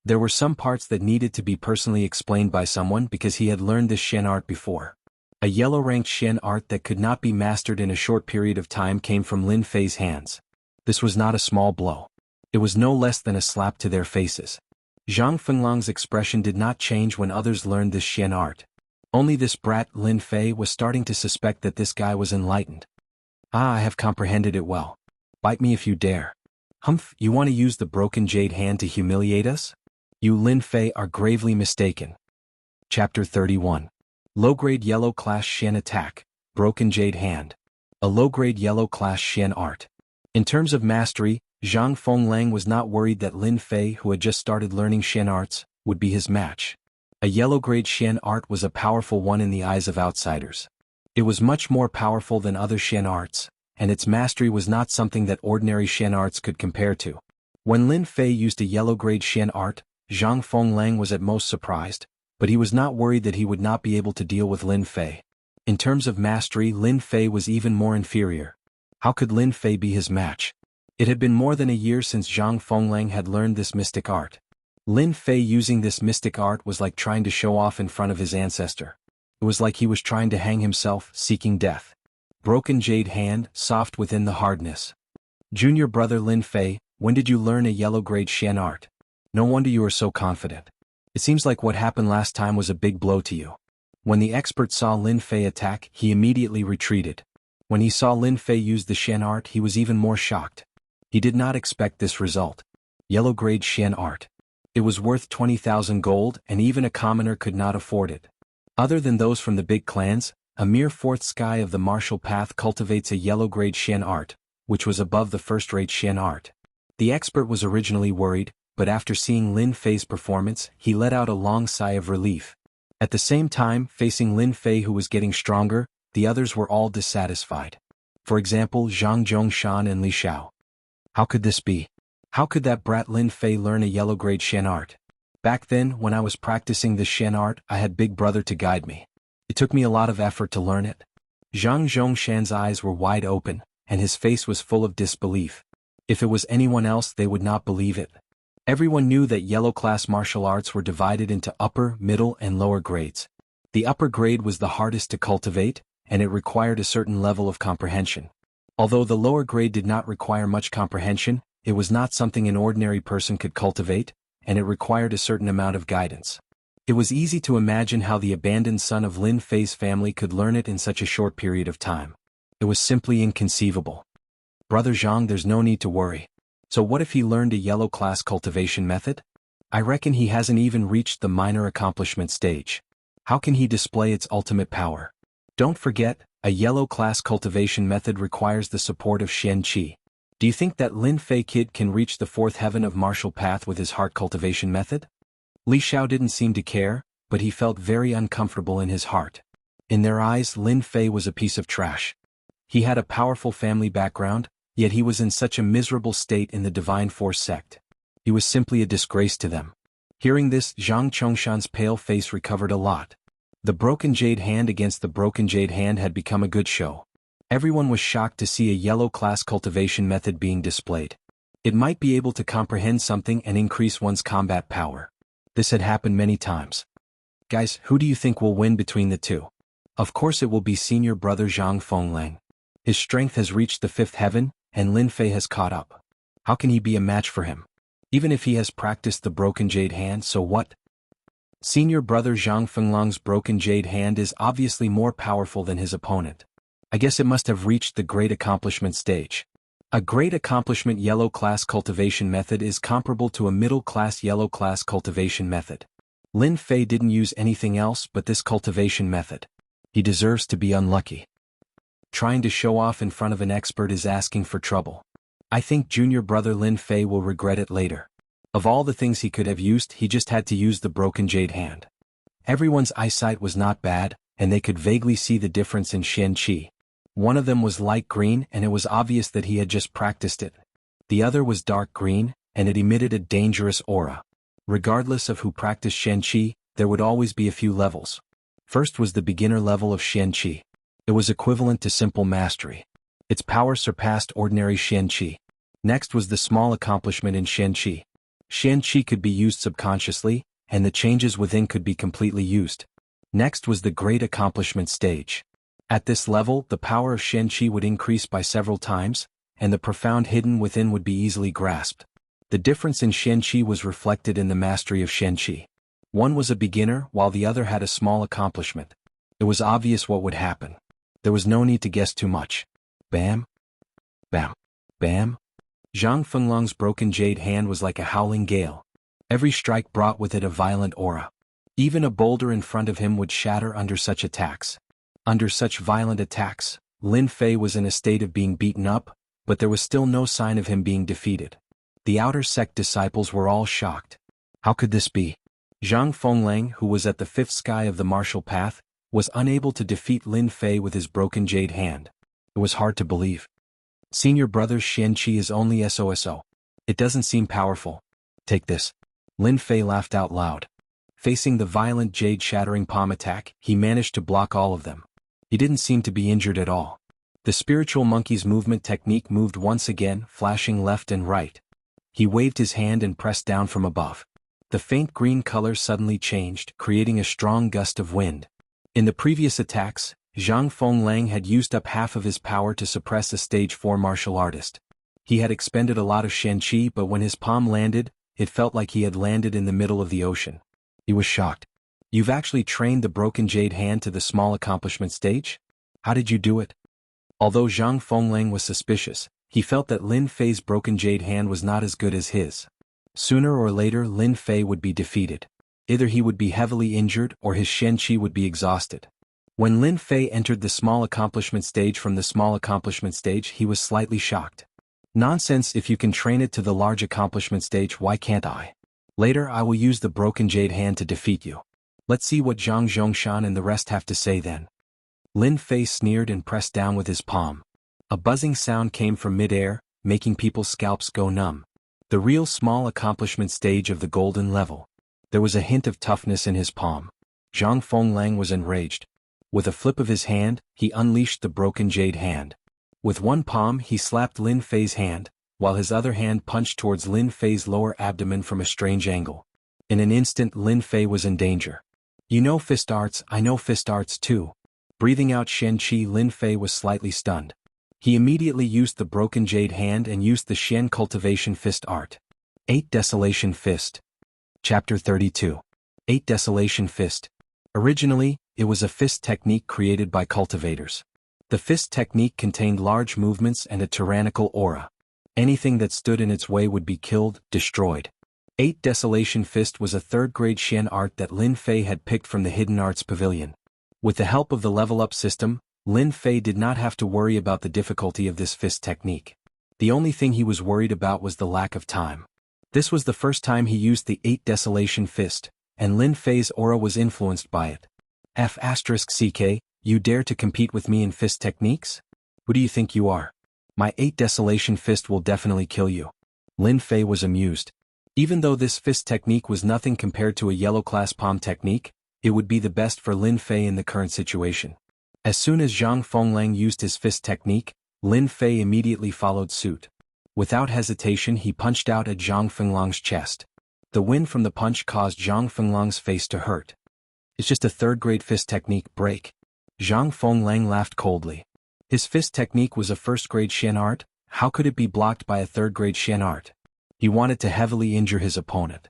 There were some parts that needed to be personally explained by someone because he had learned this Shen art before. A yellow-ranked Shen art that could not be mastered in a short period of time came from Lin Fei's hands. This was not a small blow. It was no less than a slap to their faces. Zhang Fenglang's expression did not change when others learned this Shen art. Only this brat, Lin Fei, was starting to suspect that this guy was enlightened. Ah, I have comprehended it well. Bite me if you dare. Humph, you want to use the broken jade hand to humiliate us? You, Lin Fei, are gravely mistaken. Chapter 31. Low-grade yellow class Shen attack, broken jade hand. A low-grade yellow class Shen art. In terms of mastery, Zhang Fenglang was not worried that Lin Fei, who had just started learning Shen arts, would be his match. A yellow-grade Shen art was a powerful one in the eyes of outsiders. It was much more powerful than other Shen arts, and its mastery was not something that ordinary Shen arts could compare to. When Lin Fei used a yellow-grade Shen art, Zhang Fenglang was at most surprised, but he was not worried that he would not be able to deal with Lin Fei. In terms of mastery, Lin Fei was even more inferior. How could Lin Fei be his match? It had been more than a year since Zhang Fenglang had learned this mystic art. Lin Fei using this mystic art was like trying to show off in front of his ancestor. It was like he was trying to hang himself, seeking death. Broken jade hand, soft within the hardness. Junior brother Lin Fei, when did you learn a yellow-grade Shen art? No wonder you are so confident. It seems like what happened last time was a big blow to you. When the expert saw Lin Fei attack, he immediately retreated. When he saw Lin Fei use the Shen art, he was even more shocked. He did not expect this result. Yellow-grade Shen art. It was worth 20,000 gold, and even a commoner could not afford it. Other than those from the big clans, a mere fourth sky of the martial path cultivates a yellow-grade Shen art, which was above the first-rate Shen art. The expert was originally worried, but after seeing Lin Fei's performance, he let out a long sigh of relief. At the same time, facing Lin Fei, who was getting stronger, the others were all dissatisfied. For example, Zhang Zhongshan and Li Xiao. How could this be? How could that brat Lin Fei learn a yellow-grade Shen art? Back then, when I was practicing the Shen art, I had Big Brother to guide me. It took me a lot of effort to learn it. Zhang Zhongshan's eyes were wide open, and his face was full of disbelief. If it was anyone else, they would not believe it. Everyone knew that yellow-class martial arts were divided into upper, middle, and lower grades. The upper grade was the hardest to cultivate, and it required a certain level of comprehension. Although the lower grade did not require much comprehension, it was not something an ordinary person could cultivate, and it required a certain amount of guidance. It was easy to imagine how the abandoned son of Lin Fei's family could learn it in such a short period of time. It was simply inconceivable. Brother Zhang, there's no need to worry. So what if he learned a yellow class cultivation method? I reckon he hasn't even reached the minor accomplishment stage. How can he display its ultimate power? Don't forget, a yellow class cultivation method requires the support of Shen Qi. Do you think that Lin Fei kid can reach the fourth heaven of martial path with his heart cultivation method? Li Xiao didn't seem to care, but he felt very uncomfortable in his heart. In their eyes, Lin Fei was a piece of trash. He had a powerful family background, yet he was in such a miserable state in the Divine Force sect. He was simply a disgrace to them. Hearing this, Zhang Chongshan's pale face recovered a lot. The broken jade hand against the broken jade hand had become a good show. Everyone was shocked to see a yellow class cultivation method being displayed. It might be able to comprehend something and increase one's combat power. This had happened many times. Guys, who do you think will win between the two? Of course it will be senior brother Zhang Fenglang. His strength has reached the fifth heaven, and Lin Fei has caught up. How can he be a match for him? Even if he has practiced the broken jade hand, so what? Senior brother Zhang Fenglang's broken jade hand is obviously more powerful than his opponent. I guess it must have reached the great accomplishment stage. A great accomplishment yellow class cultivation method is comparable to a middle class yellow class cultivation method. Lin Fei didn't use anything else but this cultivation method. He deserves to be unlucky. Trying to show off in front of an expert is asking for trouble. I think junior brother Lin Fei will regret it later. Of all the things he could have used, he just had to use the broken jade hand. Everyone's eyesight was not bad, and they could vaguely see the difference in Shen Qi. One of them was light green, and it was obvious that he had just practiced it. The other was dark green, and it emitted a dangerous aura. Regardless of who practiced Shen Qi, there would always be a few levels. First was the beginner level of Shen Qi. It was equivalent to simple mastery. Its power surpassed ordinary Shen Qi. Next was the small accomplishment in Shen Qi. Shen Qi could be used subconsciously, and the changes within could be completely used. Next was the great accomplishment stage. At this level, the power of Shen Qi would increase by several times, and the profound hidden within would be easily grasped. The difference in Shen Qi was reflected in the mastery of Shen Qi. One was a beginner, while the other had a small accomplishment. It was obvious what would happen. There was no need to guess too much. Bam! Bam! Bam! Zhang Fenglang's broken jade hand was like a howling gale. Every strike brought with it a violent aura. Even a boulder in front of him would shatter under such attacks. Under such violent attacks, Lin Fei was in a state of being beaten up, but there was still no sign of him being defeated. The outer sect disciples were all shocked. How could this be? Zhang Fenglang, who was at the fifth sky of the martial path, was unable to defeat Lin Fei with his broken jade hand. It was hard to believe. Senior brother Shen Qi is only SOSO. It doesn't seem powerful. Take this. Lin Fei laughed out loud. Facing the violent jade-shattering palm attack, he managed to block all of them. He didn't seem to be injured at all. The spiritual monkey's movement technique moved once again, flashing left and right. He waved his hand and pressed down from above. The faint green color suddenly changed, creating a strong gust of wind. In the previous attacks, Zhang Fenglang had used up half of his power to suppress a stage 4 martial artist. He had expended a lot of Shen Qi, but when his palm landed, it felt like he had landed in the middle of the ocean. He was shocked. You've actually trained the broken jade hand to the small accomplishment stage? How did you do it? Although Zhang Fenglang was suspicious, he felt that Lin Fei's broken jade hand was not as good as his. Sooner or later Lin Fei would be defeated. Either he would be heavily injured or his Shen Qi would be exhausted. When Lin Fei entered the small accomplishment stage from the small accomplishment stage, he was slightly shocked. Nonsense, if you can train it to the large accomplishment stage, why can't I? Later I will use the broken jade hand to defeat you. Let's see what Zhang Zhongshan and the rest have to say then. Lin Fei sneered and pressed down with his palm. A buzzing sound came from mid-air, making people's scalps go numb. The real small accomplishment stage of the golden level. There was a hint of toughness in his palm. Zhang Fenglang was enraged. With a flip of his hand, he unleashed the broken jade hand. With one palm he slapped Lin Fei's hand, while his other hand punched towards Lin Fei's lower abdomen from a strange angle. In an instant Lin Fei was in danger. You know fist arts, I know fist arts too. Breathing out Shen Qi, Lin Fei was slightly stunned. He immediately used the broken jade hand and used the Shen Cultivation fist art. 8 Desolation Fist. Chapter 32. 8 Desolation Fist. Originally, it was a fist technique created by cultivators. The fist technique contained large movements and a tyrannical aura. Anything that stood in its way would be killed, destroyed. 8 Desolation Fist was a third-grade Xian art that Lin Fei had picked from the Hidden Arts Pavilion. With the help of the level-up system, Lin Fei did not have to worry about the difficulty of this fist technique. The only thing he was worried about was the lack of time. This was the first time he used the 8 Desolation Fist, and Lin Fei's aura was influenced by it. F***ck, you dare to compete with me in fist techniques? Who do you think you are? My 8 Desolation Fist will definitely kill you. Lin Fei was amused. Even though this fist technique was nothing compared to a yellow-class palm technique, it would be the best for Lin Fei in the current situation. As soon as Zhang Fenglang used his fist technique, Lin Fei immediately followed suit. Without hesitation he punched out at Zhang Fenglang's chest. The wind from the punch caused Zhang Fenglang's face to hurt. It's just a third-grade fist technique, break. Zhang Fenglang laughed coldly. His fist technique was a first-grade Xian art, how could it be blocked by a third-grade Xian art? He wanted to heavily injure his opponent.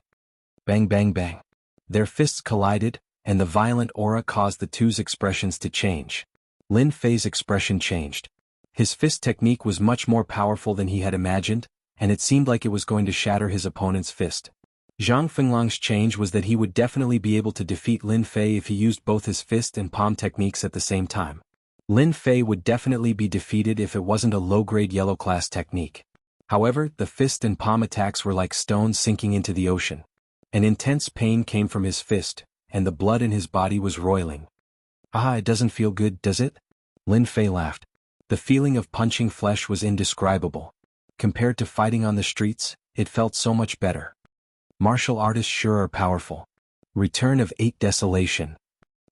Bang bang bang. Their fists collided, and the violent aura caused the two's expressions to change. Lin Fei's expression changed. His fist technique was much more powerful than he had imagined, and it seemed like it was going to shatter his opponent's fist. Zhang Fenglang's change was that he would definitely be able to defeat Lin Fei if he used both his fist and palm techniques at the same time. Lin Fei would definitely be defeated if it wasn't a low-grade yellow-class technique. However, the fist and palm attacks were like stones sinking into the ocean. An intense pain came from his fist, and the blood in his body was roiling. Ah, it doesn't feel good, does it? Lin Fei laughed. The feeling of punching flesh was indescribable. Compared to fighting on the streets, it felt so much better. Martial artists sure are powerful. Return of 8 Desolation.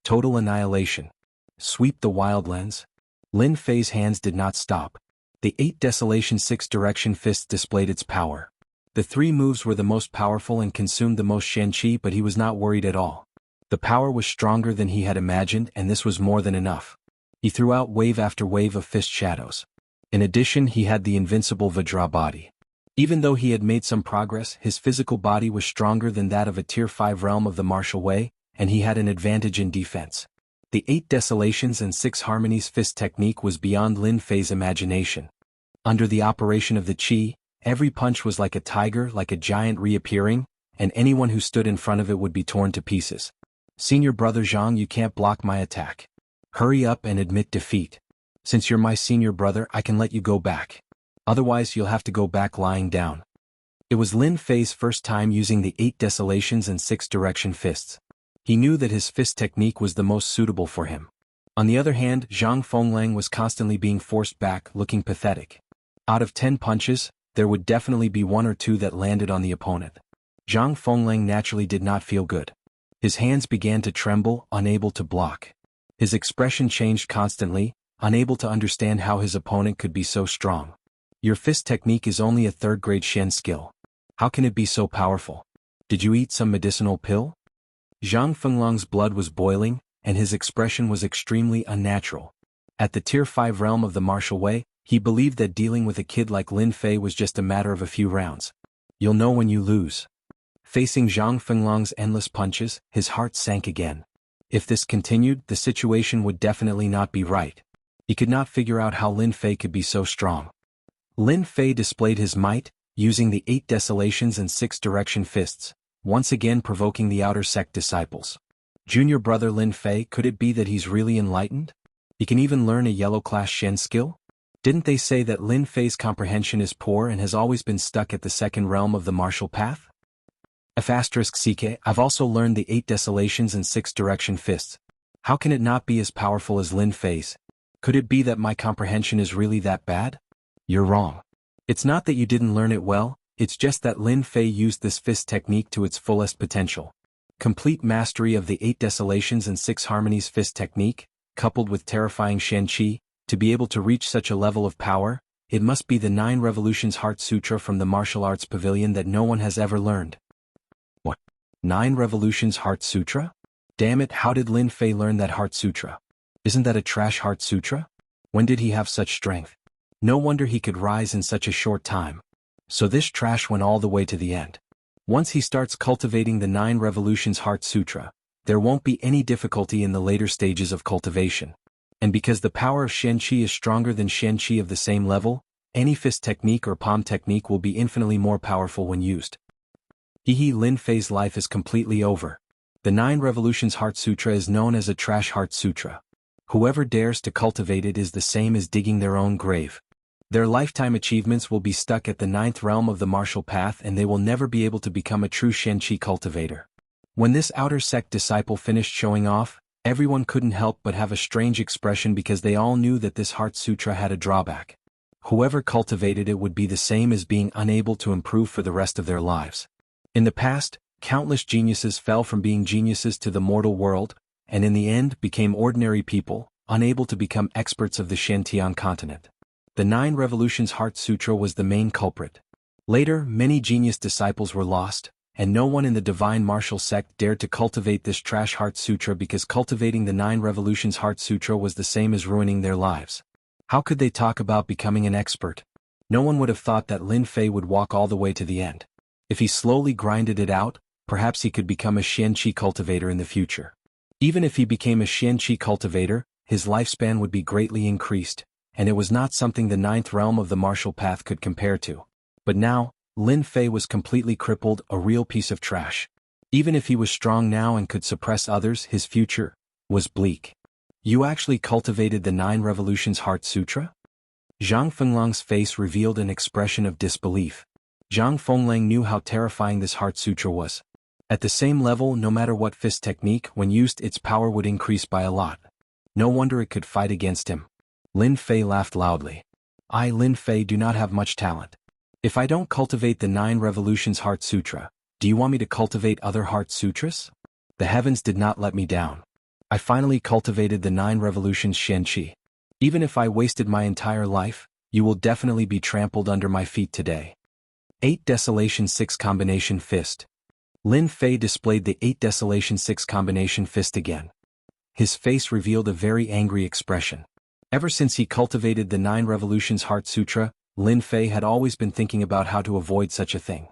Total annihilation. Sweep the wildlands. Lin Fei's hands did not stop. The 8 Desolation 6 Direction Fist displayed its power. The 3 moves were the most powerful and consumed the most Shen Qi, but he was not worried at all. The power was stronger than he had imagined, and this was more than enough. He threw out wave after wave of fist shadows. In addition, he had the invincible Vajra body. Even though he had made some progress, his physical body was stronger than that of a Tier 5 realm of the martial way, and he had an advantage in defense. The 8 Desolations and 6 Harmonies fist technique was beyond Lin Fei's imagination. Under the operation of the Qi, every punch was like a tiger, like a giant reappearing, and anyone who stood in front of it would be torn to pieces. Senior brother Zhang, you can't block my attack. Hurry up and admit defeat. Since you're my senior brother, I can let you go back. Otherwise you'll have to go back lying down. It was Lin Fei's first time using the 8 Desolations and 6 Direction fists. He knew that his fist technique was the most suitable for him. On the other hand, Zhang Fenglang was constantly being forced back, looking pathetic. Out of 10 punches, there would definitely be 1 or 2 that landed on the opponent. Zhang Fenglang naturally did not feel good. His hands began to tremble, unable to block. His expression changed constantly, unable to understand how his opponent could be so strong. Your fist technique is only a third-grade Shen skill. How can it be so powerful? Did you eat some medicinal pill? Zhang Fenglang's blood was boiling, and his expression was extremely unnatural. At the Tier 5 realm of the martial way, he believed that dealing with a kid like Lin Fei was just a matter of a few rounds. You'll know when you lose. Facing Zhang Fenglang's endless punches, his heart sank again. If this continued, the situation would definitely not be right. He could not figure out how Lin Fei could be so strong. Lin Fei displayed his might, using the 8 Desolations and 6 Direction fists, once again provoking the outer sect disciples. Junior brother Lin Fei, could it be that he's really enlightened? He can even learn a yellow-class Shen skill? Didn't they say that Lin Fei's comprehension is poor and has always been stuck at the second realm of the martial path? F***ck, I've also learned the 8 Desolations and 6 Direction fists. How can it not be as powerful as Lin Fei's? Could it be that my comprehension is really that bad? You're wrong. It's not that you didn't learn it well, it's just that Lin Fei used this fist technique to its fullest potential. Complete mastery of the 8 Desolations and 6 Harmonies fist technique, coupled with terrifying Shen Qi, to be able to reach such a level of power, it must be the 9 Revolutions Heart Sutra from the Martial Arts Pavilion that no one has ever learned. What? 9 Revolutions Heart Sutra? Damn it, how did Lin Fei learn that Heart Sutra? Isn't that a trash Heart Sutra? When did he have such strength? No wonder he could rise in such a short time. So this trash went all the way to the end. Once he starts cultivating the 9 Revolutions Heart Sutra, there won't be any difficulty in the later stages of cultivation. And because the power of Shen Qi is stronger than Shen Qi of the same level, any fist technique or palm technique will be infinitely more powerful when used. Lin Fei's life is completely over. The 9 Revolutions Heart Sutra is known as a trash heart sutra. Whoever dares to cultivate it is the same as digging their own grave. Their lifetime achievements will be stuck at the 9th realm of the martial path, and they will never be able to become a true Shen Qi cultivator. When this outer sect disciple finished showing off, everyone couldn't help but have a strange expression because they all knew that this heart sutra had a drawback. Whoever cultivated it would be the same as being unable to improve for the rest of their lives. In the past, countless geniuses fell from being geniuses to the mortal world, and in the end became ordinary people, unable to become experts of the Shen-Tian continent. The 9 Revolutions Heart Sutra was the main culprit. Later, many genius disciples were lost, and no one in the divine martial sect dared to cultivate this trash heart sutra because cultivating the 9 Revolutions Heart Sutra was the same as ruining their lives. How could they talk about becoming an expert? No one would have thought that Lin Fei would walk all the way to the end. If he slowly grinded it out, perhaps he could become a Shen Qi cultivator in the future. Even if he became a Shen Qi cultivator, his lifespan would be greatly increased, and it was not something the 9th realm of the martial path could compare to. But now, Lin Fei was completely crippled, a real piece of trash. Even if he was strong now and could suppress others, his future was bleak. You actually cultivated the 9 Revolutions Heart Sutra? Zhang Fenglang's face revealed an expression of disbelief. Zhang Fenglang knew how terrifying this Heart Sutra was. At the same level, no matter what fist technique, when used, its power would increase by a lot. No wonder it could fight against him. Lin Fei laughed loudly. I, Lin Fei, do not have much talent. If I don't cultivate the 9 Revolutions Heart Sutra, do you want me to cultivate other Heart Sutras? The heavens did not let me down. I finally cultivated the 9 Revolutions Shen Qi. Even if I wasted my entire life, you will definitely be trampled under my feet today. 8 Desolation 6 Combination Fist. Lin Fei displayed the 8 Desolation 6 Combination Fist again. His face revealed a very angry expression. Ever since he cultivated the 9 Revolutions Heart Sutra, Lin Fei had always been thinking about how to avoid such a thing.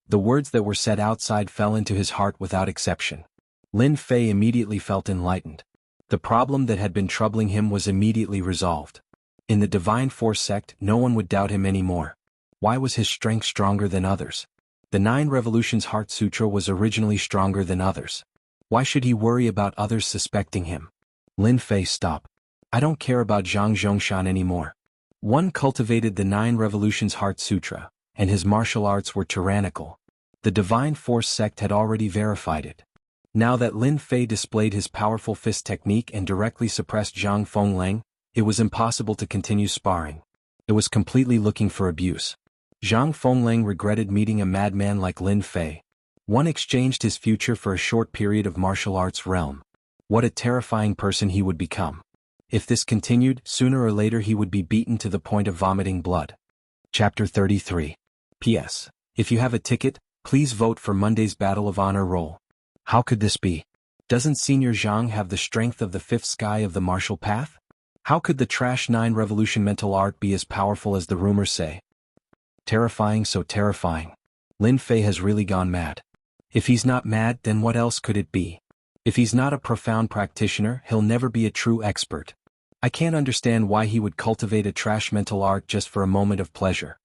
The words that were said outside fell into his heart without exception. Lin Fei immediately felt enlightened. The problem that had been troubling him was immediately resolved. In the Divine Force sect, no one would doubt him anymore. Why was his strength stronger than others? The 9 Revolutions Heart Sutra was originally stronger than others. Why should he worry about others suspecting him? Lin Fei, stop. I don't care about Zhang Zhongshan anymore. One cultivated the 9 Revolutions Heart Sutra, and his martial arts were tyrannical. The Divine Force sect had already verified it. Now that Lin Fei displayed his powerful fist technique and directly suppressed Zhang Fenglang, it was impossible to continue sparring. It was completely looking for abuse. Zhang Fenglang regretted meeting a madman like Lin Fei. One exchanged his future for a short period of martial arts realm. What a terrifying person he would become. If this continued, sooner or later he would be beaten to the point of vomiting blood. Chapter 33. P.S. If you have a ticket, please vote for Monday's Battle of Honor role. How could this be? Doesn't Senior Zhang have the strength of the 5th sky of the martial path? How could the trash 9 Revolution mental art be as powerful as the rumors say? Terrifying, so terrifying. Lin Fei has really gone mad. If he's not mad, then what else could it be? If he's not a profound practitioner, he'll never be a true expert. I can't understand why he would cultivate a trash mental art just for a moment of pleasure.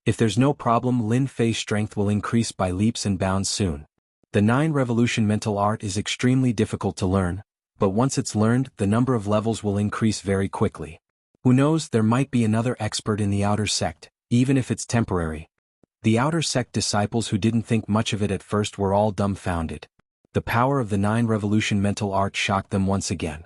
If there's no problem, Lin Fei's strength will increase by leaps and bounds soon. The 9 Revolution mental art is extremely difficult to learn, but once it's learned, the number of levels will increase very quickly. Who knows, there might be another expert in the outer sect, even if it's temporary. The outer sect disciples who didn't think much of it at first were all dumbfounded. The power of the 9 Revolution mental art shocked them once again.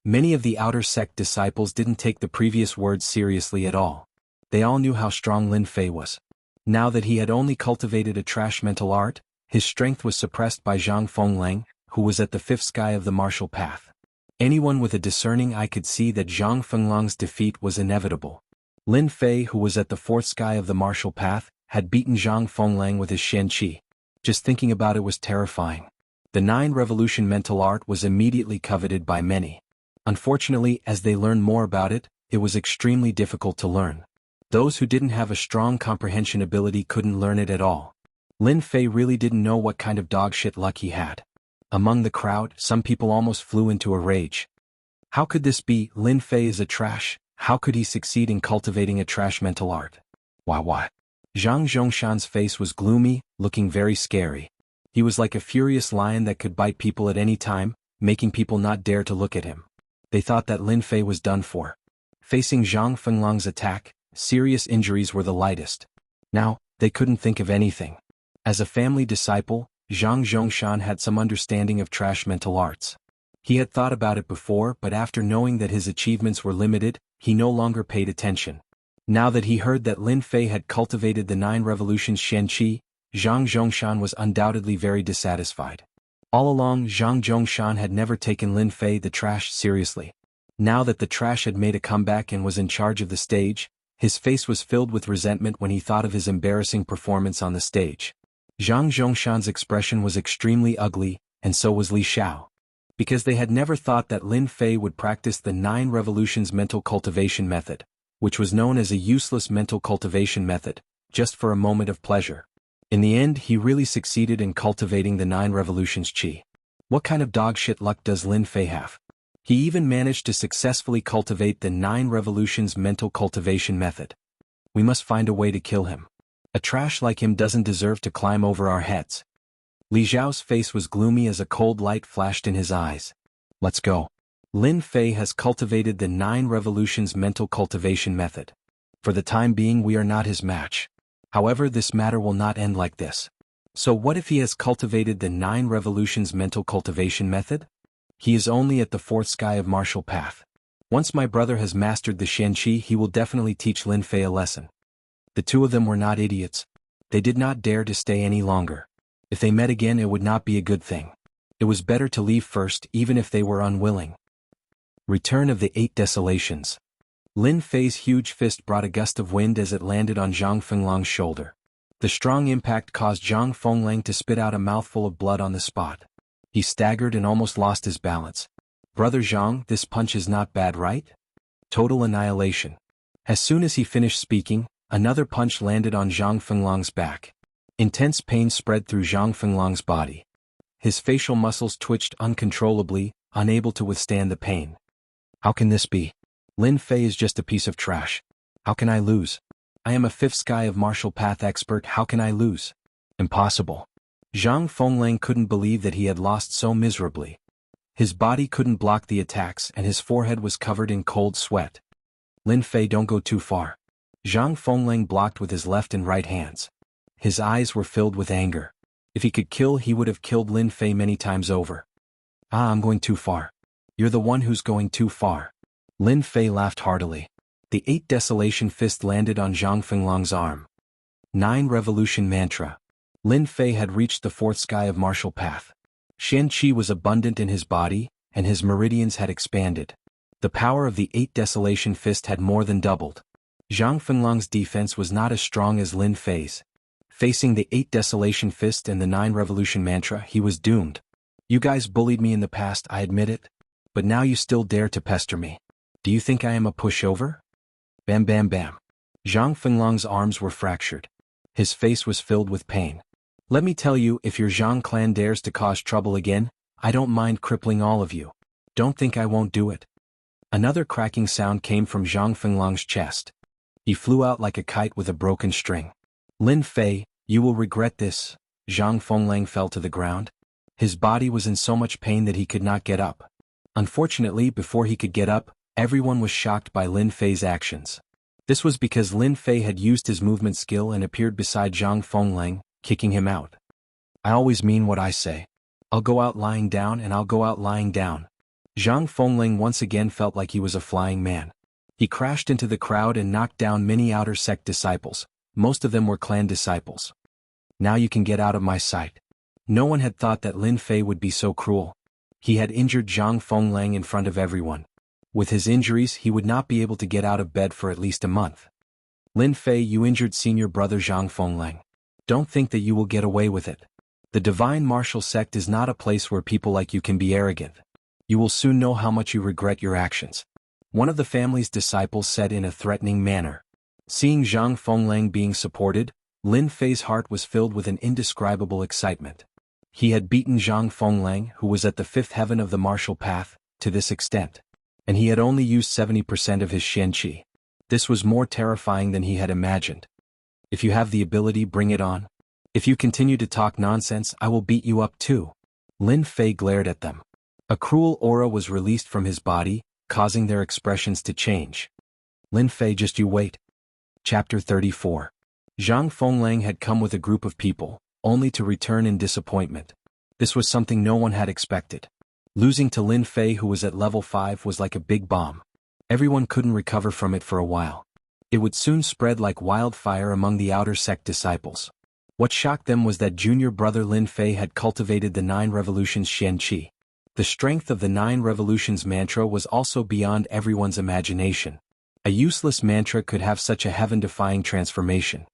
Many of the outer sect disciples didn't take the previous words seriously at all. They all knew how strong Lin Fei was. Now that he had only cultivated a trash mental art, his strength was suppressed by Zhang Fenglang, who was at the 5th sky of the martial path. Anyone with a discerning eye could see that Zhang Fenglang's defeat was inevitable. Lin Fei, who was at the 4th sky of the martial path, had beaten Zhang Fenglang with his Shen Qi. Just thinking about it was terrifying. The 9 Revolution mental art was immediately coveted by many. Unfortunately, as they learned more about it, it was extremely difficult to learn. Those who didn't have a strong comprehension ability couldn't learn it at all. Lin Fei really didn't know what kind of dogshit luck he had. Among the crowd, some people almost flew into a rage. How could this be? Lin Fei is a trash. How could he succeed in cultivating a trash mental art? Why? Zhang Zhongshan's face was gloomy, looking very scary. He was like a furious lion that could bite people at any time, making people not dare to look at him. They thought that Lin Fei was done for. Facing Zhang Fenglong's attack, serious injuries were the lightest. Now, they couldn't think of anything. As a family disciple, Zhang Zhongshan had some understanding of trash mental arts. He had thought about it before, but after knowing that his achievements were limited, he no longer paid attention. Now that he heard that Lin Fei had cultivated the 9 revolutions Xianqi, Zhang Zhongshan was undoubtedly very dissatisfied. All along, Zhang Zhongshan had never taken Lin Fei the trash seriously. Now that the trash had made a comeback and was in charge of the stage, his face was filled with resentment when he thought of his embarrassing performance on the stage. Zhang Zhongshan's expression was extremely ugly, and so was Li Xiao. Because they had never thought that Lin Fei would practice the 9 revolutions mental cultivation method, which was known as a useless mental cultivation method, just for a moment of pleasure. In the end, he really succeeded in cultivating the 9 revolutions qi. What kind of dogshit luck does Lin Fei have? He even managed to successfully cultivate the 9 revolutions mental cultivation method. We must find a way to kill him. A trash like him doesn't deserve to climb over our heads. Li Xiao's face was gloomy as a cold light flashed in his eyes. Let's go. Lin Fei has cultivated the 9 revolutions mental cultivation method. For the time being, we are not his match. However, this matter will not end like this. So what if he has cultivated the 9 revolutions mental cultivation method? He is only at the 4th sky of martial path. Once my brother has mastered the Xianqi, he will definitely teach Lin Fei a lesson. The two of them were not idiots. They did not dare to stay any longer. If they met again, it would not be a good thing. It was better to leave first, even if they were unwilling. Return of the 8 Desolations. Lin Fei's huge fist brought a gust of wind as it landed on Zhang Fenglong's shoulder. The strong impact caused Zhang Fenglang to spit out a mouthful of blood on the spot. He staggered and almost lost his balance. Brother Zhang, this punch is not bad, right? Total annihilation. As soon as he finished speaking, another punch landed on Zhang Fenglong's back. Intense pain spread through Zhang Fenglong's body. His facial muscles twitched uncontrollably, unable to withstand the pain. How can this be? Lin Fei is just a piece of trash. How can I lose? I am a 5th sky of martial path expert. How can I lose? Impossible. Zhang Fenglang couldn't believe that he had lost so miserably. His body couldn't block the attacks and his forehead was covered in cold sweat. Lin Fei, don't go too far. Zhang Fenglang blocked with his left and right hands. His eyes were filled with anger. If he could kill, he would have killed Lin Fei many times over. I'm going too far. You're the one who's going too far. Lin Fei laughed heartily. The 8 Desolation fist landed on Zhang Fenglong's arm. 9 Revolution Mantra. Lin Fei had reached the 4th sky of martial path. Xianqi was abundant in his body, and his meridians had expanded. The power of the 8 Desolation fist had more than doubled. Zhang Fenglong's defense was not as strong as Lin Fei's. Facing the 8 Desolation fist and the 9 Revolution Mantra, he was doomed. You guys bullied me in the past, I admit it. But now you still dare to pester me. Do you think I am a pushover? Bam bam bam. Zhang Fenglong's arms were fractured. His face was filled with pain. Let me tell you, if your Zhang clan dares to cause trouble again, I don't mind crippling all of you. Don't think I won't do it. Another cracking sound came from Zhang Fenglong's chest. He flew out like a kite with a broken string. Lin Fei, you will regret this. Zhang Fenglang fell to the ground. His body was in so much pain that he could not get up. Unfortunately, before he could get up, everyone was shocked by Lin Fei's actions. This was because Lin Fei had used his movement skill and appeared beside Zhang Fenglang, kicking him out. I always mean what I say. I'll go out lying down and I'll go out lying down. Zhang Fenglang once again felt like he was a flying man. He crashed into the crowd and knocked down many outer sect disciples. Most of them were clan disciples. Now you can get out of my sight. No one had thought that Lin Fei would be so cruel. He had injured Zhang Fenglang in front of everyone. With his injuries, he would not be able to get out of bed for at least a month. Lin Fei, you injured senior brother Zhang Fenglang. Don't think that you will get away with it. The divine martial sect is not a place where people like you can be arrogant. You will soon know how much you regret your actions. One of the family's disciples said in a threatening manner. Seeing Zhang Fenglang being supported, Lin Fei's heart was filled with an indescribable excitement. He had beaten Zhang Fenglang, who was at the fifth heaven of the martial path, to this extent. And he had only used 70% of his Xian Qi. This was more terrifying than he had imagined. If you have the ability, bring it on. If you continue to talk nonsense, I will beat you up too. Lin Fei glared at them. A cruel aura was released from his body, causing their expressions to change. Lin Fei, just you wait. Chapter 34. Zhang Fenglang had come with a group of people, only to return in disappointment. This was something no one had expected. Losing to Lin Fei, who was at level 5, was like a big bomb. Everyone couldn't recover from it for a while. It would soon spread like wildfire among the outer sect disciples. What shocked them was that junior brother Lin Fei had cultivated the 9 revolutions Xian Qi. The strength of the 9 revolutions mantra was also beyond everyone's imagination. A useless mantra could have such a heaven-defying transformation.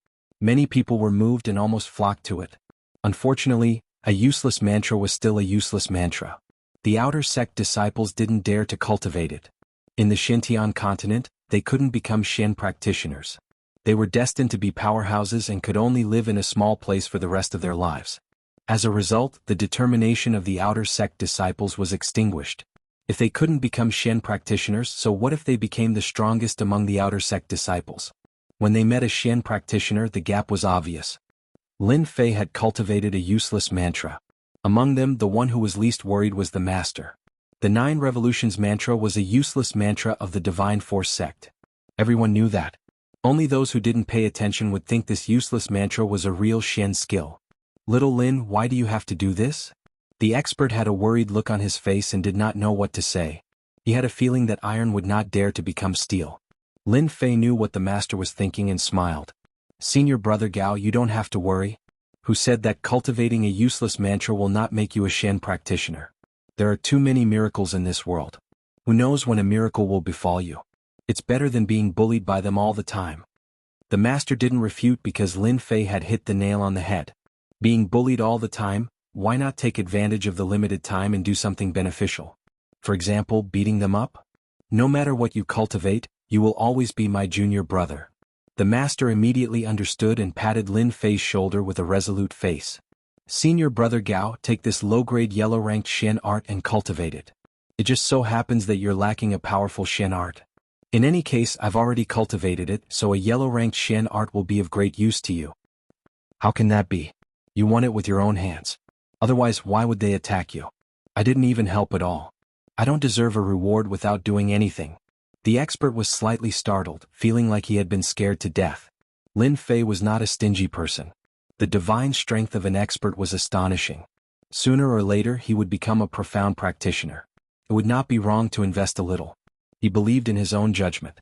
Many people were moved and almost flocked to it. Unfortunately, a useless mantra was still a useless mantra. The outer sect disciples didn't dare to cultivate it. In the Xintian continent, they couldn't become Xian practitioners. They were destined to be powerhouses and could only live in a small place for the rest of their lives. As a result, the determination of the outer sect disciples was extinguished. If they couldn't become Xian practitioners, so what if they became the strongest among the outer sect disciples? When they met a Xian practitioner, the gap was obvious. Lin Fei had cultivated a useless mantra. Among them, the one who was least worried was the master. The 9 revolutions mantra was a useless mantra of the Divine Force sect. Everyone knew that. Only those who didn't pay attention would think this useless mantra was a real Xian skill. Little Lin, why do you have to do this? The expert had a worried look on his face and did not know what to say. He had a feeling that iron would not dare to become steel. Lin Fei knew what the master was thinking and smiled. Senior brother Gao, you don't have to worry. Who said that cultivating a useless mantra will not make you a Xian practitioner? There are too many miracles in this world. Who knows when a miracle will befall you? It's better than being bullied by them all the time. The master didn't refute because Lin Fei had hit the nail on the head. Being bullied all the time, why not take advantage of the limited time and do something beneficial? For example, beating them up? No matter what you cultivate, you will always be my junior brother. The master immediately understood and patted Lin Fei's shoulder with a resolute face. Senior brother Gao, take this low-grade yellow-ranked Xian art and cultivate it. It just so happens that you're lacking a powerful Xian art. In any case, I've already cultivated it, so a yellow-ranked Xian art will be of great use to you. How can that be? You won it with your own hands. Otherwise, why would they attack you? I didn't even help at all. I don't deserve a reward without doing anything. The expert was slightly startled, feeling like he had been scared to death. Lin Fei was not a stingy person. The divine strength of an expert was astonishing. Sooner or later he would become a profound practitioner. It would not be wrong to invest a little. He believed in his own judgment.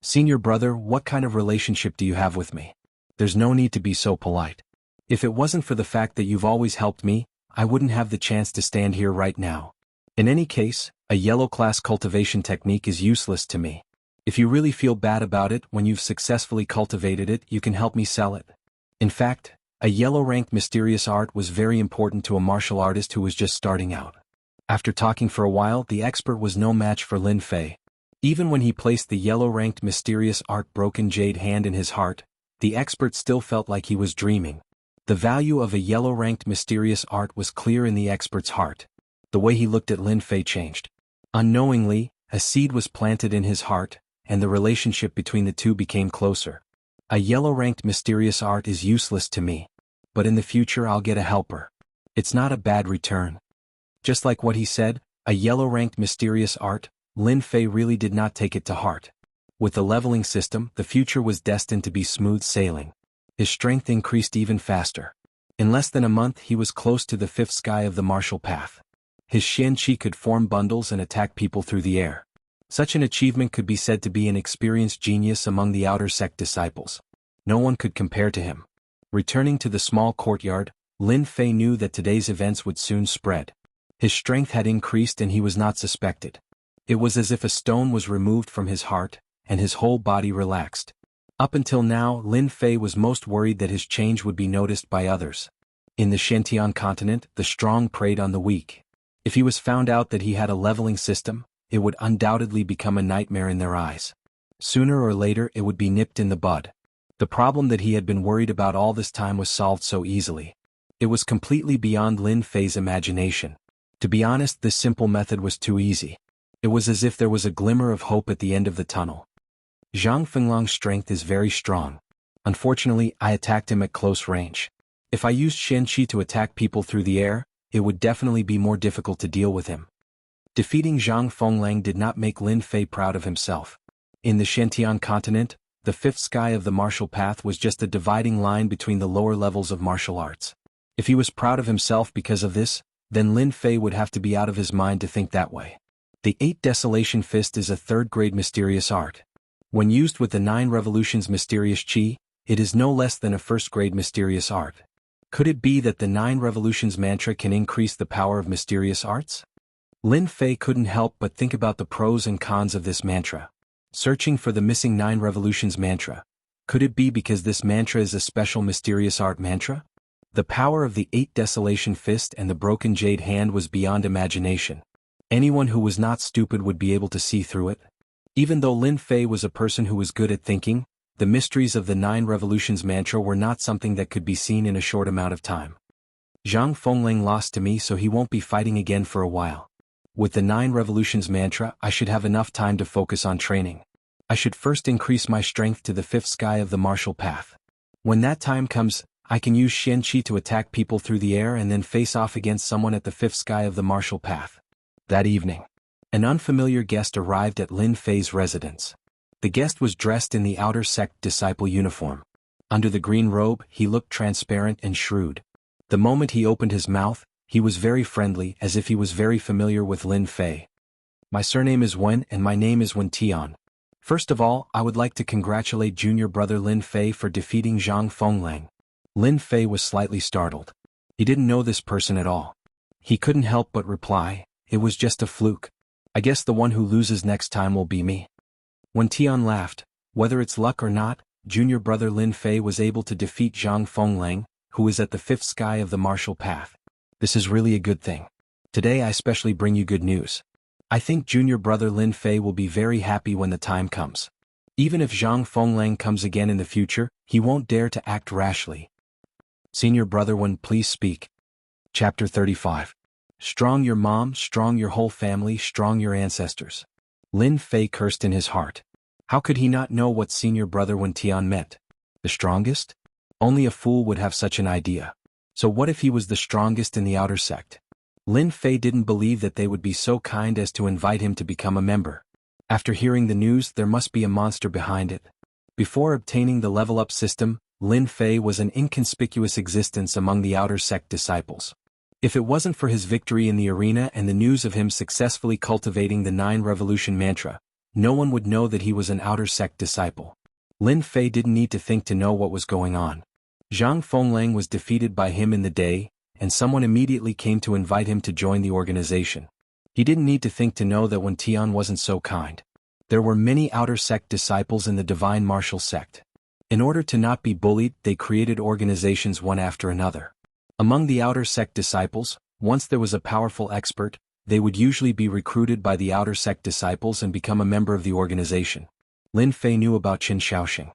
Senior brother, what kind of relationship do you have with me? There's no need to be so polite. If it wasn't for the fact that you've always helped me, I wouldn't have the chance to stand here right now. In any case, a yellow-class cultivation technique is useless to me. If you really feel bad about it when you've successfully cultivated it, you can help me sell it. In fact, a yellow-ranked mysterious art was very important to a martial artist who was just starting out. After talking for a while, the expert was no match for Lin Fei. Even when he placed the yellow-ranked mysterious art Broken Jade Hand in his heart, the expert still felt like he was dreaming. The value of a yellow-ranked mysterious art was clear in the expert's heart. The way he looked at Lin Fei changed. Unknowingly, a seed was planted in his heart, and the relationship between the two became closer. A yellow-ranked mysterious art is useless to me. But in the future I'll get a helper. It's not a bad return. Just like what he said, a yellow-ranked mysterious art, Lin Fei really did not take it to heart. With the leveling system, the future was destined to be smooth sailing. His strength increased even faster. In less than a month he was close to the 5th sky of the martial path. His Xian Qi could form bundles and attack people through the air. Such an achievement could be said to be an experienced genius among the outer sect disciples. No one could compare to him. Returning to the small courtyard, Lin Fei knew that today's events would soon spread. His strength had increased and he was not suspected. It was as if a stone was removed from his heart, and his whole body relaxed. Up until now, Lin Fei was most worried that his change would be noticed by others. In the Xintian continent, the strong preyed on the weak. If he was found out that he had a leveling system, it would undoubtedly become a nightmare in their eyes. Sooner or later it would be nipped in the bud. The problem that he had been worried about all this time was solved so easily. It was completely beyond Lin Fei's imagination. To be honest, this simple method was too easy. It was as if there was a glimmer of hope at the end of the tunnel. Zhang Fenglong's strength is very strong. Unfortunately, I attacked him at close range. If I used Shen Qi to attack people through the air, it would definitely be more difficult to deal with him. Defeating Zhang Fenglang did not make Lin Fei proud of himself. In the Shentian continent, the fifth sky of the martial path was just a dividing line between the lower levels of martial arts. If he was proud of himself because of this, then Lin Fei would have to be out of his mind to think that way. The 8 Desolation Fist is a third-grade mysterious art. When used with the 9 Revolutions mysterious Qi, it is no less than a first-grade mysterious art. Could it be that the 9 Revolutions mantra can increase the power of mysterious arts? Lin Fei couldn't help but think about the pros and cons of this mantra. Searching for the missing 9 Revolutions mantra. Could it be because this mantra is a special mysterious art mantra? The power of the 8 Desolation Fist and the broken jade hand was beyond imagination. Anyone who was not stupid would be able to see through it. Even though Lin Fei was a person who was good at thinking, the mysteries of the 9 Revolutions mantra were not something that could be seen in a short amount of time. Zhang Fenglang lost to me, so he won't be fighting again for a while. With the 9 Revolutions mantra, I should have enough time to focus on training. I should first increase my strength to the 5th sky of the martial path. When that time comes, I can use Shen Qi to attack people through the air and then face off against someone at the 5th sky of the martial path. That evening, an unfamiliar guest arrived at Lin Fei's residence. The guest was dressed in the outer sect disciple uniform. Under the green robe, he looked transparent and shrewd. The moment he opened his mouth, he was very friendly, as if he was very familiar with Lin Fei. My surname is Wen and my name is Wen Tian. First of all, I would like to congratulate junior brother Lin Fei for defeating Zhang Fenglang. Lin Fei was slightly startled. He didn't know this person at all. He couldn't help but reply, "It was just a fluke. I guess the one who loses next time will be me." When Tian laughed, "Whether it's luck or not, junior brother Lin Fei was able to defeat Zhang Fenglang, who is at the 5th sky of the martial path. This is really a good thing. Today I especially bring you good news. I think junior brother Lin Fei will be very happy when the time comes. Even if Zhang Fenglang comes again in the future, he won't dare to act rashly." Senior brother Wen, please speak. Chapter 35. Strong your mom, strong your whole family, strong your ancestors. Lin Fei cursed in his heart. How could he not know what senior brother Wen Tian meant? The strongest? Only a fool would have such an idea. So what if he was the strongest in the outer sect? Lin Fei didn't believe that they would be so kind as to invite him to become a member. After hearing the news, there must be a monster behind it. Before obtaining the level-up system, Lin Fei was an inconspicuous existence among the outer sect disciples. If it wasn't for his victory in the arena and the news of him successfully cultivating the 9 Revolution mantra, no one would know that he was an outer sect disciple. Lin Fei didn't need to think to know what was going on. Zhang Fenglang was defeated by him in the day, and someone immediately came to invite him to join the organization. He didn't need to think to know that Wen Tian wasn't so kind. There were many outer sect disciples in the divine martial sect. In order to not be bullied, they created organizations one after another. Among the outer sect disciples, once there was a powerful expert, they would usually be recruited by the outer sect disciples and become a member of the organization. Lin Fei knew about Qin Shaoxing.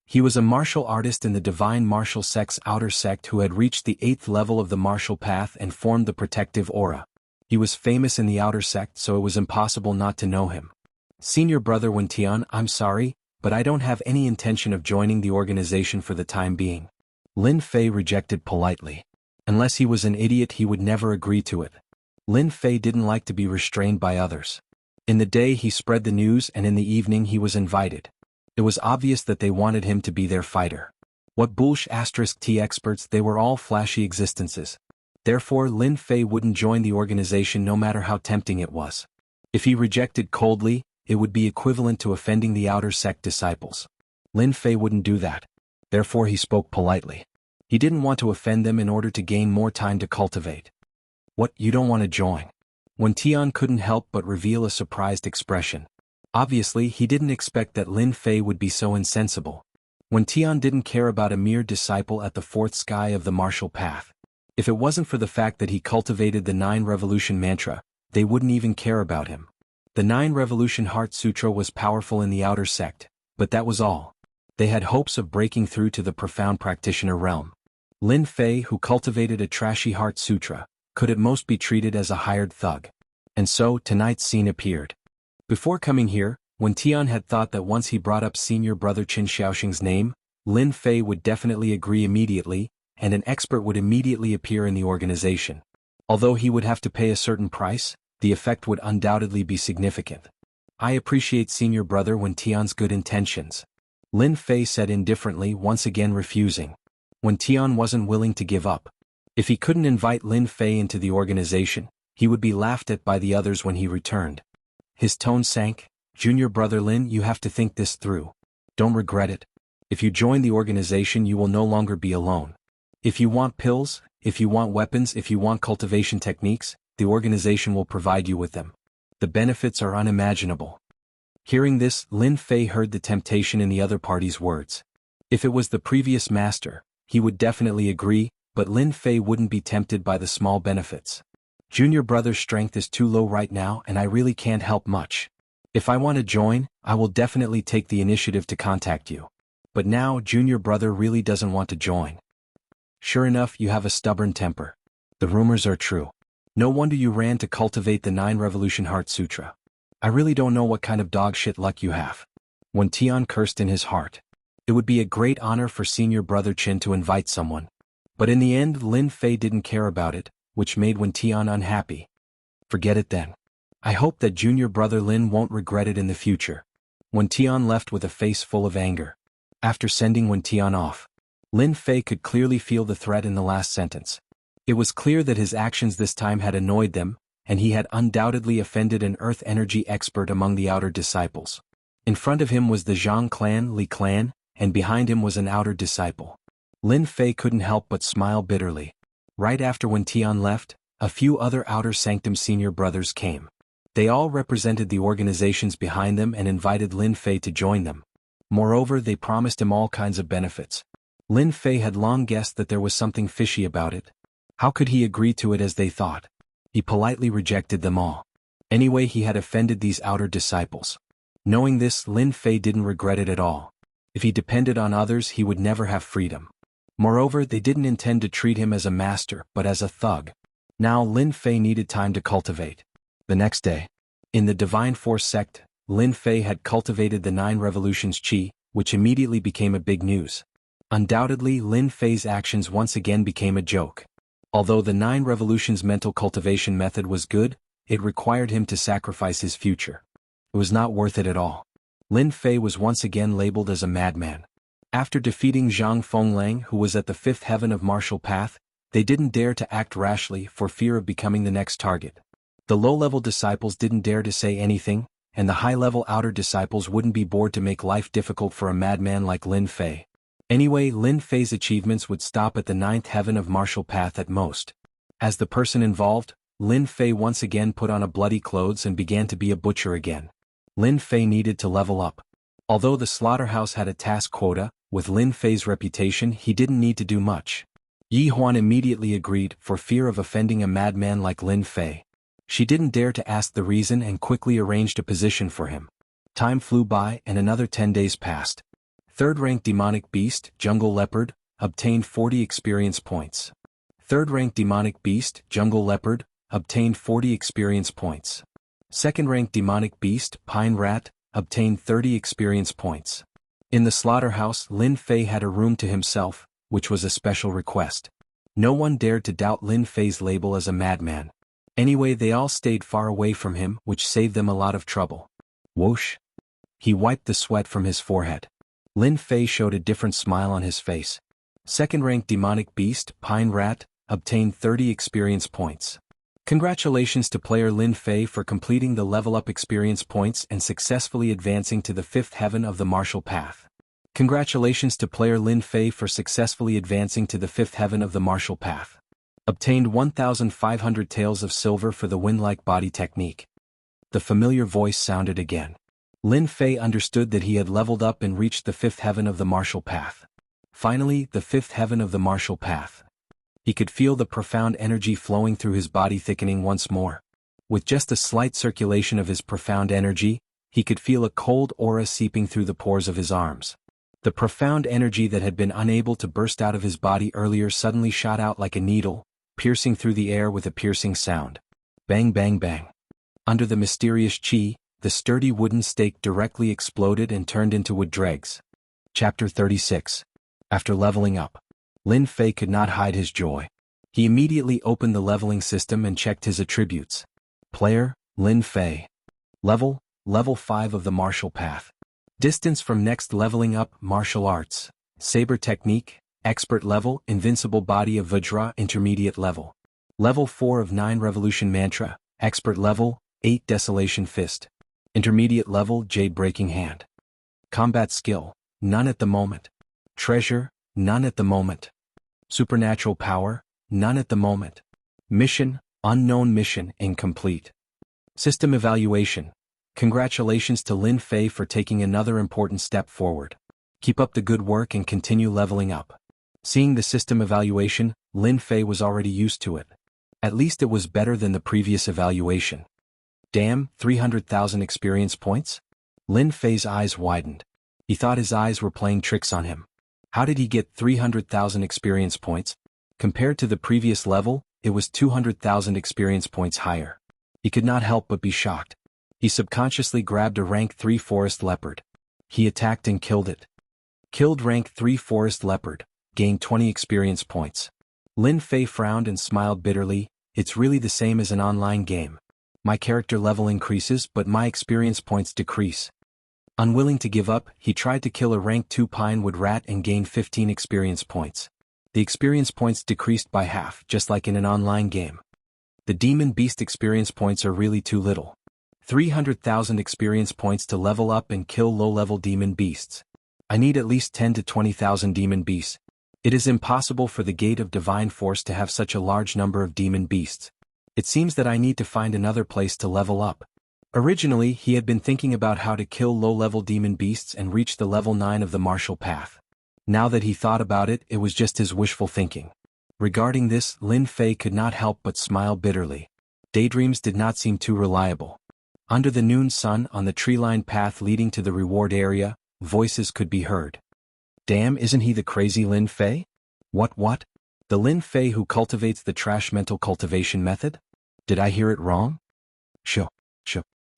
He was a martial artist in the divine martial sect's outer sect who had reached the 8th level of the martial path and formed the protective aura. He was famous in the outer sect, so it was impossible not to know him. Senior brother Wen Tian, I'm sorry, but I don't have any intention of joining the organization for the time being. Lin Fei rejected politely. Unless he was an idiot, he would never agree to it. Lin Fei didn't like to be restrained by others. In the day he spread the news and in the evening he was invited. It was obvious that they wanted him to be their fighter. What *T experts, they were all flashy existences. Therefore Lin Fei wouldn't join the organization no matter how tempting it was. If he rejected coldly, it would be equivalent to offending the outer sect disciples. Lin Fei wouldn't do that. Therefore he spoke politely. He didn't want to offend them in order to gain more time to cultivate. What, you don't want to join? Wen Tian couldn't help but reveal a surprised expression. Obviously, he didn't expect that Lin Fei would be so insensible. Wen Tian didn't care about a mere disciple at the 4th sky of the martial path. If it wasn't for the fact that he cultivated the 9 Revolution mantra, they wouldn't even care about him. The 9 Revolution Heart Sutra was powerful in the outer sect, but that was all. They had hopes of breaking through to the profound practitioner realm. Lin Fei, who cultivated a trashy heart sutra, could at most be treated as a hired thug. And so, tonight's scene appeared. Before coming here, when Tian had thought that once he brought up senior brother Qin Xiaoxing's name, Lin Fei would definitely agree immediately, and an expert would immediately appear in the organization. Although he would have to pay a certain price, the effect would undoubtedly be significant. I appreciate senior brother when Tian's good intentions. Lin Fei said indifferently, once again refusing. When Tian wasn't willing to give up. If he couldn't invite Lin Fei into the organization, he would be laughed at by the others when he returned. His tone sank. Junior brother Lin, you have to think this through. Don't regret it. If you join the organization, you will no longer be alone. If you want pills, if you want weapons, if you want cultivation techniques, the organization will provide you with them. The benefits are unimaginable. Hearing this, Lin Fei heard the temptation in the other party's words. If it was the previous master, he would definitely agree, but Lin Fei wouldn't be tempted by the small benefits. Junior brother's strength is too low right now and I really can't help much. If I want to join, I will definitely take the initiative to contact you. But now junior brother really doesn't want to join. Sure enough, you have a stubborn temper. The rumors are true. No wonder you ran to cultivate the 9 Revolution Heart Sutra. I really don't know what kind of dog shit luck you have. When Tian cursed in his heart. It would be a great honor for senior brother Qin to invite someone. But in the end, Lin Fei didn't care about it, which made Wen Tian unhappy. Forget it then. I hope that junior brother Lin won't regret it in the future. Wen Tian left with a face full of anger. After sending Wen Tian off, Lin Fei could clearly feel the threat in the last sentence. It was clear that his actions this time had annoyed them, and he had undoubtedly offended an earth energy expert among the outer disciples. In front of him was the Zhang clan, Li clan, and behind him was an outer disciple. Lin Fei couldn't help but smile bitterly. Right after Wen Tian left, a few other outer sanctum senior brothers came. They all represented the organizations behind them and invited Lin Fei to join them. Moreover, they promised him all kinds of benefits. Lin Fei had long guessed that there was something fishy about it. How could he agree to it as they thought? He politely rejected them all. Anyway, he had offended these outer disciples. Knowing this, Lin Fei didn't regret it at all. If he depended on others, he would never have freedom. Moreover, they didn't intend to treat him as a master, but as a thug. Now Lin Fei needed time to cultivate. The next day, in the Divine Force sect, Lin Fei had cultivated the 9 Revolutions Qi, which immediately became a big news. Undoubtedly, Lin Fei's actions once again became a joke. Although the 9 Revolutions mental cultivation method was good, it required him to sacrifice his future. It was not worth it at all. Lin Fei was once again labeled as a madman. After defeating Zhang Fenglang, who was at the 5th heaven of martial path, they didn't dare to act rashly for fear of becoming the next target. The low-level disciples didn't dare to say anything, and the high-level outer disciples wouldn't be bored to make life difficult for a madman like Lin Fei. Anyway, Lin Fei's achievements would stop at the 9th heaven of martial path at most. As the person involved, Lin Fei once again put on a bloody clothes and began to be a butcher again. Lin Fei needed to level up. Although the slaughterhouse had a task quota, with Lin Fei's reputation he didn't need to do much. Yi Huan immediately agreed for fear of offending a madman like Lin Fei. She didn't dare to ask the reason and quickly arranged a position for him. Time flew by and another 10 days passed. 3rd rank demonic beast, jungle leopard, obtained 40 experience points. 3rd rank demonic beast, jungle leopard, obtained 40 experience points. 2nd rank demonic beast, pine rat, obtained 30 experience points. In the slaughterhouse, Lin Fei had a room to himself, which was a special request. No one dared to doubt Lin Fei's label as a madman. Anyway, they all stayed far away from him, which saved them a lot of trouble. Whoosh! He wiped the sweat from his forehead. Lin Fei showed a different smile on his face. 2nd rank demonic beast, pine rat, obtained 30 experience points. Congratulations to player Lin Fei for completing the level up experience points and successfully advancing to the 5th heaven of the martial path. Congratulations to player Lin Fei for successfully advancing to the 5th heaven of the martial path. Obtained 1,500 taels of silver for the wind-like body technique. The familiar voice sounded again. Lin Fei understood that he had leveled up and reached the 5th heaven of the martial path. Finally, the 5th heaven of the martial path. He could feel the profound energy flowing through his body thickening once more. With just a slight circulation of his profound energy, he could feel a cold aura seeping through the pores of his arms. The profound energy that had been unable to burst out of his body earlier suddenly shot out like a needle, piercing through the air with a piercing sound. Bang bang bang. Under the mysterious chi, the sturdy wooden stake directly exploded and turned into wood dregs. Chapter 36. After leveling up, Lin Fei could not hide his joy. He immediately opened the leveling system and checked his attributes. Player, Lin Fei. Level 5 of the martial path. Distance from next leveling up, martial arts. Saber technique, expert level, invincible body of Vajra, intermediate level. Level 4 of 9 revolution mantra, expert level, 8 desolation fist. Intermediate level, jade breaking hand. Combat skill, none at the moment. Treasure, none at the moment. Supernatural power, none at the moment. Mission, unknown mission, incomplete. System evaluation. Congratulations to Lin Fei for taking another important step forward. Keep up the good work and continue leveling up. Seeing the system evaluation, Lin Fei was already used to it. At least it was better than the previous evaluation. Damn, 300,000 experience points? Lin Fei's eyes widened. He thought his eyes were playing tricks on him. How did he get 300,000 experience points? Compared to the previous level, it was 200,000 experience points higher. He could not help but be shocked. He subconsciously grabbed a rank 3 forest leopard. He attacked and killed it. Killed rank 3 forest leopard, gained 20 experience points. Lin Fei frowned and smiled bitterly. It's really the same as an online game. My character level increases but my experience points decrease. Unwilling to give up, he tried to kill a rank 2 pinewood rat and gained 15 experience points. The experience points decreased by half, just like in an online game. The demon beast experience points are really too little. 300,000 experience points to level up and kill low-level demon beasts. I need at least 10 to 20,000 demon beasts. It is impossible for the Gate of Divine Force to have such a large number of demon beasts. It seems that I need to find another place to level up. Originally, he had been thinking about how to kill low-level demon beasts and reach the level 9 of the martial path. Now that he thought about it, it was just his wishful thinking. Regarding this, Lin Fei could not help but smile bitterly. Daydreams did not seem too reliable. Under the noon sun, on the tree-lined path leading to the reward area, voices could be heard. Damn, isn't he the crazy Lin Fei? What? The Lin Fei who cultivates the trash mental cultivation method? Did I hear it wrong? Shh.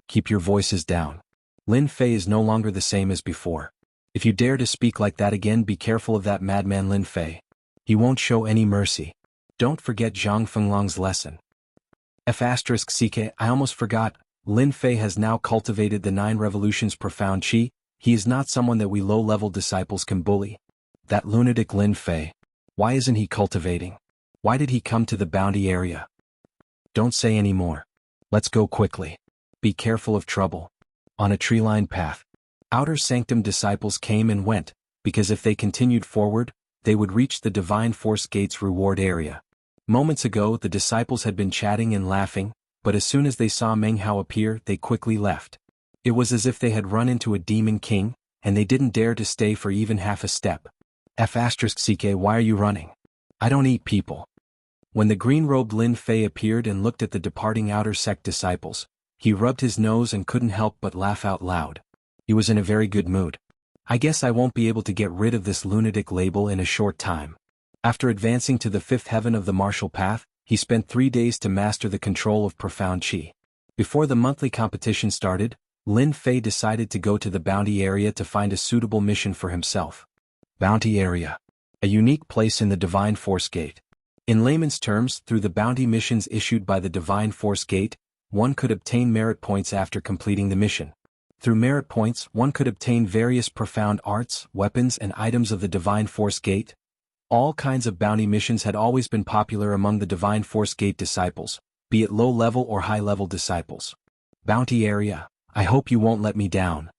Keep your voices down. Lin Fei is no longer the same as before. If you dare to speak like that again, be careful of that madman Lin Fei. He won't show any mercy. Don't forget Zhang Fenglong's lesson. F***CK, I almost forgot. Lin Fei has now cultivated the 9 revolutions profound chi. He is not someone that we low-level disciples can bully. That lunatic Lin Fei. Why isn't he cultivating? Why did he come to the bounty area? Don't say any more. Let's go quickly. Be careful of trouble. On a tree-lined path, outer sanctum disciples came and went, because if they continued forward, they would reach the Divine Force Gate's reward area. Moments ago, the disciples had been chatting and laughing, but as soon as they saw Meng Hao appear, they quickly left. It was as if they had run into a demon king, and they didn't dare to stay for even half a step. F***CK, why are you running? I don't eat people. When the green-robed Lin Fei appeared and looked at the departing outer sect disciples, he rubbed his nose and couldn't help but laugh out loud. He was in a very good mood. I guess I won't be able to get rid of this lunatic label in a short time. After advancing to the 5th heaven of the martial path, he spent 3 days to master the control of profound chi. Before the monthly competition started, Lin Fei decided to go to the bounty area to find a suitable mission for himself. Bounty area. A unique place in the Divine Force Gate. In layman's terms, through the bounty missions issued by the Divine Force Gate, one could obtain merit points after completing the mission. Through merit points, one could obtain various profound arts, weapons and items of the Divine Force Gate. All kinds of bounty missions had always been popular among the Divine Force Gate disciples, be it low-level or high-level disciples. Bounty area. I hope you won't let me down.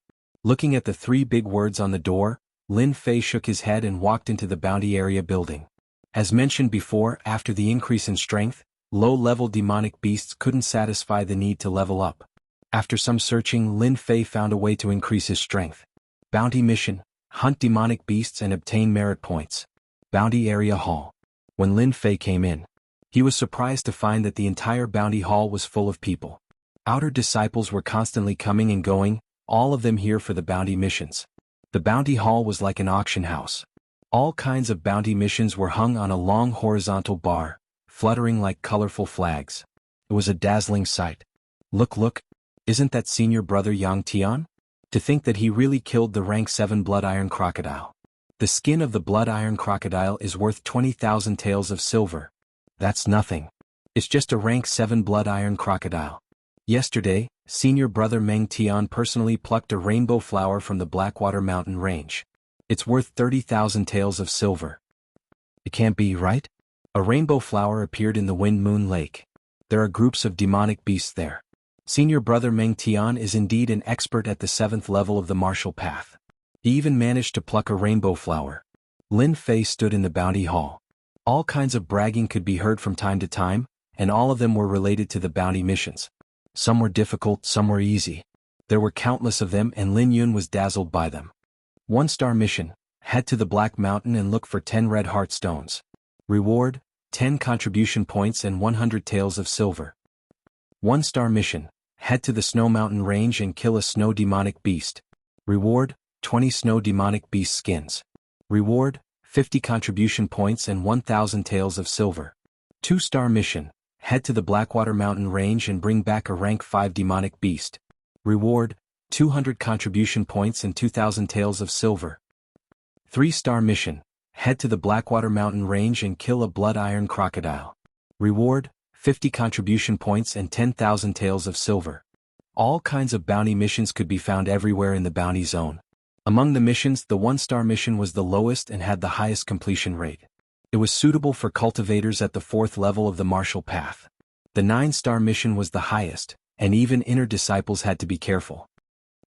Looking at the 3 big words on the door, Lin Fei shook his head and walked into the bounty area building. As mentioned before, after the increase in strength, low-level demonic beasts couldn't satisfy the need to level up. After some searching, Lin Fei found a way to increase his strength. Bounty mission: hunt demonic beasts and obtain merit points. Bounty area hall. When Lin Fei came in, he was surprised to find that the entire bounty hall was full of people. Outer disciples were constantly coming and going, all of them here for the bounty missions. The bounty hall was like an auction house. All kinds of bounty missions were hung on a long horizontal bar, fluttering like colorful flags. It was a dazzling sight. Look, isn't that senior brother Yang Tian? To think that he really killed the rank 7 blood iron crocodile. The skin of the blood iron crocodile is worth 20,000 taels of silver. That's nothing. It's just a rank 7 blood iron crocodile. Yesterday, senior brother Meng Tian personally plucked a rainbow flower from the Blackwater Mountain range. It's worth 30,000 taels of silver. It can't be, right? A rainbow flower appeared in the Wind Moon Lake. There are groups of demonic beasts there. Senior brother Meng Tian is indeed an expert at the 7th level of the martial path. He even managed to pluck a rainbow flower. Lin Fei stood in the bounty hall. All kinds of bragging could be heard from time to time, and all of them were related to the bounty missions. Some were difficult, some were easy. There were countless of them and Lin Yun was dazzled by them. 1-star mission: head to the Black Mountain and look for 10 red heart stones. Reward: 10 contribution points and 100 taels of silver. 1-star mission: head to the Snow Mountain range and kill a snow demonic beast. Reward: 20 snow demonic beast skins. Reward: 50 contribution points and 1,000 taels of silver. 2-star mission: head to the Blackwater Mountain range and bring back a rank 5 demonic beast. Reward: 200 contribution points and 2,000 taels of silver. 3-star mission: head to the Blackwater Mountain range and kill a blood iron crocodile. Reward: 50 contribution points and 10,000 taels of silver. All kinds of bounty missions could be found everywhere in the bounty zone. Among the missions, the 1-star mission was the lowest and had the highest completion rate. It was suitable for cultivators at the 4th level of the martial path. The 9-star mission was the highest, and even inner disciples had to be careful.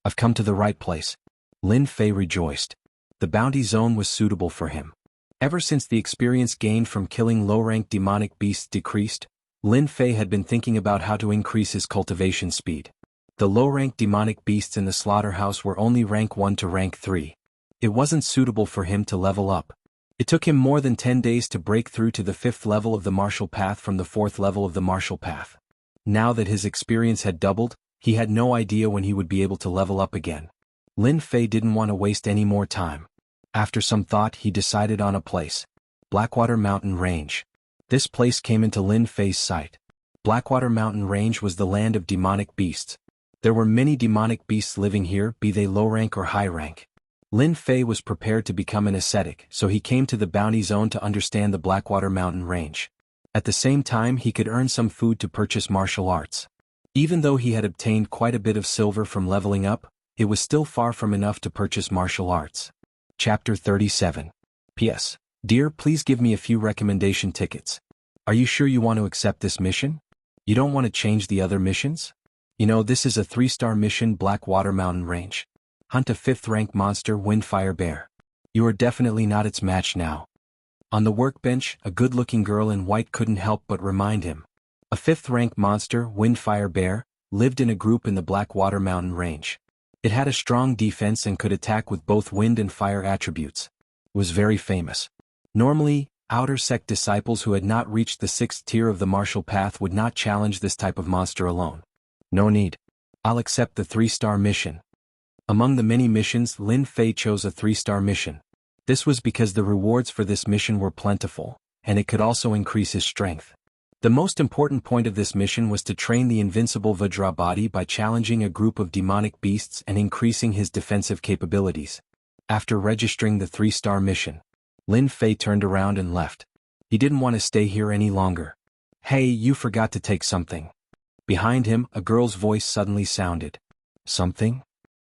I've come to the right place. Lin Fei rejoiced. The bounty zone was suitable for him. Ever since the experience gained from killing low-rank demonic beasts decreased, Lin Fei had been thinking about how to increase his cultivation speed. The low-rank demonic beasts in the slaughterhouse were only rank 1 to rank 3. It wasn't suitable for him to level up. It took him more than 10 days to break through to the 5th level of the martial path from the 4th level of the martial path. Now that his experience had doubled, he had no idea when he would be able to level up again. Lin Fei didn't want to waste any more time. After some thought, he decided on a place. Blackwater Mountain Range. This place came into Lin Fei's sight. Blackwater Mountain Range was the land of demonic beasts. There were many demonic beasts living here, be they low rank or high rank. Lin Fei was prepared to become an ascetic, so he came to the bounty zone to understand the Blackwater Mountain Range. At the same time, he could earn some food to purchase martial arts. Even though he had obtained quite a bit of silver from leveling up, it was still far from enough to purchase martial arts. Chapter 37. P.S. Dear, please give me a few recommendation tickets. Are you sure you want to accept this mission? You don't want to change the other missions? You know, this is a 3-star mission, Blackwater Mountain Range. Hunt a 5th rank monster, Windfire Bear. You are definitely not its match now. On the workbench, a good-looking girl in white couldn't help but remind him. A 5th rank monster, Windfire Bear, lived in a group in the Blackwater Mountain Range. It had a strong defense and could attack with both wind and fire attributes. It was very famous. Normally, outer sect disciples who had not reached the 6th tier of the martial path would not challenge this type of monster alone. No need. I'll accept the 3-star mission. Among the many missions, Lin Fei chose a 3-star mission. This was because the rewards for this mission were plentiful, and it could also increase his strength. The most important point of this mission was to train the invincible Vajra body by challenging a group of demonic beasts and increasing his defensive capabilities. After registering the 3-star mission, Lin Fei turned around and left. He didn't want to stay here any longer. Hey, you forgot to take something. Behind him, a girl's voice suddenly sounded. Something?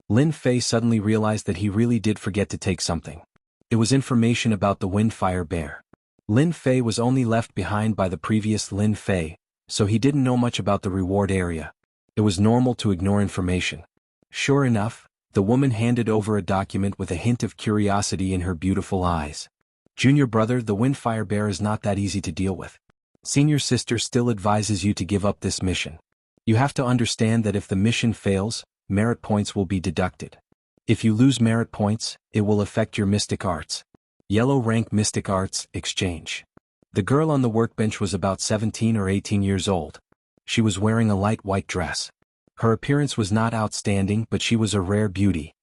Lin Fei suddenly realized that he really did forget to take something. It was information about the Windfire Bear. Lin Fei was only left behind by the previous Lin Fei, so he didn't know much about the reward area. It was normal to ignore information. Sure enough, the woman handed over a document with a hint of curiosity in her beautiful eyes. Junior brother, the Windfire Bear is not that easy to deal with. Senior sister still advises you to give up this mission. You have to understand that if the mission fails, merit points will be deducted. If you lose merit points, it will affect your mystic arts. Yellow rank mystic arts exchange. The girl on the workbench was about 17 or 18 years old. She was wearing a light white dress. Her appearance was not outstanding, but she was a rare beauty.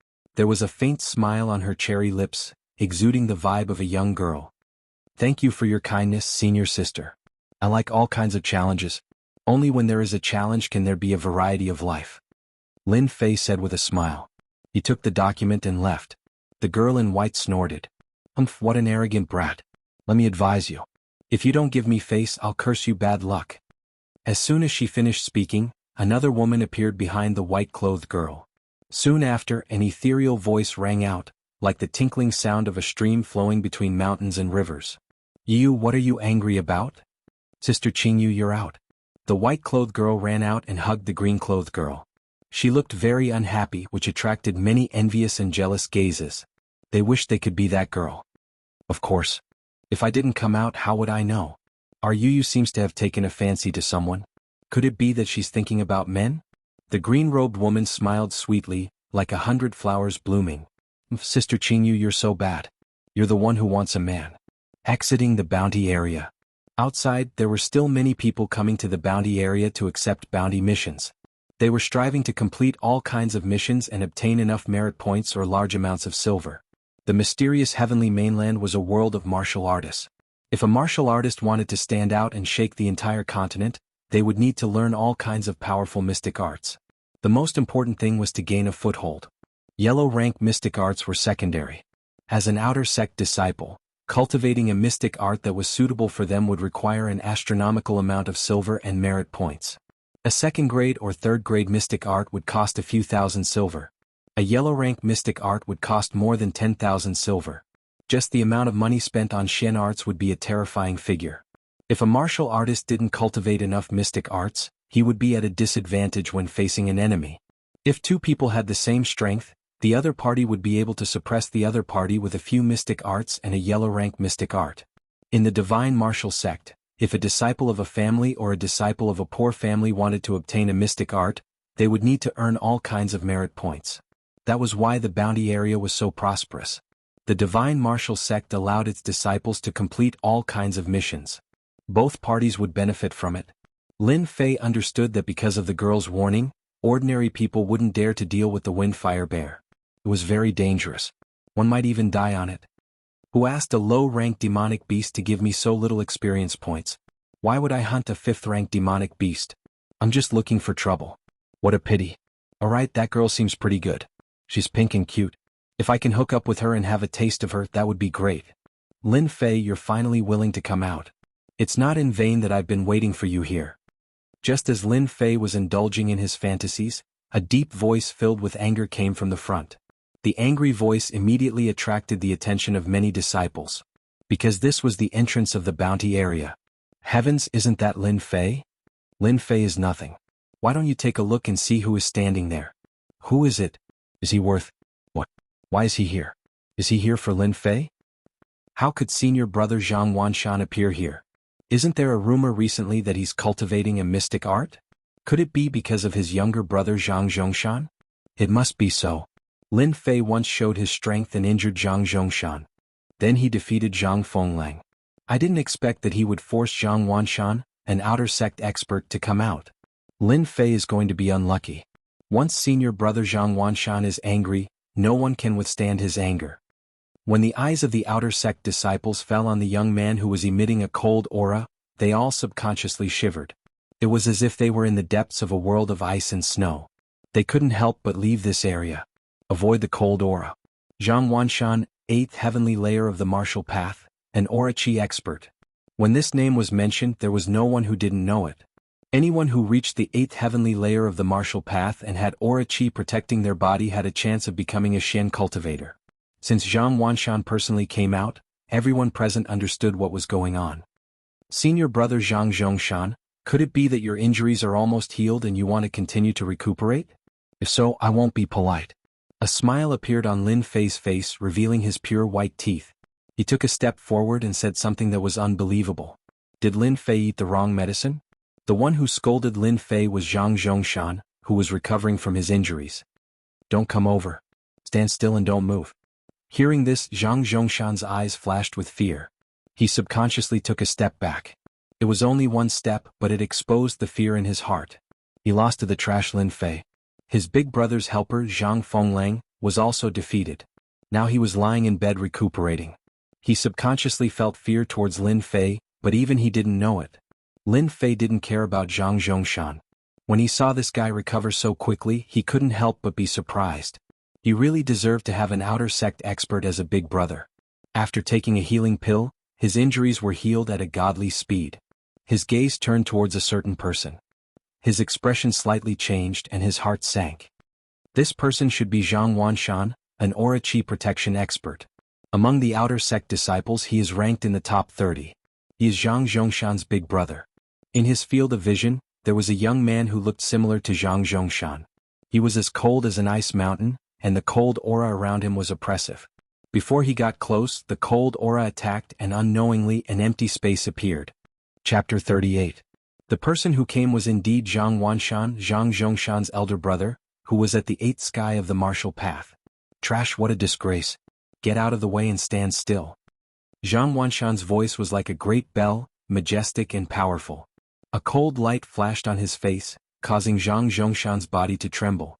There was a faint smile on her cherry lips, exuding the vibe of a young girl. Thank you for your kindness, senior sister. I like all kinds of challenges. Only when there is a challenge can there be a variety of life. Lin Fei said with a smile. He took the document and left. The girl in white snorted. Humph, what an arrogant brat. Let me advise you. If you don't give me face, I'll curse you bad luck. As soon as she finished speaking, another woman appeared behind the white-clothed girl. Soon after, an ethereal voice rang out, like the tinkling sound of a stream flowing between mountains and rivers. You, what are you angry about? Sister Qingyu, you're out. The white-clothed girl ran out and hugged the green-clothed girl. She looked very unhappy, which attracted many envious and jealous gazes. They wished they could be that girl. Of course. If I didn't come out, how would I know? Our Yu seems to have taken a fancy to someone. Could it be that she's thinking about men? The green-robed woman smiled sweetly, like 100 flowers blooming. Sister Qingyu, you're so bad. You're the one who wants a man. Exiting the bounty area. Outside, there were still many people coming to the bounty area to accept bounty missions. They were striving to complete all kinds of missions and obtain enough merit points or large amounts of silver. The mysterious heavenly mainland was a world of martial artists. If a martial artist wanted to stand out and shake the entire continent, they would need to learn all kinds of powerful mystic arts. The most important thing was to gain a foothold. Yellow rank mystic arts were secondary. As an outer sect disciple, cultivating a mystic art that was suitable for them would require an astronomical amount of silver and merit points. A second-grade or third-grade mystic art would cost a few thousand silver. A yellow-rank mystic art would cost more than 10,000 silver. Just the amount of money spent on Shen arts would be a terrifying figure. If a martial artist didn't cultivate enough mystic arts, he would be at a disadvantage when facing an enemy. If two people had the same strength, the other party would be able to suppress the other party with a few mystic arts and a yellow-rank mystic art. In the divine martial sect, if a disciple of a family or a disciple of a poor family wanted to obtain a mystic art, they would need to earn all kinds of merit points. That was why the bounty area was so prosperous. The divine martial sect allowed its disciples to complete all kinds of missions. Both parties would benefit from it. Lin Fei understood that because of the girl's warning, ordinary people wouldn't dare to deal with the Windfire Bear. It was very dangerous. One might even die on it. Who asked a low-rank demonic beast to give me so little experience points? Why would I hunt a 5th-rank demonic beast? I'm just looking for trouble. What a pity. Alright, that girl seems pretty good. She's pink and cute. If I can hook up with her and have a taste of her, that would be great. Lin Fei, you're finally willing to come out. It's not in vain that I've been waiting for you here. Just as Lin Fei was indulging in his fantasies, a deep voice filled with anger came from the front. The angry voice immediately attracted the attention of many disciples. Because this was the entrance of the bounty area. Heavens, isn't that Lin Fei? Lin Fei is nothing. Why don't you take a look and see who is standing there? Who is it? Is he worth... What? Why is he here? Is he here for Lin Fei? How could senior brother Zhang Wanshan appear here? Isn't there a rumor recently that he's cultivating a mystic art? Could it be because of his younger brother Zhang Zhongshan? It must be so. Lin Fei once showed his strength and injured Zhang Zhongshan. Then he defeated Zhang Fenglang. I didn't expect that he would force Zhang Wanshan, an outer sect expert, to come out. Lin Fei is going to be unlucky. Once senior brother Zhang Wanshan is angry, no one can withstand his anger. When the eyes of the outer sect disciples fell on the young man who was emitting a cold aura, they all subconsciously shivered. It was as if they were in the depths of a world of ice and snow. They couldn't help but leave this area. Avoid the cold aura. Zhang Wanshan, 8th heavenly layer of the martial path, an aura chi expert. When this name was mentioned, there was no one who didn't know it. Anyone who reached the 8th heavenly layer of the martial path and had aura chi protecting their body had a chance of becoming a Shen cultivator. Since Zhang Wanshan personally came out, everyone present understood what was going on. Senior brother Zhang Zhongshan, could it be that your injuries are almost healed and you want to continue to recuperate? If so, I won't be polite. A smile appeared on Lin Fei's face, revealing his pure white teeth. He took a step forward and said something that was unbelievable. Did Lin Fei eat the wrong medicine? The one who scolded Lin Fei was Zhang Zhongshan, who was recovering from his injuries. Don't come over. Stand still and don't move. Hearing this, Zhang Zhongshan's eyes flashed with fear. He subconsciously took a step back. It was only one step, but it exposed the fear in his heart. He lost to the trash Lin Fei. His big brother's helper Zhang Fenglang, was also defeated. Now he was lying in bed recuperating. He subconsciously felt fear towards Lin Fei, but even he didn't know it. Lin Fei didn't care about Zhang Zhongshan. When he saw this guy recover so quickly, he couldn't help but be surprised. He really deserved to have an outer sect expert as a big brother. After taking a healing pill, his injuries were healed at a godly speed. His gaze turned towards a certain person. His expression slightly changed and his heart sank. This person should be Zhang Wanshan, an aura chi protection expert. Among the outer sect disciples he is ranked in the top 30. He is Zhang Zhongshan's big brother. In his field of vision, there was a young man who looked similar to Zhang Zhongshan. He was as cold as an ice mountain, and the cold aura around him was oppressive. Before he got close, the cold aura attacked and unknowingly an empty space appeared. Chapter 38. The person who came was indeed Zhang Wanshan, Zhang Zhongshan's elder brother, who was at the 8th sky of the martial path. Trash, what a disgrace. Get out of the way and stand still. Zhang Wanshan's voice was like a great bell, majestic and powerful. A cold light flashed on his face, causing Zhang Zhongshan's body to tremble.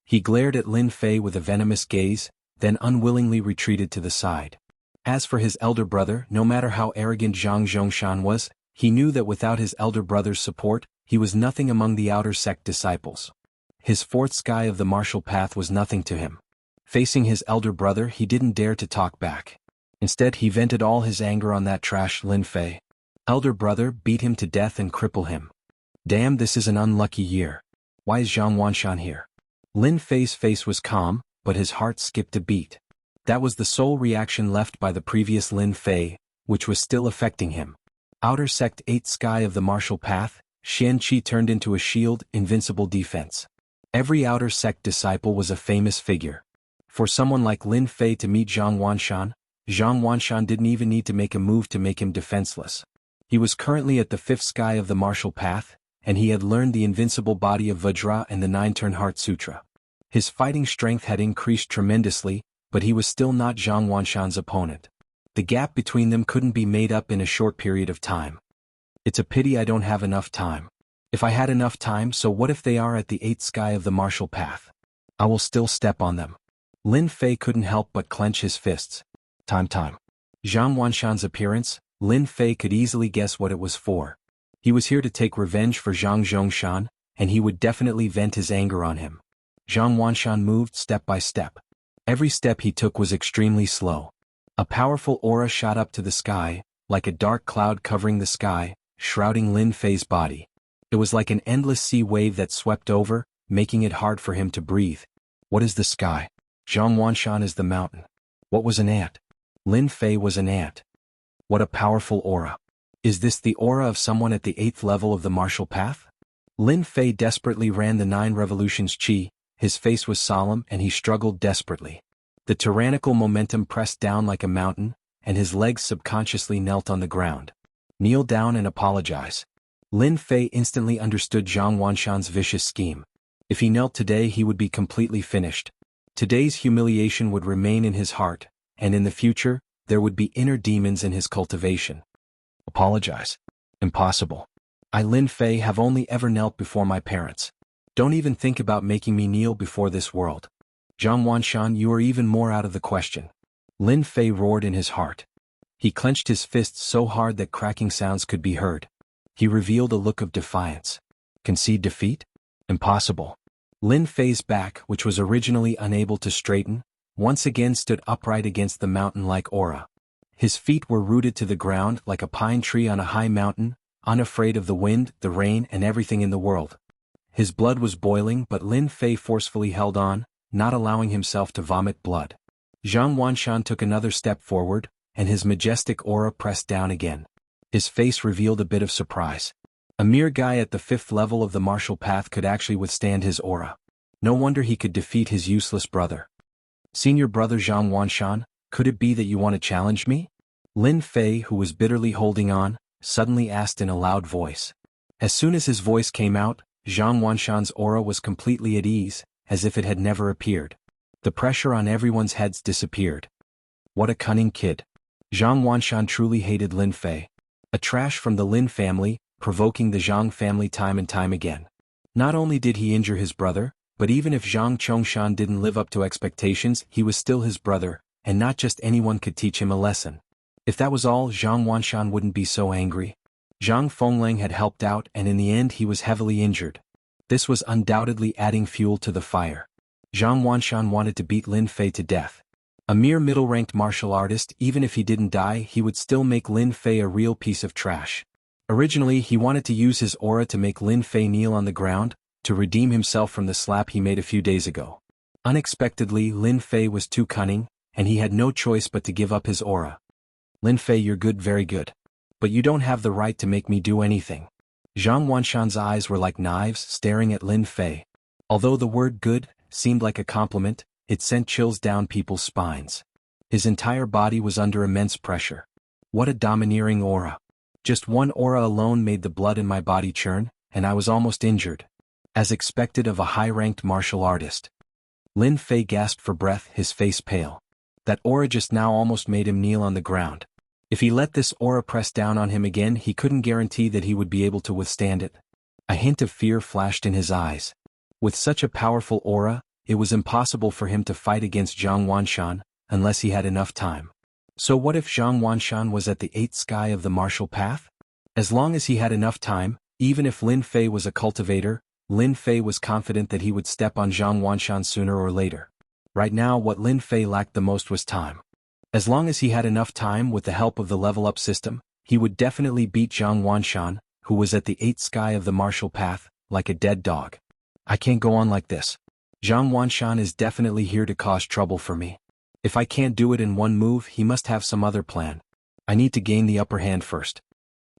He glared at Lin Fei with a venomous gaze, then unwillingly retreated to the side. As for his elder brother, no matter how arrogant Zhang Zhongshan was, he knew that without his elder brother's support, he was nothing among the outer sect disciples. His 4th sky of the martial path was nothing to him. Facing his elder brother, he didn't dare to talk back. Instead, he vented all his anger on that trash Lin Fei. Elder brother, beat him to death and cripple him. Damn, this is an unlucky year. Why is Zhang Wanshan here? Lin Fei's face was calm, but his heart skipped a beat. That was the sole reaction left by the previous Lin Fei, which was still affecting him. Outer sect 8th sky of the martial path, Xian Qi turned into a shield, invincible defense. Every outer sect disciple was a famous figure. For someone like Lin Fei to meet Zhang Wanshan didn't even need to make a move to make him defenseless. He was currently at the 5th sky of the martial path, and he had learned the invincible body of Vajra and the 9-turn heart sutra. His fighting strength had increased tremendously, but he was still not Zhang Wanshan's opponent. The gap between them couldn't be made up in a short period of time. It's a pity I don't have enough time. If I had enough time, so what if they are at the 8th sky of the martial path? I will still step on them. Lin Fei couldn't help but clench his fists. Time. Zhang Wanshan's appearance, Lin Fei could easily guess what it was for. He was here to take revenge for Zhang Zhongshan, and he would definitely vent his anger on him. Zhang Wanshan moved step by step. Every step he took was extremely slow. A powerful aura shot up to the sky, like a dark cloud covering the sky, shrouding Lin Fei's body. It was like an endless sea wave that swept over, making it hard for him to breathe. What is the sky? Zhang Wanshan is the mountain. What was an ant? Lin Fei was an ant. What a powerful aura. Is this the aura of someone at the 8th level of the martial path? Lin Fei desperately ran the 9 revolutions chi, his face was solemn and he struggled desperately. The tyrannical momentum pressed down like a mountain, and his legs subconsciously knelt on the ground. Kneel down and apologize. Lin Fei instantly understood Zhang Wanshan's vicious scheme. If he knelt today, he would be completely finished. Today's humiliation would remain in his heart, and in the future, there would be inner demons in his cultivation. Apologize? Impossible. I, Lin Fei, have only ever knelt before my parents. Don't even think about making me kneel before this world. Zhang Wanshan, you are even more out of the question. Lin Fei roared in his heart. He clenched his fists so hard that cracking sounds could be heard. He revealed a look of defiance. Concede defeat? Impossible. Lin Fei's back, which was originally unable to straighten, once again stood upright against the mountain-like aura. His feet were rooted to the ground like a pine tree on a high mountain, unafraid of the wind, the rain, and everything in the world. His blood was boiling, but Lin Fei forcefully held on, not allowing himself to vomit blood. Zhang Wanshan took another step forward, and his majestic aura pressed down again. His face revealed a bit of surprise. A mere guy at the 5th level of the martial path could actually withstand his aura. No wonder he could defeat his useless brother. Senior brother Zhang Wanshan, could it be that you want to challenge me? Lin Fei, who was bitterly holding on, suddenly asked in a loud voice. As soon as his voice came out, Zhang Wanshan's aura was completely at ease, as if it had never appeared. The pressure on everyone's heads disappeared. What a cunning kid. Zhang Wanshan truly hated Lin Fei. A trash from the Lin family, provoking the Zhang family time and time again. Not only did he injure his brother, But even if Zhang Chongshan didn't live up to expectations, he was still his brother, and not just anyone could teach him a lesson. If that was all, Zhang Wanshan wouldn't be so angry. Zhang Fengling had helped out, and in the end he was heavily injured. This was undoubtedly adding fuel to the fire. Zhang Wanshan wanted to beat Lin Fei to death. A mere middle-ranked martial artist, even if he didn't die, he would still make Lin Fei a real piece of trash. Originally, he wanted to use his aura to make Lin Fei kneel on the ground, to redeem himself from the slap he made a few days ago. Unexpectedly, Lin Fei was too cunning, and he had no choice but to give up his aura. Lin Fei, you're good, very good. But you don't have the right to make me do anything. Zhang Wanshan's eyes were like knives staring at Lin Fei. Although the word good seemed like a compliment, it sent chills down people's spines. His entire body was under immense pressure. What a domineering aura. Just one aura alone made the blood in my body churn, and I was almost injured. As expected of a high-ranked martial artist. Lin Fei gasped for breath, his face pale. That aura just now almost made him kneel on the ground. If he let this aura press down on him again, he couldn't guarantee that he would be able to withstand it. A hint of fear flashed in his eyes. With such a powerful aura, it was impossible for him to fight against Zhang Wanshan, unless he had enough time. So what if Zhang Wanshan was at the 8th sky of the martial path? As long as he had enough time, even if Lin Fei was a cultivator, Lin Fei was confident that he would step on Zhang Wanshan sooner or later. Right now, what Lin Fei lacked the most was time. As long as he had enough time with the help of the level-up system, he would definitely beat Zhang Wanshan, who was at the 8th sky of the martial path, like a dead dog. I can't go on like this. Zhang Wanshan is definitely here to cause trouble for me. If I can't do it in one move, he must have some other plan. I need to gain the upper hand first.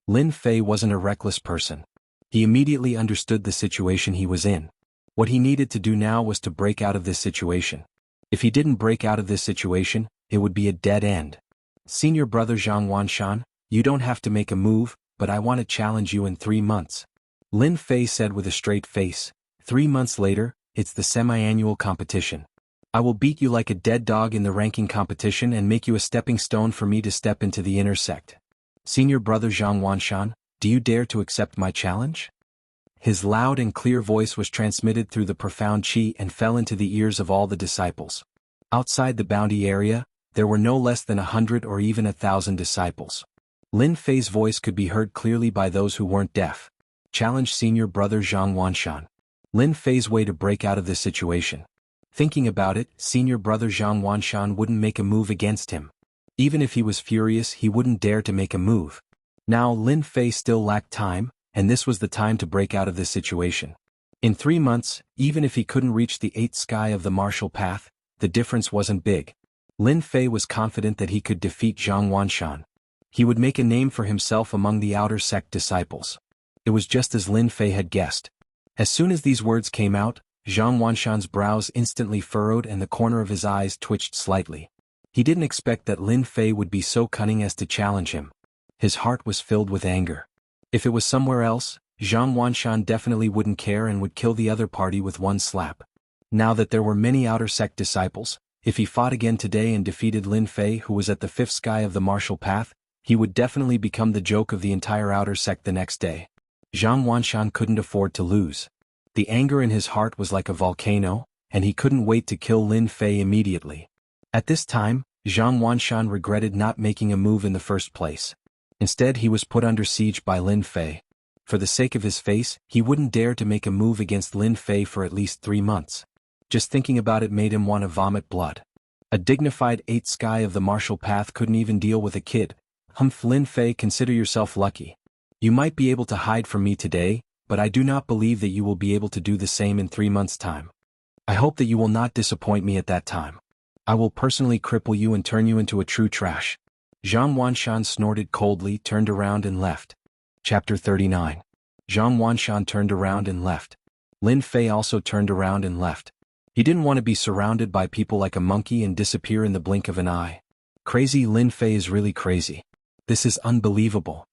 Lin Fei wasn't a reckless person. He immediately understood the situation he was in. What he needed to do now was to break out of this situation. If he didn't break out of this situation, it would be a dead end. Senior brother Zhang Wanshan, you don't have to make a move, but I want to challenge you in 3 months. Lin Fei said with a straight face. 3 months later, it's the semi-annual competition. I will beat you like a dead dog in the ranking competition and make you a stepping stone for me to step into the inner sect. Senior brother Zhang Wanshan, do you dare to accept my challenge? His loud and clear voice was transmitted through the profound qi and fell into the ears of all the disciples. Outside the bounty area, there were no less than 100 or even 1,000 disciples. Lin Fei's voice could be heard clearly by those who weren't deaf. Challenge senior brother Zhang Wanshan. Lin Fei's way to break out of this situation. Thinking about it, senior brother Zhang Wanshan wouldn't make a move against him. Even if he was furious, he wouldn't dare to make a move. Now Lin Fei still lacked time, and this was the time to break out of this situation. In 3 months, even if he couldn't reach the 8th sky of the martial path, the difference wasn't big. Lin Fei was confident that he could defeat Zhang Wanshan. He would make a name for himself among the outer sect disciples. It was just as Lin Fei had guessed. As soon as these words came out, Zhang Wanshan's brows instantly furrowed and the corner of his eyes twitched slightly. He didn't expect that Lin Fei would be so cunning as to challenge him. His heart was filled with anger. If it was somewhere else, Zhang Wanshan definitely wouldn't care and would kill the other party with one slap. Now that there were many outer sect disciples, if he fought again today and defeated Lin Fei, who was at the 5th sky of the martial path, he would definitely become the joke of the entire outer sect the next day. Zhang Wanshan couldn't afford to lose. The anger in his heart was like a volcano, and he couldn't wait to kill Lin Fei immediately. At this time, Zhang Wanshan regretted not making a move in the first place. Instead, he was put under siege by Lin Fei. For the sake of his face, he wouldn't dare to make a move against Lin Fei for at least 3 months. Just thinking about it made him want to vomit blood. A dignified 8th sky of the martial path couldn't even deal with a kid. Humph, Lin Fei, consider yourself lucky. You might be able to hide from me today, but I do not believe that you will be able to do the same in 3 months' time. I hope that you will not disappoint me at that time. I will personally cripple you and turn you into a true trash. Zhang Wanshan snorted coldly, turned around and left. Chapter 39. Zhang Wanshan turned around and left. Lin Fei also turned around and left. He didn't want to be surrounded by people like a monkey and disappear in the blink of an eye. Crazy Lin Fei is really crazy. This is unbelievable.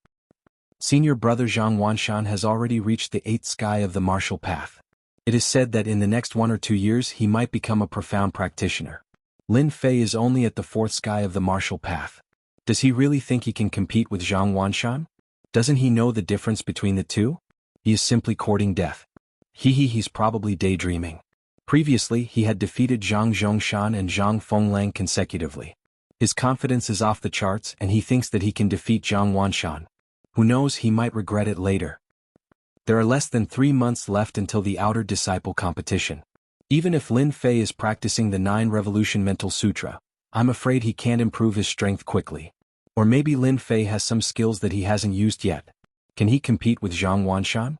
Senior brother Zhang Wanshan has already reached the 8th sky of the martial path. It is said that in the next 1 or 2 years he might become a profound practitioner. Lin Fei is only at the 4th sky of the martial path. Does he really think he can compete with Zhang Wanshan? Doesn't he know the difference between the two? He is simply courting death. He's probably daydreaming. Previously, he had defeated Zhang Zhongshan and Zhang Fenglang consecutively. His confidence is off the charts and he thinks that he can defeat Zhang Wanshan. Who knows, he might regret it later. There are less than 3 months left until the Outer Disciple competition. Even if Lin Fei is practicing the 9 Revolution Mental Sutra, I'm afraid he can't improve his strength quickly. Or maybe Lin Fei has some skills that he hasn't used yet. Can he compete with Zhang Wanshan?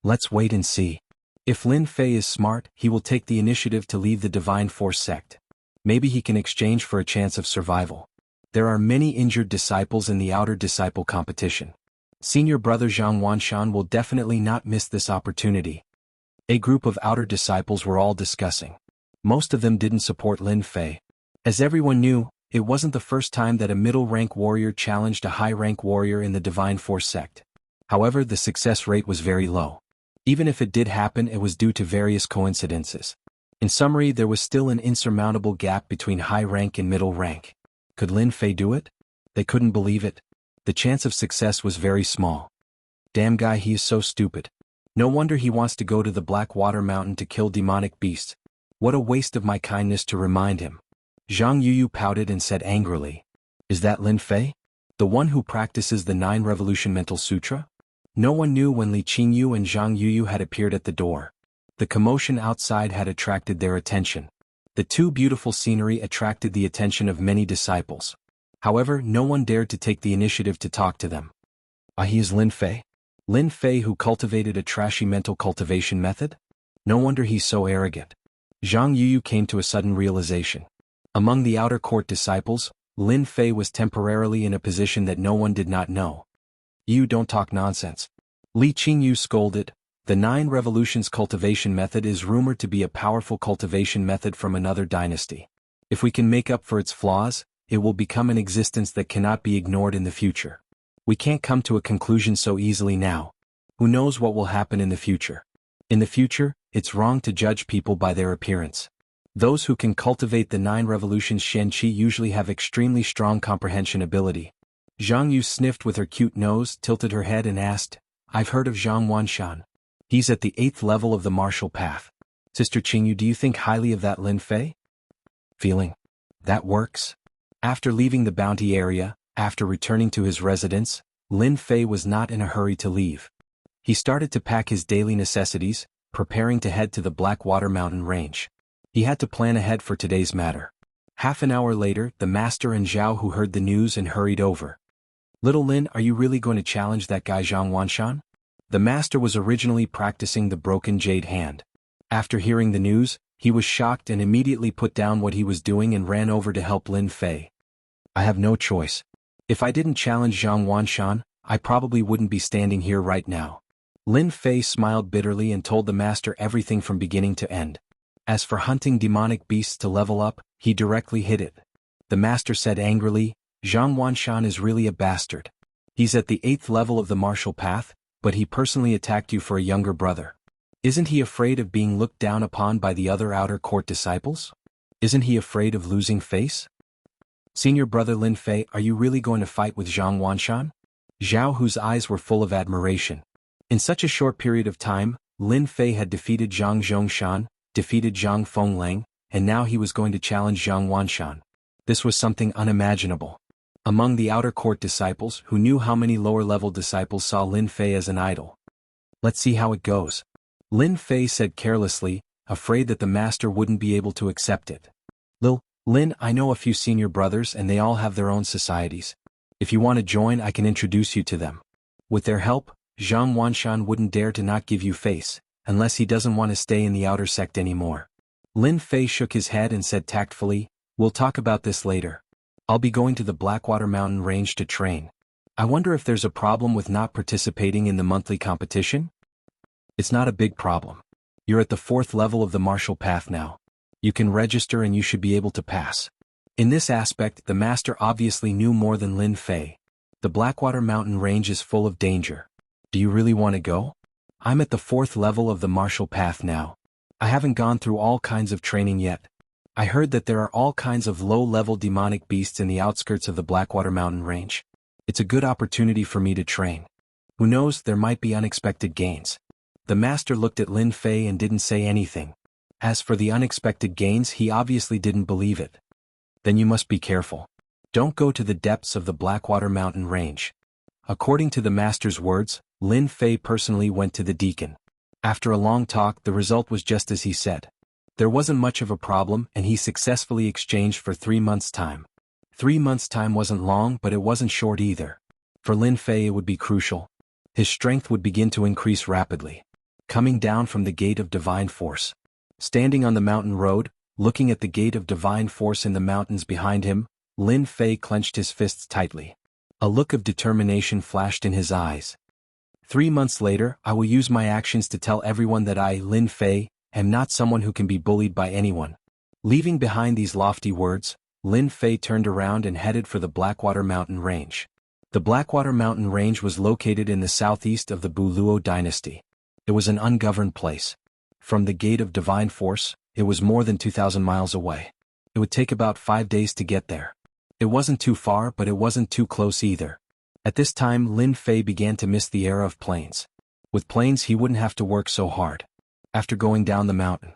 Let's wait and see. If Lin Fei is smart, he will take the initiative to leave the Divine Force sect. Maybe he can exchange for a chance of survival. There are many injured disciples in the Outer Disciple competition. Senior brother Zhang Wanshan will definitely not miss this opportunity. A group of Outer Disciples were all discussing. Most of them didn't support Lin Fei. As everyone knew, it wasn't the first time that a middle-rank warrior challenged a high-rank warrior in the Divine Force sect. However, the success rate was very low. Even if it did happen, it was due to various coincidences. In summary, there was still an insurmountable gap between high rank and middle rank. Could Lin Fei do it? They couldn't believe it. The chance of success was very small. Damn guy, he is so stupid. No wonder he wants to go to the Blackwater Mountain to kill demonic beasts. What a waste of my kindness to remind him. Zhang Yuyu pouted and said angrily. Is that Lin Fei? The one who practices the 9 Revolution Mental Sutra? No one knew when Li Qingyu and Zhang Yuyu had appeared at the door. The commotion outside had attracted their attention. The two beautiful scenery attracted the attention of many disciples. However, no one dared to take the initiative to talk to them. He is Lin Fei? Lin Fei who cultivated a trashy mental cultivation method? No wonder he's so arrogant. Zhang Yuyu came to a sudden realization. Among the outer court disciples, Lin Fei was temporarily in a position that no one did not know. You don't talk nonsense. Li Qingyu scolded. The 9 Revolutions cultivation method is rumored to be a powerful cultivation method from another dynasty. If we can make up for its flaws, it will become an existence that cannot be ignored in the future. We can't come to a conclusion so easily now. Who knows what will happen in the future? In the future, it's wrong to judge people by their appearance. Those who can cultivate the 9 Revolutions Shenqi usually have extremely strong comprehension ability. Zhang Yu sniffed with her cute nose, tilted her head and asked, I've heard of Zhang Wanshan. He's at the 8th level of the martial path. Sister Qingyu, do you think highly of that Lin Fei? Feeling. That works? After leaving the bounty area, after returning to his residence, Lin Fei was not in a hurry to leave. He started to pack his daily necessities, preparing to head to the Blackwater Mountain range. He had to plan ahead for today's matter. Half an hour later, the master and Zhao Hu heard the news and hurried over. Little Lin, are you really going to challenge that guy Zhang Wanshan? The master was originally practicing the broken jade hand. After hearing the news, he was shocked and immediately put down what he was doing and ran over to help Lin Fei. I have no choice. If I didn't challenge Zhang Wanshan, I probably wouldn't be standing here right now. Lin Fei smiled bitterly and told the master everything from beginning to end. As for hunting demonic beasts to level up, he directly hit it. The master said angrily, Zhang Wanshan is really a bastard. He's at the 8th level of the martial path, but he personally attacked you for a younger brother. Isn't he afraid of being looked down upon by the other outer court disciples? Isn't he afraid of losing face? Senior brother Lin Fei, are you really going to fight with Zhang Wanshan? Zhao Hu's eyes were full of admiration. In such a short period of time, Lin Fei had defeated Zhang Zhongshan, defeated Zhang Fenglang, and now he was going to challenge Zhang Wanshan. This was something unimaginable. Among the outer court disciples who knew how many lower-level disciples saw Lin Fei as an idol. Let's see how it goes. Lin Fei said carelessly, afraid that the master wouldn't be able to accept it. Lin, I know a few senior brothers and they all have their own societies. If you want to join, I can introduce you to them. With their help, Zhang Wanshan wouldn't dare to not give you face, unless he doesn't want to stay in the outer sect anymore. Lin Fei shook his head and said tactfully, we'll talk about this later. I'll be going to the Blackwater Mountain range to train. I wonder if there's a problem with not participating in the monthly competition? It's not a big problem. You're at the 4th level of the martial path now. You can register and you should be able to pass. In this aspect, the master obviously knew more than Lin Fei. The Blackwater Mountain range is full of danger. Do you really want to go? I'm at the 4th level of the martial path now. I haven't gone through all kinds of training yet. I heard that there are all kinds of low-level demonic beasts in the outskirts of the Blackwater Mountain range. It's a good opportunity for me to train. Who knows, there might be unexpected gains. The master looked at Lin Fei and didn't say anything. As for the unexpected gains, he obviously didn't believe it. Then you must be careful. Don't go to the depths of the Blackwater Mountain Range. According to the master's words, Lin Fei personally went to the deacon. After a long talk, the result was just as he said. There wasn't much of a problem, and he successfully exchanged for 3 months' time. 3 months' time wasn't long, but it wasn't short either. For Lin Fei it would be crucial. His strength would begin to increase rapidly. Coming down from the Gate of Divine Force. Standing on the mountain road, looking at the Gate of Divine Force in the mountains behind him, Lin Fei clenched his fists tightly. A look of determination flashed in his eyes. 3 months later, I will use my actions to tell everyone that I, Lin Fei, am not someone who can be bullied by anyone. Leaving behind these lofty words, Lin Fei turned around and headed for the Blackwater Mountain Range. The Blackwater Mountain Range was located in the southeast of the Buluo dynasty. It was an ungoverned place. From the Gate of Divine Force, it was more than 2,000 miles away. It would take about 5 days to get there. It wasn't too far, but it wasn't too close either. At this time, Lin Fei began to miss the era of planes. With planes, he wouldn't have to work so hard. After going down the mountain,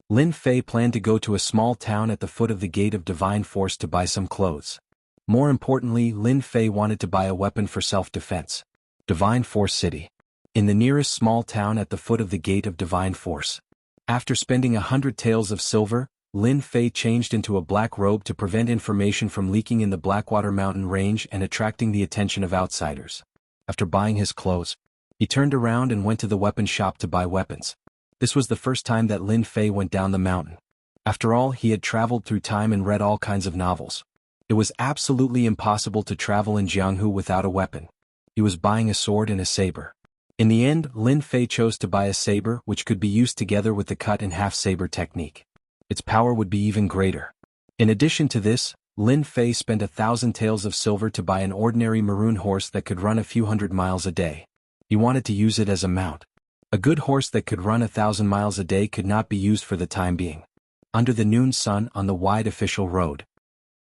Lin Fei planned to go to a small town at the foot of the Gate of Divine Force to buy some clothes. More importantly, Lin Fei wanted to buy a weapon for self-defense. Divine Force City. In the nearest small town at the foot of the Gate of Divine Force. After spending 100 taels of silver, Lin Fei changed into a black robe to prevent information from leaking in the Blackwater Mountain Range and attracting the attention of outsiders. After buying his clothes, he turned around and went to the weapon shop to buy weapons. This was the first time that Lin Fei went down the mountain. After all, he had traveled through time and read all kinds of novels. It was absolutely impossible to travel in Jianghu without a weapon. He was buying a sword and a saber. In the end, Lin Fei chose to buy a saber which could be used together with the cut-in-half saber technique. Its power would be even greater. In addition to this, Lin Fei spent 1,000 taels of silver to buy an ordinary maroon horse that could run a few hundred miles a day. He wanted to use it as a mount. A good horse that could run 1,000 miles a day could not be used for the time being. Under the noon sun on the wide official road.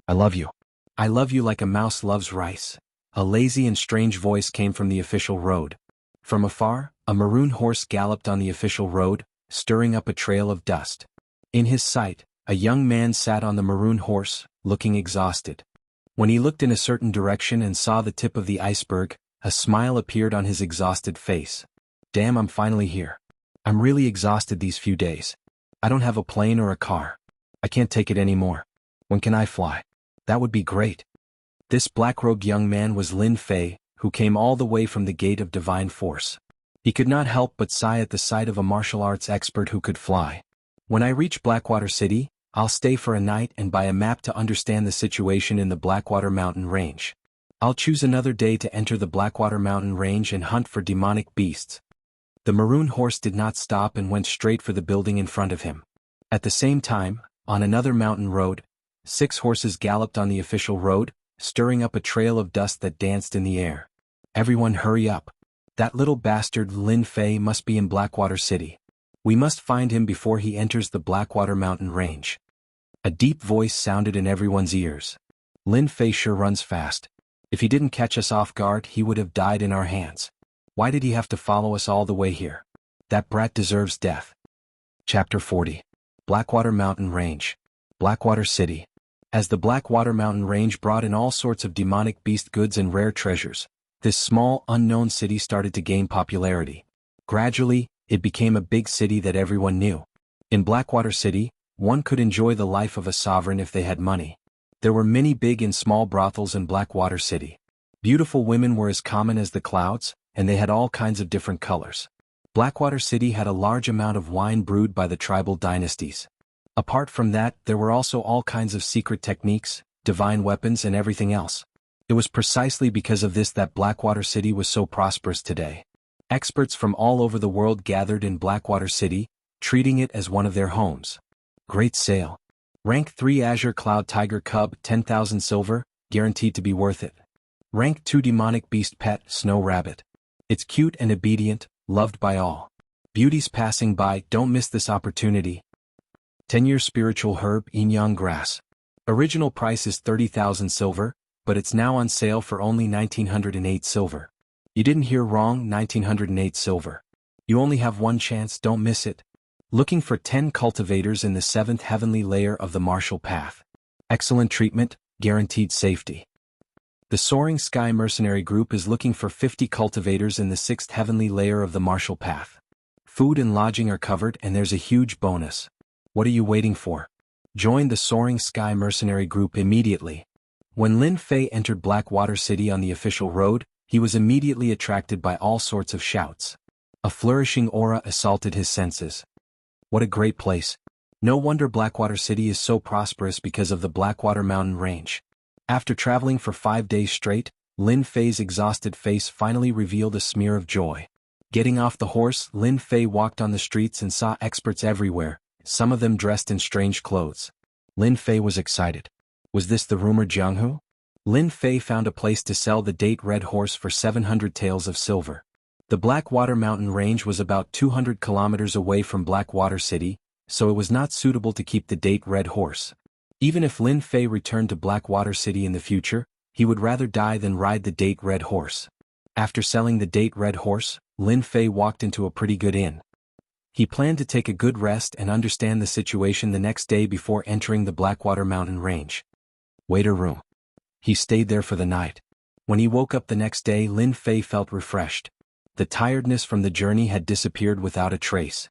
I love you. I love you like a mouse loves rice. A lazy and strange voice came from the official road. From afar, a maroon horse galloped on the official road, stirring up a trail of dust. In his sight, a young man sat on the maroon horse, looking exhausted. When he looked in a certain direction and saw the tip of the iceberg, a smile appeared on his exhausted face. Damn, I'm finally here. I'm really exhausted these few days. I don't have a plane or a car. I can't take it anymore. When can I fly? That would be great. This black-robed young man was Lin Fei, who came all the way from the Gate of Divine Force. He could not help but sigh at the sight of a martial arts expert who could fly. When I reach Blackwater City, I'll stay for a night and buy a map to understand the situation in the Blackwater Mountain Range. I'll choose another day to enter the Blackwater Mountain Range and hunt for demonic beasts. The maroon horse did not stop and went straight for the building in front of him. At the same time, on another mountain road, 6 horses galloped on the official road, stirring up a trail of dust that danced in the air. Everyone hurry up. That little bastard Lin Fei must be in Blackwater City. We must find him before he enters the Blackwater Mountain Range. A deep voice sounded in everyone's ears. Lin Fei sure runs fast. If he didn't catch us off guard, he would have died in our hands. Why did he have to follow us all the way here? That brat deserves death. Chapter 40. Blackwater Mountain Range. Blackwater City. As the Blackwater Mountain Range brought in all sorts of demonic beast goods and rare treasures, this small, unknown city started to gain popularity. Gradually, it became a big city that everyone knew. In Blackwater City, one could enjoy the life of a sovereign if they had money. There were many big and small brothels in Blackwater City. Beautiful women were as common as the clouds, and they had all kinds of different colors. Blackwater City had a large amount of wine brewed by the tribal dynasties. Apart from that, there were also all kinds of secret techniques, divine weapons and everything else. It was precisely because of this that Blackwater City was so prosperous today. Experts from all over the world gathered in Blackwater City, treating it as one of their homes. Great sale. Rank 3 Azure Cloud Tiger Cub, 10,000 silver, guaranteed to be worth it. Rank 2 Demonic Beast Pet, Snow Rabbit. It's cute and obedient, loved by all. Beauties passing by, don't miss this opportunity. 10-year Spiritual Herb, Yin Yang Grass. Original price is 30,000 silver, but it's now on sale for only 1,908 silver. You didn't hear wrong, 1,908 silver. You only have one chance, don't miss it. Looking for 10 cultivators in the 7th heavenly layer of the martial path. Excellent treatment, guaranteed safety. The Soaring Sky Mercenary Group is looking for 50 cultivators in the 6th heavenly layer of the martial path. Food and lodging are covered and there's a huge bonus. What are you waiting for? Join the Soaring Sky Mercenary Group immediately. When Lin Fei entered Blackwater City on the official road, he was immediately attracted by all sorts of shouts. A flourishing aura assaulted his senses. What a great place. No wonder Blackwater City is so prosperous because of the Blackwater Mountain Range. After traveling for 5 days straight, Lin Fei's exhausted face finally revealed a smear of joy. Getting off the horse, Lin Fei walked on the streets and saw experts everywhere, some of them dressed in strange clothes. Lin Fei was excited. Was this the rumored Jianghu? Lin Fei found a place to sell the date red horse for 700 taels of silver. The Blackwater Mountain Range was about 200 kilometers away from Blackwater City, so it was not suitable to keep the date red horse. Even if Lin Fei returned to Blackwater City in the future, he would rather die than ride the date red horse. After selling the date red horse, Lin Fei walked into a pretty good inn. He planned to take a good rest and understand the situation the next day before entering the Blackwater Mountain Range. Waiter room. He stayed there for the night. When he woke up the next day, Lin Fei felt refreshed. The tiredness from the journey had disappeared without a trace.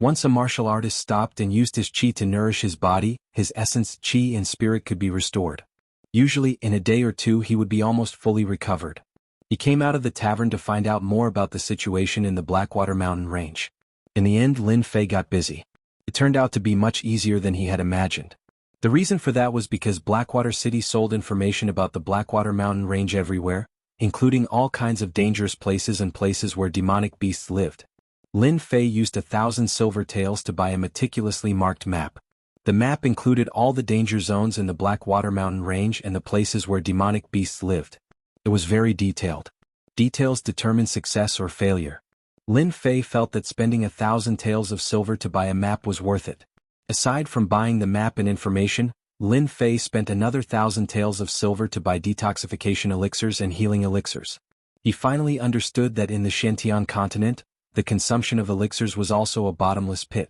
Once a martial artist stopped and used his qi to nourish his body, his essence, qi and spirit could be restored. Usually, in a day or two he would be almost fully recovered. He came out of the tavern to find out more about the situation in the Blackwater Mountain Range. In the end, Lin Fei got busy. It turned out to be much easier than he had imagined. The reason for that was because Blackwater City sold information about the Blackwater Mountain Range everywhere, including all kinds of dangerous places and places where demonic beasts lived. Lin Fei used 1,000 silver taels to buy a meticulously marked map. The map included all the danger zones in the Blackwater Mountain Range and the places where demonic beasts lived. It was very detailed. Details determine success or failure. Lin Fei felt that spending 1,000 taels of silver to buy a map was worth it. Aside from buying the map and information, Lin Fei spent another 1,000 taels of silver to buy detoxification elixirs and healing elixirs. He finally understood that in the Shantian continent, the consumption of elixirs was also a bottomless pit.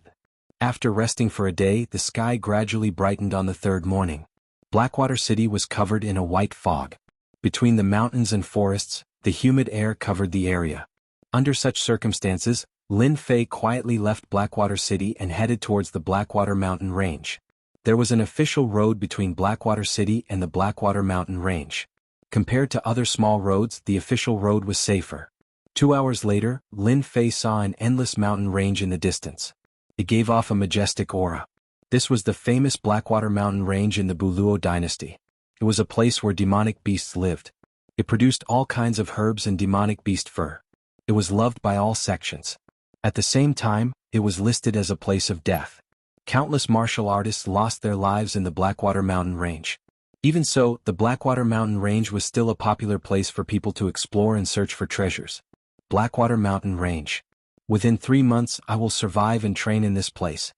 After resting for a day, the sky gradually brightened on the third morning. Blackwater City was covered in a white fog. Between the mountains and forests, the humid air covered the area. Under such circumstances, Lin Fei quietly left Blackwater City and headed towards the Blackwater Mountain Range. There was an official road between Blackwater City and the Blackwater Mountain Range. Compared to other small roads, the official road was safer. 2 hours later, Lin Fei saw an endless mountain range in the distance. It gave off a majestic aura. This was the famous Blackwater Mountain Range in the Buluo dynasty. It was a place where demonic beasts lived. It produced all kinds of herbs and demonic beast fur. It was loved by all sections. At the same time, it was listed as a place of death. Countless martial artists lost their lives in the Blackwater Mountain Range. Even so, the Blackwater Mountain Range was still a popular place for people to explore and search for treasures. Blackwater Mountain Range. Within 3 months I will survive and train in this place.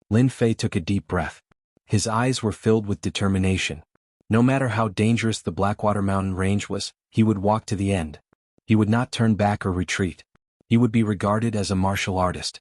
Lin Fei took a deep breath. His eyes were filled with determination. No matter how dangerous the Blackwater Mountain Range was, he would walk to the end. He would not turn back or retreat. He would be regarded as a martial artist.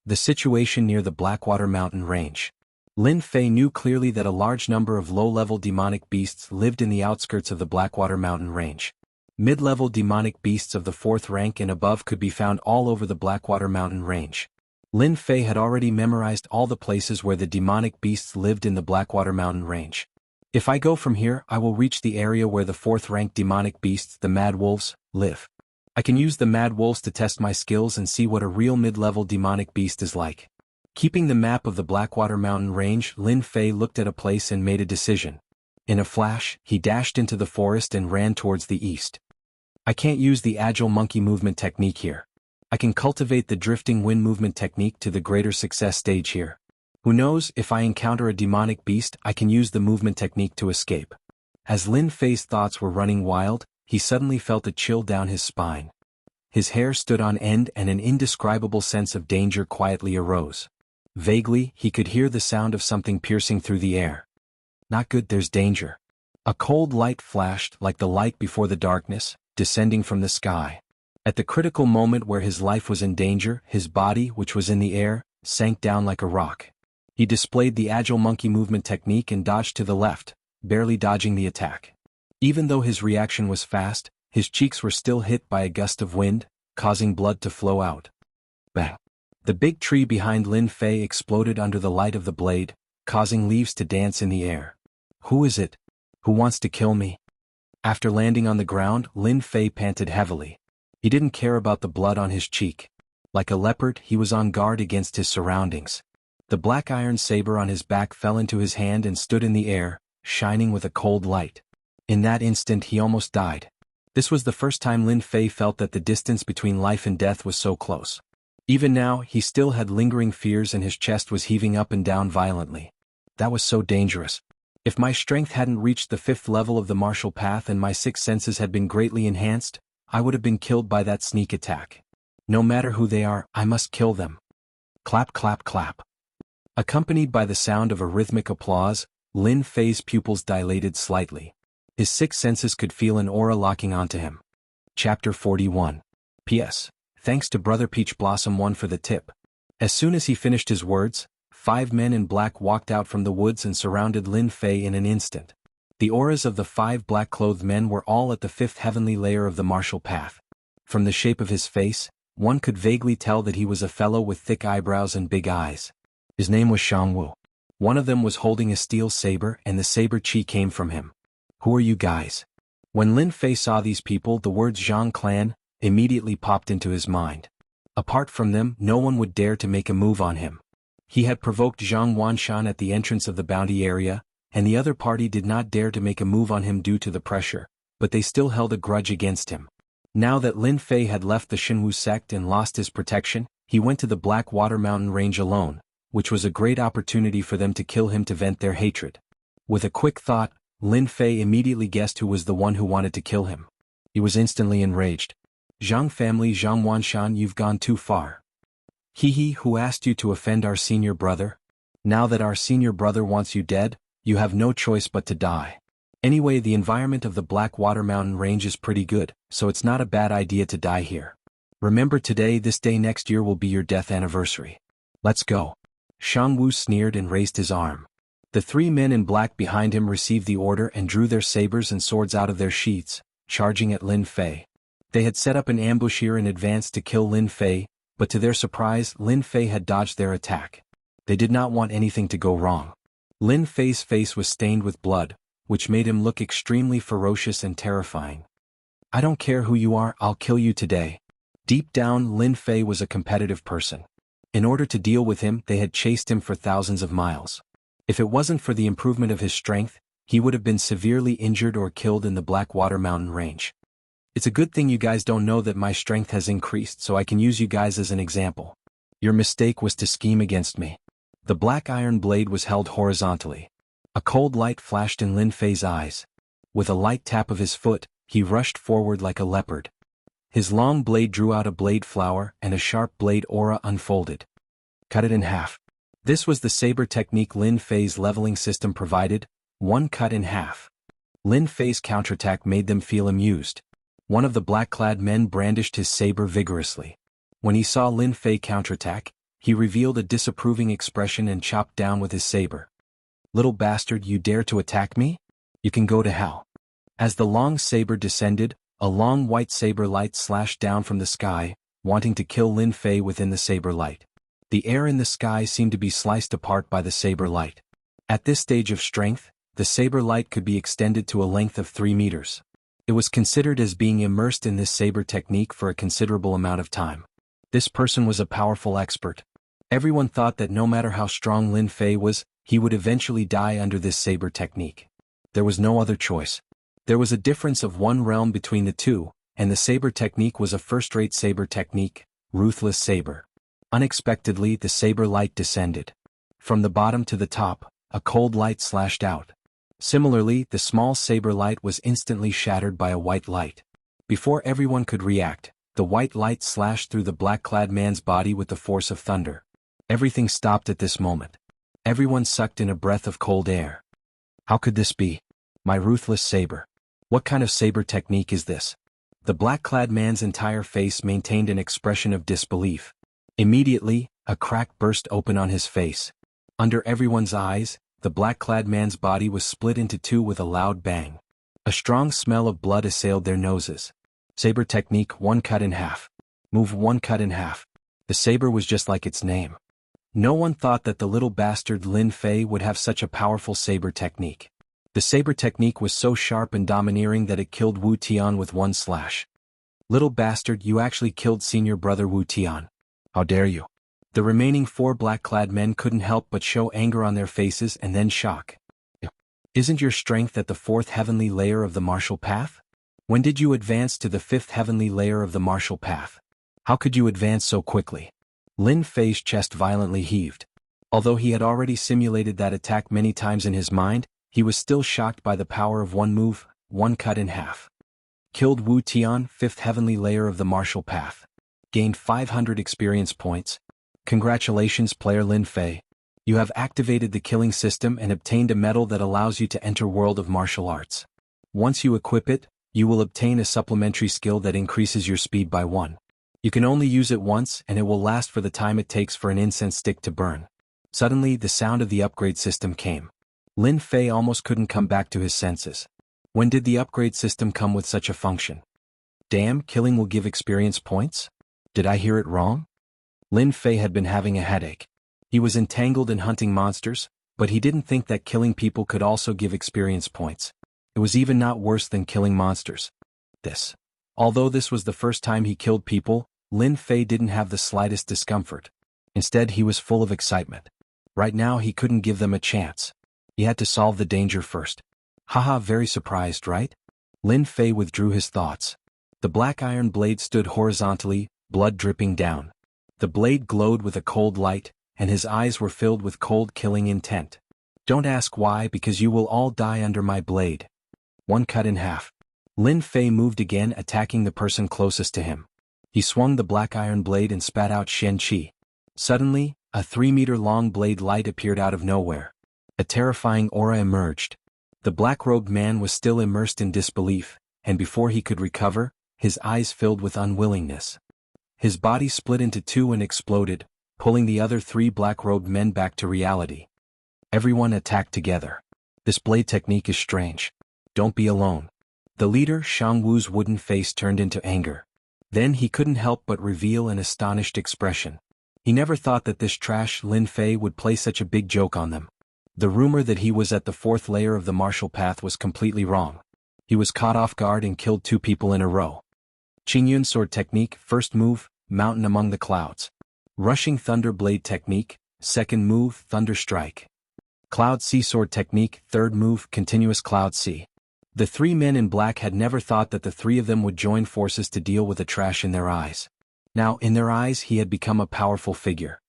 The situation near the Blackwater Mountain Range. Lin Fei knew clearly that a large number of low-level demonic beasts lived in the outskirts of the Blackwater Mountain Range. Mid-level demonic beasts of the 4th rank and above could be found all over the Blackwater Mountain Range. Lin Fei had already memorized all the places where the demonic beasts lived in the Blackwater Mountain Range. If I go from here, I will reach the area where the 4th rank demonic beasts, the Mad Wolves, live. I can use the Mad Wolves to test my skills and see what a real mid-level demonic beast is like. Keeping the map of the Blackwater Mountain Range, Lin Fei looked at a place and made a decision. In a flash, he dashed into the forest and ran towards the east. I can't use the agile monkey movement technique here. I can cultivate the drifting wind movement technique to the greater success stage here. Who knows, if I encounter a demonic beast, I can use the movement technique to escape. As Lin Fei's thoughts were running wild, he suddenly felt a chill down his spine. His hair stood on end and an indescribable sense of danger quietly arose. Vaguely, he could hear the sound of something piercing through the air. Not good, there's danger. A cold light flashed like the light before the darkness, descending from the sky. At the critical moment where his life was in danger, his body, which was in the air, sank down like a rock. He displayed the agile monkey movement technique and dodged to the left, barely dodging the attack. Even though his reaction was fast, his cheeks were still hit by a gust of wind, causing blood to flow out. Bang! The big tree behind Lin Fei exploded under the light of the blade, causing leaves to dance in the air. Who is it? Who wants to kill me? After landing on the ground, Lin Fei panted heavily. He didn't care about the blood on his cheek. Like a leopard, he was on guard against his surroundings. The black iron saber on his back fell into his hand and stood in the air, shining with a cold light. In that instant he almost died. This was the first time Lin Fei felt that the distance between life and death was so close. Even now, he still had lingering fears and his chest was heaving up and down violently. That was so dangerous. If my strength hadn't reached the 5th level of the martial path and my 6 senses had been greatly enhanced, I would have been killed by that sneak attack. No matter who they are, I must kill them. Clap, clap, clap. Accompanied by the sound of a rhythmic applause, Lin Fei's pupils dilated slightly. His 6 senses could feel an aura locking onto him. Chapter 41. P.S. Thanks to Brother Peach Blossom 1 for the tip. As soon as he finished his words, 5 men in black walked out from the woods and surrounded Lin Fei in an instant. The auras of the 5 black-clothed men were all at the 5th heavenly layer of the martial path. From the shape of his face, one could vaguely tell that he was a fellow with thick eyebrows and big eyes. His name was Shangwu. One of them was holding a steel saber and the saber chi came from him. Who are you guys? When Lin Fei saw these people, the words Zhang clan immediately popped into his mind. Apart from them, no one would dare to make a move on him. He had provoked Zhang Wanshan at the entrance of the bounty area, and the other party did not dare to make a move on him due to the pressure, but they still held a grudge against him. Now that Lin Fei had left the Xinwu sect and lost his protection, he went to the Black Water Mountain Range alone, which was a great opportunity for them to kill him to vent their hatred. With a quick thought, Lin Fei immediately guessed who was the one who wanted to kill him. He was instantly enraged. Zhang family, Zhang Wanshan, you've gone too far. He who asked you to offend our senior brother? Now that our senior brother wants you dead, you have no choice but to die. Anyway, the environment of the Black Water Mountain Range is pretty good, so it's not a bad idea to die here. Remember today, this day next year will be your death anniversary. Let's go. Shangwu sneered and raised his arm. The 3 men in black behind him received the order and drew their sabers and swords out of their sheaths, charging at Lin Fei. They had set up an ambush here in advance to kill Lin Fei, but to their surprise, Lin Fei had dodged their attack. They did not want anything to go wrong. Lin Fei's face was stained with blood, which made him look extremely ferocious and terrifying. I don't care who you are, I'll kill you today. Deep down, Lin Fei was a competitive person. In order to deal with him, they had chased him for thousands of miles. If it wasn't for the improvement of his strength, he would have been severely injured or killed in the Blackwater Mountain Range. It's a good thing you guys don't know that my strength has increased, so I can use you guys as an example. Your mistake was to scheme against me. The black iron blade was held horizontally. A cold light flashed in Lin Fei's eyes. With a light tap of his foot, he rushed forward like a leopard. His long blade drew out a blade flower and a sharp blade aura unfolded. Cut it in half. This was the saber technique Lin Fei's leveling system provided, one cut in half. Lin Fei's counterattack made them feel amused. One of the black-clad men brandished his saber vigorously. When he saw Lin Fei counterattack, he revealed a disapproving expression and chopped down with his saber. Little bastard, you dare to attack me? You can go to hell. As the long saber descended, a long white saber light slashed down from the sky, wanting to kill Lin Fei within the saber light. The air in the sky seemed to be sliced apart by the saber light. At this stage of strength, the saber light could be extended to a length of 3 meters. It was considered as being immersed in this saber technique for a considerable amount of time. This person was a powerful expert. Everyone thought that no matter how strong Lin Fei was, he would eventually die under this saber technique. There was no other choice. There was a difference of 1 realm between the two, and the saber technique was a first-rate saber technique, ruthless saber. Unexpectedly, the saber light descended. From the bottom to the top, a cold light slashed out. Similarly, the small saber light was instantly shattered by a white light. Before everyone could react, the white light slashed through the black-clad man's body with the force of thunder. Everything stopped at this moment. Everyone sucked in a breath of cold air. How could this be? My ruthless saber. What kind of saber technique is this? The black-clad man's entire face maintained an expression of disbelief. Immediately, a crack burst open on his face. Under everyone's eyes, the black-clad man's body was split into two with a loud bang. A strong smell of blood assailed their noses. Saber technique, one cut in half. Move, one cut in half. The saber was just like its name. No one thought that the little bastard Lin Fei would have such a powerful saber technique. The saber technique was so sharp and domineering that it killed Wu Tian with one slash. Little bastard, you actually killed senior brother Wu Tian. How dare you? The remaining four black-clad men couldn't help but show anger on their faces and then shock. Isn't your strength at the fourth heavenly layer of the martial path? When did you advance to the fifth heavenly layer of the martial path? How could you advance so quickly? Lin Fei's chest violently heaved. Although he had already simulated that attack many times in his mind, he was still shocked by the power of one move, one cut in half. Killed Wu Tian, fifth heavenly layer of the martial path. Gained 500 experience points. Congratulations, player Lin Fei. You have activated the killing system and obtained a medal that allows you to enter world of martial arts. Once you equip it, you will obtain a supplementary skill that increases your speed by 1. You can only use it once and it will last for the time it takes for an incense stick to burn. Suddenly the sound of the upgrade system came. Lin Fei almost couldn't come back to his senses. When did the upgrade system come with such a function? Damn, killing will give experience points? Did I hear it wrong? Lin Fei had been having a headache. He was entangled in hunting monsters, but he didn't think that killing people could also give experience points. It was even not worse than killing monsters. Although this was the first time he killed people, Lin Fei didn't have the slightest discomfort. Instead, he was full of excitement. Right now he couldn't give them a chance. He had to solve the danger first. Haha, very surprised, right? Lin Fei withdrew his thoughts. The black iron blade stood horizontally, blood dripping down. The blade glowed with a cold light, and his eyes were filled with cold killing intent. Don't ask why, because you will all die under my blade. One cut in half. Lin Fei moved again, attacking the person closest to him. He swung the black iron blade and spat out Shen Qi. Suddenly, a 3-meter-long blade light appeared out of nowhere. A terrifying aura emerged. The black-robed man was still immersed in disbelief, and before he could recover, his eyes filled with unwillingness. His body split into two and exploded, pulling the other 3 black-robed men back to reality. Everyone attacked together. This blade technique is strange. Don't be alone. The leader, Shang Wu's wooden face turned into anger. Then he couldn't help but reveal an astonished expression. He never thought that this trash Lin Fei would play such a big joke on them. The rumor that he was at the 4th layer of the martial path was completely wrong. He was caught off guard and killed 2 people in a row. Qingyun sword technique, first move, mountain among the clouds. Rushing thunder blade technique, second move, thunder strike. Cloud sea sword technique, third move, continuous cloud sea. The 3 men in black had never thought that the 3 of them would join forces to deal with the trash in their eyes. Now, in their eyes, he had become a powerful figure.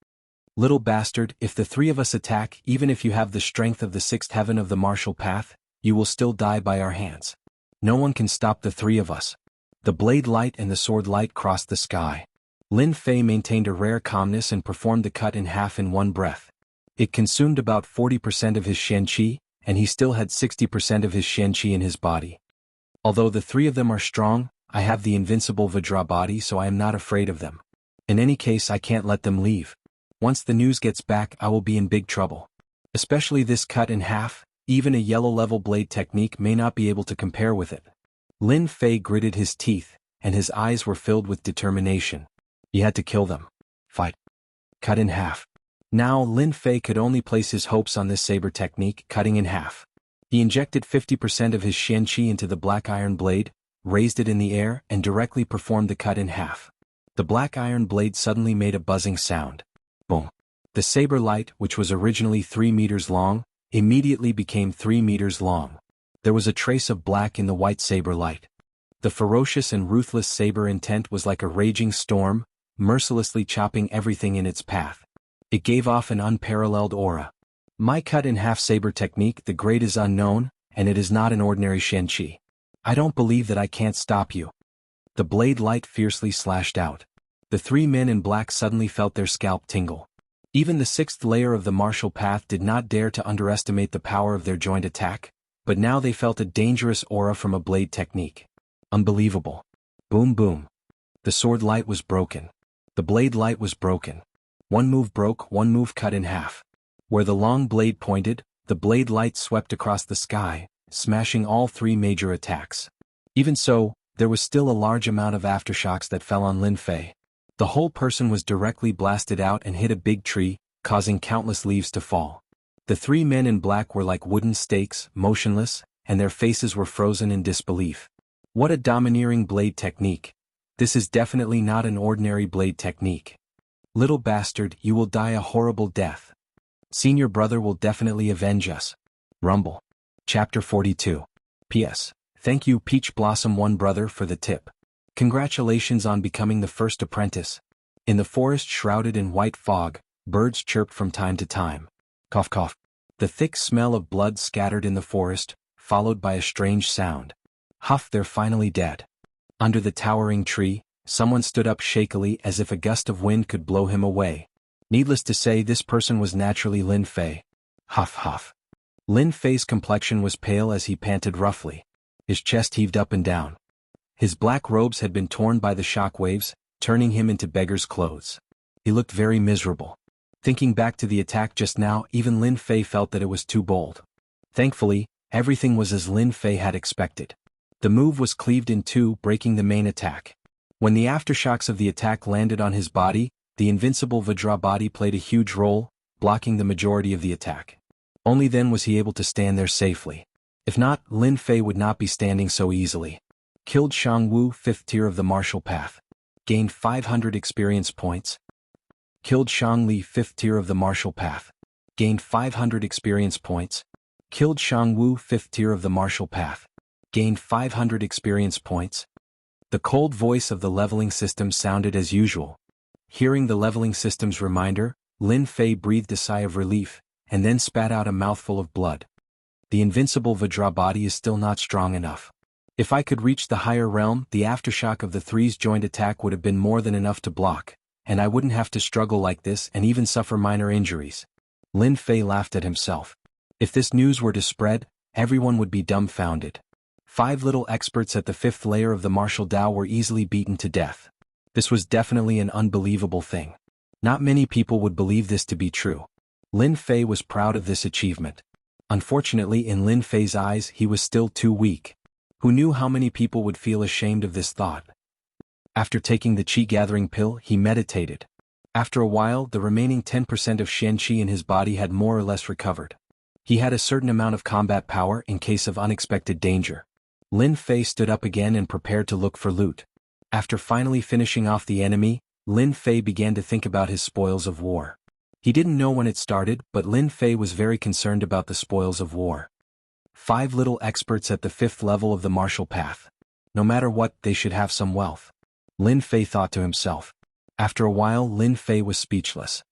Little bastard, if the 3 of us attack, even if you have the strength of the 6th heaven of the martial path, you will still die by our hands. No one can stop the 3 of us. The blade light and the sword light crossed the sky. Lin Fei maintained a rare calmness and performed the cut in half in one breath. It consumed about 40% of his Shen Qi, and he still had 60% of his Shen Qi in his body. Although the 3 of them are strong, I have the invincible Vajra body, so I am not afraid of them. In any case, I can't let them leave. Once the news gets back, I will be in big trouble. Especially this cut in half, even a yellow-level blade technique may not be able to compare with it. Lin Fei gritted his teeth, and his eyes were filled with determination. He had to kill them. Fight. Cut in half. Now Lin Fei could only place his hopes on this saber technique, cutting in half. He injected 50% of his Shen Qi into the black iron blade, raised it in the air, and directly performed the cut in half. The black iron blade suddenly made a buzzing sound. Boom. The saber light, which was originally 3 meters long, immediately became 3 meters long. There was a trace of black in the white saber light. The ferocious and ruthless saber intent was like a raging storm, mercilessly chopping everything in its path. It gave off an unparalleled aura. My cut in half saber technique, the grade is unknown, and it is not an ordinary Shen Qi. I don't believe that I can't stop you. The blade light fiercely slashed out. The 3 men in black suddenly felt their scalp tingle. Even the 6th layer of the martial path did not dare to underestimate the power of their joint attack, but now they felt a dangerous aura from a blade technique. Unbelievable. Boom boom. The sword light was broken. The blade light was broken. One move broke, one move cut in half. Where the long blade pointed, the blade light swept across the sky, smashing all three major attacks. Even so, there was still a large amount of aftershocks that fell on Lin Fei. The whole person was directly blasted out and hit a big tree, causing countless leaves to fall. The three men in black were like wooden stakes, motionless, and their faces were frozen in disbelief. What a domineering blade technique. This is definitely not an ordinary blade technique. Little bastard, you will die a horrible death. Senior brother will definitely avenge us. Rumble. Chapter 42. P.S. Thank you Peach Blossom 1 brother for the tip. Congratulations on becoming the first apprentice. In the forest shrouded in white fog, birds chirped from time to time. Cough cough. The thick smell of blood scattered in the forest, followed by a strange sound. Huff, they're finally dead. Under the towering tree, someone stood up shakily as if a gust of wind could blow him away. Needless to say, this person was naturally Lin Fei. Huff huff. Lin Fei's complexion was pale as he panted roughly. His chest heaved up and down. His black robes had been torn by the shock waves, turning him into beggar's clothes. He looked very miserable. Thinking back to the attack just now, even Lin Fei felt that it was too bold. Thankfully, everything was as Lin Fei had expected. The move was cleaved in two, breaking the main attack. When the aftershocks of the attack landed on his body, the invincible Vajra body played a huge role, blocking the majority of the attack. Only then was he able to stand there safely. If not, Lin Fei would not be standing so easily. Killed Shang Wu, 5th tier of the martial path. Gained 500 experience points. Killed Shang Li, 5th tier of the martial path. Gained 500 experience points. Killed Shang Wu, 5th tier of the martial path. Gained 500 experience points. The cold voice of the leveling system sounded as usual. Hearing the leveling system's reminder, Lin Fei breathed a sigh of relief, and then spat out a mouthful of blood. The invincible Vajra body is still not strong enough. If I could reach the higher realm, the aftershock of the three's joint attack would have been more than enough to block, and I wouldn't have to struggle like this and even suffer minor injuries. Lin Fei laughed at himself. If this news were to spread, everyone would be dumbfounded. 5 little experts at the 5th layer of the martial Dao were easily beaten to death. This was definitely an unbelievable thing. Not many people would believe this to be true. Lin Fei was proud of this achievement. Unfortunately, in Lin Fei's eyes, he was still too weak. Who knew how many people would feel ashamed of this thought? After taking the qi-gathering pill, he meditated. After a while, the remaining 10% of Shen Qi in his body had more or less recovered. He had a certain amount of combat power in case of unexpected danger. Lin Fei stood up again and prepared to look for loot. After finally finishing off the enemy, Lin Fei began to think about his spoils of war. He didn't know when it started, but Lin Fei was very concerned about the spoils of war. 5 little experts at the 5th level of the martial path. No matter what, they should have some wealth. Lin Fei thought to himself. After a while, Lin Fei was speechless.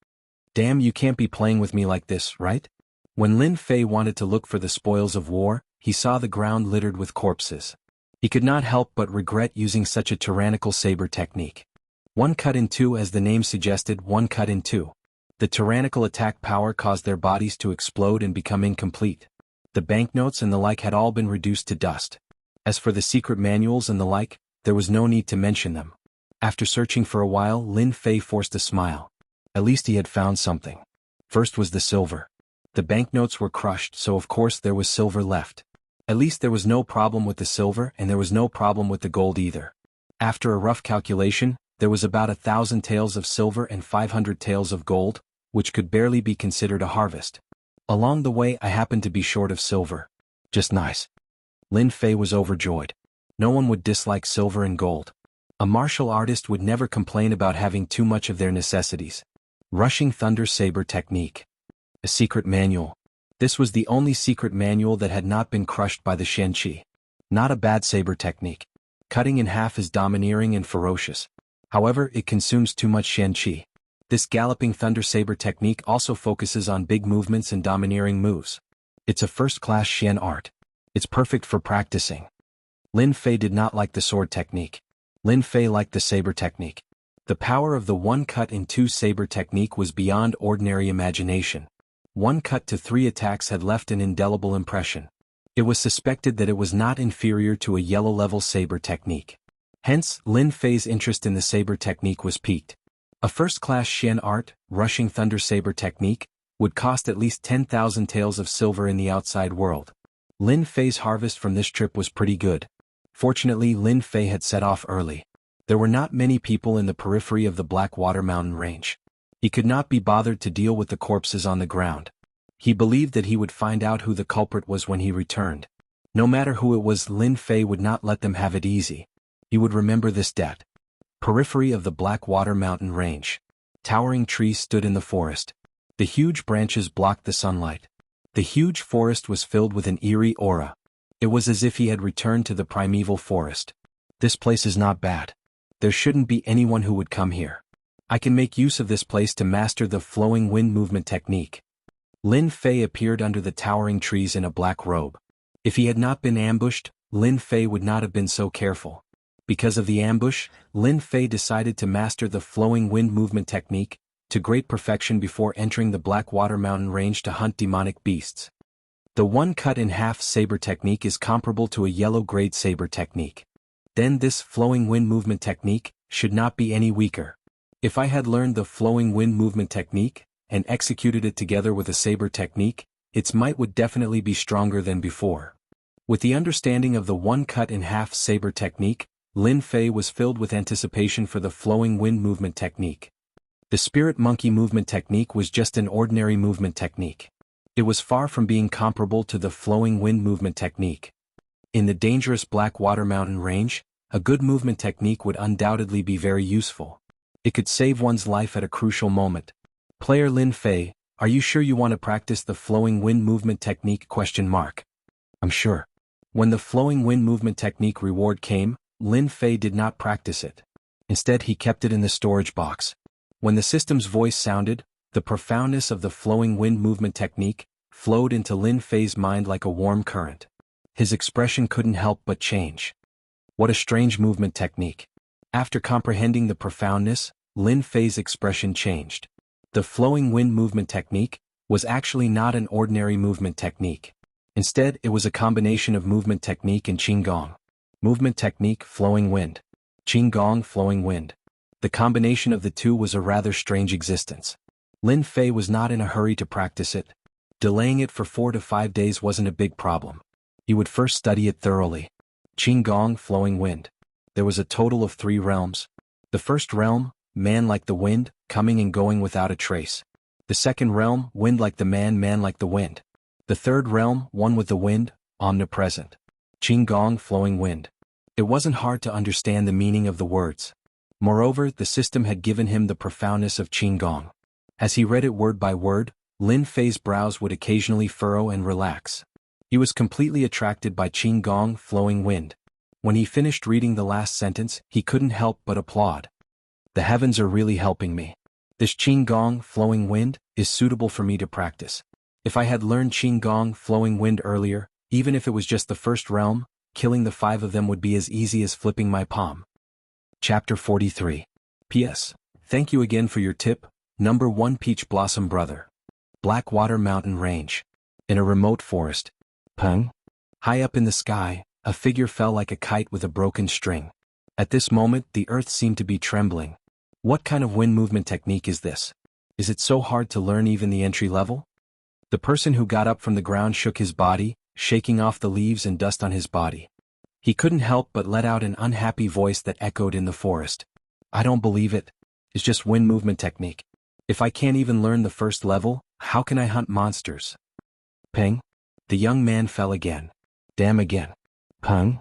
Damn, you can't be playing with me like this, right? When Lin Fei wanted to look for the spoils of war, he saw the ground littered with corpses. He could not help but regret using such a tyrannical saber technique. One cut in two, as the name suggested, one cut in two. The tyrannical attack power caused their bodies to explode and become incomplete. The banknotes and the like had all been reduced to dust. As for the secret manuals and the like, there was no need to mention them. After searching for a while, Lin Fei forced a smile. At least he had found something. First was the silver. The banknotes were crushed, so of course there was silver left. At least there was no problem with the silver, and there was no problem with the gold either. After a rough calculation, there was about 1,000 taels of silver and 500 taels of gold, which could barely be considered a harvest. Along the way, I happened to be short of silver. Just nice. Lin Fei was overjoyed. No one would dislike silver and gold. A martial artist would never complain about having too much of their necessities. Rushing Thunder Saber Technique. A secret manual. This was the only secret manual that had not been crushed by the Shen Qi. Not a bad saber technique. Cutting in half is domineering and ferocious. However, it consumes too much Shen Qi. This galloping thunder saber technique also focuses on big movements and domineering moves. It's a first-class Shen art. It's perfect for practicing. Lin Fei did not like the sword technique. Lin Fei liked the saber technique. The power of the one cut in two saber technique was beyond ordinary imagination. One cut to 3 attacks had left an indelible impression. It was suspected that it was not inferior to a yellow-level saber technique. Hence, Lin Fei's interest in the saber technique was piqued. A first-class Xian art, rushing thunder saber technique, would cost at least 10,000 taels of silver in the outside world. Lin Fei's harvest from this trip was pretty good. Fortunately, Lin Fei had set off early. There were not many people in the periphery of the Blackwater mountain range. He could not be bothered to deal with the corpses on the ground. He believed that he would find out who the culprit was when he returned. No matter who it was, Lin Fei would not let them have it easy. He would remember this debt. Periphery of the Blackwater mountain range. Towering trees stood in the forest. The huge branches blocked the sunlight. The huge forest was filled with an eerie aura. It was as if he had returned to the primeval forest. This place is not bad. There shouldn't be anyone who would come here. I can make use of this place to master the flowing wind movement technique. Lin Fei appeared under the towering trees in a black robe. If he had not been ambushed, Lin Fei would not have been so careful. Because of the ambush, Lin Fei decided to master the flowing wind movement technique to great perfection before entering the Blackwater mountain range to hunt demonic beasts. The one cut in half saber technique is comparable to a yellow grade saber technique. Then this flowing wind movement technique should not be any weaker. If I had learned the flowing wind movement technique and executed it together with a saber technique, its might would definitely be stronger than before. With the understanding of the one cut in half saber technique, Lin Fei was filled with anticipation for the flowing wind movement technique. The spirit monkey movement technique was just an ordinary movement technique. It was far from being comparable to the flowing wind movement technique. In the dangerous Blackwater mountain range, a good movement technique would undoubtedly be very useful. It could save one's life at a crucial moment. Player Lin Fei, are you sure you want to practice the flowing wind movement technique? I'm sure. When the flowing wind movement technique reward came, Lin Fei did not practice it. Instead, he kept it in the storage box. When the system's voice sounded, the profoundness of the flowing wind movement technique flowed into Lin Fei's mind like a warm current. His expression couldn't help but change. What a strange movement technique. After comprehending the profoundness, Lin Fei's expression changed. The flowing wind movement technique was actually not an ordinary movement technique. Instead, it was a combination of movement technique and Qigong. Movement technique, flowing wind. Qigong, flowing wind. The combination of the two was a rather strange existence. Lin Fei was not in a hurry to practice it. Delaying it for 4 to 5 days wasn't a big problem. He would first study it thoroughly. Qigong, flowing wind. There was a total of 3 realms. The first realm, man like the wind, coming and going without a trace. The second realm, wind like the man, man like the wind. The third realm, one with the wind, omnipresent. Qigong, flowing wind. It wasn't hard to understand the meaning of the words. Moreover, the system had given him the profoundness of Qigong. As he read it word by word, Lin Fei's brows would occasionally furrow and relax. He was completely attracted by Qigong, flowing wind. When he finished reading the last sentence, he couldn't help but applaud. The heavens are really helping me. This Qigong, flowing wind, is suitable for me to practice. If I had learned Qigong, flowing wind earlier, even if it was just the first realm, killing the 5 of them would be as easy as flipping my palm. Chapter 43. P.S. Thank you again for your tip, number 1 Peach Blossom Brother. Blackwater Mountain Range. In a remote forest. Peng. High up in the sky, a figure fell like a kite with a broken string. At this moment, the earth seemed to be trembling. What kind of wind movement technique is this? Is it so hard to learn even the entry level? The person who got up from the ground shook his body, shaking off the leaves and dust on his body. He couldn't help but let out an unhappy voice that echoed in the forest. I don't believe it. It's just wind movement technique. If I can't even learn the first level, how can I hunt monsters? Ping. The young man fell again. Damn again. Pung.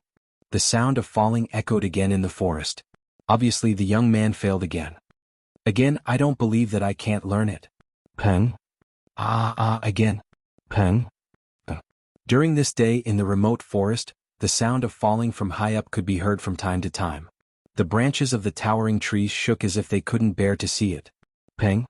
The sound of falling echoed again in the forest. Obviously the young man failed again. Again, I don't believe that I can't learn it. Pung. Again. Pung. During this day in the remote forest, the sound of falling from high up could be heard from time to time. The branches of the towering trees shook as if they couldn't bear to see it. Ping.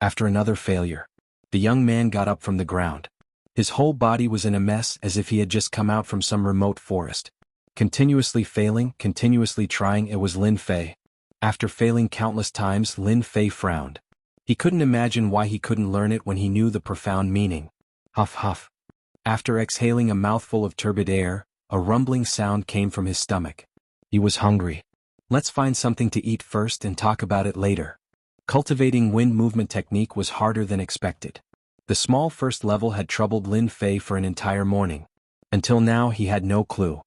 After another failure, the young man got up from the ground. His whole body was in a mess as if he had just come out from some remote forest. Continuously failing, continuously trying, it was Lin Fei. After failing countless times, Lin Fei frowned. He couldn't imagine why he couldn't learn it when he knew the profound meaning. Huff huff. After exhaling a mouthful of turbid air, a rumbling sound came from his stomach. He was hungry. Let's find something to eat first and talk about it later. Cultivating wind movement technique was harder than expected. The small first level had troubled Lin Fei for an entire morning. Until now he had no clue.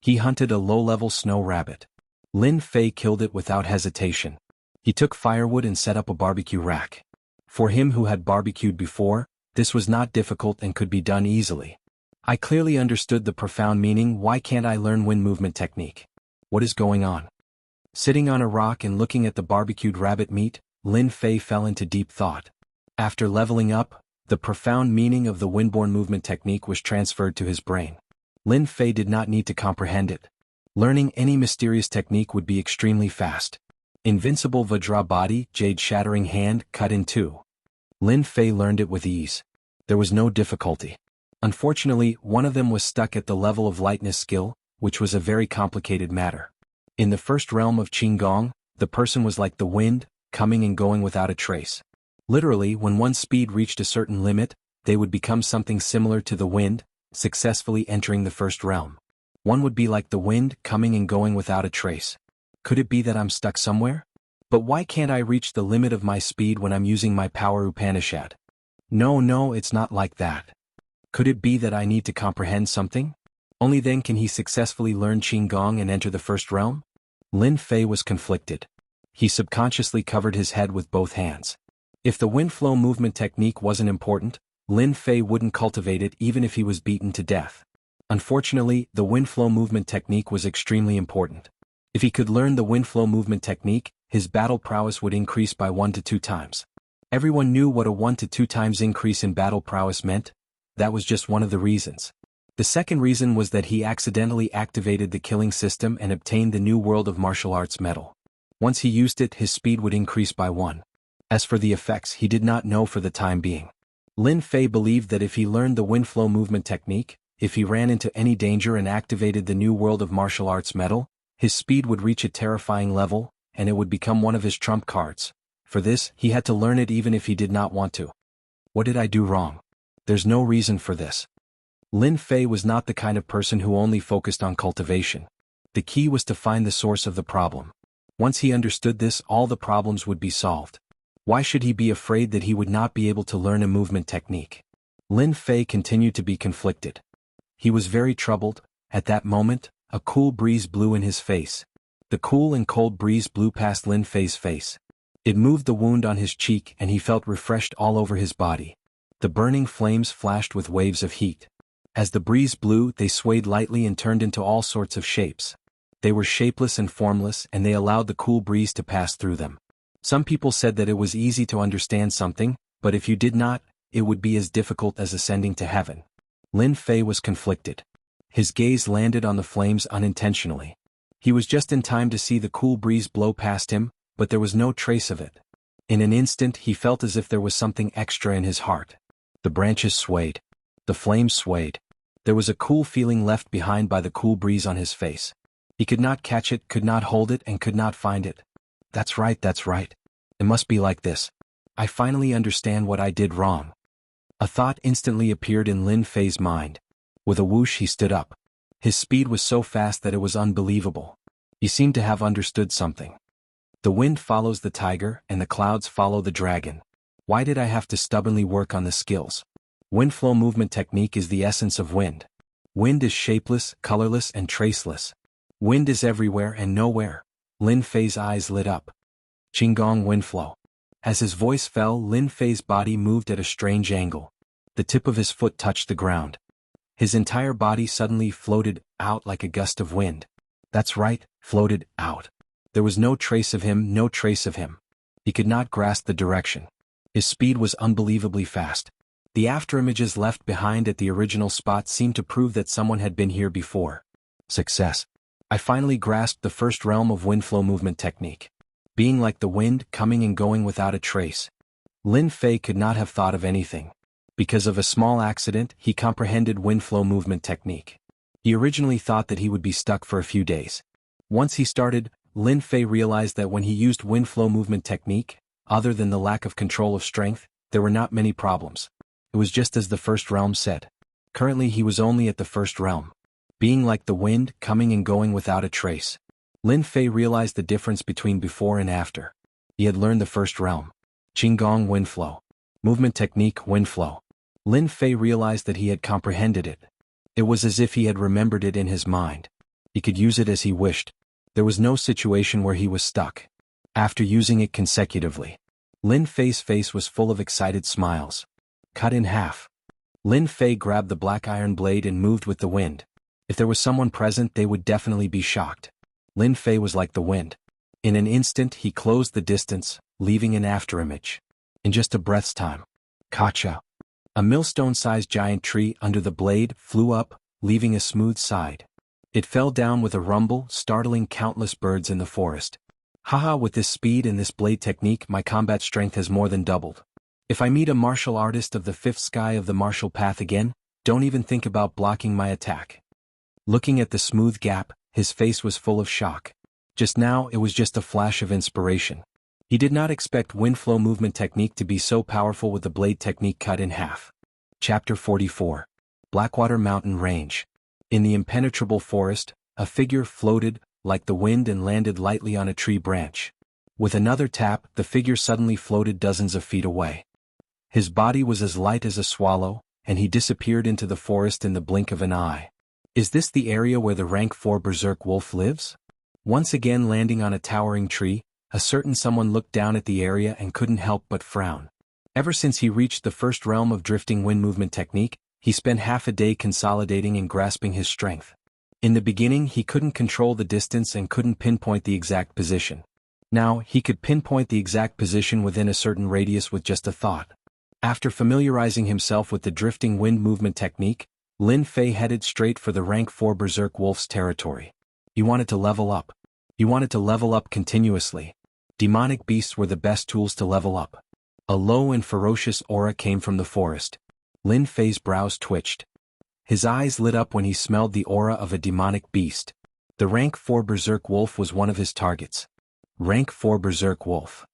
He hunted a low-level snow rabbit. Lin Fei killed it without hesitation. He took firewood and set up a barbecue rack. For him who had barbecued before, this was not difficult and could be done easily. I clearly understood the profound meaning. Why can't I learn wind movement technique? What is going on? Sitting on a rock and looking at the barbecued rabbit meat, Lin Fei fell into deep thought. After leveling up, the profound meaning of the windborne movement technique was transferred to his brain. Lin Fei did not need to comprehend it. Learning any mysterious technique would be extremely fast. Invincible Vajra body, jade shattering hand, cut in two. Lin Fei learned it with ease. There was no difficulty. Unfortunately, one of them was stuck at the level of lightness skill, which was a very complicated matter. In the first realm of Qigong, the person was like the wind, coming and going without a trace. Literally, when one's speed reached a certain limit, they would become something similar to the wind, successfully entering the first realm. One would be like the wind, coming and going without a trace. Could it be that I'm stuck somewhere? But why can't I reach the limit of my speed when I'm using my power Upanishad? No, it's not like that. Could it be that I need to comprehend something? Only then can he successfully learn Qigong and enter the first realm? Lin Fei was conflicted. He subconsciously covered his head with both hands. If the wind flow movement technique wasn't important, Lin Fei wouldn't cultivate it even if he was beaten to death. Unfortunately, the wind flow movement technique was extremely important. If he could learn the wind flow movement technique, his battle prowess would increase by 1 to 2 times. Everyone knew what a 1 to 2 times increase in battle prowess meant. That was just one of the reasons. The second reason was that he accidentally activated the killing system and obtained the New World of Martial Arts medal. Once he used it, his speed would increase by 1. As for the effects, he did not know for the time being. Lin Fei believed that if he learned the wind flow movement technique, if he ran into any danger and activated the New World of Martial Arts medal, his speed would reach a terrifying level, and it would become one of his trump cards. For this, he had to learn it even if he did not want to. What did I do wrong? There's no reason for this. Lin Fei was not the kind of person who only focused on cultivation. The key was to find the source of the problem. Once he understood this, all the problems would be solved. Why should he be afraid that he would not be able to learn a movement technique? Lin Fei continued to be conflicted. He was very troubled. At that moment, a cool breeze blew in his face. The cool and cold breeze blew past Lin Fei's face. It moved the wound on his cheek and he felt refreshed all over his body. The burning flames flashed with waves of heat. As the breeze blew, they swayed lightly and turned into all sorts of shapes. They were shapeless and formless, and they allowed the cool breeze to pass through them. Some people said that it was easy to understand something, but if you did not, it would be as difficult as ascending to heaven. Lin Fei was conflicted. His gaze landed on the flames unintentionally. He was just in time to see the cool breeze blow past him, but there was no trace of it. In an instant he felt as if there was something extra in his heart. The branches swayed. The flames swayed. There was a cool feeling left behind by the cool breeze on his face. He could not catch it, could not hold it, and could not find it. That's right. It must be like this. I finally understand what I did wrong. A thought instantly appeared in Lin Fei's mind. With a whoosh he stood up. His speed was so fast that it was unbelievable. He seemed to have understood something. The wind follows the tiger, and the clouds follow the dragon. Why did I have to stubbornly work on the skills? Wind flow movement technique is the essence of wind. Wind is shapeless, colorless, and traceless. Wind is everywhere and nowhere. Lin Fei's eyes lit up. Qigong wind flow. As his voice fell, Lin Fei's body moved at a strange angle. The tip of his foot touched the ground. His entire body suddenly floated out like a gust of wind. That's right, floated out. There was no trace of him, no trace of him. He could not grasp the direction. His speed was unbelievably fast. The afterimages left behind at the original spot seemed to prove that someone had been here before. Success. I finally grasped the first realm of wind flow movement technique. Being like the wind, coming and going without a trace. Lin Fei could not have thought of anything. Because of a small accident, he comprehended wind flow movement technique. He originally thought that he would be stuck for a few days. Once he started, Lin Fei realized that when he used wind flow movement technique, other than the lack of control of strength, there were not many problems. It was just as the first realm said. Currently he was only at the first realm. Being like the wind, coming and going without a trace. Lin Fei realized the difference between before and after. He had learned the first realm. Qinggong wind flow. Movement technique wind flow. Lin Fei realized that he had comprehended it. It was as if he had remembered it in his mind. He could use it as he wished. There was no situation where he was stuck. After using it consecutively, Lin Fei's face was full of excited smiles. Cut in half. Lin Fei grabbed the black iron blade and moved with the wind. If there was someone present, they would definitely be shocked. Lin Fei was like the wind. In an instant, he closed the distance, leaving an afterimage. In just a breath's time. Kacha. A millstone-sized giant tree under the blade flew up, leaving a smooth side. It fell down with a rumble, startling countless birds in the forest. Haha, with this speed and this blade technique, my combat strength has more than doubled. If I meet a martial artist of the fifth sky of the martial path again, don't even think about blocking my attack. Looking at the smooth gap, his face was full of shock. Just now, it was just a flash of inspiration. He did not expect wind flow movement technique to be so powerful with the blade technique cut in half. Chapter 44. Blackwater Mountain Range. In the impenetrable forest, a figure floated, like the wind, and landed lightly on a tree branch. With another tap, the figure suddenly floated dozens of feet away. His body was as light as a swallow, and he disappeared into the forest in the blink of an eye. Is this the area where the rank 4 berserk wolf lives? Once again landing on a towering tree, a certain someone looked down at the area and couldn't help but frown. Ever since he reached the first realm of drifting wind movement technique, he spent half a day consolidating and grasping his strength. In the beginning, he couldn't control the distance and couldn't pinpoint the exact position. Now, he could pinpoint the exact position within a certain radius with just a thought. After familiarizing himself with the drifting wind movement technique, Lin Fei headed straight for the rank 4 berserk wolf's territory. He wanted to level up. He wanted to level up continuously. Demonic beasts were the best tools to level up. A low and ferocious aura came from the forest. Lin Fei's brows twitched. His eyes lit up when he smelled the aura of a demonic beast. The rank 4 berserk wolf was one of his targets. Rank 4 berserk wolf.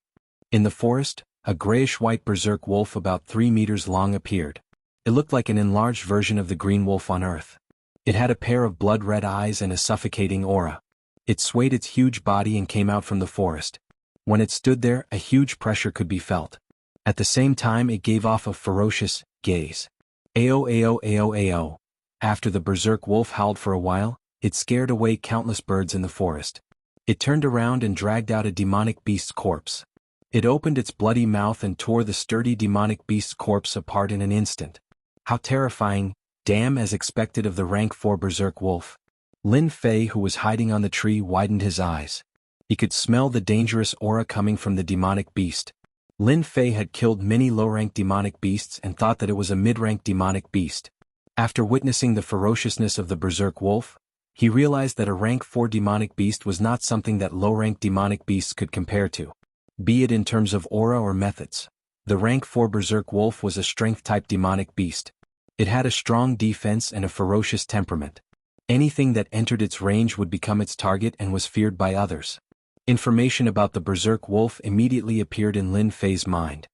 In the forest, a grayish-white berserk wolf about 3 meters long appeared. It looked like an enlarged version of the green wolf on Earth. It had a pair of blood-red eyes and a suffocating aura. It swayed its huge body and came out from the forest. When it stood there, a huge pressure could be felt. At the same time, it gave off a ferocious gaze. Ao ao ao ao. After the berserk wolf howled for a while, it scared away countless birds in the forest. It turned around and dragged out a demonic beast's corpse. It opened its bloody mouth and tore the sturdy demonic beast's corpse apart in an instant. How terrifying, damn, as expected of the rank 4 berserk wolf. Lin Fei, who was hiding on the tree, widened his eyes. He could smell the dangerous aura coming from the demonic beast. Lin Fei had killed many low-rank demonic beasts and thought that it was a mid-rank demonic beast. After witnessing the ferociousness of the berserk wolf, he realized that a rank 4 demonic beast was not something that low-rank demonic beasts could compare to, be it in terms of aura or methods. The rank 4 berserk wolf was a strength-type demonic beast. It had a strong defense and a ferocious temperament. Anything that entered its range would become its target and was feared by others. Information about the berserk wolf immediately appeared in Lin Fei's mind.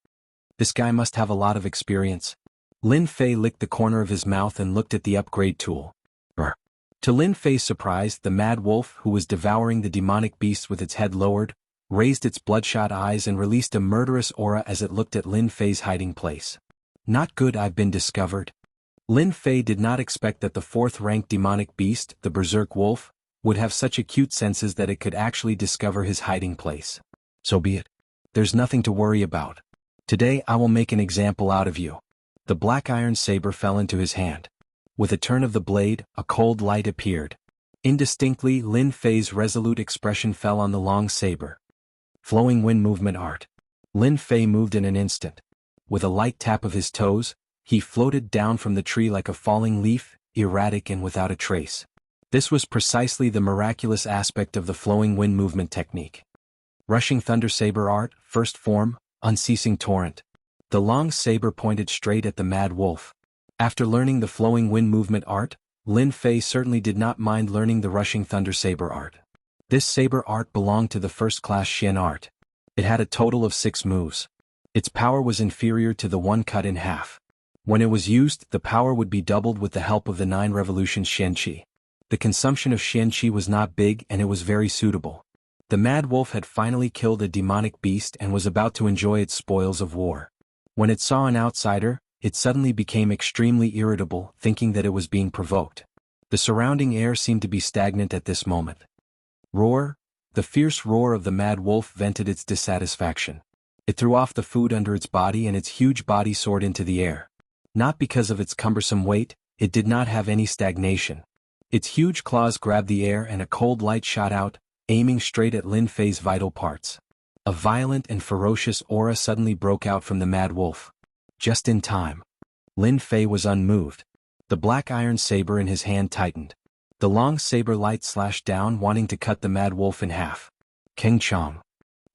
This guy must have a lot of experience. Lin Fei licked the corner of his mouth and looked at the upgrade tool. Brr. To Lin Fei's surprise, the mad wolf, who was devouring the demonic beast with its head lowered, raised its bloodshot eyes and released a murderous aura as it looked at Lin Fei's hiding place. Not good, I've been discovered. Lin Fei did not expect that the 4th-ranked demonic beast, the berserk wolf, would have such acute senses that it could actually discover his hiding place. So be it. There's nothing to worry about. Today I will make an example out of you. The black iron saber fell into his hand. With a turn of the blade, a cold light appeared. Indistinctly, Lin Fei's resolute expression fell on the long saber. Flowing wind movement art. Lin Fei moved in an instant. With a light tap of his toes, he floated down from the tree like a falling leaf, erratic and without a trace. This was precisely the miraculous aspect of the flowing wind movement technique. Rushing thunder saber art, first form, unceasing torrent. The long saber pointed straight at the mad wolf. After learning the flowing wind movement art, Lin Fei certainly did not mind learning the rushing thunder saber art. This saber art belonged to the first-class Xian art. It had a total of 6 moves. Its power was inferior to the one cut in half. When it was used, the power would be doubled with the help of the 9 revolutions Xian Qi. The consumption of Xian Qi was not big and it was very suitable. The mad wolf had finally killed a demonic beast and was about to enjoy its spoils of war. When it saw an outsider, it suddenly became extremely irritable, thinking that it was being provoked. The surrounding air seemed to be stagnant at this moment. Roar! The fierce roar of the mad wolf vented its dissatisfaction. It threw off the food under its body and its huge body soared into the air. Not because of its cumbersome weight, it did not have any stagnation. Its huge claws grabbed the air and a cold light shot out, aiming straight at Lin Fei's vital parts. A violent and ferocious aura suddenly broke out from the mad wolf. Just in time. Lin Fei was unmoved. The black iron saber in his hand tightened. The long saber light slashed down, wanting to cut the mad wolf in half. King Chong.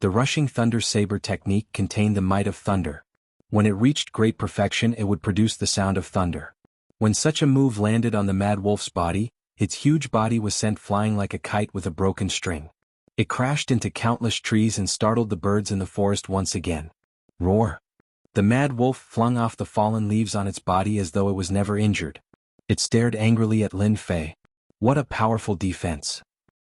The rushing thunder saber technique contained the might of thunder. When it reached great perfection, it would produce the sound of thunder. When such a move landed on the mad wolf's body, its huge body was sent flying like a kite with a broken string. It crashed into countless trees and startled the birds in the forest once again. Roar! The mad wolf flung off the fallen leaves on its body as though it was never injured. It stared angrily at Lin Fei. What a powerful defense.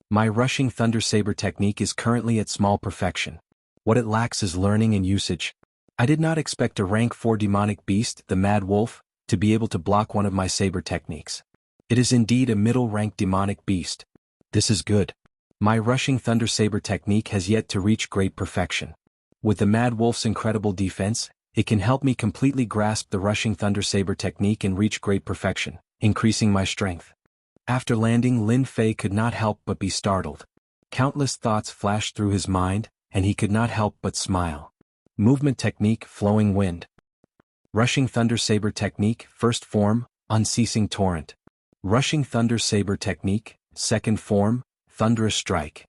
My rushing thunder saber technique is currently at small perfection. What it lacks is learning and usage. I did not expect a rank 4 demonic beast, the mad wolf, to be able to block one of my saber techniques. It is indeed a middle-rank demonic beast. This is good. My rushing thunder saber technique has yet to reach great perfection. With the mad wolf's incredible defense, it can help me completely grasp the rushing thunder saber technique and reach great perfection, increasing my strength. After landing, Lin Fei could not help but be startled. Countless thoughts flashed through his mind, and he could not help but smile. Movement technique, flowing wind. Rushing thunder saber technique, first form, unceasing torrent. Rushing thunder saber technique, second form, thunderous strike.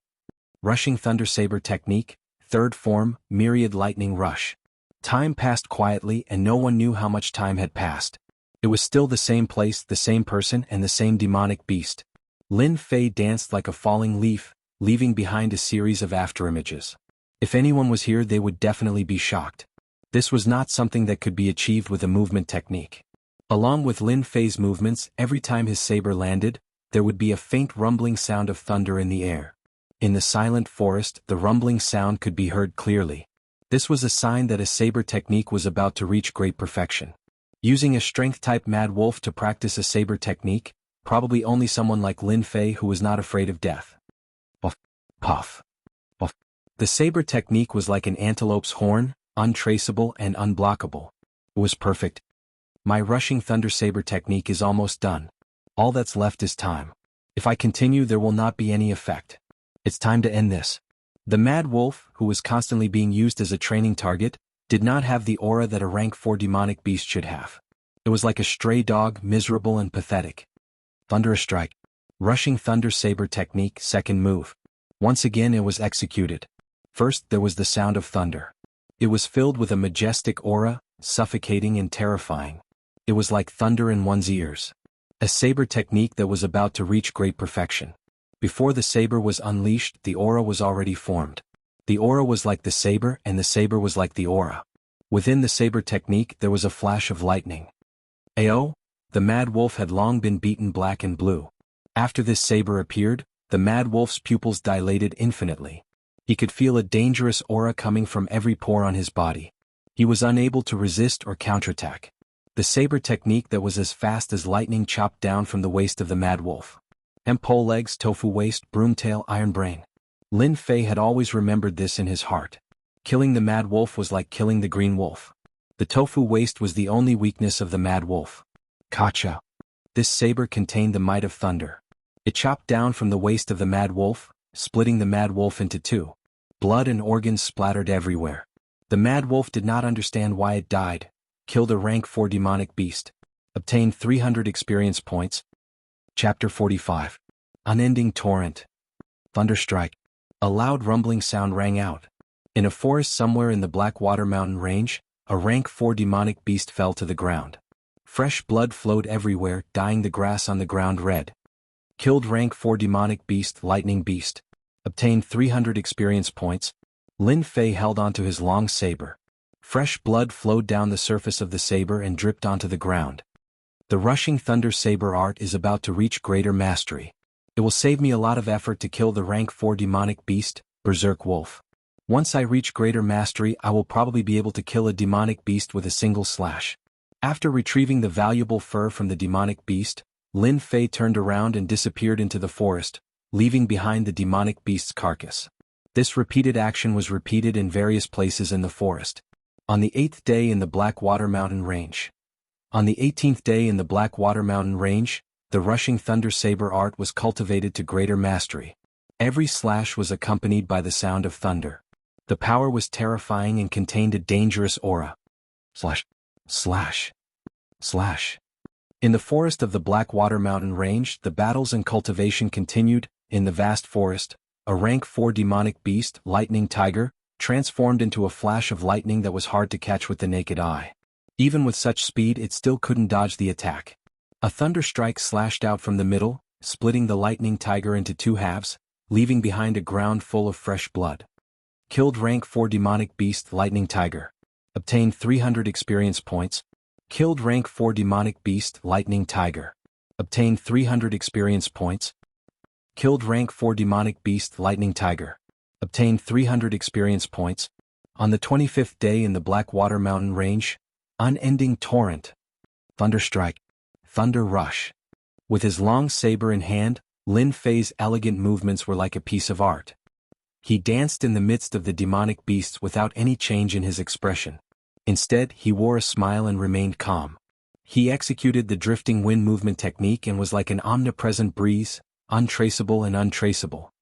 Rushing thunder saber technique, third form, myriad lightning rush. Time passed quietly and no one knew how much time had passed. It was still the same place, the same person, and the same demonic beast. Lin Fei danced like a falling leaf, leaving behind a series of afterimages. If anyone was here, they would definitely be shocked. This was not something that could be achieved with a movement technique. Along with Lin Fei's movements, every time his saber landed, there would be a faint rumbling sound of thunder in the air. In the silent forest, the rumbling sound could be heard clearly. This was a sign that a saber technique was about to reach great perfection. Using a strength-type mad wolf to practice a saber technique, probably only someone like Lin Fei who was not afraid of death. Puff, puff, puff. The saber technique was like an antelope's horn, untraceable and unblockable. It was perfect. My rushing thunder saber technique is almost done. All that's left is time. If I continue, there will not be any effect. It's time to end this. The mad wolf, who was constantly being used as a training target, did not have the aura that a rank 4 demonic beast should have. It was like a stray dog, miserable and pathetic. Thunderous strike. Rushing thunder saber technique, second move. Once again it was executed. First there was the sound of thunder. It was filled with a majestic aura, suffocating and terrifying. It was like thunder in one's ears. A saber technique that was about to reach great perfection. Before the saber was unleashed, the aura was already formed. The aura was like the saber and the saber was like the aura. Within the saber technique there was a flash of lightning. Ayo! The mad wolf had long been beaten black and blue. After this saber appeared, the mad wolf's pupils dilated infinitely. He could feel a dangerous aura coming from every pore on his body. He was unable to resist or counterattack. The saber technique that was as fast as lightning chopped down from the waist of the mad wolf. Pole legs, tofu waist, broomtail, iron brain. Lin Fei had always remembered this in his heart. Killing the mad wolf was like killing the green wolf. The tofu waist was the only weakness of the mad wolf. Kacha. This saber contained the might of thunder. It chopped down from the waist of the mad wolf, splitting the mad wolf into two. Blood and organs splattered everywhere. The mad wolf did not understand why it died, killed a rank 4 demonic beast. Obtained 300 experience points. Chapter 45. Unending torrent. Thunderstrike. A loud rumbling sound rang out. In a forest somewhere in the Blackwater Mountain Range, a rank 4 demonic beast fell to the ground. Fresh blood flowed everywhere, dyeing the grass on the ground red. Killed rank 4 demonic beast, lightning beast. Obtained 300 experience points. Lin Fei held onto his long saber. Fresh blood flowed down the surface of the saber and dripped onto the ground. The rushing thunder saber art is about to reach greater mastery. It will save me a lot of effort to kill the rank 4 demonic beast, Berserk Wolf. Once I reach greater mastery, I will probably be able to kill a demonic beast with a single slash. After retrieving the valuable fur from the demonic beast, Lin Fei turned around and disappeared into the forest, leaving behind the demonic beast's carcass. This repeated action was repeated in various places in the forest. On the 8th day in the Blackwater Mountain Range. On the 18th day in the Blackwater Mountain Range, the rushing thunder saber art was cultivated to greater mastery. Every slash was accompanied by the sound of thunder. The power was terrifying and contained a dangerous aura. Slash. Slash. Slash. In the forest of the Blackwater Mountain Range, the battles and cultivation continued. In the vast forest, a rank 4 demonic beast, Lightning Tiger, transformed into a flash of lightning that was hard to catch with the naked eye. Even with such speed, it still couldn't dodge the attack. A thunder strike slashed out from the middle, splitting the Lightning Tiger into 2 halves, leaving behind a ground full of fresh blood. Killed rank 4 demonic beast, Lightning Tiger. Obtained 300 experience points. Killed rank 4 demonic beast, Lightning Tiger. Obtained 300 experience points. Killed rank 4 demonic beast, Lightning Tiger. Obtained 300 experience points. On the 25th day in the Blackwater Mountain Range, Unending Torrent. Thunderstrike. Thunder Rush. With his long saber in hand, Lin Fei's elegant movements were like a piece of art. He danced in the midst of the demonic beasts without any change in his expression. Instead, he wore a smile and remained calm. He executed the drifting wind movement technique and was like an omnipresent breeze, untraceable and untraceable.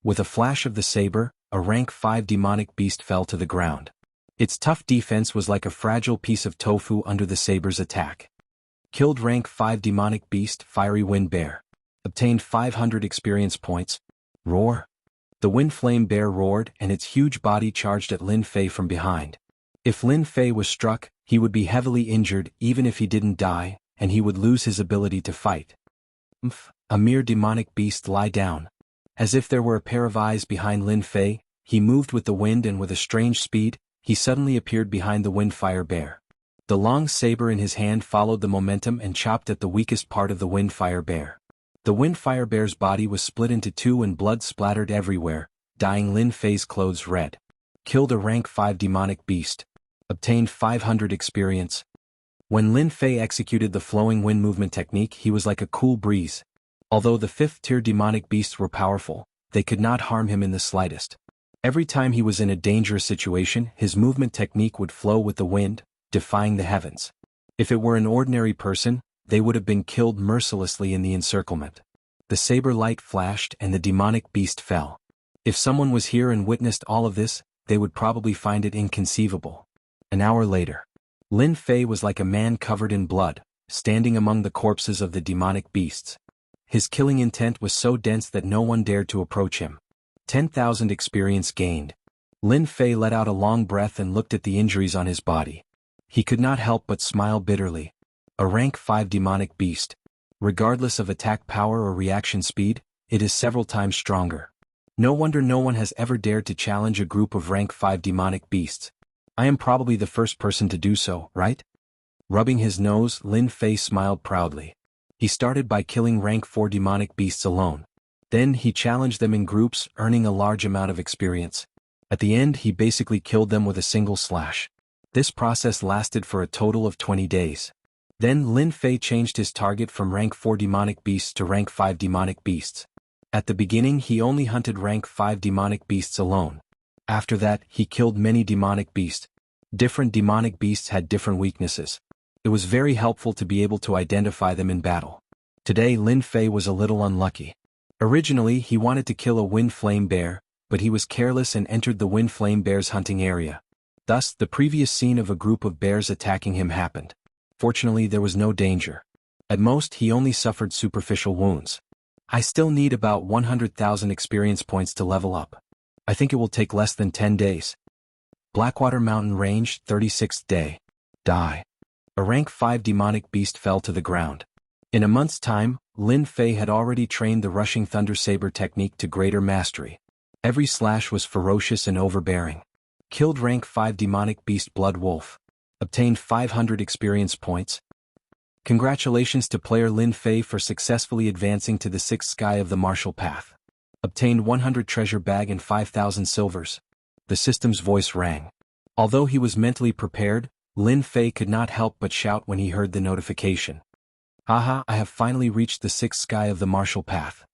With a flash of the saber, a rank 5 demonic beast fell to the ground. Its tough defense was like a fragile piece of tofu under the saber's attack. Killed rank 5 demonic beast, Fiery Wind Bear. Obtained 500 experience points. Roar. The Wind Flame Bear roared and its huge body charged at Lin Fei from behind. If Lin Fei was struck, he would be heavily injured even if he didn't die, and he would lose his ability to fight. A mere demonic beast, lie down. As if there were a pair of eyes behind Lin Fei, he moved with the wind and with a strange speed, he suddenly appeared behind the Windfire Bear. The long saber in his hand followed the momentum and chopped at the weakest part of the Windfire Bear. The Windfire Bear's body was split into 2 and blood splattered everywhere, dyeing Lin Fei's clothes red. Killed a rank 5 demonic beast. Obtained 500 experience. When Lin Fei executed the flowing wind movement technique, he was like a cool breeze. Although the 5th-tier demonic beasts were powerful, they could not harm him in the slightest. Every time he was in a dangerous situation, his movement technique would flow with the wind, defying the heavens. If it were an ordinary person, they would have been killed mercilessly in the encirclement. The saber light flashed and the demonic beast fell. If someone was here and witnessed all of this, they would probably find it inconceivable. An hour later, Lin Fei was like a man covered in blood, standing among the corpses of the demonic beasts. His killing intent was so dense that no one dared to approach him. 10,000 experience gained. Lin Fei let out a long breath and looked at the injuries on his body. He could not help but smile bitterly. A rank 5 demonic beast. Regardless of attack power or reaction speed, it is several times stronger. No wonder no one has ever dared to challenge a group of rank 5 demonic beasts. I am probably the first person to do so, right? Rubbing his nose, Lin Fei smiled proudly. He started by killing rank 4 demonic beasts alone. Then he challenged them in groups, earning a large amount of experience. At the end, he basically killed them with a single slash. This process lasted for a total of 20 days. Then Lin Fei changed his target from rank 4 demonic beasts to rank 5 demonic beasts. At the beginning, he only hunted rank 5 demonic beasts alone. After that, he killed many demonic beasts. Different demonic beasts had different weaknesses. It was very helpful to be able to identify them in battle. Today, Lin Fei was a little unlucky. Originally, he wanted to kill a Wind Flame Bear, but he was careless and entered the Wind Flame Bear's hunting area. Thus, the previous scene of a group of bears attacking him happened. Fortunately, there was no danger. At most, he only suffered superficial wounds. I still need about 100,000 experience points to level up. I think it will take less than 10 days. Blackwater Mountain Range, 36th day. Die. A rank 5 demonic beast fell to the ground. In a month's time, Lin Fei had already trained the rushing thunder saber technique to greater mastery. Every slash was ferocious and overbearing. Killed rank 5 demonic beast Blood Wolf. Obtained 500 experience points. Congratulations to player Lin Fei for successfully advancing to the 6th sky of the martial path. Obtained 100 treasure bag and 5,000 silvers. The system's voice rang. Although he was mentally prepared, Lin Fei could not help but shout when he heard the notification. Haha, I have finally reached the 6th sky of the martial path.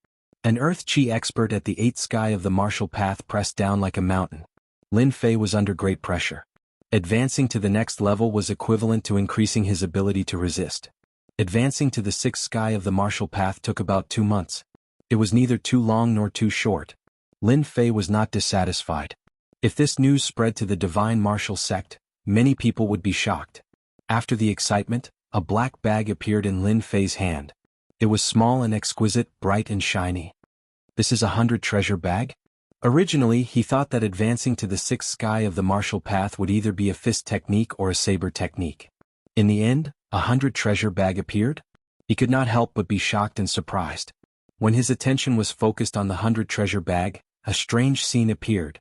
An earth chi expert at the 8th sky of the martial path pressed down like a mountain. Lin Fei was under great pressure. Advancing to the next level was equivalent to increasing his ability to resist. Advancing to the 6th sky of the martial path took about 2 months. It was neither too long nor too short. Lin Fei was not dissatisfied. If this news spread to the divine martial sect, many people would be shocked. After the excitement, a black bag appeared in Lin Fei's hand. It was small and exquisite, bright and shiny. This is 100 treasure bag? Originally, he thought that advancing to the 6th sky of the martial path would either be a fist technique or a saber technique. In the end, 100 treasure bag appeared? He could not help but be shocked and surprised. When his attention was focused on the 100 treasure bag, a strange scene appeared.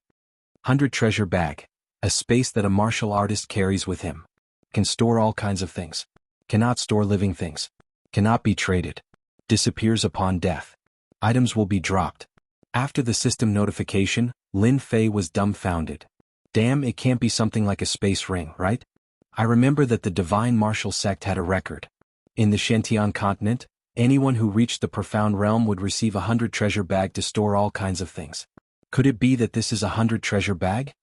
100 treasure bag, a space that a martial artist carries with him. Can store all kinds of things. Cannot store living things. Cannot be traded. Disappears upon death. Items will be dropped. After the system notification, Lin Fei was dumbfounded. Damn, it can't be something like a space ring, right? I remember that the divine martial sect had a record. In the Shentian continent, anyone who reached the profound realm would receive 100 treasure bag to store all kinds of things. Could it be that this is 100 treasure bag?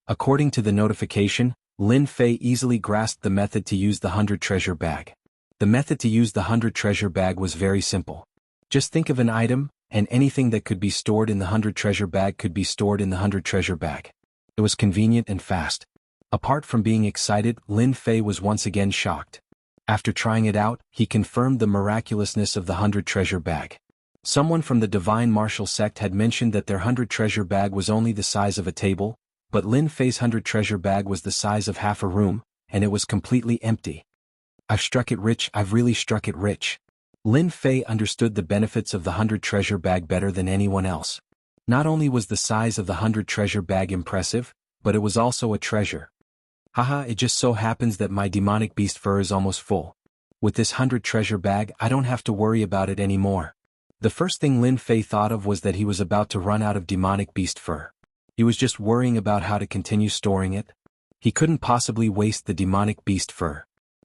According to the notification, Lin Fei easily grasped the method to use the 100 treasure bag. The method to use the 100 treasure bag was very simple. Just think of an item, and anything that could be stored in the 100 treasure bag could be stored in the 100 treasure bag. It was convenient and fast. Apart from being excited, Lin Fei was once again shocked. After trying it out, he confirmed the miraculousness of the 100 treasure bag. Someone from the divine martial sect had mentioned that their 100 treasure bag was only the size of a table, but Lin Fei's 100 treasure bag was the size of half a room, and it was completely empty. I've struck it rich, I've really struck it rich. Lin Fei understood the benefits of the 100 treasure bag better than anyone else. Not only was the size of the 100 treasure bag impressive, but it was also a treasure. Haha, it just so happens that my demonic beast fur is almost full. With this 100 treasure bag, I don't have to worry about it anymore. The first thing Lin Fei thought of was that he was about to run out of demonic beast fur. He was just worrying about how to continue storing it. He couldn't possibly waste the demonic beast fur.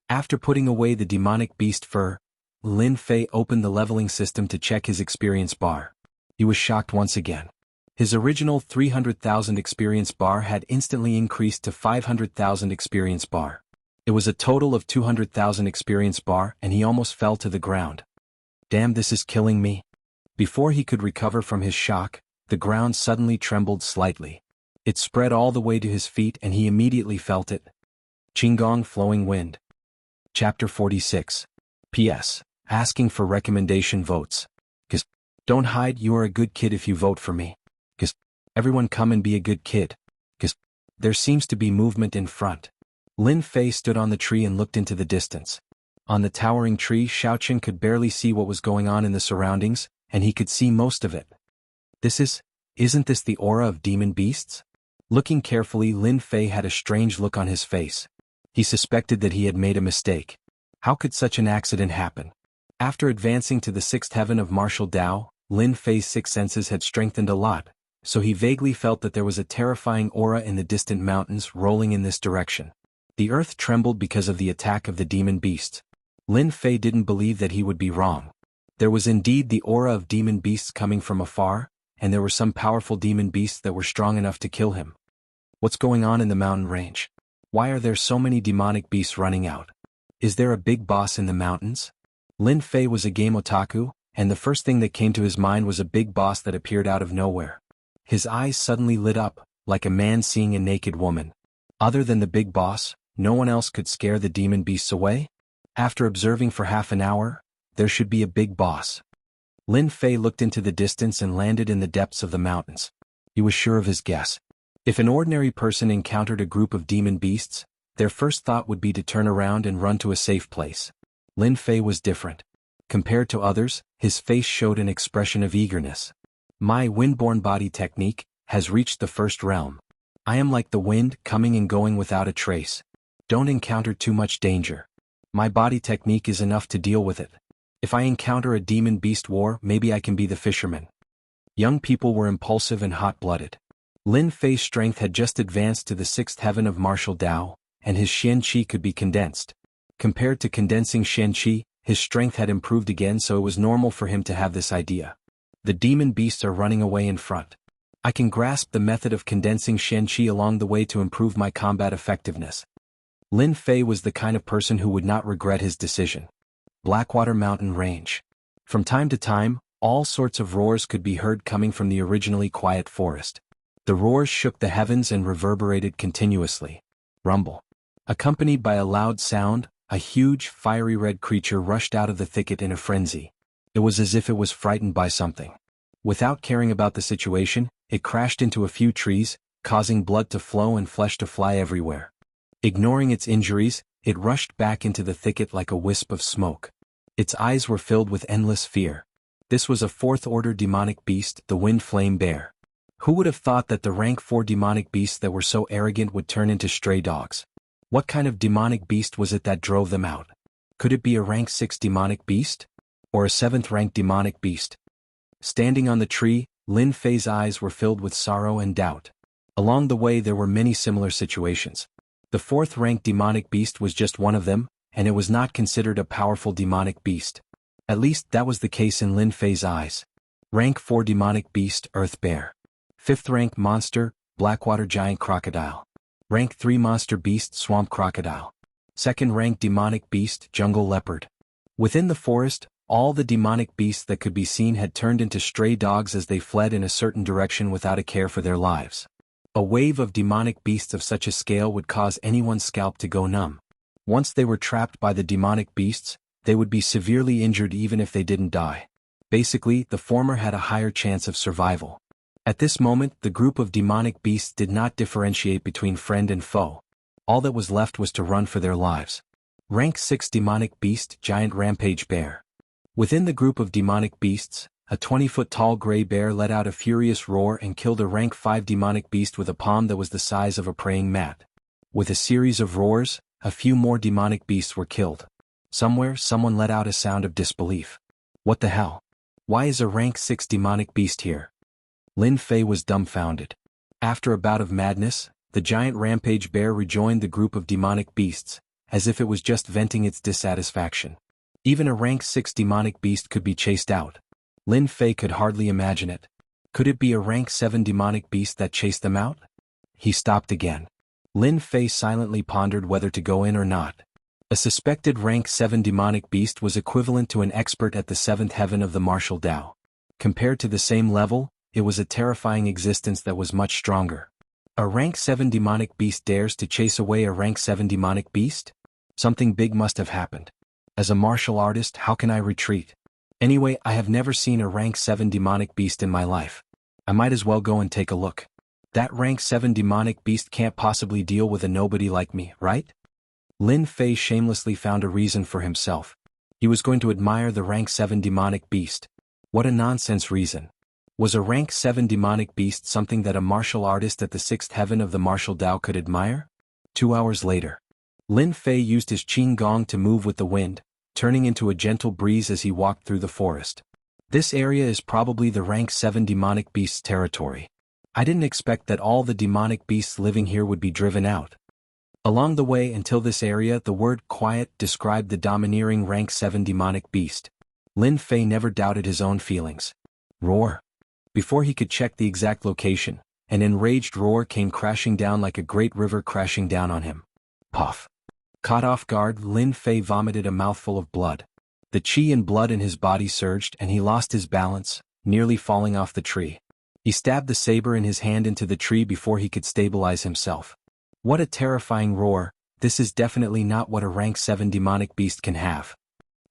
After putting away the demonic beast fur, Lin Fei opened the leveling system to check his experience bar. He was shocked once again. His original 300,000 experience bar had instantly increased to 500,000 experience bar. It was a total of 200,000 experience bar, and he almost fell to the ground. Damn, this is killing me. Before he could recover from his shock, the ground suddenly trembled slightly. It spread all the way to his feet and he immediately felt it. Qinggong flowing wind. Chapter 46. P.S. Asking for recommendation votes. Cause don't hide, you are a good kid if you vote for me. Cause everyone come and be a good kid. Cause there seems to be movement in front. Lin Fei stood on the tree and looked into the distance. On the towering tree, Xiaoqin could barely see what was going on in the surroundings, and he could see most of it. Isn't this the aura of demon beasts? Looking carefully, Lin Fei had a strange look on his face. He suspected that he had made a mistake. How could such an accident happen? After advancing to the 6th heaven of martial Dao, Lin Fei's 6 senses had strengthened a lot, so he vaguely felt that there was a terrifying aura in the distant mountains rolling in this direction. The earth trembled because of the attack of the demon beasts. Lin Fei didn't believe that he would be wrong. There was indeed the aura of demon beasts coming from afar, and there were some powerful demon beasts that were strong enough to kill him. What's going on in the mountain range? Why are there so many demonic beasts running out? Is there a big boss in the mountains? Lin Fei was a game otaku, and the first thing that came to his mind was a big boss that appeared out of nowhere. His eyes suddenly lit up, like a man seeing a naked woman. Other than the big boss, no one else could scare the demon beasts away? After observing for half an hour, there should be a big boss. Lin Fei looked into the distance and landed in the depths of the mountains. He was sure of his guess. If an ordinary person encountered a group of demon beasts, their first thought would be to turn around and run to a safe place. Lin Fei was different. Compared to others, his face showed an expression of eagerness. My windborne body technique has reached the 1st realm. I am like the wind, coming and going without a trace. Don't encounter too much danger. My body technique is enough to deal with it. If I encounter a demon beast war, maybe I can be the fisherman. Young people were impulsive and hot-blooded. Lin Fei's strength had just advanced to the 6th heaven of martial Dao, and his Xian Qi could be condensed. Compared to condensing Xian Qi, his strength had improved again, so it was normal for him to have this idea. The demon beasts are running away in front. I can grasp the method of condensing Xian Qi along the way to improve my combat effectiveness. Lin Fei was the kind of person who would not regret his decision. Blackwater Mountain Range. From time to time, all sorts of roars could be heard coming from the originally quiet forest. The roars shook the heavens and reverberated continuously. Rumble. Accompanied by a loud sound, a huge, fiery red creature rushed out of the thicket in a frenzy. It was as if it was frightened by something. Without caring about the situation, it crashed into a few trees, causing blood to flow and flesh to fly everywhere. Ignoring its injuries, it rushed back into the thicket like a wisp of smoke. Its eyes were filled with endless fear. This was a 4th-order demonic beast, the Wind Flame Bear. Who would have thought that the rank 4 demonic beasts that were so arrogant would turn into stray dogs? What kind of demonic beast was it that drove them out? Could it be a rank 6 demonic beast? Or a 7th-rank demonic beast? Standing on the tree, Lin Fei's eyes were filled with sorrow and doubt. Along the way there were many similar situations. The 4th-rank demonic beast was just one of them, and it was not considered a powerful demonic beast. At least that was the case in Lin Fei's eyes. Rank 4 demonic beast, Earth Bear. 5th-rank monster, Blackwater Giant Crocodile. Rank 3 monster beast, Swamp Crocodile. 2nd-rank demonic beast, Jungle Leopard. Within the forest, all the demonic beasts that could be seen had turned into stray dogs as they fled in a certain direction without a care for their lives. A wave of demonic beasts of such a scale would cause anyone's scalp to go numb. Once they were trapped by the demonic beasts, they would be severely injured even if they didn't die. Basically, the former had a higher chance of survival. At this moment, the group of demonic beasts did not differentiate between friend and foe. All that was left was to run for their lives. Rank 6 demonic beast, Giant Rampage Bear. Within the group of demonic beasts, a 20-foot-tall gray bear let out a furious roar and killed a rank 5 demonic beast with a palm that was the size of a praying mat. With a series of roars, a few more demonic beasts were killed. Somewhere, someone let out a sound of disbelief. What the hell? Why is a rank 6 demonic beast here? Lin Fei was dumbfounded. After a bout of madness, the giant rampage bear rejoined the group of demonic beasts, as if it was just venting its dissatisfaction. Even a rank 6 demonic beast could be chased out. Lin Fei could hardly imagine it. Could it be a rank 7 demonic beast that chased them out? He stopped again. Lin Fei silently pondered whether to go in or not. A suspected rank 7 demonic beast was equivalent to an expert at the 7th heaven of the martial Dao. Compared to the same level, it was a terrifying existence that was much stronger. A rank 7 demonic beast dares to chase away a rank 7 demonic beast? Something big must have happened. As a martial artist, how can I retreat? Anyway, I have never seen a rank 7 demonic beast in my life. I might as well go and take a look. That rank 7 demonic beast can't possibly deal with a nobody like me, right? Lin Fei shamelessly found a reason for himself. He was going to admire the rank 7 demonic beast. What a nonsense reason. Was a rank 7 demonic beast something that a martial artist at the 6th heaven of the martial Dao could admire? 2 hours later. Lin Fei used his qing gong to move with the wind, turning into a gentle breeze as he walked through the forest. This area is probably the rank 7 demonic beast's territory. I didn't expect that all the demonic beasts living here would be driven out. Along the way until this area, the word quiet described the domineering rank 7 demonic beast. Lin Fei never doubted his own feelings. Roar. Before he could check the exact location, an enraged roar came crashing down like a great river crashing down on him. Puff. Caught off guard, Lin Fei vomited a mouthful of blood. The qi and blood in his body surged and he lost his balance, nearly falling off the tree. He stabbed the saber in his hand into the tree before he could stabilize himself. What a terrifying roar. This is definitely not what a rank 7 demonic beast can have.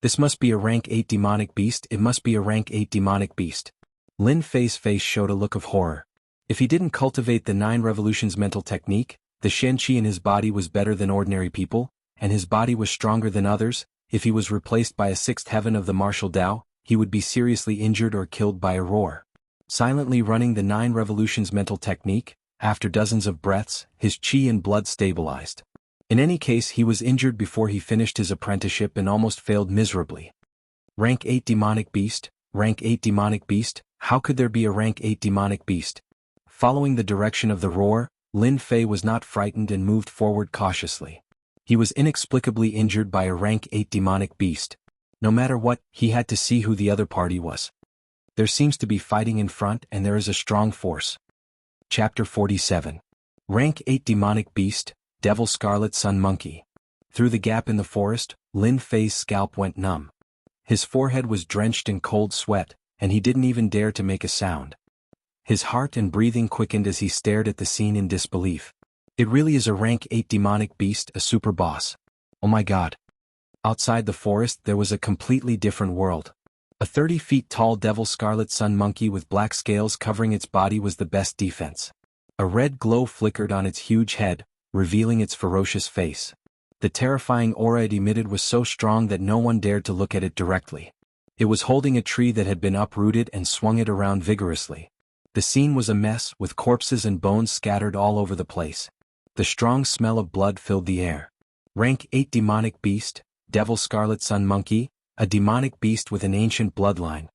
This must be a rank 8 demonic beast. It must be a rank 8 demonic beast. Lin Fei's face showed a look of horror. If he didn't cultivate the 9 revolutions mental technique, the Shen Qi in his body was better than ordinary people, and his body was stronger than others. If he was replaced by a 6th heaven of the martial Dao, he would be seriously injured or killed by a roar. Silently running the 9 revolutions mental technique, after dozens of breaths, his qi and blood stabilized. In any case, he was injured before he finished his apprenticeship and almost failed miserably. Rank 8 demonic beast, rank 8 demonic beast, How could there be a rank 8 demonic beast? Following the direction of the roar, Lin Fei was not frightened and moved forward cautiously. He was inexplicably injured by a rank 8 demonic beast. No matter what, he had to see who the other party was. There seems to be fighting in front and there is a strong force. Chapter 47. Rank 8 demonic beast, Devil Scarlet Sun Monkey. Through the gap in the forest, Lin Fei's scalp went numb. His forehead was drenched in cold sweat, and he didn't even dare to make a sound. His heart and breathing quickened as he stared at the scene in disbelief. It really is a rank 8 demonic beast, a super boss. Oh my god. Outside the forest there was a completely different world. A 30 feet tall Devil Scarlet Sun Monkey with black scales covering its body was the best defense. A red glow flickered on its huge head, revealing its ferocious face. The terrifying aura it emitted was so strong that no one dared to look at it directly. It was holding a tree that had been uprooted and swung it around vigorously. The scene was a mess, with corpses and bones scattered all over the place. The strong smell of blood filled the air. Rank 8 demonic beast, Devil Scarlet Sun Monkey, a demonic beast with an ancient bloodline.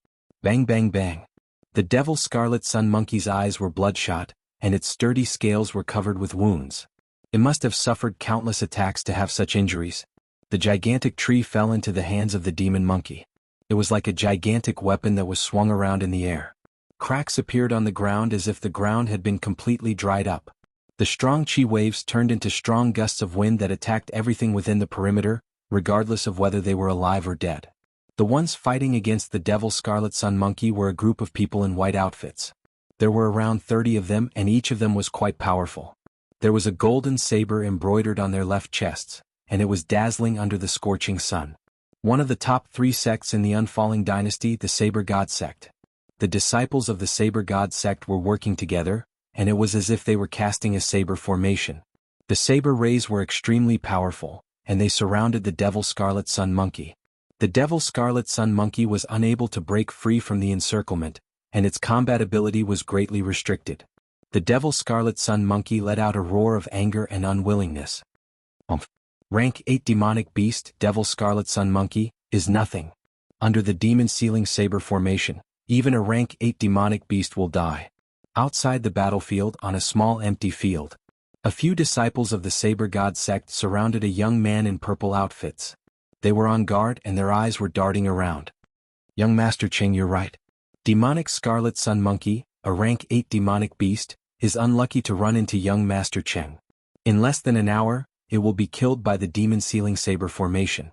Bang bang bang. The Devil Scarlet Sun Monkey's eyes were bloodshot, and its sturdy scales were covered with wounds. It must have suffered countless attacks to have such injuries. The gigantic tree fell into the hands of the demon monkey. It was like a gigantic weapon that was swung around in the air. Cracks appeared on the ground as if the ground had been completely dried up. The strong chi waves turned into strong gusts of wind that attacked everything within the perimeter, regardless of whether they were alive or dead. The ones fighting against the Devil Scarlet Sun Monkey were a group of people in white outfits. There were around 30 of them, and each of them was quite powerful. There was a golden saber embroidered on their left chests, and it was dazzling under the scorching sun. One of the top 3 sects in the Unfalling Dynasty, the Saber God sect. The disciples of the Saber God sect were working together, and it was as if they were casting a saber formation. The saber rays were extremely powerful, and they surrounded the Devil Scarlet Sun Monkey. The Devil Scarlet Sun Monkey was unable to break free from the encirclement, and its combat ability was greatly restricted. The Devil Scarlet Sun Monkey let out a roar of anger and unwillingness. Rank 8 demonic beast, Devil Scarlet Sun Monkey, is nothing. Under the demon sealing saber formation, even a rank 8 demonic beast will die. Outside the battlefield, on a small empty field, a few disciples of the Saber God sect surrounded a young man in purple outfits. They were on guard and their eyes were darting around. Young Master Cheng, you're right. Demonic Scarlet Sun Monkey, a rank 8 demonic beast, is unlucky to run into young Master Cheng. In less than an hour, it will be killed by the demon sealing saber formation.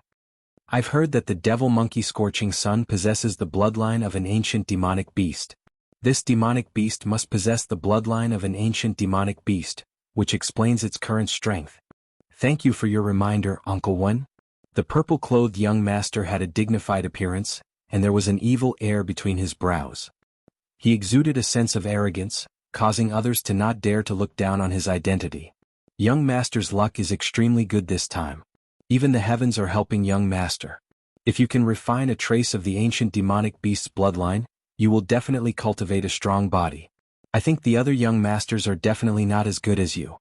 I've heard that the Devil Monkey Scorching Sun possesses the bloodline of an ancient demonic beast. This demonic beast must possess the bloodline of an ancient demonic beast, which explains its current strength. Thank you for your reminder, Uncle Wen. The purple-clothed young master had a dignified appearance, and there was an evil air between his brows. He exuded a sense of arrogance, causing others to not dare to look down on his identity. Young Master's luck is extremely good this time. Even the heavens are helping young Master. If you can refine a trace of the ancient demonic beast's bloodline, you will definitely cultivate a strong body. I think the other young masters are definitely not as good as you.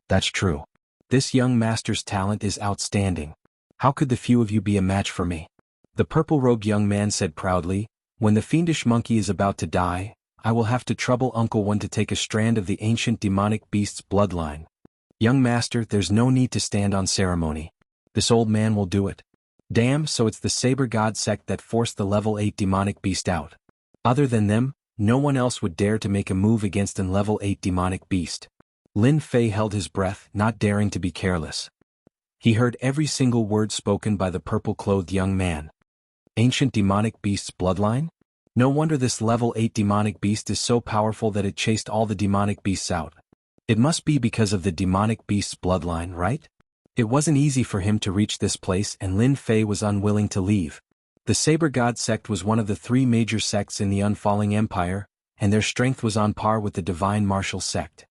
That's true. This young master's talent is outstanding. How could the few of you be a match for me? The purple-robed young man said proudly, when the fiendish monkey is about to die, I will have to trouble Uncle One to take a strand of the ancient demonic beast's bloodline. Young master, there's no need to stand on ceremony. This old man will do it. Damn, so it's the Saber God sect that forced the level 8 demonic beast out. Other than them, no one else would dare to make a move against an level 8 demonic beast. Lin Fei held his breath, not daring to be careless. He heard every single word spoken by the purple-clothed young man. Ancient demonic beast's bloodline? No wonder this level 8 demonic beast is so powerful that it chased all the demonic beasts out. It must be because of the demonic beast's bloodline, right? It wasn't easy for him to reach this place, and Lin Fei was unwilling to leave. The Saber God sect was one of the 3 major sects in the Unfalling Empire, and their strength was on par with the Divine Martial sect.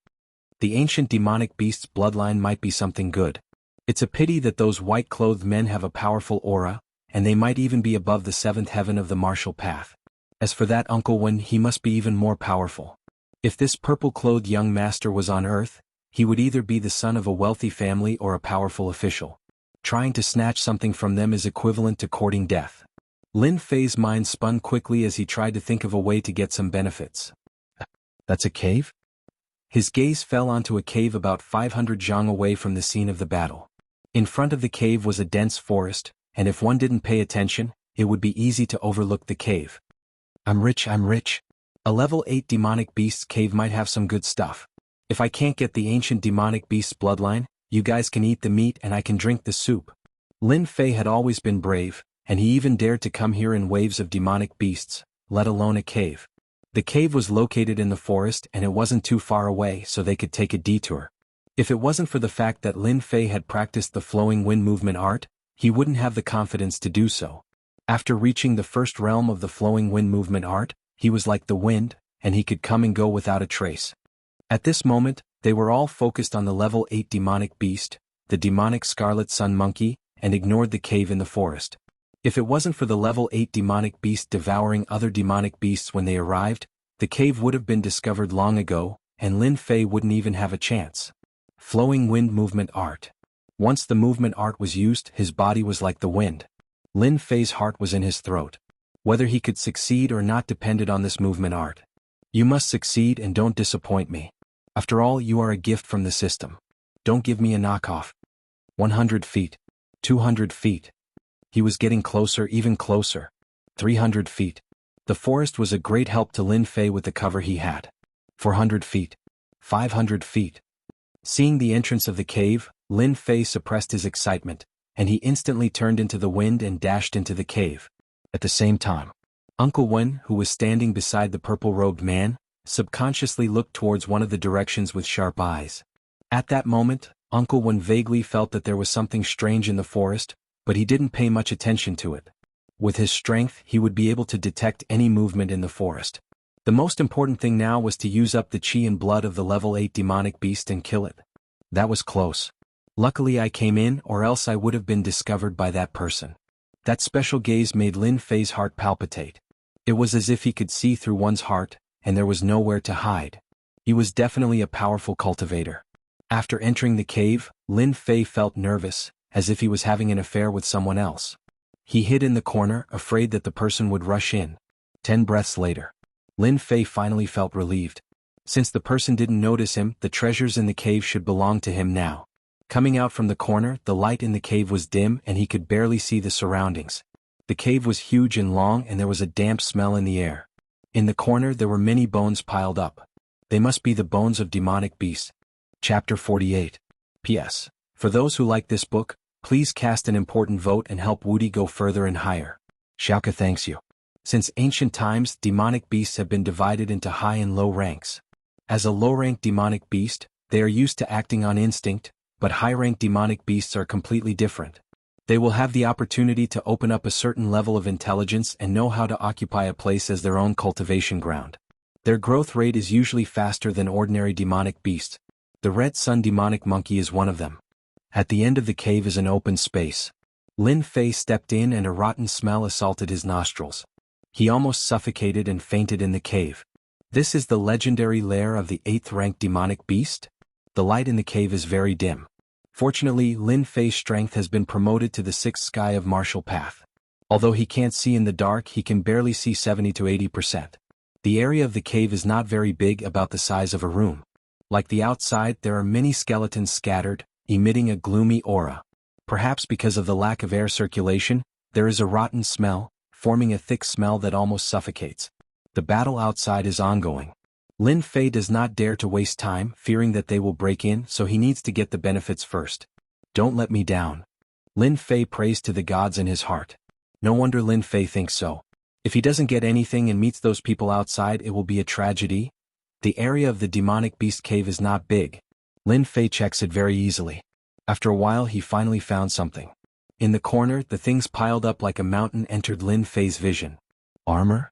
The ancient demonic beast's bloodline might be something good. It's a pity that those white-clothed men have a powerful aura, and they might even be above the 7th heaven of the martial path. As for that Uncle Wen, he must be even more powerful. If this purple-clothed young master was on Earth, he would either be the son of a wealthy family or a powerful official. Trying to snatch something from them is equivalent to courting death. Lin Fei's mind spun quickly as he tried to think of a way to get some benefits. That's a cave? His gaze fell onto a cave about 500 zhang away from the scene of the battle. In front of the cave was a dense forest, and if one didn't pay attention, it would be easy to overlook the cave. I'm rich. A level 8 demonic beast's cave might have some good stuff. If I can't get the ancient demonic beast's bloodline, you guys can eat the meat and I can drink the soup. Lin Fei had always been brave, and he even dared to come here in waves of demonic beasts, let alone a cave. The cave was located in the forest and it wasn't too far away so they could take a detour. If it wasn't for the fact that Lin Fei had practiced the flowing wind movement art, he wouldn't have the confidence to do so. After reaching the first realm of the flowing wind movement art, he was like the wind, and he could come and go without a trace. At this moment, they were all focused on the level 8 demonic beast, the demonic scarlet sun monkey, and ignored the cave in the forest. If it wasn't for the level 8 demonic beast devouring other demonic beasts when they arrived, the cave would have been discovered long ago, and Lin Fei wouldn't even have a chance. Flowing wind movement art. Once the movement art was used, his body was like the wind. Lin Fei's heart was in his throat. Whether he could succeed or not depended on this movement art. You must succeed and don't disappoint me. After all, you are a gift from the system. Don't give me a knockoff. 100 feet. 200 feet. He was getting closer, even closer. 300 feet. The forest was a great help to Lin Fei with the cover he had. 400 feet. 500 feet. Seeing the entrance of the cave, Lin Fei suppressed his excitement, and he instantly turned into the wind and dashed into the cave. At the same time, Uncle Wen, who was standing beside the purple-robed man, subconsciously looked towards one of the directions with sharp eyes. At that moment, Uncle Wen vaguely felt that there was something strange in the forest, but he didn't pay much attention to it. With his strength, he would be able to detect any movement in the forest. The most important thing now was to use up the qi and blood of the level 8 demonic beast and kill it. That was close. Luckily I came in, or else I would have been discovered by that person. That special gaze made Lin Fei's heart palpitate. It was as if he could see through one's heart, and there was nowhere to hide. He was definitely a powerful cultivator. After entering the cave, Lin Fei felt nervous, as if he was having an affair with someone else. He hid in the corner, afraid that the person would rush in. 10 breaths later, Lin Fei finally felt relieved. Since the person didn't notice him, the treasures in the cave should belong to him now. Coming out from the corner, the light in the cave was dim and he could barely see the surroundings. The cave was huge and long and there was a damp smell in the air. In the corner there were many bones piled up. They must be the bones of demonic beasts. Chapter 48. P.S. For those who like this book, please cast an important vote and help Woody go further and higher. Xiaoke thanks you. Since ancient times, demonic beasts have been divided into high and low ranks. As a low-ranked demonic beast, they are used to acting on instinct, but high-ranked demonic beasts are completely different. They will have the opportunity to open up a certain level of intelligence and know how to occupy a place as their own cultivation ground. Their growth rate is usually faster than ordinary demonic beasts. The red sun demonic monkey is one of them. At the end of the cave is an open space. Lin Fei stepped in and a rotten smell assaulted his nostrils. He almost suffocated and fainted in the cave. This is the legendary lair of the 8th-ranked demonic beast? The light in the cave is very dim. Fortunately, Lin Fei's strength has been promoted to the 6th sky of martial path. Although he can't see in the dark, he can barely see 70 to 80%. The area of the cave is not very big, about the size of a room. Like the outside, there are many skeletons scattered, emitting a gloomy aura. Perhaps because of the lack of air circulation, there is a rotten smell, forming a thick smell that almost suffocates. The battle outside is ongoing. Lin Fei does not dare to waste time, fearing that they will break in, so he needs to get the benefits first. Don't let me down. Lin Fei prays to the gods in his heart. No wonder Lin Fei thinks so. If he doesn't get anything and meets those people outside, it will be a tragedy. The area of the demonic beast cave is not big. Lin Fei checks it very easily. After a while he finally found something. In the corner, the things piled up like a mountain entered Lin Fei's vision. Armor?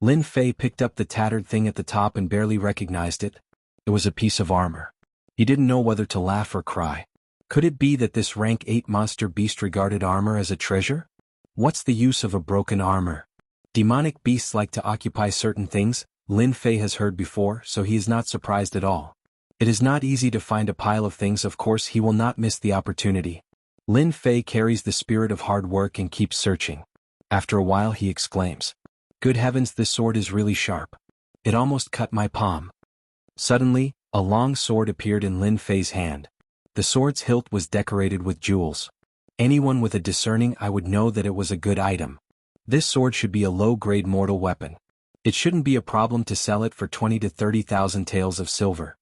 Lin Fei picked up the tattered thing at the top and barely recognized it. It was a piece of armor. He didn't know whether to laugh or cry. Could it be that this rank 8 monster beast regarded armor as a treasure? What's the use of a broken armor? Demonic beasts like to occupy certain things, Lin Fei has heard before, so he is not surprised at all. It is not easy to find a pile of things, of course he will not miss the opportunity. Lin Fei carries the spirit of hard work and keeps searching. After a while he exclaims, "Good heavens, this sword is really sharp. It almost cut my palm." Suddenly, a long sword appeared in Lin Fei's hand. The sword's hilt was decorated with jewels. Anyone with a discerning eye would know that it was a good item. This sword should be a low-grade mortal weapon. It shouldn't be a problem to sell it for 20 to 30,000 taels of silver.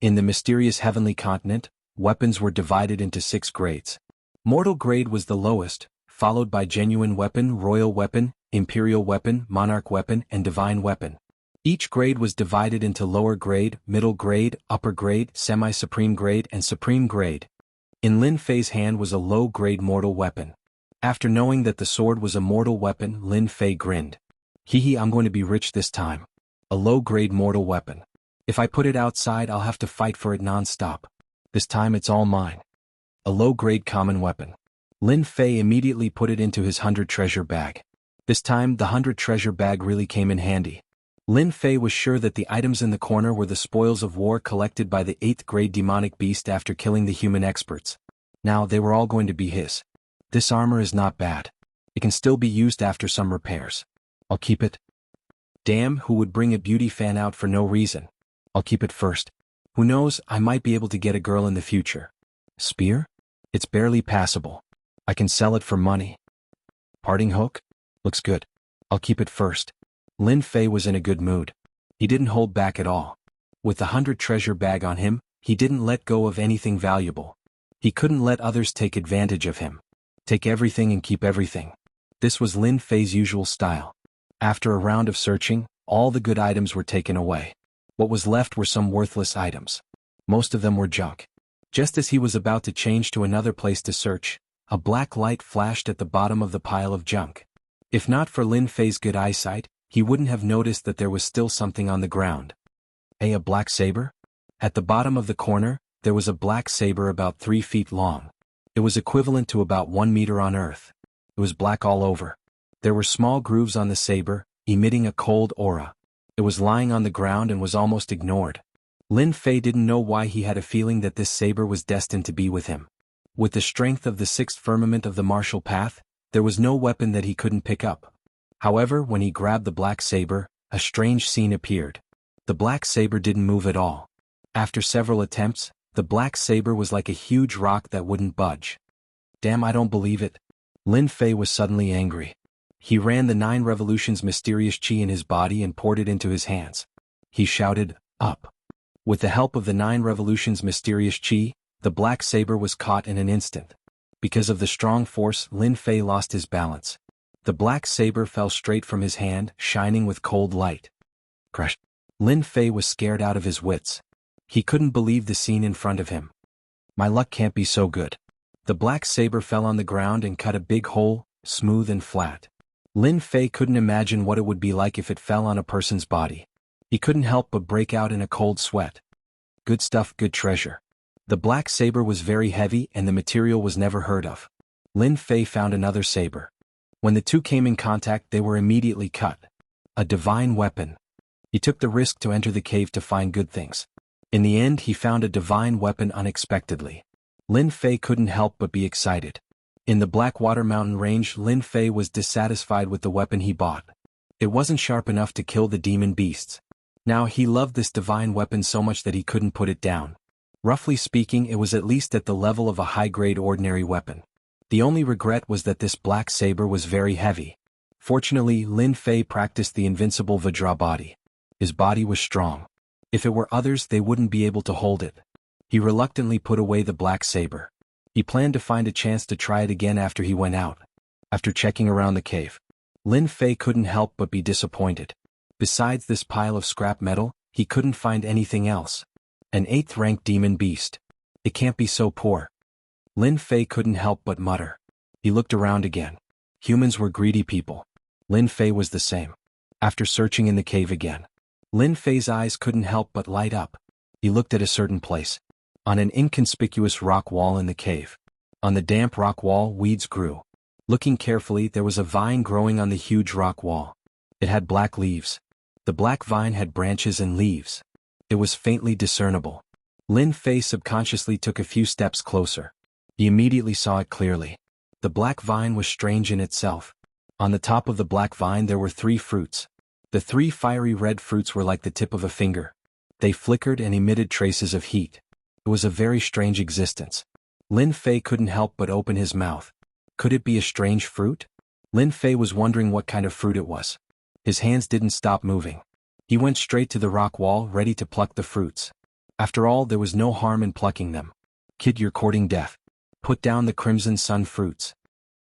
In the mysterious heavenly continent, weapons were divided into 6 grades. Mortal grade was the lowest, followed by genuine weapon, royal weapon, imperial weapon, monarch weapon, and divine weapon. Each grade was divided into lower grade, middle grade, upper grade, semi-supreme grade, and supreme grade. In Lin Fei's hand was a low-grade mortal weapon. After knowing that the sword was a mortal weapon, Lin Fei grinned. Hee, I'm going to be rich this time. A low-grade mortal weapon. If I put it outside, I'll have to fight for it non-stop. This time it's all mine. A low-grade common weapon. Lin Fei immediately put it into his 100 treasure bag. This time the 100 treasure bag really came in handy. Lin Fei was sure that the items in the corner were the spoils of war collected by the 8th grade demonic beast after killing the human experts. Now they were all going to be his. This armor is not bad. It can still be used after some repairs. I'll keep it. Damn, who would bring a beauty fan out for no reason? I'll keep it first. Who knows, I might be able to get a girl in the future. Spear? It's barely passable. I can sell it for money. Parting hook? Looks good. I'll keep it first. Lin Fei was in a good mood. He didn't hold back at all. With the 100 treasure bag on him, he didn't let go of anything valuable. He couldn't let others take advantage of him. Take everything and keep everything. This was Lin Fei's usual style. After a round of searching, all the good items were taken away. What was left were some worthless items. Most of them were junk. Just as he was about to change to another place to search, a black light flashed at the bottom of the pile of junk. If not for Lin Fei's good eyesight, he wouldn't have noticed that there was still something on the ground. A black saber? At the bottom of the corner, there was a black saber about 3 feet long. It was equivalent to about 1 meter on Earth. It was black all over. There were small grooves on the saber, emitting a cold aura. It was lying on the ground and was almost ignored. Lin Fei didn't know why he had a feeling that this saber was destined to be with him. With the strength of the 6th firmament of the martial path, there was no weapon that he couldn't pick up. However, when he grabbed the black saber, a strange scene appeared. The black saber didn't move at all. After several attempts, the black saber was like a huge rock that wouldn't budge. Damn, I don't believe it. Lin Fei was suddenly angry. He ran the 9 revolutions mysterious chi in his body and poured it into his hands. He shouted, "Up!" With the help of the 9 revolutions mysterious chi, the black saber was caught in an instant. Because of the strong force, Lin Fei lost his balance. The black saber fell straight from his hand, shining with cold light. Crash! Lin Fei was scared out of his wits. He couldn't believe the scene in front of him. My luck can't be so good. The black saber fell on the ground and cut a big hole, smooth and flat. Lin Fei couldn't imagine what it would be like if it fell on a person's body. He couldn't help but break out in a cold sweat. Good stuff, good treasure. The black saber was very heavy and the material was never heard of. Lin Fei found another saber. When the two came in contact, they were immediately cut. A divine weapon. He took the risk to enter the cave to find good things. In the end, he found a divine weapon unexpectedly. Lin Fei couldn't help but be excited. In the Blackwater Mountain Range, Lin Fei was dissatisfied with the weapon he bought. It wasn't sharp enough to kill the demon beasts. Now he loved this divine weapon so much that he couldn't put it down. Roughly speaking, it was at least at the level of a high-grade ordinary weapon. The only regret was that this black saber was very heavy. Fortunately, Lin Fei practiced the invincible Vajra body. His body was strong. If it were others, they wouldn't be able to hold it. He reluctantly put away the black saber. He planned to find a chance to try it again after he went out. After checking around the cave, Lin Fei couldn't help but be disappointed. Besides this pile of scrap metal, he couldn't find anything else. An 8th-rank demon beast. It can't be so poor. Lin Fei couldn't help but mutter. He looked around again. Humans were greedy people. Lin Fei was the same. After searching in the cave again, Lin Fei's eyes couldn't help but light up. He looked at a certain place. On an inconspicuous rock wall in the cave. On the damp rock wall, weeds grew. Looking carefully, there was a vine growing on the huge rock wall. It had black leaves. The black vine had branches and leaves. It was faintly discernible. Lin Fei subconsciously took a few steps closer. He immediately saw it clearly. The black vine was strange in itself. On the top of the black vine there were 3 fruits. The 3 fiery red fruits were like the tip of a finger. They flickered and emitted traces of heat. It was a very strange existence. Lin Fei couldn't help but open his mouth. Could it be a strange fruit? Lin Fei was wondering what kind of fruit it was. His hands didn't stop moving. He went straight to the rock wall, ready to pluck the fruits. After all, there was no harm in plucking them. Kid, you're courting death. Put down the crimson sun fruits.